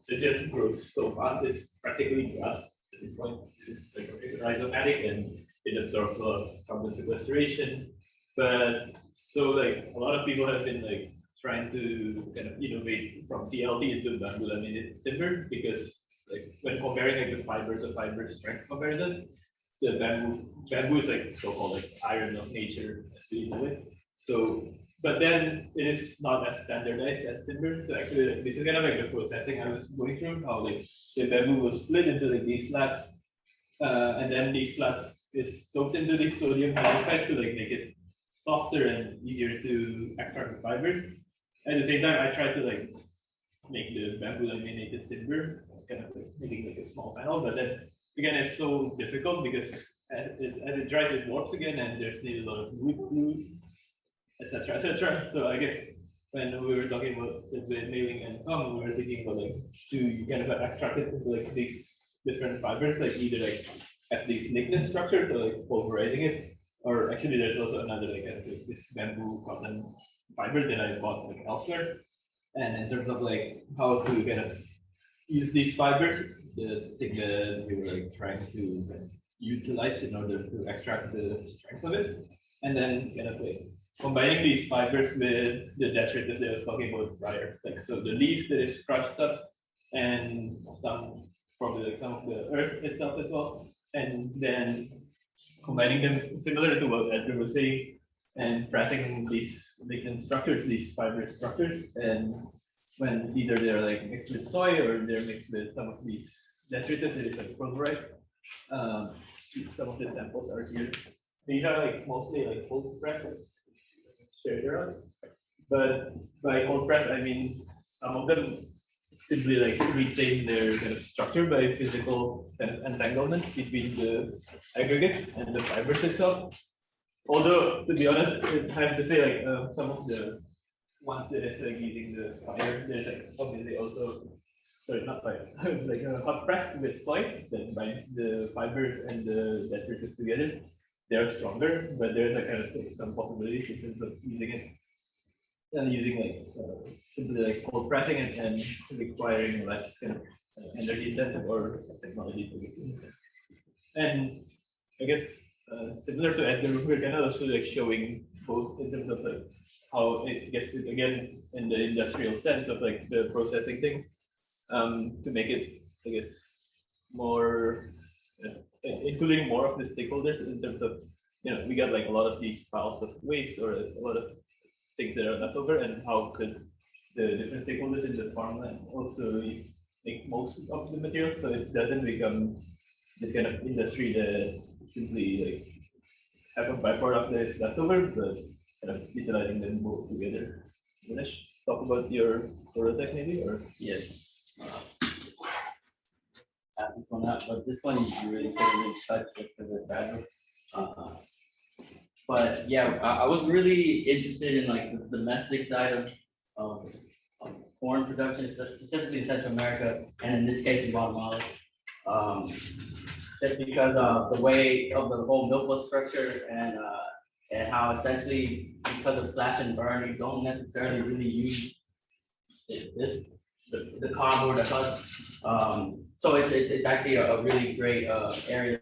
[SPEAKER 15] it just grows so fast. It's practically grass at this point. It's like rhizomatic and it absorbs a lot of carbon sequestration. But so like a lot of people have been like trying to kind of innovate from TLT into bamboo laminated timber, because like when comparing like the fiber strength comparison, the bamboo is like so-called like iron of nature, as we know it. So but then it is not as standardized as timber. So actually, like, this is kind of like the processing I was going through, how like the bamboo was split into like these slabs, and then these slabs is soaked into the sodium hydroxide to like make it softer and easier to extract the fibers. At the same time, I tried to like make the bamboo laminated timber, kind of like making like a small panel, but then again, it's so difficult because as it dries, it warps again, and there's need a lot of wood glue, etc., etc. So I guess when we were talking about the Mae-ling and Tom, we were thinking about like to kind of extract it into like these different fibers, like either like at these lignin structures or like pulverizing it, or actually there's also another like this bamboo cotton fiber that I bought like elsewhere. And in terms of like how to kind of use these fibers, the thing that we were like trying to utilize in order to extract the strength of it, and then kind of like combining these fibers with the detritus that I was talking about prior, like so the leaf that is crushed up, and probably like some of the earth itself as well, and then combining them similar to what Edgar was saying, and pressing these lignin structures, these fiber structures, and
[SPEAKER 14] when either they're like mixed with soy or they're mixed with some of these detritus, it is like pulverized. Some of the samples are here. These are like mostly like cold pressed shared, but by cold press I mean some of them simply like retain their kind of structure by physical kind of entanglement between the aggregates and the fibers itself. Although, to be honest, I have to say like some of the ones that is like using the fire, there's like obviously also, sorry, not fire, like a hot press with soy that binds the fibers and the detritus together. They're stronger, but there's like kind of like some possibilities in terms of using it and using like simply like cold pressing and requiring less kind of energy intensive or technology to get in. And I guess similar to Edgar, we're kind of also like showing both in terms of like how it gets it again in the industrial sense of like the processing things to make it, I guess, more including more of the stakeholders in terms of, we got like a lot of these piles of waste or a lot of things that are left over, and how could the different stakeholders in the farmland also make most of the material so it doesn't become this kind of industry that simply like have a byproduct that is left over, but kind of utilizing them both together. You want to talk about your prototype maybe, or?
[SPEAKER 21] Yes. This one up, but this one you really couldn't really touch just because it's fragile. But yeah, I was really interested in like the domestic side of corn production, specifically in Central America, and in this case in Guatemala. Just because of the way of the whole milkwood structure and how essentially because of slash and burn, you don't necessarily really use the cob or the husk. So it's actually a really great area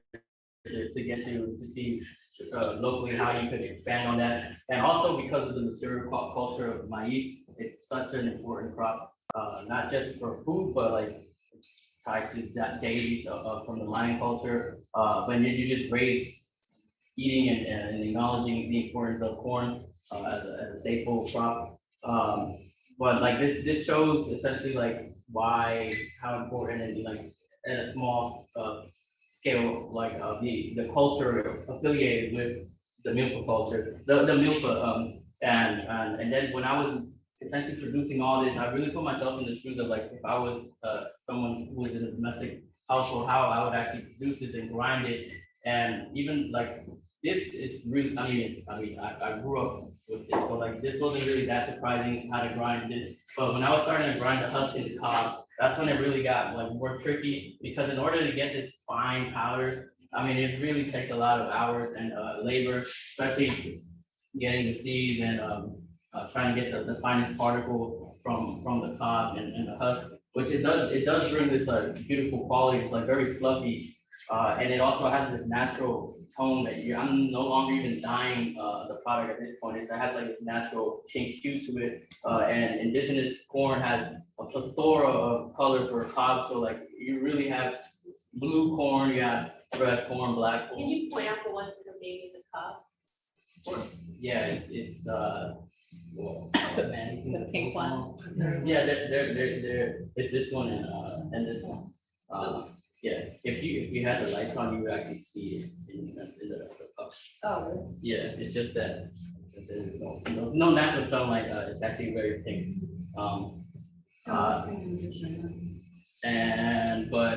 [SPEAKER 21] to get to see locally how you could expand on that. And also because of the material culture of maize, it's such an important crop, not just for food, but like tied to that deities from the mining culture. But you just raise eating and acknowledging the importance of corn as a staple crop. But like this shows essentially like how important and like at a small scale, like the culture affiliated with the milk culture, the milk, and then when I was essentially producing all this, I really put myself in the shoes of like if I was someone who was in a domestic household, how I would actually produce this and grind it, and even like this is really, I grew up with this, so like this wasn't really that surprising how to grind it. But when I was starting to grind the husk into cob, that's when it really got like more tricky, because in order to get this fine powder, it really takes a lot of hours and labor, especially getting the seeds and trying to get the finest particle from the cob and the husk, which it does bring this beautiful quality. It's like very fluffy, and it also has this natural tone that I'm no longer even dyeing the product at this point. It has like this natural pink hue to it, and indigenous corn has a plethora of color for cob. So like you really have blue corn, you have red corn, black corn.
[SPEAKER 10] Can you point out the ones that are made with the cob?
[SPEAKER 21] Yeah, it's well, man,
[SPEAKER 10] The pink one.
[SPEAKER 21] Yeah, there. It's this one and this one. Yeah, if you had the lights on, you would actually see it in the cups.
[SPEAKER 10] Oh, really?
[SPEAKER 21] Yeah, it's just that there's no natural sunlight. It's actually very pink.
[SPEAKER 2] But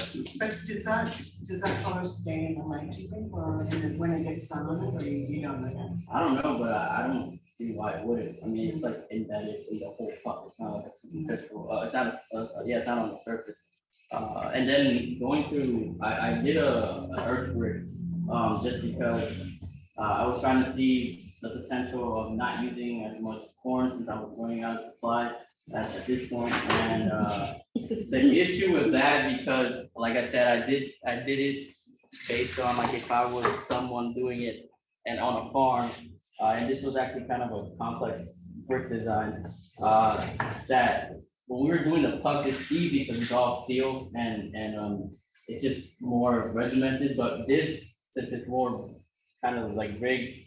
[SPEAKER 2] does that color stay in the light, do you think, or when it gets sun on it, or you don't know that?
[SPEAKER 21] I don't know, but I don't see why it wouldn't. It's like embedded in the whole cup. It's not like a superficial. It's not it's not on the surface. And then I did an earth brick just because I was trying to see the potential of not using as much corn since I was running out of supplies at this point. And the issue with that, because like I said, I did it based on like if I was someone doing it and on a farm, and this was actually kind of a complex brick design that when we were doing the puck, it's easy because it's all steel and it's just more regimented. But this, since it's more kind of like rigged,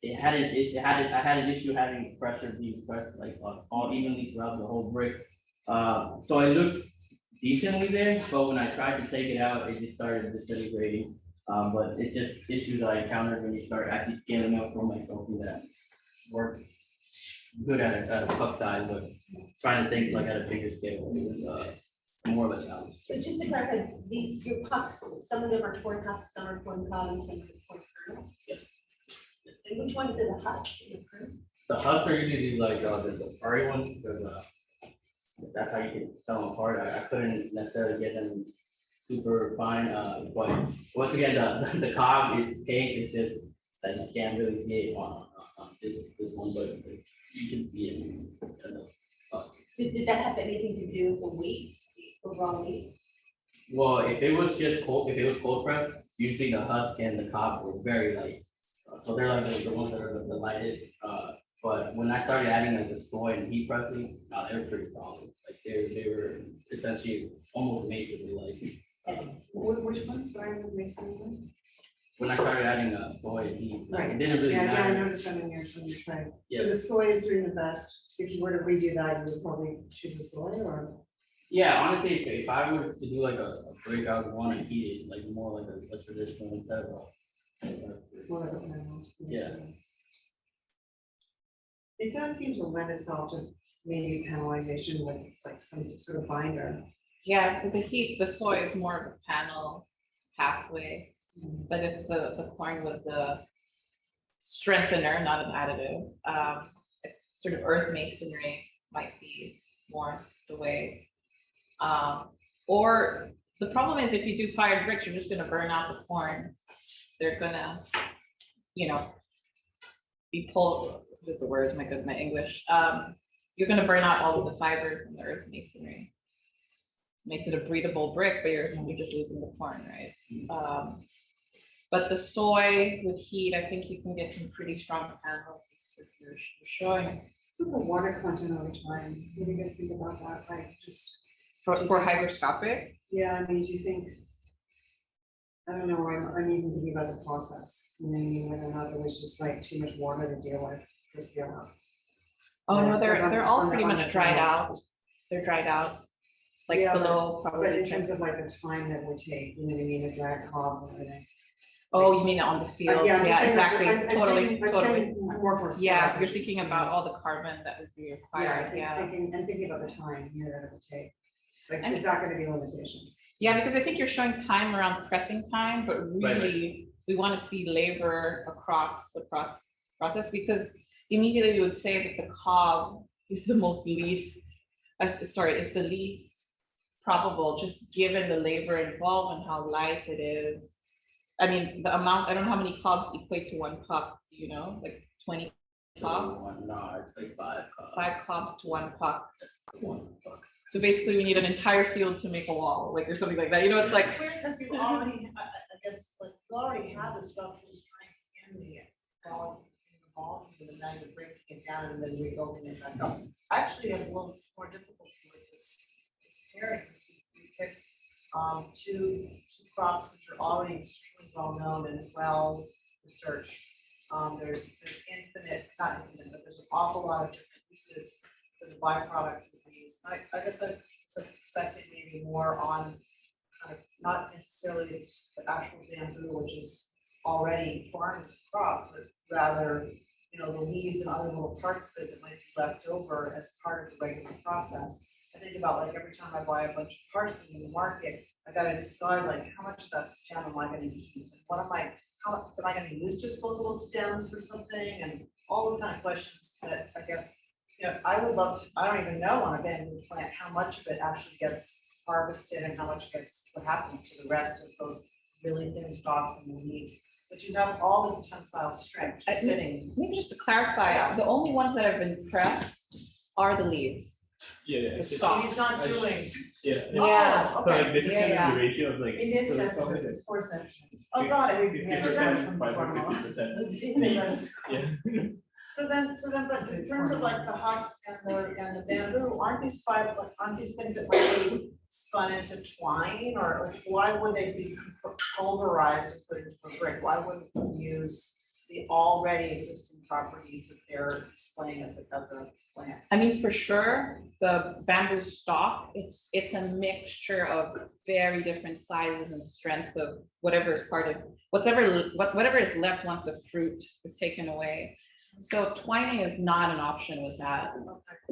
[SPEAKER 21] I had an issue having pressure being pressed like all evenly throughout the whole brick. So it looks decently there, but when I tried to take it out, it just started disintegrating. But it's just issues I encountered when you start actually scaling up from like something that works good at a cup size, but trying to think like at a bigger scale, it was more of a challenge.
[SPEAKER 10] So just to clarify, these, your pucks, some of them are corn husks, some are corn cob, and some are corn kernel.
[SPEAKER 21] Yes.
[SPEAKER 10] And which ones are the husk and the kernel?
[SPEAKER 21] The husks are usually like the furry ones, because that's how you can tell them apart. I couldn't necessarily get them super fine, but once again, the cob is pink, it's just that you can't really see it on this one, but you can see it.
[SPEAKER 10] So did that have anything to do with the weight, the raw weight?
[SPEAKER 21] Well, if it was just cold, if it was cold pressed, usually the husk and the cob were very light. So they're like the ones that are the lightest. But when I started adding like the soy and heat pressing, they were pretty solid. Like they were essentially almost masonry like.
[SPEAKER 2] Which one, sorry, was masonry one?
[SPEAKER 21] When I started adding soy and heat, like,
[SPEAKER 2] Right.
[SPEAKER 21] it didn't really
[SPEAKER 2] Yeah,
[SPEAKER 21] matter.
[SPEAKER 2] I noticed them in your tray.
[SPEAKER 21] Yeah.
[SPEAKER 2] So the soy is doing the best. If you were to redo that, you would probably choose the soy or?
[SPEAKER 21] Yeah, honestly, if I were to do like a break, I would want to heat it like more like a traditional instead of
[SPEAKER 2] More like a panel.
[SPEAKER 21] yeah.
[SPEAKER 2] It does seem to lend itself to maybe panelization with like some sort of binder.
[SPEAKER 18] Yeah, with the heat, the soy is more of a panel pathway, but if the corn was a strengthener, not an additive, sort of earth masonry might be more the way. Or the problem is if you do fired bricks, you're just gonna burn out the corn. They're gonna, be pulled, just the words, my English. You're gonna burn out all of the fibers in the earth masonry. Makes it a breathable brick, but you're just losing the corn, right? But the soy with heat, I think you can get some pretty strong panels as you're showing.
[SPEAKER 2] The water content over time, what do you guys think about that? Like just.
[SPEAKER 18] For hygroscopic?
[SPEAKER 2] Yeah, I mean, do you think? I don't know, I'm even thinking about the process, you know, what I mean, whether or not there was just like too much water to deal with for scale up.
[SPEAKER 18] Oh, no, they're all
[SPEAKER 2] on the-
[SPEAKER 18] pretty
[SPEAKER 2] on
[SPEAKER 18] much
[SPEAKER 2] the
[SPEAKER 18] dried
[SPEAKER 2] panels.
[SPEAKER 18] out. They're dried out. Like
[SPEAKER 2] Yeah,
[SPEAKER 18] below
[SPEAKER 2] But
[SPEAKER 18] probably.
[SPEAKER 2] in terms of like the time that would take, you know what I mean, the dry cobs and everything.
[SPEAKER 18] Oh, you mean on the field?
[SPEAKER 2] I'm just
[SPEAKER 18] Yeah,
[SPEAKER 2] saying,
[SPEAKER 18] exactly,
[SPEAKER 2] I'm saying
[SPEAKER 18] totally.
[SPEAKER 2] more for.
[SPEAKER 18] Yeah,
[SPEAKER 2] scale
[SPEAKER 18] you're thinking
[SPEAKER 2] efficiency.
[SPEAKER 18] about all the carbon that would be required, yeah.
[SPEAKER 2] I'm thinking about the time here that it would take. Like,
[SPEAKER 18] And-
[SPEAKER 2] is that gonna be a limitation?
[SPEAKER 18] Yeah, because I think you're showing time around pressing time, but really, we want to see labor across the process, because immediately you would say that the cob is the is the least probable, just given the labor involved and how light it is. I mean, the amount, I don't know how many cobs equate to one puck, do you know, like 20 cobs?
[SPEAKER 21] No, it's like 5 cobs.
[SPEAKER 18] 5 cobs to 1 puck. So basically, we need an entire field to make a wall, like, or something like that, you know, it's like.
[SPEAKER 3] It's weird because you already, I guess, like, you already have the structural strength in the volume, and now you're breaking it down and then rebuilding it back up. I actually have a little more difficulty with this pairing, because we picked two crops which are already extremely well known and well researched. There's not infinite, but there's an awful lot of different uses for the byproducts of these. I guess I expected maybe more on kind of not necessarily the actual bamboo, which is already farmed as a crop, but rather, the leaves and other little parts of it that might be left over as part of the regular process. I think about like every time I buy a bunch of parsley in the market, I gotta decide like how much of that stem am I gonna keep? And how am I gonna use disposable stems for something? And all those kind of questions that I guess, I would love to, I don't even know on a bamboo plant how much of it actually gets harvested and how much what happens to the rest of those really thin stalks and the leaves. But you have all this tensile strength just sitting.
[SPEAKER 18] Maybe just to clarify, the only ones that have been pressed are the leaves.
[SPEAKER 14] Yeah.
[SPEAKER 18] The stalks.
[SPEAKER 3] He's not doing.
[SPEAKER 14] Yeah.
[SPEAKER 18] Yeah.
[SPEAKER 3] Oh,
[SPEAKER 14] So
[SPEAKER 3] okay.
[SPEAKER 14] like this is kind of the ratio of like.
[SPEAKER 2] It is
[SPEAKER 14] so the
[SPEAKER 2] definitely,
[SPEAKER 14] stalk
[SPEAKER 2] it's 4 sections.
[SPEAKER 3] Oh, got it.
[SPEAKER 14] 50%, 50% Yes.
[SPEAKER 3] So then, but in terms of like the husk and the bamboo, aren't these things that might be spun into twine, or why would they be pulverized and put into a brick? Why wouldn't you use the already existing properties that they're displaying as a plant?
[SPEAKER 18] I mean, for sure, the bamboo stalk, it's a mixture of very different sizes and strengths of whatever is part of, whatever is left once the fruit is taken away. So twining is not an option with that.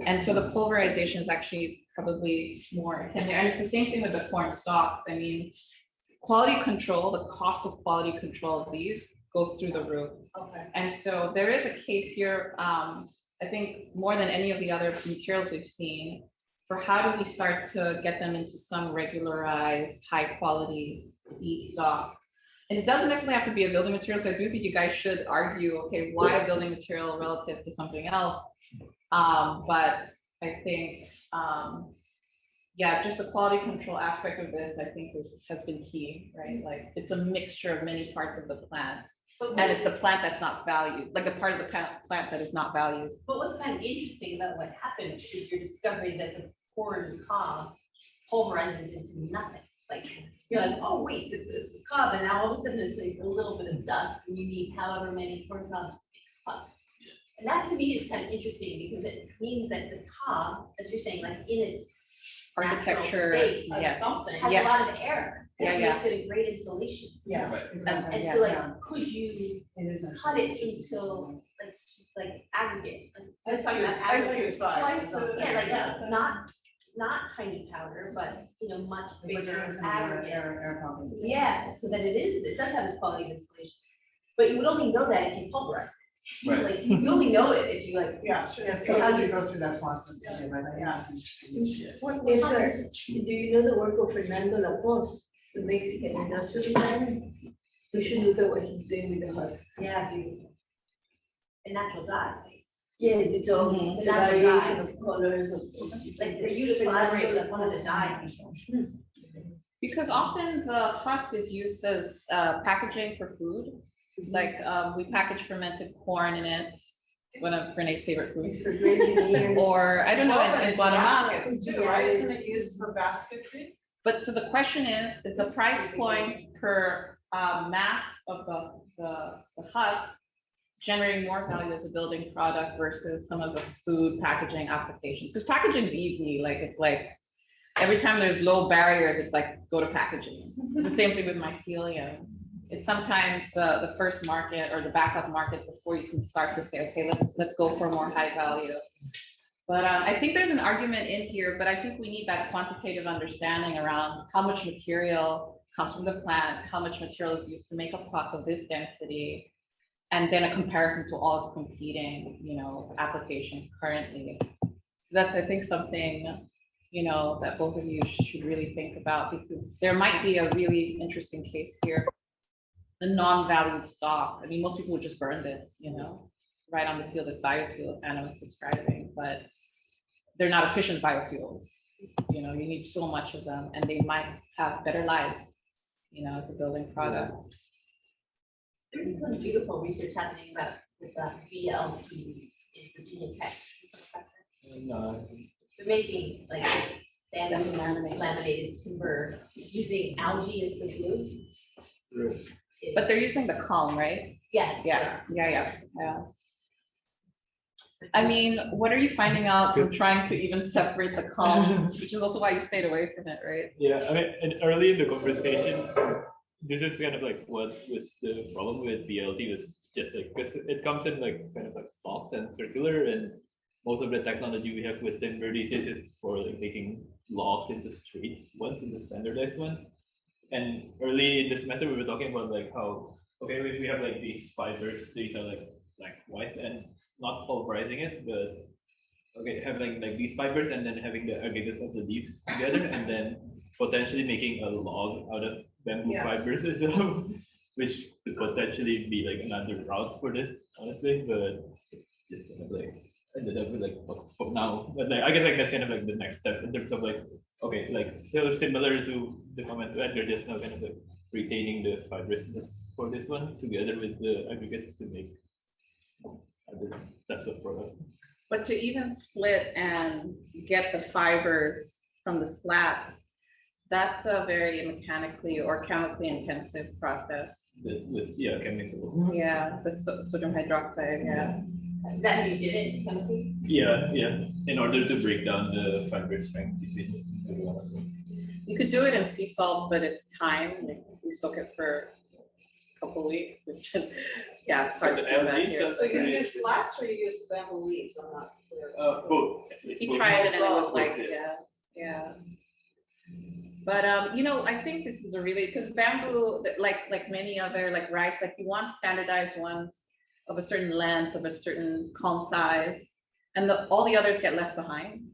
[SPEAKER 18] And so the pulverization is actually probably more akin there. And it's the same thing with the corn stalks. I mean, quality control, the cost of quality control of these goes through the roof.
[SPEAKER 3] Okay.
[SPEAKER 18] And so there is a case here, I think more than any of the other materials we've seen, for how do we start to get them into some regularized, high quality feedstock. And it doesn't necessarily have to be a building material, so I do think you guys should argue, okay, why a building material relative to something else? But I think, yeah, just the quality control aspect of this, I think has been key, right? Like it's a mixture of many parts of the plant. And it's the plant that's not valued, like a part of the plant that is not valued.
[SPEAKER 10] But what's kind of interesting about what happened is you're discovering that the corn cob pulverizes into nothing. Like, you're like, oh, wait, it's a cob, and now all of a sudden it's like a little bit of dust, and you need however many corn cobs to make a cob. And that to me is kind of interesting because it means that the cob, as you're saying, like in its
[SPEAKER 18] Architecture,
[SPEAKER 10] state of
[SPEAKER 18] yes.
[SPEAKER 10] something, has
[SPEAKER 18] Yes.
[SPEAKER 10] a lot of air, which
[SPEAKER 18] Yeah,
[SPEAKER 10] makes it a great insulation.
[SPEAKER 3] Yes,
[SPEAKER 18] Right.
[SPEAKER 3] exactly.
[SPEAKER 10] And
[SPEAKER 3] Yeah,
[SPEAKER 10] so like,
[SPEAKER 3] yeah.
[SPEAKER 10] could you
[SPEAKER 3] It isn't.
[SPEAKER 10] cut it into like aggregate? Like, let's talk about
[SPEAKER 3] Ice
[SPEAKER 10] aggregate.
[SPEAKER 3] cube size.
[SPEAKER 10] Yeah, like not tiny powder, but much bigger aggregate. Yeah, so that it does have its quality of insulation. But you would only know that if you pulverize it.
[SPEAKER 14] Right.
[SPEAKER 10] Like you only know it if you like.
[SPEAKER 3] Yeah, yes, so how do you go through that process to do it? Yeah.
[SPEAKER 12] Do you know the work of Fernando Lapoz, the Mexican industrial designer? We should look at what he's doing with the husks.
[SPEAKER 10] Yeah, beautiful. A natural dye.
[SPEAKER 12] Yes, it's all
[SPEAKER 10] Mhm.
[SPEAKER 12] the
[SPEAKER 10] Natural
[SPEAKER 12] variation
[SPEAKER 10] dye.
[SPEAKER 12] of colors of.
[SPEAKER 10] Like for you to collaborate with one of the dye people.
[SPEAKER 18] Because often the husk is used as packaging for food. Like we package fermented corn in it, one of Renee's favorite foods.
[SPEAKER 12] For great engineers.
[SPEAKER 18] Or I don't know, in Guatemala.
[SPEAKER 3] Baskets too, right? Isn't it used for basketry?
[SPEAKER 18] But so the question is the price point per mass of the husk generating more value as a building product versus some of the food packaging applications? Because packaging is easy, like it's like every time there's low barriers, it's like go to packaging. It's the same thing with mycelium. It's sometimes the first market or the backup market before you can start to say, okay, let's go for more high value. But I think there's an argument in here, but I think we need that quantitative understanding around how much material comes from the plant, how much material is used to make a product of this density, and then a comparison to all its competing, applications currently. So that's, I think, something, that both of you should really think about, because there might be a really interesting case here. The non-valued stock. I mean, most people would just burn this, right on the field as biofuels, Anna was describing, but they're not efficient biofuels. You need so much of them, and they might have better lives, as a building product.
[SPEAKER 10] There's some beautiful research happening with VLTs in Virginia Tech. They're making like laminated timber using algae as the glue.
[SPEAKER 18] But they're using the calm, right?
[SPEAKER 10] Yeah.
[SPEAKER 18] Yeah. I mean, what are you finding out from trying to even separate the calm, which is also why you stayed away from it, right?
[SPEAKER 14] Yeah, I mean, and early in the conversation, this is kind of like what was the problem with BLT was just like, because it comes in like kind of like stalks and circular, and most of the technology we have with timber these days is for like making logs into straight ones, into standardized ones. And early in this semester, we were talking about like how, okay, if we have like these fibers, these are like lengthwise and not pulverizing it, but okay, having like these fibers and then having the aggregate of the leaves together, and then potentially making a log out of bamboo fibers as well, which could potentially be like another route for this, honestly, but just kind of like ended up with like what's for now. But like I guess like that's kind of like the next step in terms of like, okay, like so similar to the comment to Edgar, just now kind of like retaining the fibrousness for this one together with the aggregates to make other types of products.
[SPEAKER 18] But to even split and get the fibers from the slats,
[SPEAKER 1] That's a very mechanically or chemically intensive process.
[SPEAKER 14] Yeah, chemical.
[SPEAKER 1] Yeah, the sodium hydroxide, yeah.
[SPEAKER 10] Is that how you did it chemically?
[SPEAKER 14] Yeah, in order to break down the fiber strength between the ones.
[SPEAKER 1] You could do it in sea salt, but it's time, like you soak it for a couple weeks, which, yeah, it's hard to do that here.
[SPEAKER 3] So you use slats or you use bamboo leaves? I'm not clear.
[SPEAKER 14] Both.
[SPEAKER 1] He tried it and it was like,
[SPEAKER 14] Both,
[SPEAKER 1] yeah. But, you know, I think this is a really, because bamboo, like many other, like rice, like you want standardized ones of a certain length, of a certain calm size, and all the others get left behind.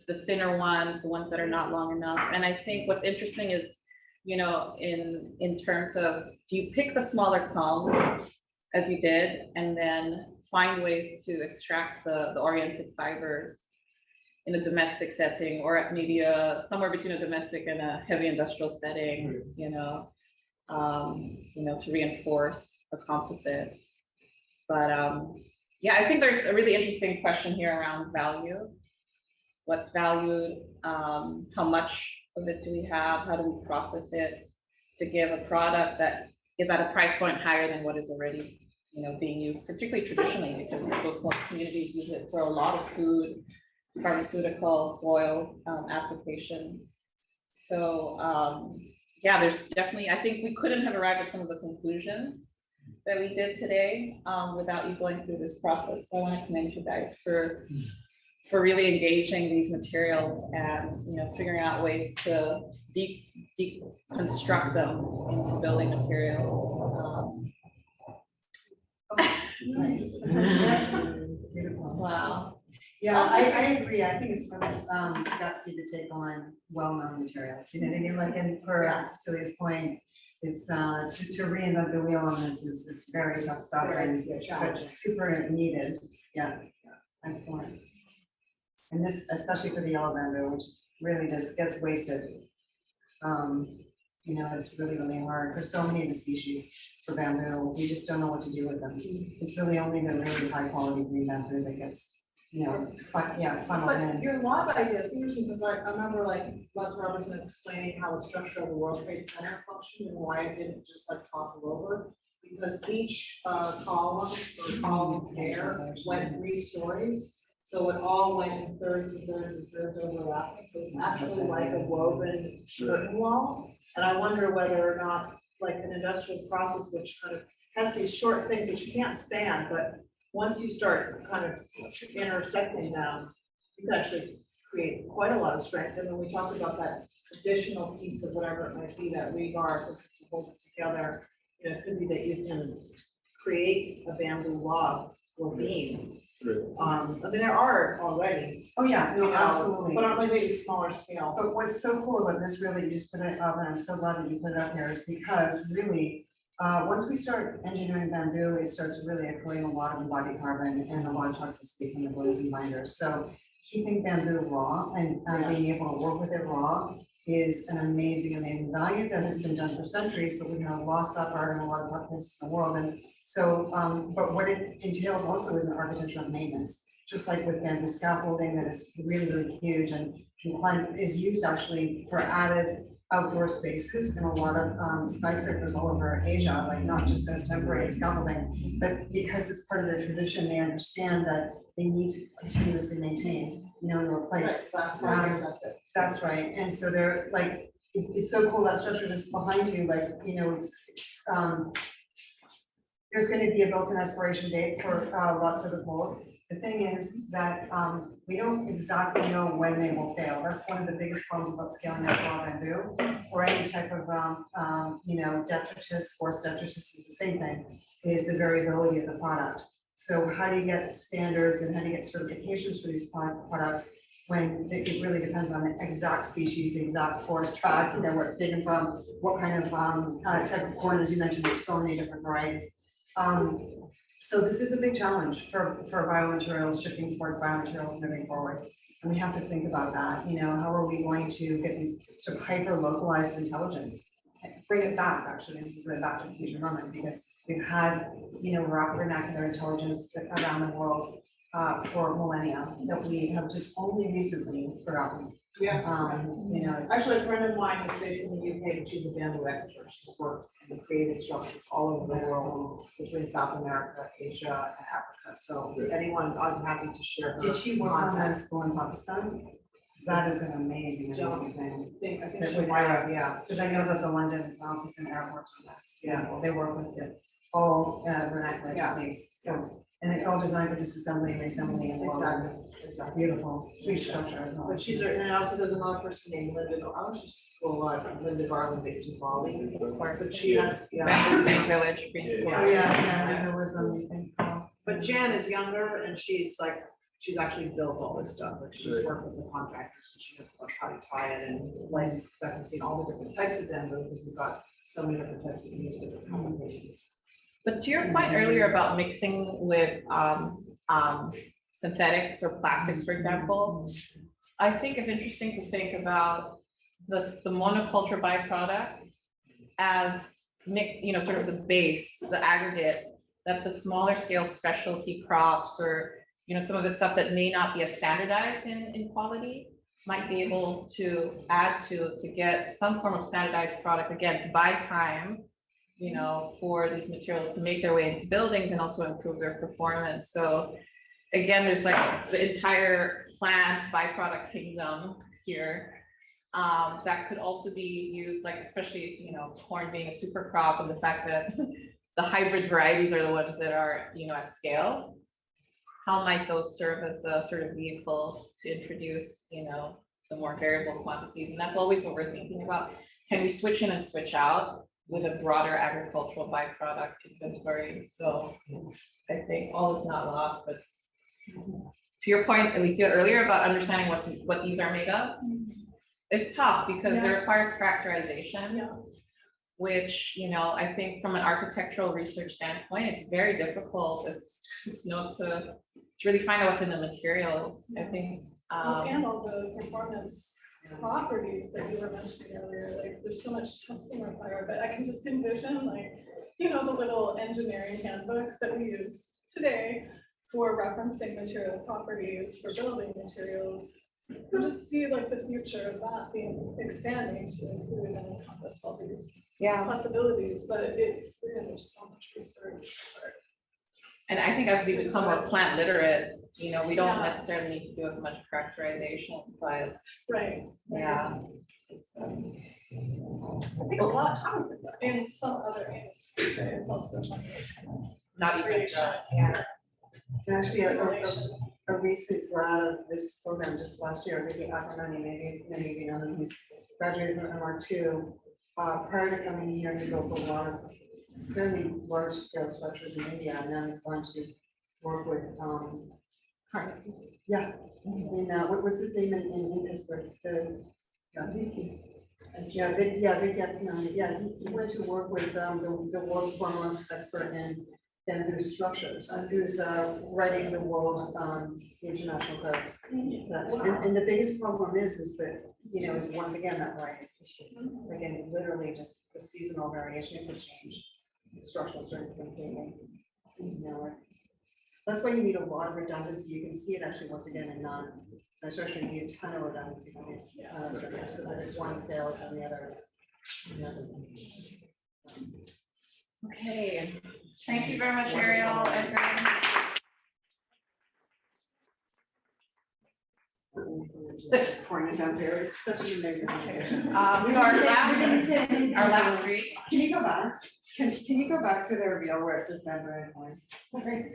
[SPEAKER 1] The thinner ones, the ones that are not long enough. And I think what's interesting is, you know, in terms of, do you pick the smaller palms as you did, and then find ways to extract the oriented fibers in a domestic setting, or maybe somewhere between a domestic and a heavy industrial setting, you know, to reinforce a composite. But yeah, I think there's a really interesting question here around value. What's valued? How much of it do we have? How do we process it to give a product that is at a price point higher than what is already, you know, being used, particularly traditionally, because most communities use it for a lot of food, pharmaceutical, soil applications. So yeah, there's definitely, I think we couldn't have arrived at some of the conclusions that we did today without you going through this process. So I want to commend you guys for really engaging these materials and, you know, figuring out ways to deconstruct them into building materials.
[SPEAKER 2] Nice.
[SPEAKER 1] Wow.
[SPEAKER 2] Yeah, I agree. I think it's really gutsy to take on well-known materials. You know what I mean? Like, and per Celia's point, it's to reinvent the wheel on this is very tough stuff and but super needed. Yeah, excellent. And this, especially for the yellow bamboo, which really just gets wasted. You know, it's really, really hard for so many of the species for bamboo. We just don't know what to do with them. It's really only the really high quality green bamboo that gets, you know, funneled in.
[SPEAKER 3] But your log idea is interesting because I remember like Les Robertson explaining how the structure of the World Trade Center functioned and why it didn't just like topple over. Because each column or column pair went 3 stories. So it all went in thirds and thirds and thirds overlapping. So it's actually like a woven curtain wall. And I wonder whether or not like an industrial process, which kind of has these short things which you can't span, but once you start kind of intersecting them, you can actually create quite a lot of strength. And when we talked about that additional piece of whatever it might be, that rebar, so to hold it together, you know, it could be that you can create a bamboo log or beam. I mean, there are already.
[SPEAKER 2] Oh, yeah, no, absolutely.
[SPEAKER 3] But on maybe smaller scale.
[SPEAKER 2] But what's so cool about this, really, you just put it up, and I'm so glad that you put it up here, is because really, once we start engineering bamboo, it starts really accruing a lot of embodied carbon and a lot of toxicity from the glues and binders. So keeping bamboo raw and being able to work with it raw is an amazing, amazing value that has been done for centuries, but we have lost that part in a lot of places in the world. And so, but what it entails also is an architecture of maintenance, just like with bamboo scaffolding that is really, really huge and is used actually for added outdoor spaces in a lot of skyscrapers all over Asia, like not just as temporary scaffolding, but because it's part of their tradition, they understand that they need to continuously maintain, you know, and replace.
[SPEAKER 3] Right,
[SPEAKER 2] that's right. And so they're like, it's so cool that structure just behind you, like, you know, it's there's going to be a built-in expiration date for lots of the poles. The thing is that we don't exactly know when they will fail. That's one of the biggest problems about scaling up raw bamboo or any type of, you know, detritus, forced detritus is the same thing, is the variability of the product. So how do you get standards and how do you get certifications for these products when it really depends on the exact species, the exact forest track, you know, where it's taken from, what kind of type of corn, as you mentioned, there's so many different varieties. So this is a big challenge for biomaterials, shifting towards biomaterials moving forward. And we have to think about that, you know, how are we going to get these sort of hyper-localized intelligence? Bring it back, actually, this is a back to the future moment, because we've had, you know, vernacular intelligence around the world for millennia that we have just only recently forgotten.
[SPEAKER 3] Yeah.
[SPEAKER 2] You know, it's.
[SPEAKER 3] Actually, a friend of mine who's based in the UK, and she's a bamboo expert. She's worked and created structures all over the world, between South America, Asia, and Africa. So anyone, I'm happy to share her.
[SPEAKER 2] Did she work on a
[SPEAKER 3] contact.
[SPEAKER 2] school in Pakistan? That is an amazing thing.
[SPEAKER 3] I think
[SPEAKER 2] That
[SPEAKER 3] she
[SPEAKER 2] would
[SPEAKER 3] might have,
[SPEAKER 2] have-
[SPEAKER 3] yeah.
[SPEAKER 2] Because I know that the London office and airport on that. Yeah, they work with it, all vernacular
[SPEAKER 3] Yeah.
[SPEAKER 2] techniques. And it's all designed for disassembly and reassembly and
[SPEAKER 3] Exactly, exactly.
[SPEAKER 2] beautiful, huge structure as well.
[SPEAKER 3] But she's, and also there's another person named Linda, I was just school, Linda Garland based in Bali. But she has,
[SPEAKER 18] Green Village, Green School.
[SPEAKER 2] Oh, yeah, Linda was on the thing.
[SPEAKER 3] But Jan is younger and she's like, she's actually built all this stuff, like she's worked with the contractors, so she knows like how to tie it and life expectancy and all the different types of bamboo, because we've got so many different types of these with different applications.
[SPEAKER 18] But to your point earlier about mixing with synthetics or plastics, for example, I think it's interesting to think about the monoculture byproducts as sort of the base, the aggregate that the smaller scale specialty crops or some of the stuff that may not be as standardized in quality might be able to add to get some form of standardized product, again, to buy time, for these materials to make their way into buildings and also improve their performance. So again, there's like the entire plant byproduct kingdom here that could also be used, like especially, corn being a super crop and the fact that the hybrid varieties are the ones that are, at scale. How might those serve as a sort of vehicle to introduce, the more variable quantities? And that's always what we're thinking about. Can we switch in and switch out with a broader agricultural byproduct inventory? So I think all is not lost, but to your point, Alethea, earlier about understanding what these are made of, it's tough because it requires characterization, which, I think from an architectural research standpoint, it's very difficult to really find out what's in the materials. I think.
[SPEAKER 5] And all the performance properties that you were mentioning earlier, like there's so much testing required, but I can just envision the little engineering handbooks that we use today for referencing material properties, for building materials. You just see like the future of that being expanding to include and encompass all these possibilities, but there's so much research.
[SPEAKER 18] And I think as we become more plant literate, we don't necessarily need to do as much characterization, but yeah. It's,
[SPEAKER 5] I think a lot has been done in some other industries, right? It's also
[SPEAKER 18] not even
[SPEAKER 2] Actually, a recent grad of this program just last year, Vicky Ackermani, maybe many of you know him, he's graduated from MR2. Prior to coming here, he built a lot of fairly large scale structures in India, and now he's going to work with, what's his name in Pittsburgh? Vicky Ackermani, he went to work with the world's foremost expert in bamboo structures, who's writing the world's international codes. And the biggest problem is that, is once again, that variety of species. Again, literally just the seasonal variation could change the structural strength of the caving. That's why you need a lot of redundancy. You can see it actually once again in non-structure, you need a ton of redundancy for these structures, so that if one fails and the other is.
[SPEAKER 18] Okay, thank you very much, Ariel.
[SPEAKER 2] Pouring it down there, it's such an amazing.
[SPEAKER 18] So our last three.
[SPEAKER 2] Can you go back? Can you go back to the reveal where it says member and point? Sorry.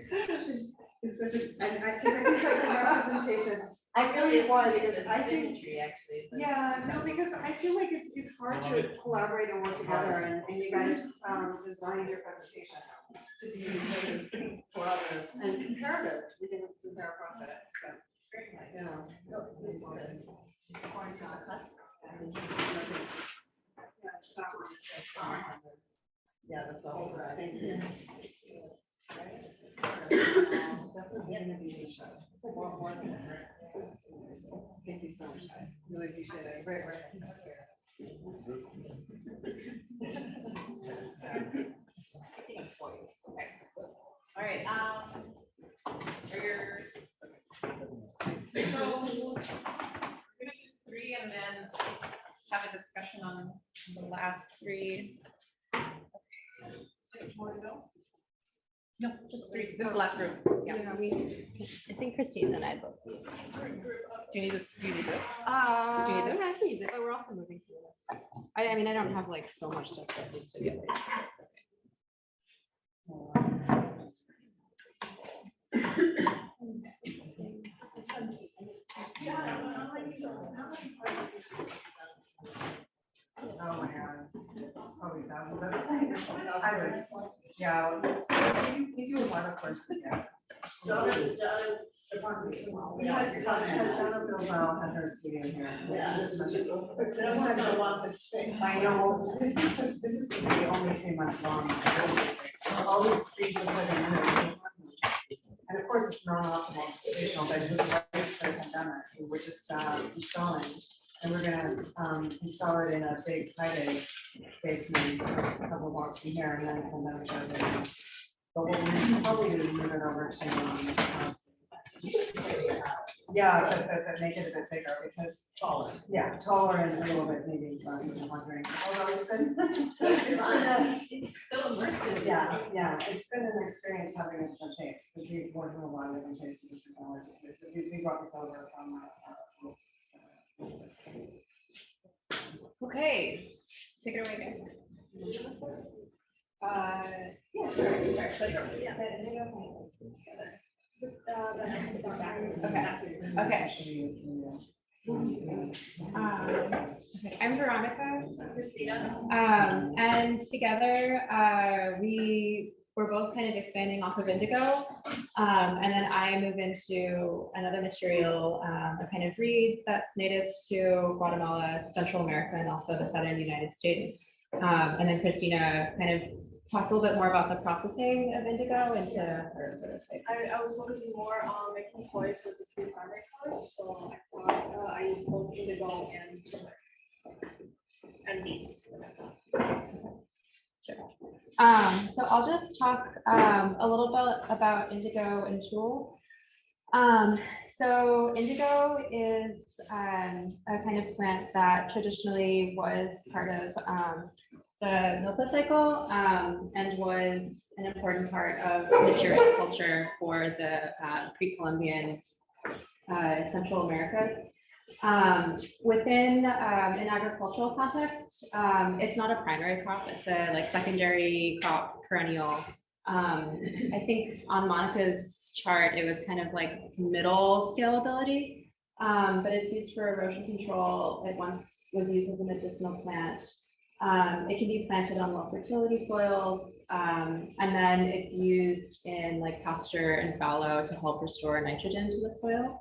[SPEAKER 2] It's such a, and I think like the representation. I really was because I think.
[SPEAKER 10] Actually.
[SPEAKER 2] Because I feel like it's hard to collaborate and work together, and you guys designed your presentation to be collaborative and comparative within the entire process. So, yeah, that's awesome. Thank you. Thank you so much, guys. Really appreciate it. Great work.
[SPEAKER 18] All right. For your have a discussion on the last three. Six more to go? No, just three. This is the last group. Yeah.
[SPEAKER 11] I think Christine and I both.
[SPEAKER 18] Do you need this? Do you need this?
[SPEAKER 11] Yeah,
[SPEAKER 18] Do you need this?
[SPEAKER 11] I can use it, but we're also moving through this. I mean, I don't have like so much stuff that needs to get ready.
[SPEAKER 2] Oh my God, probably thousands of hundreds, yeah. We do a lot of courses, yeah. Tatiana Bilbao had her studio here. I know, this is supposed to be only 3 months long. So all these streets are put in. And of course, it's non-optimal, but it was right for the pandemic. We're just installing. And we're gonna install it in a big high basement, a couple of blocks from here, and then pandemic shut it down. But what we'll probably do is move it over to yeah, but make it a bit bigger because taller. Yeah, taller and a little bit maybe less than 100. Although it's been so it's still immersive. Yeah, it's been an experience having a different shapes because we've worked with a lot of different shapes of different technology. We brought this over from schools.
[SPEAKER 18] Okay, take it away, guys.
[SPEAKER 11] Yeah, sure. Start. Yeah.
[SPEAKER 22] Okay, I'm Veronica, Christina, and together we were both kind of expanding off of indigo, and then I move into another material, a kind of reed that's native to Guatemala, Central America, and also the southern United States. And then Christina kind of talks a little bit more about the processing of indigo into her prototype.
[SPEAKER 9] I was focusing more on making toys with the 3 primary colors, so I thought I used both indigo and beads.
[SPEAKER 22] Sure. So I'll just talk a little bit about indigo and jewel. So indigo is a kind of plant that traditionally was part of the milpa cycle and was an important part of material culture for the pre-Columbian Central Americas. Within an agricultural context, it's not a primary crop, it's a secondary crop, perennial. I think on Monica's chart, it was kind of like middle scalability, but it's used for erosion control. It once was used as a medicinal plant. It can be planted on low fertility soils, and then it's used in pasture and fallow to help restore nitrogen to the soil.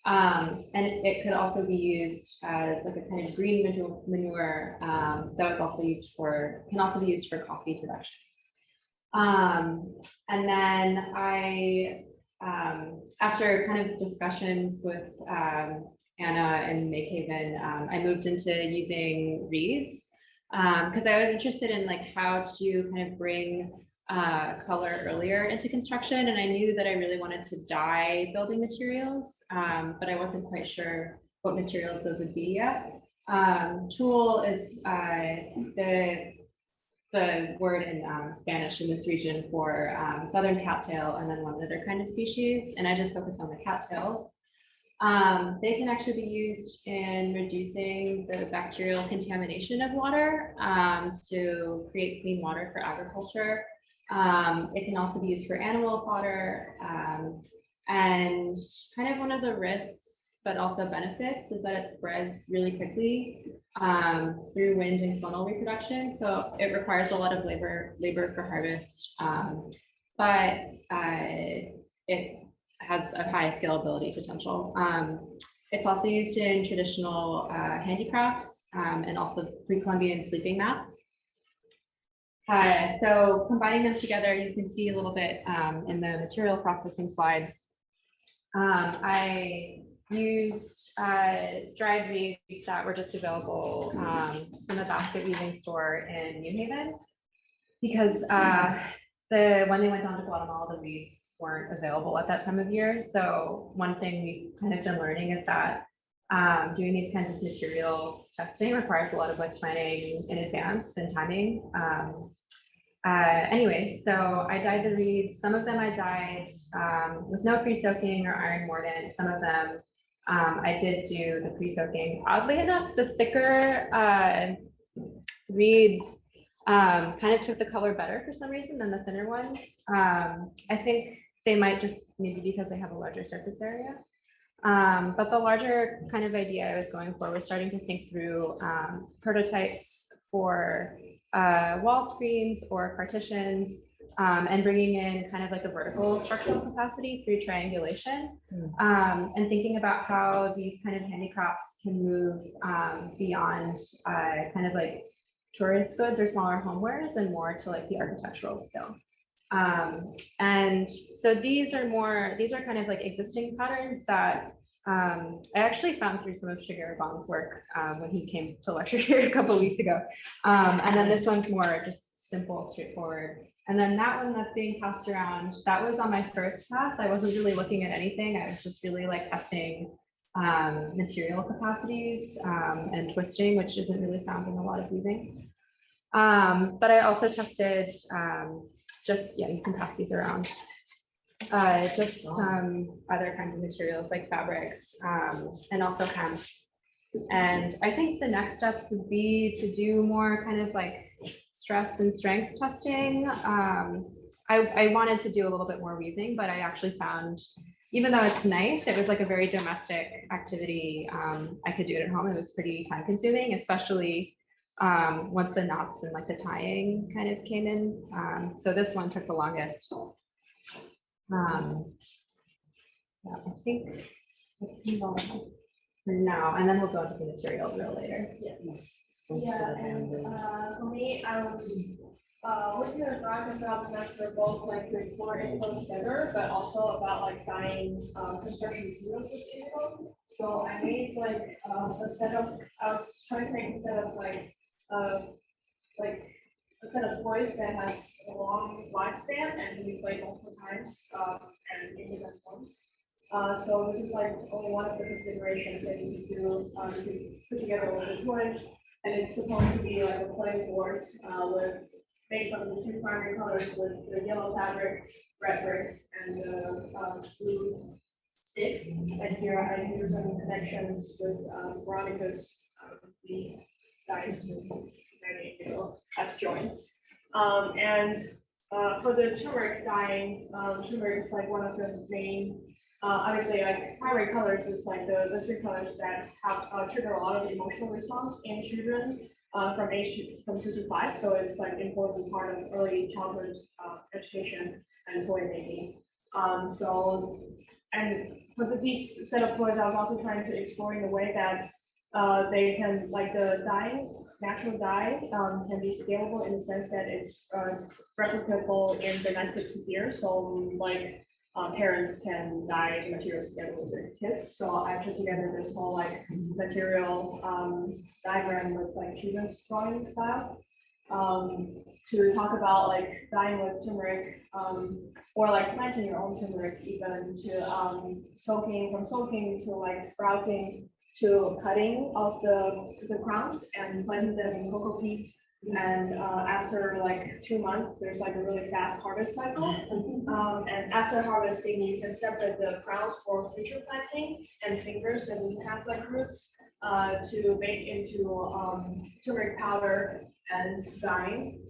[SPEAKER 22] And it could also be used as a kind of green manure that was also used can also be used for coffee production. And then after kind of discussions with Anna and Makehaven, I moved into using reeds because I was interested in how to kind of bring color earlier into construction, and I knew that I really wanted to dye building materials, but I wasn't quite sure what materials those would be yet. Tulle is the word in Spanish in this region for southern cattail, and then one other kind of species, and I just focused on the cattails. They can actually be used in reducing the bacterial contamination of water to create clean water for agriculture. It can also be used for animal fodder, and kind of one of the risks but also benefits is that it spreads really quickly through wind and clonal reproduction. So it requires a lot of labor for harvest, but it has a high scalability potential. It's also used in traditional handicrafts and also pre-Columbian sleeping mats. So combining them together, you can see a little bit in the material processing slides. I used dried reeds that were just available from a basket weaving store in New Haven, because when they went down to Guatemala, the reeds weren't available at that time of year. So one thing we've kind of been learning is that doing these kinds of materials testing requires a lot of like planning in advance and timing. Anyway, so I dyed the reeds. Some of them I dyed with no pre-soaking or iron mordant. Some of them I did do the pre-soaking. Oddly enough, the thicker reeds kind of took the color better for some reason than the thinner ones. I think they might just maybe because they have a larger surface area. But the larger kind of idea I was going for was starting to think through prototypes for wall screens or partitions, and bringing in kind of like a vertical structural capacity through triangulation, and thinking about how these kind of handicrafts can move beyond kind of like tourist goods or smaller homewares and more to like the architectural skill. And so these are kind of like existing patterns that I actually found through some of Shigeru Bong's work when he came to lecture here a couple of weeks ago. And then this one's more just simple, straightforward. And then that one that's being passed around, that was on my first pass. I wasn't really looking at anything. I was just really like testing material capacities and twisting, which isn't really found in a lot of weaving. But I also tested just, yeah, you can pass these around. Just some other kinds of materials like fabrics and also hemp. And I think the next steps would be to do more kind of like stress and strength testing. I wanted to do a little bit more weaving, but I actually found, even though it's nice, it was like a very domestic activity. I could do it at home. It was pretty time consuming, especially once the knots and like the tying kind of came in. So this one took the longest. Yeah, I think let's move on for now, and then we'll go into the material a little later.
[SPEAKER 9] Yeah, and for me, I was working on a project about semester both like to explore info together, but also about like dyeing construction materials with info. So I made like a set of, I was trying to make a set of like a set of toys that has a long lifespan and can be played multiple times and in different forms. So this is like only one of the configurations that you can do. You can put together one of the toys, and it's supposed to be like a playing board with made from the two primary colors with the yellow fabric, red bricks, and the blue sticks. And here I do some connections with Veronica's the dyes as joints. And for the turmeric dyeing, turmeric is like one of the main, obviously like primary colors is like the three colors that have trigger a lot of emotional response in children from age from 2 to 5. So it's like important part of early childhood education and toy making. So, and for these set of toys, I was also trying to explore in a way that they can, like the dyeing, natural dye can be scalable in the sense that it's replicable in domestic sphere. So like parents can dye materials together with their kids. So I put together this whole like material diagram with like children's drawing style to talk about like dyeing with turmeric or like planting your own turmeric, even to soaking to like sprouting to cutting of the crowns and planting them in cocoa peat. And after like 2 months, there's like a really fast harvest cycle. And after harvesting, you can separate the crowns for future planting and fingers that doesn't have like roots to make into turmeric powder and dyeing.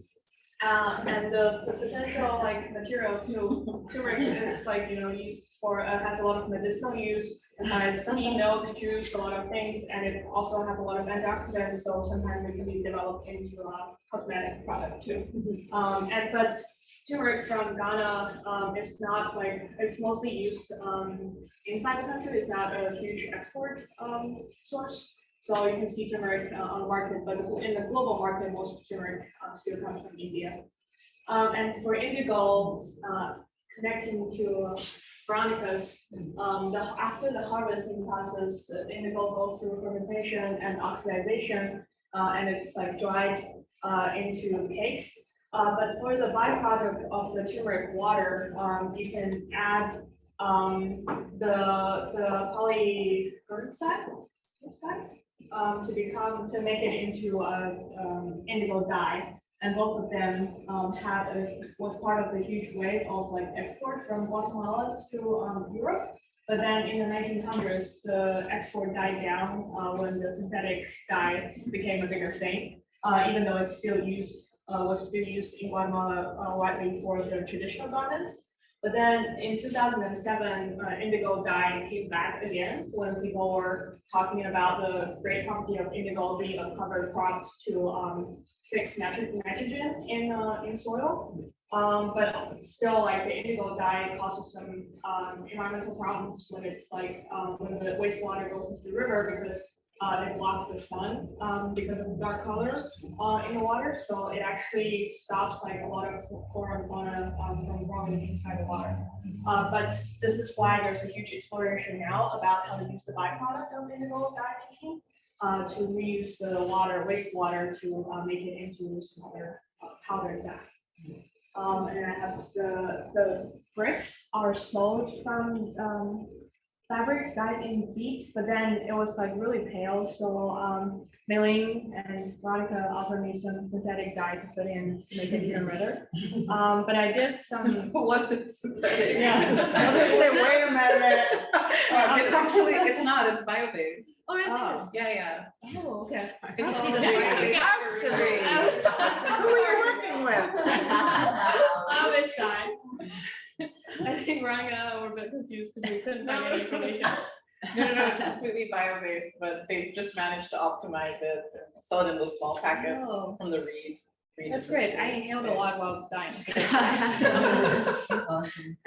[SPEAKER 9] And the potential like material too, turmeric is like, you know, used for, has a lot of medicinal use. It has tea, milk, juice, a lot of things, and it also has a lot of antioxidants. So sometimes it can be developed into a cosmetic product too. But turmeric from Ghana is not like, it's mostly used inside the country. It's not a huge export source. So you can see turmeric on the market, but in the global market, most turmeric still comes from India. And for indigo, connecting to Veronica's, after the harvesting process, the indigo goes through fermentation and oxidization, and it's like dried into cakes. But for the byproduct of the turmeric water, you can add the polyphenol
[SPEAKER 5] this guy, to make it into a indigo dye. And both of them was part of the huge wave of like export from Guatemala to Europe. But then in the 1900s, the export died down when the synthetic dye became a bigger thing, even though it's still was still used in Guatemala widely for the traditional garments. But then in 2007, indigo dye came back again when people were talking about the great property of indigo being a cover crop to fix nitrogen in soil. But still, like the indigo dye causes some environmental problems when it's like when the wastewater goes into the river because it blocks the sun because of the dark colors in the water. So it actually stops like a lot of flora and fauna from growing inside the water. But this is why there's a huge exploration now about how to use the byproduct of indigo dye making to reuse the wastewater to make it into some other powdered dye. And I have the bricks are sold from fabrics dyed in beet, but then it was like really pale. So Mae-ling and Veronica offered me some synthetic dye to put in to make it even redder. But I did some.
[SPEAKER 18] Was it synthetic?
[SPEAKER 5] Yeah.
[SPEAKER 18] I was gonna say, wait a minute. It's actually, it's not, it's bio-based.
[SPEAKER 5] Oh, it is?
[SPEAKER 18] Yeah.
[SPEAKER 5] Oh, okay.
[SPEAKER 18] It's
[SPEAKER 3] Has to be.
[SPEAKER 18] bio-based.
[SPEAKER 3] Has to be. Who are you working with?
[SPEAKER 5] Bio-based dye. I think Ranga were a bit confused because we couldn't find any information.
[SPEAKER 18] No, it's completely bio-based, but they've just managed to optimize it and sell it in those small packets
[SPEAKER 5] Oh.
[SPEAKER 18] from the reed.
[SPEAKER 5] That's great. I inhaled a lot while dying.
[SPEAKER 10] Awesome.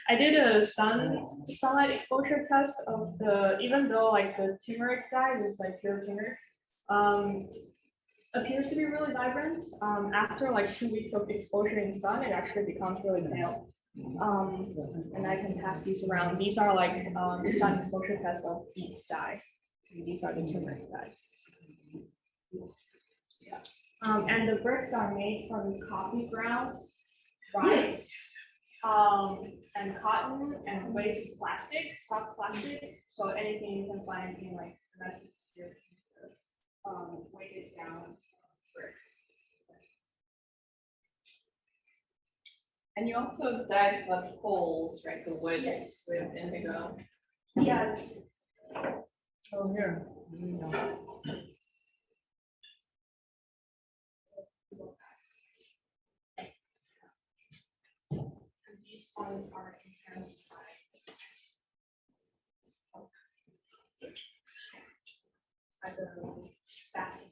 [SPEAKER 5] I did a sunlight exposure test of even though like the turmeric dye was like pure turmeric, appears to be really vibrant. After like 2 weeks of exposure in sun, it actually becomes really pale. And I can pass these around. These are like sun exposure test of beet dye. And these are the turmeric dyes. And the bricks are made from coffee grounds, rice, and cotton and waste plastic, soft plastic. So anything you can find in like domestic security, weighted down bricks.
[SPEAKER 18] And you also dyed the poles, right, the wood with indigo.
[SPEAKER 5] Yeah.
[SPEAKER 3] Oh, here.
[SPEAKER 5] These ones are enhanced by the basket.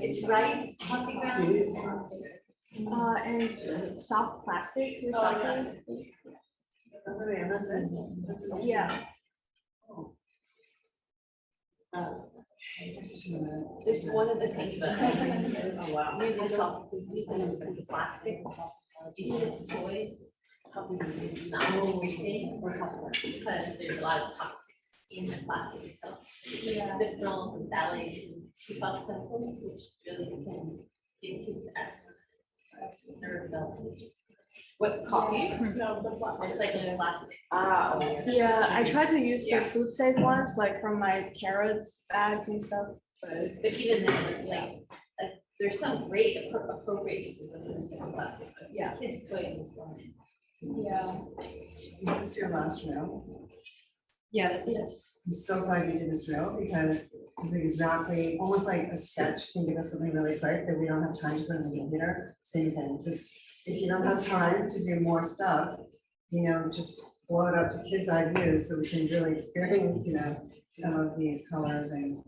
[SPEAKER 10] It's rice, coffee grounds,
[SPEAKER 5] And soft plastic recycling. Yeah.
[SPEAKER 10] There's one of the things that using plastic, kids' toys, is not everything because there's a lot of toxics in the plastic itself.
[SPEAKER 5] Yeah.
[SPEAKER 10] Bisphenols and phthalates and PFAS chemicals, which really can give kids asthma, nerve development.
[SPEAKER 18] What, coffee?
[SPEAKER 5] No, the plastic.
[SPEAKER 10] Recycling plastic.
[SPEAKER 18] Ah,
[SPEAKER 5] Yeah, I try to use the
[SPEAKER 18] Yes.
[SPEAKER 5] food safe ones, like from my carrots bags and stuff.
[SPEAKER 10] But even then, like there's some great appropriate uses of recycled plastic, but
[SPEAKER 5] Yeah.
[SPEAKER 10] kids' toys is one.
[SPEAKER 5] Yeah.
[SPEAKER 2] Is this your last round?
[SPEAKER 5] Yeah, that's it.
[SPEAKER 2] I'm so glad you did this drill because it's exactly, almost like a sketch can give us something really quick that we don't have time to put in the computer. Same thing, just if you don't have time to do more stuff, just blow it up to kids' eye view so we can really experience, some of these colors and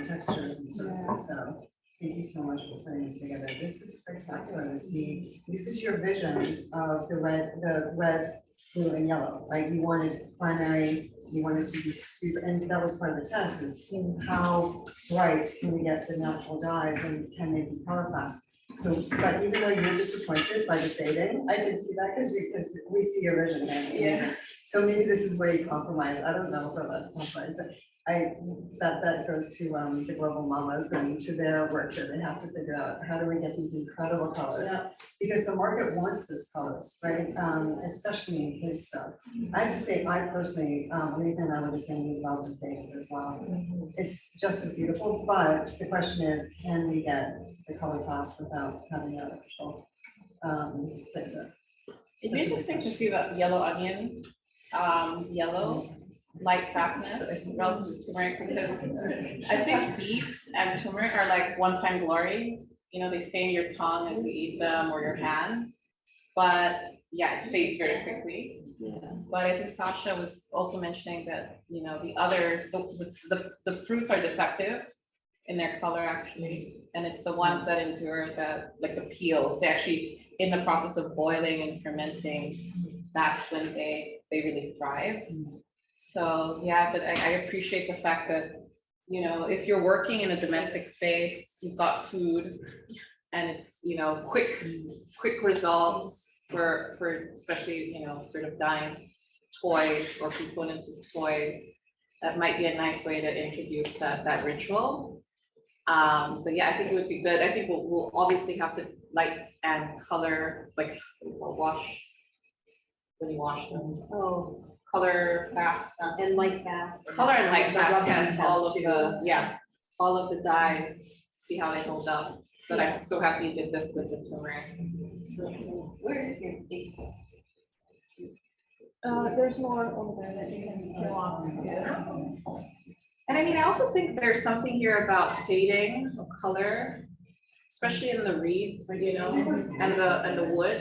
[SPEAKER 2] textures and surfaces. So thank you so much for putting this together. This is spectacular to see. This is your vision of the red, blue and yellow, right? You wanted primary
[SPEAKER 4] you want it to be super, and that was part of the test, is how bright can we get the natural dyes and can they be color fast? So, but even though you're disappointed by the fading, I can see that because we see your vision, and it's amazing. So maybe this is where you compromise. I don't know if we're allowed to compromise, but that goes to the global mamas and to their work that they have to figure out how do we get these incredible colors, because the market wants this colors, right? Especially in kids stuff. I have to say, I personally, Nathan and I were just saying we love the fade as well. It's just as beautiful, but the question is, can we get the color fast without having an artificial fixer?
[SPEAKER 18] It'd be interesting to see the yellow onion, yellow light fastness relative to turmeric, because I think beets and turmeric are like one-time glory. You know, they stay in your tongue as you eat them or your hands, but yeah, it fades very quickly. But I think Sasha was also mentioning that, you know, the others, the fruits are deceptive in their color actually, and it's the ones that endure that, like the peels, they actually, in the process of boiling and fermenting, that's when they really thrive. So yeah, but I appreciate the fact that, you know, if you're working in a domestic space, you've got food and it's, you know, quick results for especially, you know, sort of dyeing toys or components of toys, that might be a nice way to introduce that ritual. But yeah, I think it would be good. I think we'll obviously have to light and color, like wash, when you wash them.
[SPEAKER 7] Oh.
[SPEAKER 18] Color fast.
[SPEAKER 7] And light fast.
[SPEAKER 18] Color and light
[SPEAKER 7] The
[SPEAKER 18] fast
[SPEAKER 7] rubbing
[SPEAKER 18] test all of
[SPEAKER 7] test
[SPEAKER 18] the, yeah, all of the dyes, to see how they hold up. But I'm so happy you did this with the turmeric. So, where is your big?
[SPEAKER 5] There's more over there that you can peel off.
[SPEAKER 18] And I mean, I also think there's something here about fading of color, especially in the reeds, you know, and the wood.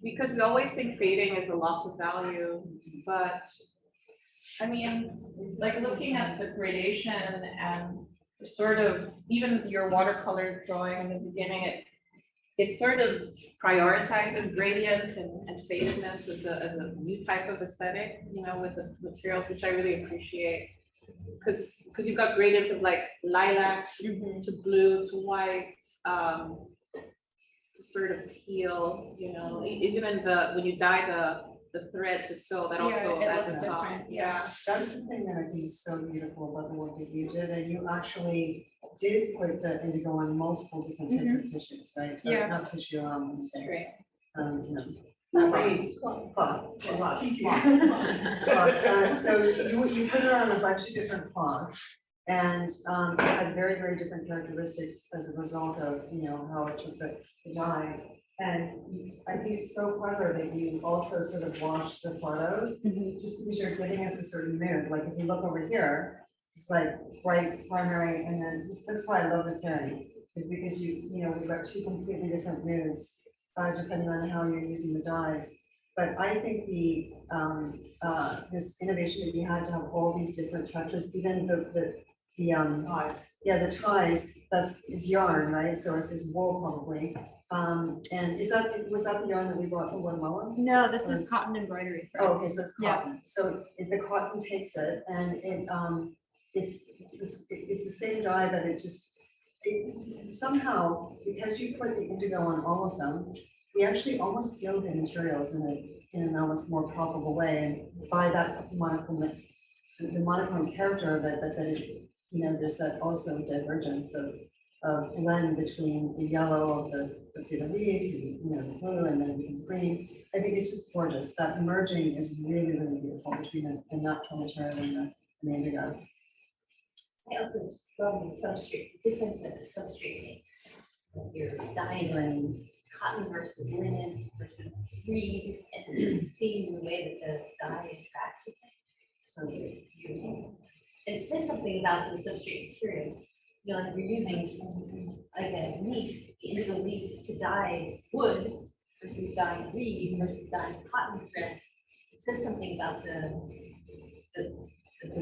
[SPEAKER 18] Because we always think fading is a loss of value, but I mean, it's like looking at the gradation and sort of, even your watercolor drawing in the beginning, it sort of prioritizes gradient and fadedness as a new type of aesthetic, you know, with the materials, which I really appreciate. Because you've got gradients of like lilac to blue to white, to sort of teal, you know, even in when you dye the thread to sew, that also adds a thought. Yeah.
[SPEAKER 4] That's the thing that I think is so beautiful about the work that you did, and you actually did put the indigo on multiple different types of tissues, right?
[SPEAKER 5] Yeah.
[SPEAKER 4] Not tissue, I'm saying.
[SPEAKER 18] Great.
[SPEAKER 4] You know. Cloth. So you put it on a bunch of different cloth, and had very, very different characteristics as a result of, you know, how it took the dye. And I think it's so clever that you also sort of wash the photos, just because you're giving us a certain mood. Like if you look over here, it's like bright primary, and then that's why I love this pairing, is because you know, we've got two completely different moods, depending on how you're using the dyes. But I think this innovation that you had to have all these different touches, even the ties. Yeah, the ties, is yarn, right? So it's this wool probably. And was that the yarn that we bought from Guatemala?
[SPEAKER 22] No, this is cotton embroidery.
[SPEAKER 4] Oh, okay, so it's cotton. So if the cotton takes it, and it's the same dye, but it somehow, because you put the indigo on all of them, we actually almost feel the materials in an almost more palpable way, and by that monochrome, the monochrome character of it, that it, you know, there's that also divergence of blend between the yellow of let's say the leaves, you know, the blue, and then it becomes green. I think it's just gorgeous. That merging is really, really beautiful between the natural material and the indigo.
[SPEAKER 10] I also just love the substrate, the difference that the substrate makes. You're dyeing cotton versus linen versus reed, and seeing the way that the dye interacts with it. So beautiful. It says something about the substrate material. You know, like we're using like a leaf, the indigo leaf, to dye wood versus dyeing reed versus dyeing cotton thread. It says something about the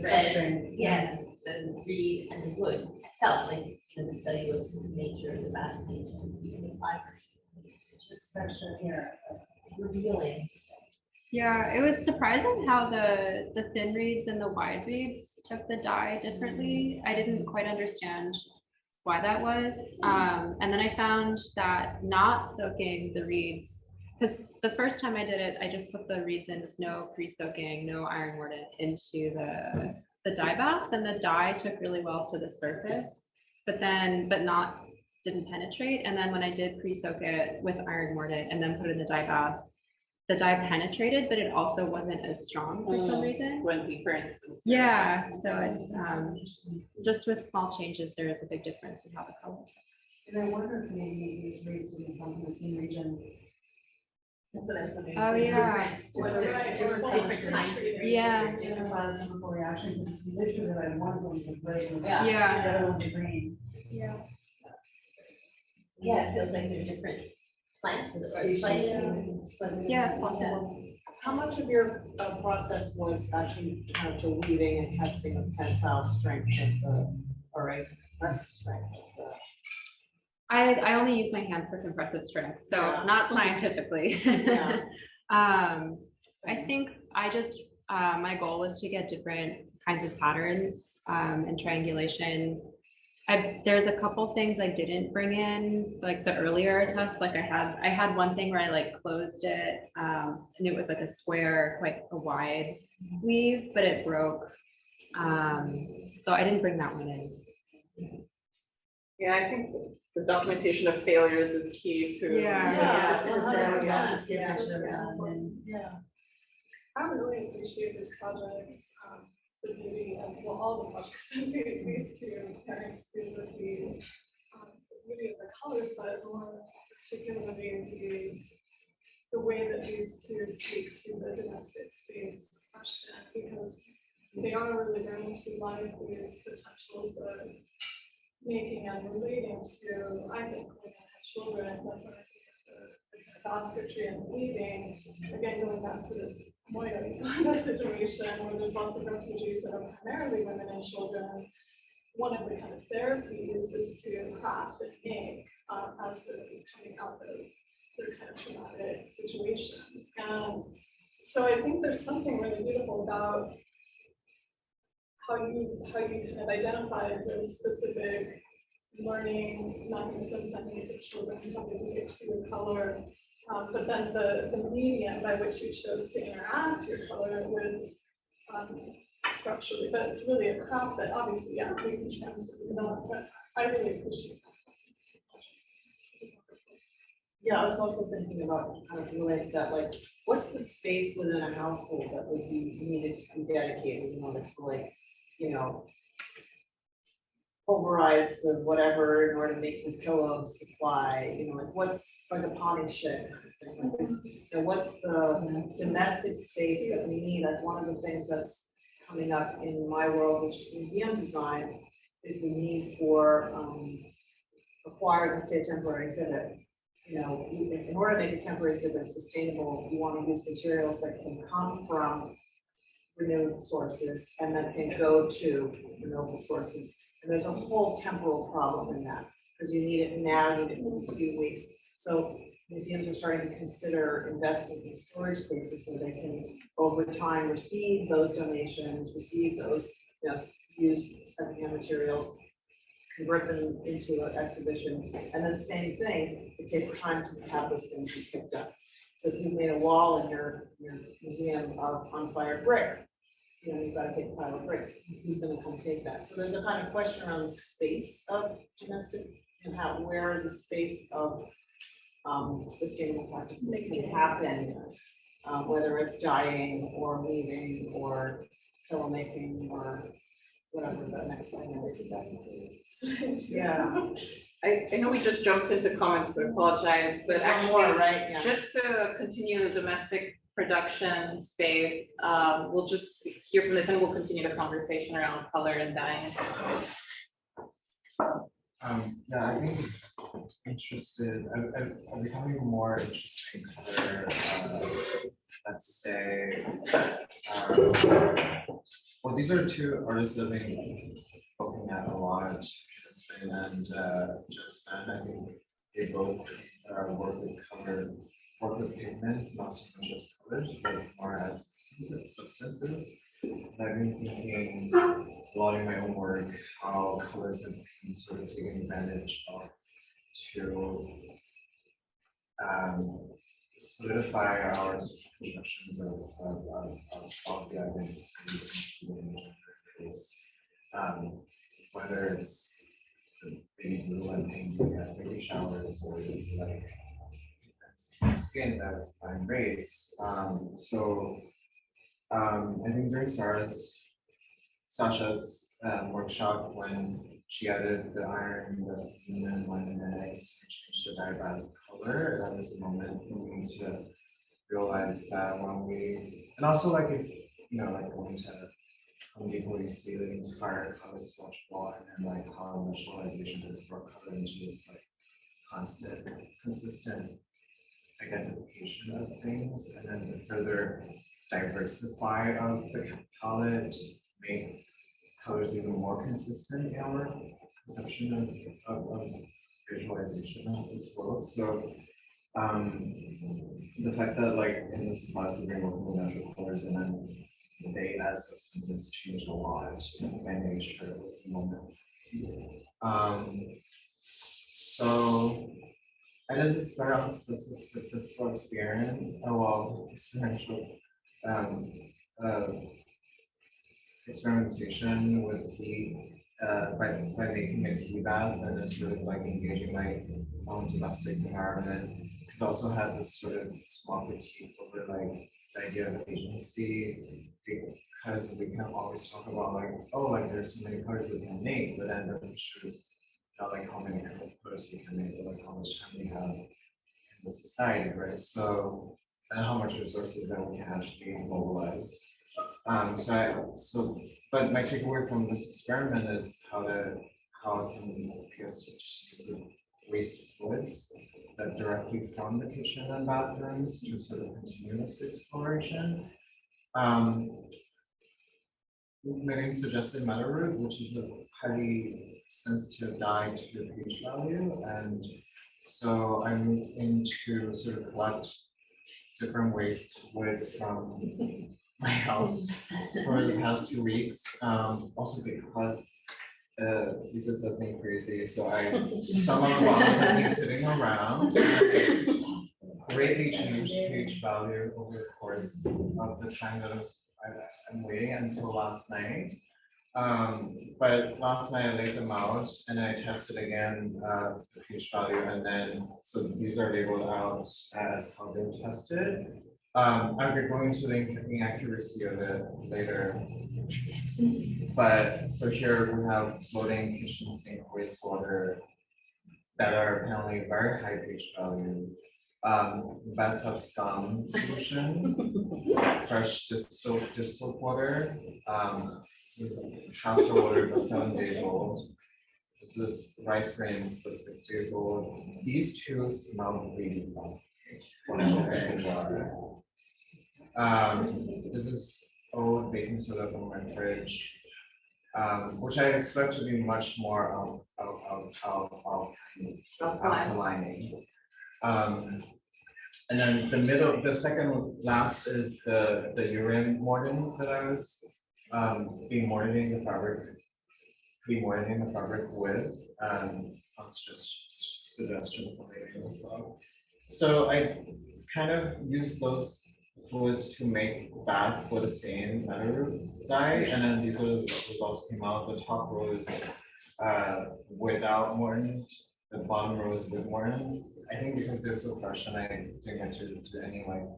[SPEAKER 10] thread, yeah, the reed and the wood itself, like, you know, the cellulose nature, the vast nature, and the fiber. Just special here, revealing.
[SPEAKER 22] Yeah, it was surprising how the thin reeds and the wide reeds took the dye differently. I didn't quite understand why that was. And then I found that not soaking the reeds, because the first time I did it, I just put the reeds in with no pre-soaking, no iron mordant into the dye bath, and the dye took really well to the surface, but didn't penetrate. And then when I did pre-soak it with iron mordant and then put it in the dye bath, the dye penetrated, but it also wasn't as strong for some reason.
[SPEAKER 18] Went deeper into.
[SPEAKER 22] Yeah, so it's just with small changes, there is a big difference in how the color.
[SPEAKER 4] And I wonder if maybe these reeds didn't come from the same region.
[SPEAKER 10] That's what I was wondering.
[SPEAKER 22] Oh, yeah.
[SPEAKER 4] Different
[SPEAKER 10] kinds.
[SPEAKER 22] Yeah.
[SPEAKER 4] Different clouds of reaction, because it's literally like one's almost a gray. and
[SPEAKER 22] Yeah.
[SPEAKER 4] The other one's a green.
[SPEAKER 22] Yeah.
[SPEAKER 10] Yeah, it feels like they're different plants.
[SPEAKER 4] It's
[SPEAKER 10] or
[SPEAKER 4] species.
[SPEAKER 10] slightly-
[SPEAKER 22] Yeah, it's possible.
[SPEAKER 3] How much of your process was actually kind of the weeding and testing of tensile strength of the, or right, compressive strength of the?
[SPEAKER 22] I only use my hands for compressive strength, so
[SPEAKER 3] Yeah.
[SPEAKER 22] not scientifically.
[SPEAKER 3] Yeah.
[SPEAKER 22] I think my goal was to get different kinds of patterns and triangulation. There's a couple things I didn't bring in, like the earlier tests. Like I had one thing where I like closed it, and it was like a square, quite a wide weave, but it broke. So I didn't bring that one in.
[SPEAKER 18] Yeah, I think the documentation of failures is key to.
[SPEAKER 22] Yeah.
[SPEAKER 4] I was just gonna say, we have to
[SPEAKER 5] 100%.
[SPEAKER 4] see a picture of that, and then
[SPEAKER 5] Yeah. I really appreciate these projects, the beauty of, well, all the projects that we these two parents do with the beauty of the colors, but more particularly the way that these two speak to the domestic space question, because they are really bringing to life these potentials of making and relating to, I think, when I have children, but when I think of the basketry and weaving, again, going back to this Moya situation where there's lots of refugees that are primarily women and children, one of the kind of therapies is to craft and make as they're coming out of their kind of traumatic situations. And so I think there's something really beautiful about how you kind of identified the specific learning mechanisms and needs of children, how they relate to your color, but then the medium by which you chose to interact your color with structurally. But it's really a craft that obviously, yeah, we can translate that, but I really appreciate that.
[SPEAKER 3] Yeah, I was also thinking about kind of related to that, like, what's the space within a household that would be needed to be dedicated in order to, like, you know, pulverize the whatever in order to make the pillow supply, you know, like what's like a potting shed kind of thing, like this, you know, what's the domestic space that we need? Like one of the things that's coming up in my world, which is museum design, is the need for acquired and say temporary exhibit. You know, in order to make a temporary exhibit sustainable, you want to use materials that can come from renewable sources and then can go to renewable sources. And there's a whole temporal problem in that, because you need it now, you need it in a few weeks. So museums are starting to consider investing in storage spaces where they can, over time, receive those donations, receive those, you know, used secondhand materials, convert them into an exhibition, and then same thing, it takes time to have those things be picked up. So if you've made a wall in your museum of unfired brick, you know, you've got a big pile of bricks, who's gonna come take that? So there's a kind of question around the space of domestic and where the space of sustainable practices can happen, whether it's dyeing or weaving or pillow making or whatever the next thing is. Yeah.
[SPEAKER 18] I know we just jumped into comments, so I apologize, but
[SPEAKER 3] There's one
[SPEAKER 18] actually,
[SPEAKER 3] more, right? Yeah.
[SPEAKER 18] just to continue the domestic production space, we'll just hear from this and we'll continue the conversation around color and dyeing.
[SPEAKER 20] Yeah, I think I'm becoming more interested in color, let's say, well, these are two artists that I've been looking at a lot, Justin and Josephine. I think they both work with color work with pigments, not so much as colors, but more as substances. And I've been thinking a lot in my own work how colors have been sort of taken advantage of to solidify our social constructions of quality identities in place. Whether it's baby blue and pink baby showers or like skin that define race. I think during Sasha's workshop, when she added the iron, the human one, and then I changed the dye bath color, that was a moment for me to realize that when we, and also like if, like going to Home Depot, you see the entire color swatch wall and then like how visualization has brought color into this like consistent identification of things, and then the further diversify of the palette, make colors even more consistent in our conception of visualization of this world. So the fact that like in this class we've been working with natural colors and then they as substances changed a lot by nature was the moment. So I did this very successful experiential experimentation with tea by making a tea bath and then sort of like engaging my own domestic environment. Because also had this sort of small critique over like the idea of agency, because we can always talk about like, oh, like there's so many colors we can make, but then the issue is not like how many colors we can make, but like how much time we have in the society, right? So, and how much resources that we can actually mobilize. But my takeaway from this experiment is how I can, I guess, just use the waste fluids that directly from the kitchen and bathrooms to sort of continue this exploration. Mae-ling suggested meadow root, which is a highly sensitive dye to the pH value, and so I moved into sort of collect different waste fluids from my house for the past 2 weeks. Also because thesis have been crazy, so some of the bottles have been sitting around. Greatly changed pH value over the course of the time that I'm waiting until last night. But last night I laid them out and I tested again the pH value, and then so these are labeled out as how they're tested. I'll be going to the inaccuracy of it later. But so here we have floating kitchen sink wastewater that are apparently very high pH value. Bathtub scum solution, fresh distilled water. This is castor water but 7 days old. This is rice grains but 6 days old. These two smell really fun when I open the jar. This is old baking soda from my fridge, which I expect to be much more alkalining. And then the second last is the urine mordant that I was pre-mortating the fabric with. That's just suggestion for Mae-ling as well. So I kind of used those fluids to make bath for the same meadow dye, and then these are the results came out. The top row is without mordant, the bottom row is with mordant. I think because they're so fresh and I didn't get to do any like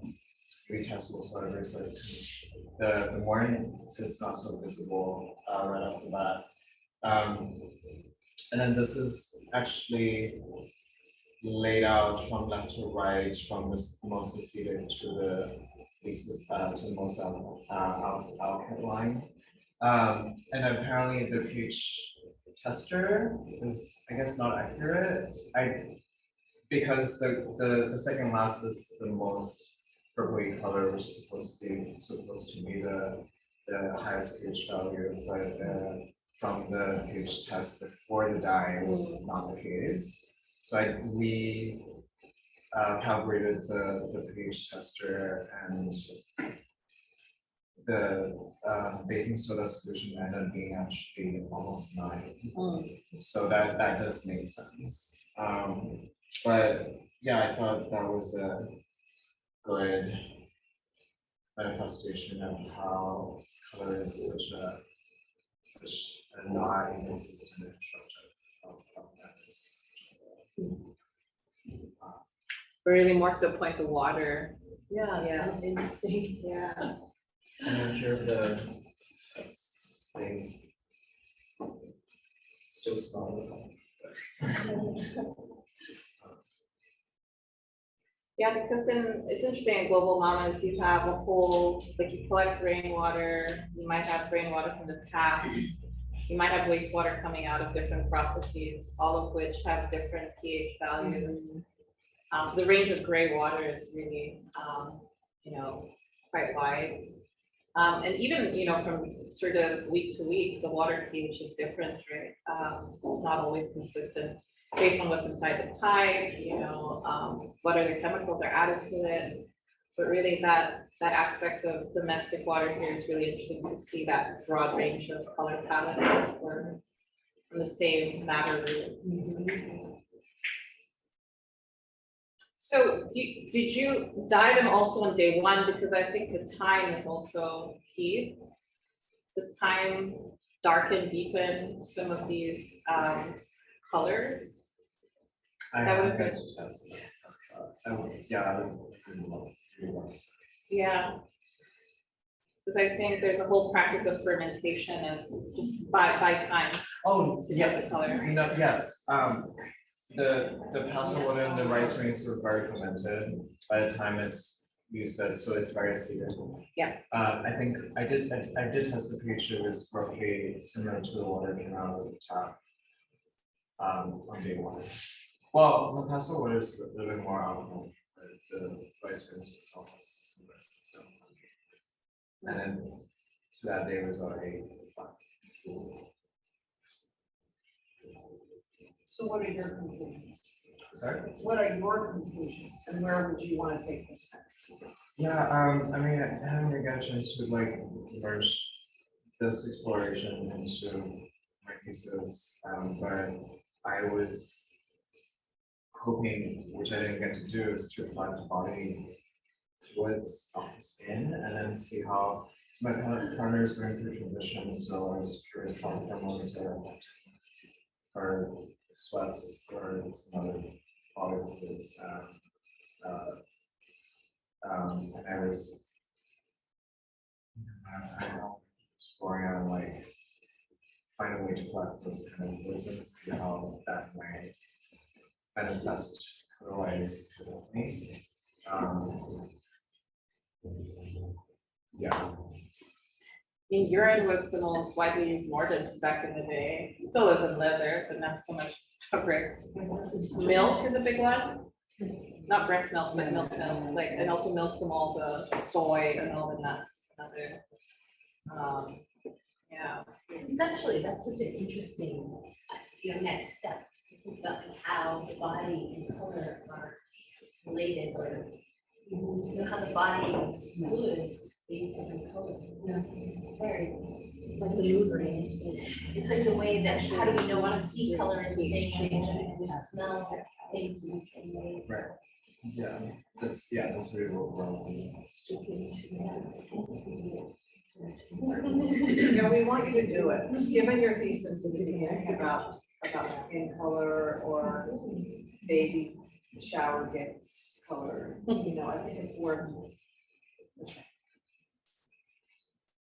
[SPEAKER 20] retest whatsoever, so the mordant is not so visible right off the bat. And then this is actually laid out from left to right, from the most acidic to the least to the most alkaline. And apparently the pH tester is, I guess, not accurate. Because the second last is the most purpley color, which is supposed to be the highest pH value, but from the pH test before the dye was not the case. So we calibrated the pH tester, and the baking soda solution ended up being actually almost 9. So that does make sense. But yeah, I thought that was a good manifestation of how color is such a non-inconsistent instructive of matters.
[SPEAKER 18] Really more to the point, the water.
[SPEAKER 12] Yeah, it's kind of interesting.
[SPEAKER 18] Yeah.
[SPEAKER 19] I'm not sure if the text thing still small.
[SPEAKER 18] Yeah, because it's interesting in global mamas, you have a whole, like you collect rainwater, you might have rainwater from the taps, you might have wastewater coming out of different processes, all of which have different pH values. So the range of gray water is really, quite wide. And even, from sort of week to week, the water pH is different, right? It's not always consistent based on what's inside the pipe, what other chemicals are added to it. But really that aspect of domestic water here is really interesting to see that broad range of color palettes for from the same matter root. So did you dye them also on day 1? Because I think the time is also key. Does time darken, deepen some of these colors?
[SPEAKER 20] I
[SPEAKER 18] That would
[SPEAKER 20] haven't
[SPEAKER 18] have
[SPEAKER 20] got
[SPEAKER 18] been-
[SPEAKER 20] to test that. I would really love to.
[SPEAKER 18] Yeah. Because I think there's a whole practice of fermentation as just by time.
[SPEAKER 20] Oh,
[SPEAKER 18] To
[SPEAKER 20] yes,
[SPEAKER 18] test the color.
[SPEAKER 20] no, yes, the pasta water and the rice rings are very fermented by the time it's used as, so it's very acidic.
[SPEAKER 18] Yeah.
[SPEAKER 20] I think I did test the pH, it was roughly similar to the water that came out of the tap. On day 1. Well, the pasta water is a little bit more alcohol, but the rice rings was almost similar to the same. And then to that day was already fine.
[SPEAKER 3] So what are your conclusions?
[SPEAKER 20] Sorry?
[SPEAKER 3] What are your conclusions and where would you want to take this next?
[SPEAKER 20] Yeah, I mean, I haven't really got a chance to like merge this exploration into my thesis, but I was hoping, which I didn't get to do, is to apply the body fluids on the skin and then see how my partner is going through transition, so I was curious how hormones are affected, or sweats, or some other body fluids. And I was I don't know, exploring on like find a way to collect those kind of fluids and see how that might manifest otherwise differently. Yeah.
[SPEAKER 18] I mean, urine was the most widely used mordant back in the day. It still is in leather, but not so much fabrics. Milk is a big one. Not breast milk, but milk, like, and also milk from all the soy and all the nuts and other. Yeah.
[SPEAKER 10] Essentially, that's such an interesting, next steps to think about how the body and color are related, or how the body's fluids being different colors. Very, it's like the mood range. It's like the way that, how do we know we see color in the same way, we smell things in the same way?
[SPEAKER 20] Right. Yeah, that's really what we're all
[SPEAKER 3] Yeah, we want you to do it, just given your thesis and thinking about skin color or baby shower gifts color, I think it's worth.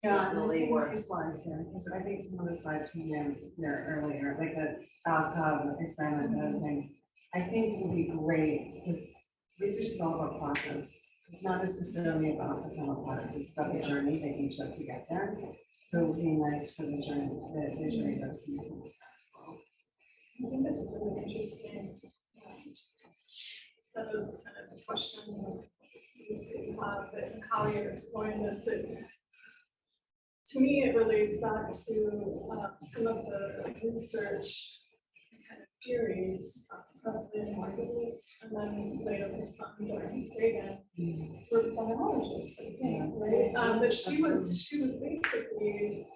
[SPEAKER 4] Yeah, I'm
[SPEAKER 3] Definitely
[SPEAKER 4] seeing a
[SPEAKER 3] worth.
[SPEAKER 4] few slides here, because I think some of the slides from you here earlier, like the bathtub experiments and other things, I think would be great, because research is all about process. It's not necessarily about the final product, it's about the journey that you took to get there. So it would be nice for the journey, the journey to see something like that as well.
[SPEAKER 5] I think that's a really interesting set of kind of questions that you have and how you're exploring this. To me, it relates back to some of the research kind of theories, probably in marketers, and then later her son, Dorothy Sagan, were biologists, I think, right? But she was basically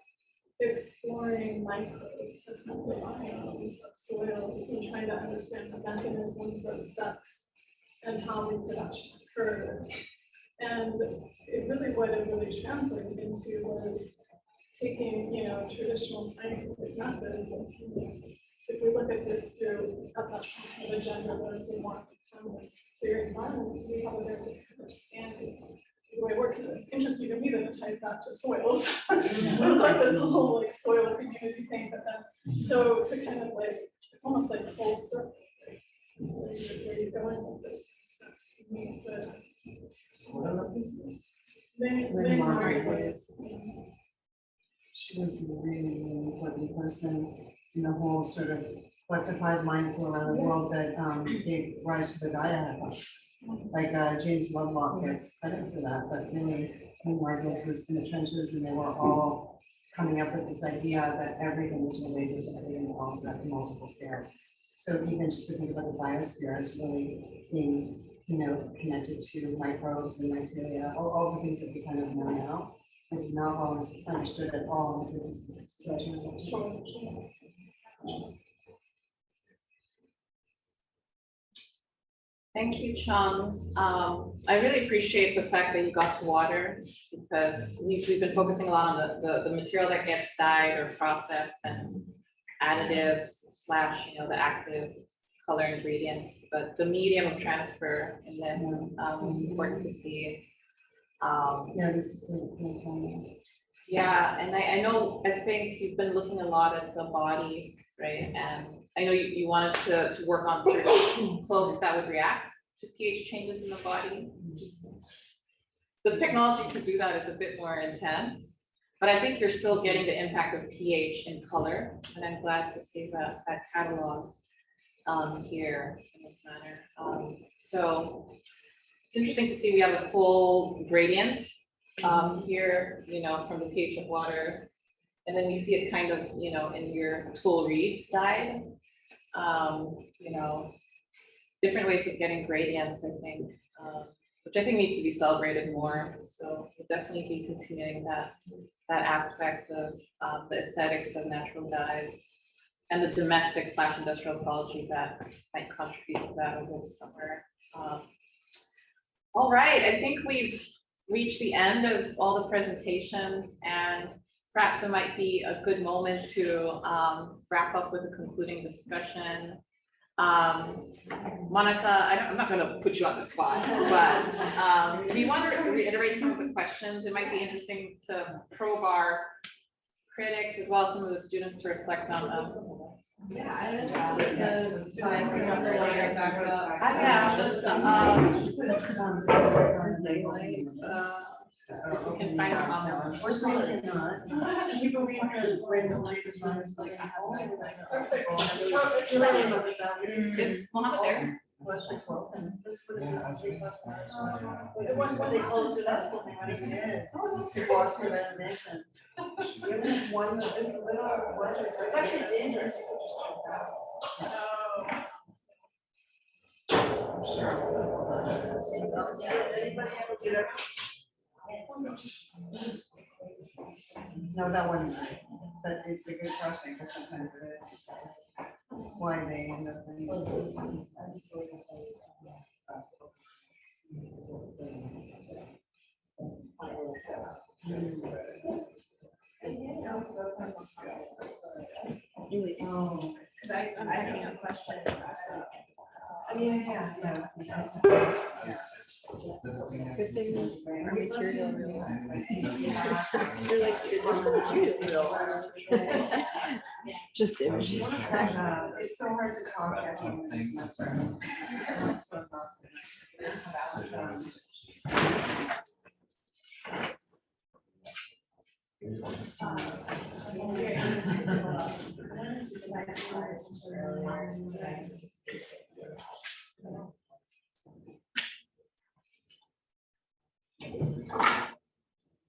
[SPEAKER 5] exploring microbes and microbiomes of soils and trying to understand the mechanisms of sex and how reproduction occurred. And it really, what it really translated into was taking, you know, traditional scientific methods and saying, if we look at this through the genderless and more feminist theory environments, we have a very good understanding of the way it works. And it's interesting to me that it ties back to soils. It was like this whole like soil community thing, but then so to kind of like, it's almost like full circle. Like, where you're going with this sense to me, but
[SPEAKER 4] Lynn Margaret was, she was a really, really important person in the whole sort of collective hive mind for around the world that gave rise to the Gaia hypothesis. Like James Lovelock gets credit for that, but really Lynn Margulis was in the trenches and they were all coming up with this idea that everything was related to everything else at multiple scales. So even just to think about the biosphere as really being, you know, connected to microbes and mycelia, all the things that we kind of know now, is not always understood at all in the 50s and 60s. So
[SPEAKER 18] Thank you, Chung. I really appreciate the fact that you got to water, because we've been focusing a lot on the material that gets dyed or processed and additives / you know, the active color ingredients, but the medium of transfer in this was important to see.
[SPEAKER 4] Yeah, this is really cool.
[SPEAKER 18] Yeah, and I think you've been looking a lot at the body, right? And I know you wanted to work on certain clothes that would react to pH changes in the body. Just the technology to do that is a bit more intense, but I think you're still getting the impact of pH in color, and I'm glad to see that cataloged here in this manner. So it's interesting to see we have a full gradient here, you know, from the pH of water, and then we see it kind of, you know, in your tool reads dyed. You know, different ways of getting gradients, I think, which I think needs to be celebrated more. So we'll definitely be continuing that aspect of the aesthetics of natural dyes and the domestic / industrial ecology that might contribute to that over the summer. All right, I think we've reached the end of all the presentations, and perhaps it might be a good moment to wrap up with a concluding discussion. Monica, I'm not going to put you on the spot, but do you want to reiterate some of the questions? It might be interesting to probe our critics as well as some of the students to reflect on them.
[SPEAKER 6] Yeah, I the slides we have the layer back up.
[SPEAKER 18] If we can find our online.
[SPEAKER 4] Unfortunately, we cannot. Can you believe that randomly the sun is like,
[SPEAKER 18] It's Mohammed there.
[SPEAKER 4] It wasn't when they closed it up, when they went in. To walk through renovation. One, this little, it's actually dangerous. Anybody ever do that? No, that wasn't nice, but it's a good question because sometimes it is why they end up in.
[SPEAKER 6] Cause I'm having a question.
[SPEAKER 4] Yeah.
[SPEAKER 11] Good thing our material really has they're like good material. Just images.
[SPEAKER 4] It's so hard to talk at home in this semester. It's so exhausting.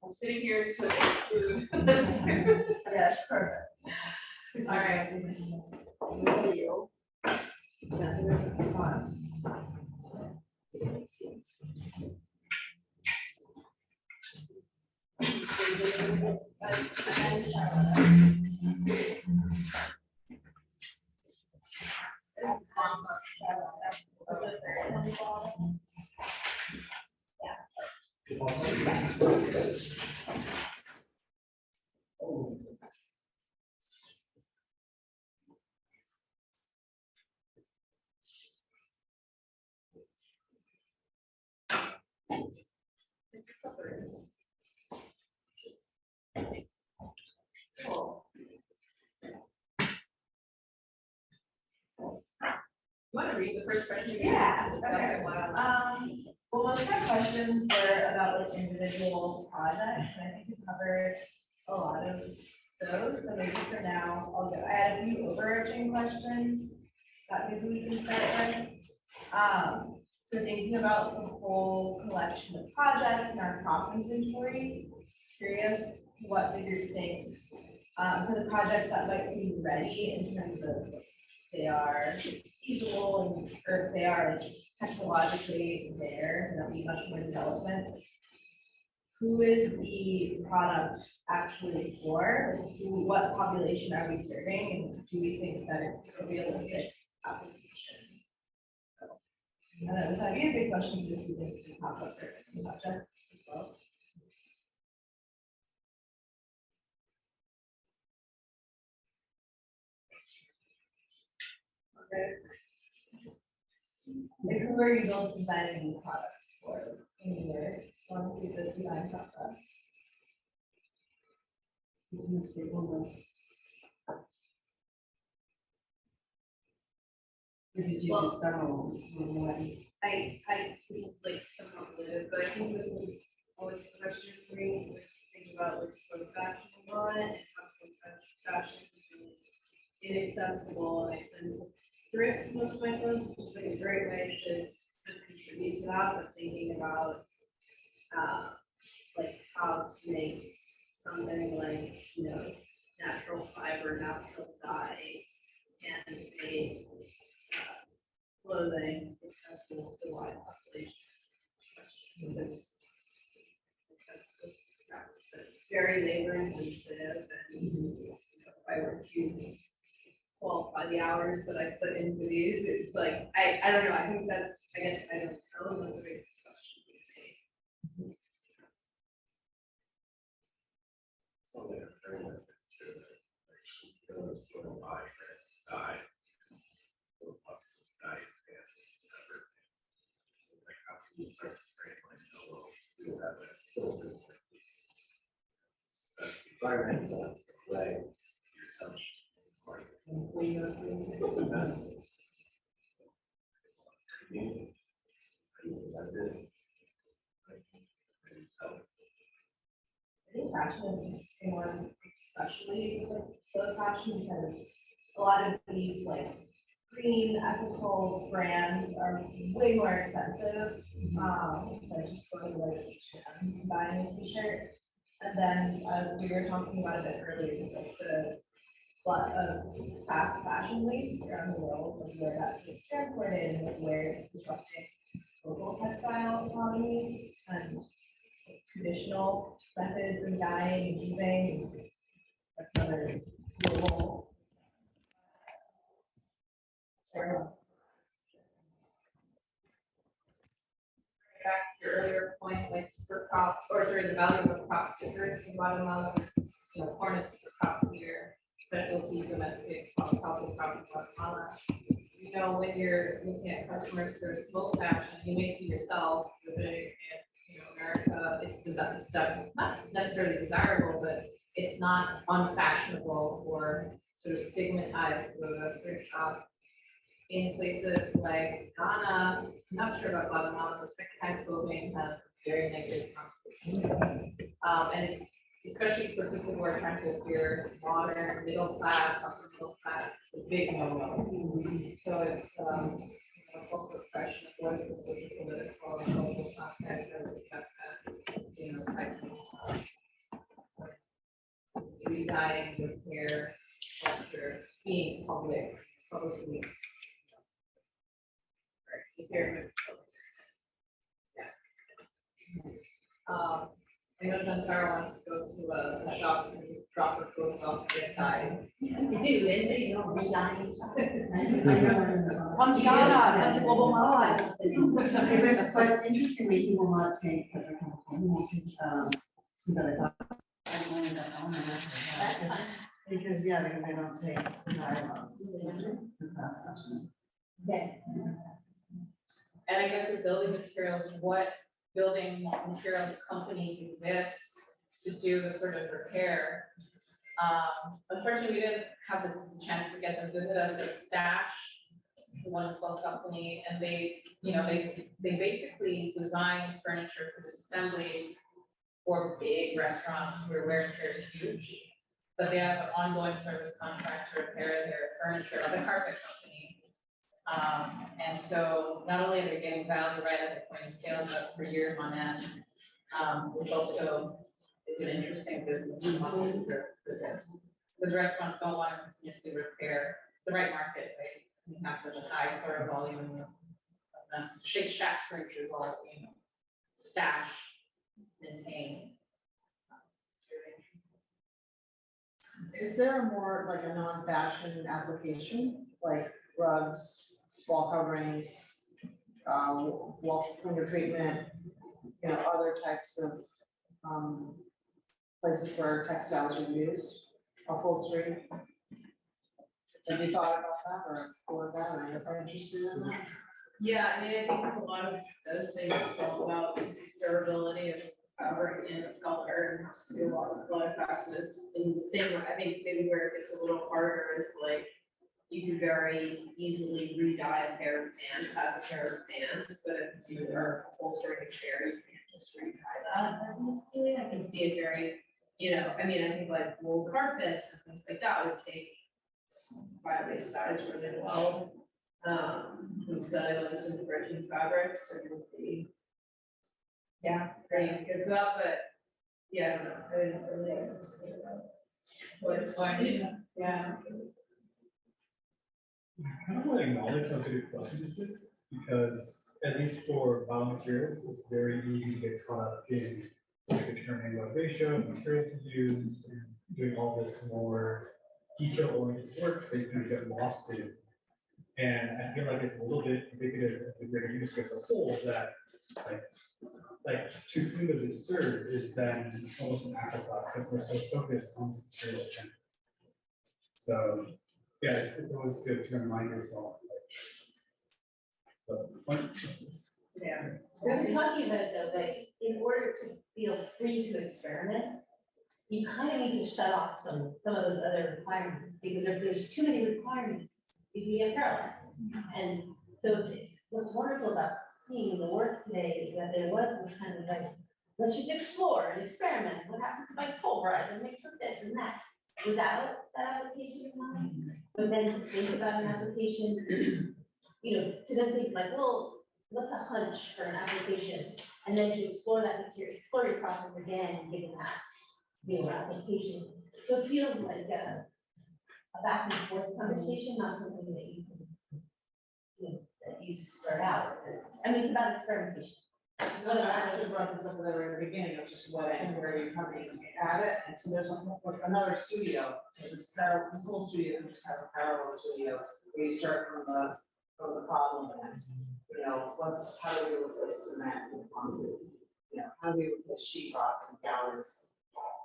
[SPEAKER 18] I'm sitting here to food.
[SPEAKER 4] Yes, perfect.
[SPEAKER 18] All right.
[SPEAKER 6] Want to read the first question? Yeah. Discuss it while. Well, most of my questions were about like individual projects, and I think we covered a lot of those, so maybe for now, I'll go. I had a few overarching questions that maybe we can start with. So thinking about the whole collection of projects in our crop inventory, curious what the group thinks for the projects that might seem ready in terms of they are feasible and or if they are like technologically there, and that'll be much more development. Who is the product actually for? Like, what population are we serving, and do we think that it's a realistic application? I don't know, this might be a big question for students to pop up for projects as well. Okay. Like, who are you both designing new products for in your through the design process?
[SPEAKER 4] Who's stakeholders? Or did you just demo already?
[SPEAKER 9] This is like somewhat related, but I think this is always a question for me, to think about like slow fashion on it, and how slow fashion is really inaccessible, and I can thrift most of my clothes, which is like a great way to kind of contribute to that, but thinking about like how to make something like, you know, natural fiber, natural dye, and a clothing accessible to wide populations. It's very labor intensive, and you know, if I were to qualify the hours that I put into these, it's like, I don't know, I think that's, I guess, I don't know, that's a big question to me.
[SPEAKER 17] Environmental play, your touch.
[SPEAKER 6] I think fashion is an interesting one, especially with slow fashion, because a lot of these like green ethical brands are way more expensive than just going to like H&M and buying a t-shirt. And then as we were talking about a bit earlier, just like the lot of fast fashion waste around the world, like where that gets transported and like where it's disrupting local textile economies and traditional methods of dyeing and weaving. That's another global. Back to your earlier point, like super crop, or sorry, the value of a crop differs in Guatemala versus, you know, corn is super crop here, specialty domestic household crop in Guatemala. You know, when you're looking at customers for smoke fashion, you may see yourself living in, you know, America. It's done, not necessarily desirable, but it's not unfashionable or sort of stigmatized to a thrift shop. In places like Ghana, I'm not sure about Guatemala, but secondhand clothing has very negative consequences. And it's especially for people who are trying to appear modern, middle class, upper middle class, it's a big no-no. So it's also a question of what is the social political and social context that is accept that, you know, type of redying, repair, culture, being publicly
[SPEAKER 18] pyramid. I know John Sarah wants to go to a shop and just drop her clothes off and get dyed.
[SPEAKER 10] We do, and you know, redying.
[SPEAKER 18] Come to Ghana, come to Global Mall.
[SPEAKER 4] But interestingly, he will not take petrochemical, he won't take, synthetic. Because they don't take nylon. The fast fashion.
[SPEAKER 10] Okay.
[SPEAKER 1] And I guess with building materials, what building material companies exist to do the sort of repair? Unfortunately, we didn't have the chance to get them to visit us, but Stash, the wonderful company, and they, you know, they basically design furniture for disassembly for big restaurants where wear and tear is huge. But they have an ongoing service contract to repair their furniture, like a carpet company. And so not only are they getting value right at the point of sales up for years on end, which also is an interesting business model for this. Because restaurants don't want to continuously repair the right market, right? We have such a high thorough volume of them. So Shake Shack's furniture is all, you know, Stash, maintained.
[SPEAKER 3] Is there a more like a non-fashion application, like rugs, wall coverings, wall window treatment, you know, other types of places where textiles are used, upholstery? Have you thought about that or explored that or are interested in that?
[SPEAKER 18] Yeah, I mean, I think a lot of those things, it's all about durability of fabric and color, and has to do a lot of fastness in the same way. I think maybe where it gets a little harder is like, you can very easily re-dye a pair of pants as a pair of pants, but if you are upholstering a chair, you can't just re-dye that as necessarily. I can see it very, you know, I mean, I think like wool carpets and things like that would take bio-based dyes really well. And cellulose and virgin fabrics are going to be, yeah, pretty good for that, but yeah, I don't know, I didn't really understand about what it's going to, yeah.
[SPEAKER 15] I kind of want to acknowledge how good your question this is, because at least for biomaterials, it's very easy to get caught up in determining what ratio of materials to use and doing all this more detail-oriented work that you kind of get lost in. And I feel like it's a little bit indicative of the greater industry as a whole that like to whom does it serve is then almost an afterthought because we're so focused on this material agenda. So yeah, it's always good to remind yourself like what's the point of this?
[SPEAKER 18] Yeah.
[SPEAKER 10] What we're talking about is that, like, in order to feel free to experiment, you kind of need to shut off some of those other requirements, because if there's too many requirements, you can get paralyzed. And so it's, what's wonderful about seeing the work today is that there was this kind of like, let's just explore and experiment. What happens if I pulverize and mix with this and that, without that application in mind? But then to think about an application, you know, to then think like, well, what's a hunch for an application? And then to explore that material, explore your process again, given that, you know, application. So it feels like a back and forth conversation, not something that you can, you know, that you start out with. I mean, it's about experimentation.
[SPEAKER 3] Well, I actually brought this up at the very beginning of just what and where you're coming at it, and so there's another studio, this whole studio, you just have a parallel studio, where you start from the problem, and, you know, how do we replace cement with concrete? You know, how do we replace sheetrock and galleries?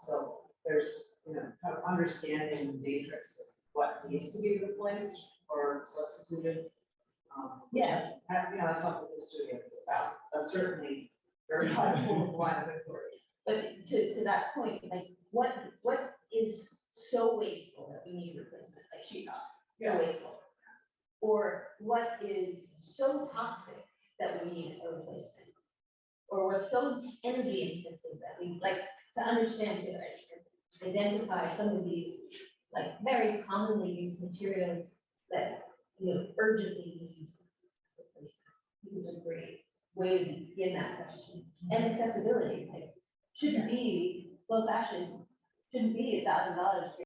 [SPEAKER 3] So there's, you know, kind of understanding the matrix of what needs to be replaced or substituted.
[SPEAKER 10] Yes.
[SPEAKER 3] You know, that's not what the studio is about. That's certainly very valuable line of inquiry.
[SPEAKER 10] But to that point, like, what is so wasteful that we need replacement, like sheetrock, so wasteful? Or what is so toxic that we need a replacement? Or what's so energy intensive that we, like, to understand, to identify some of these, like, very commonly used materials that, you know, urgently need replacement. These are great way to begin that question. And accessibility, like, shouldn't be slow fashion, shouldn't be $1,000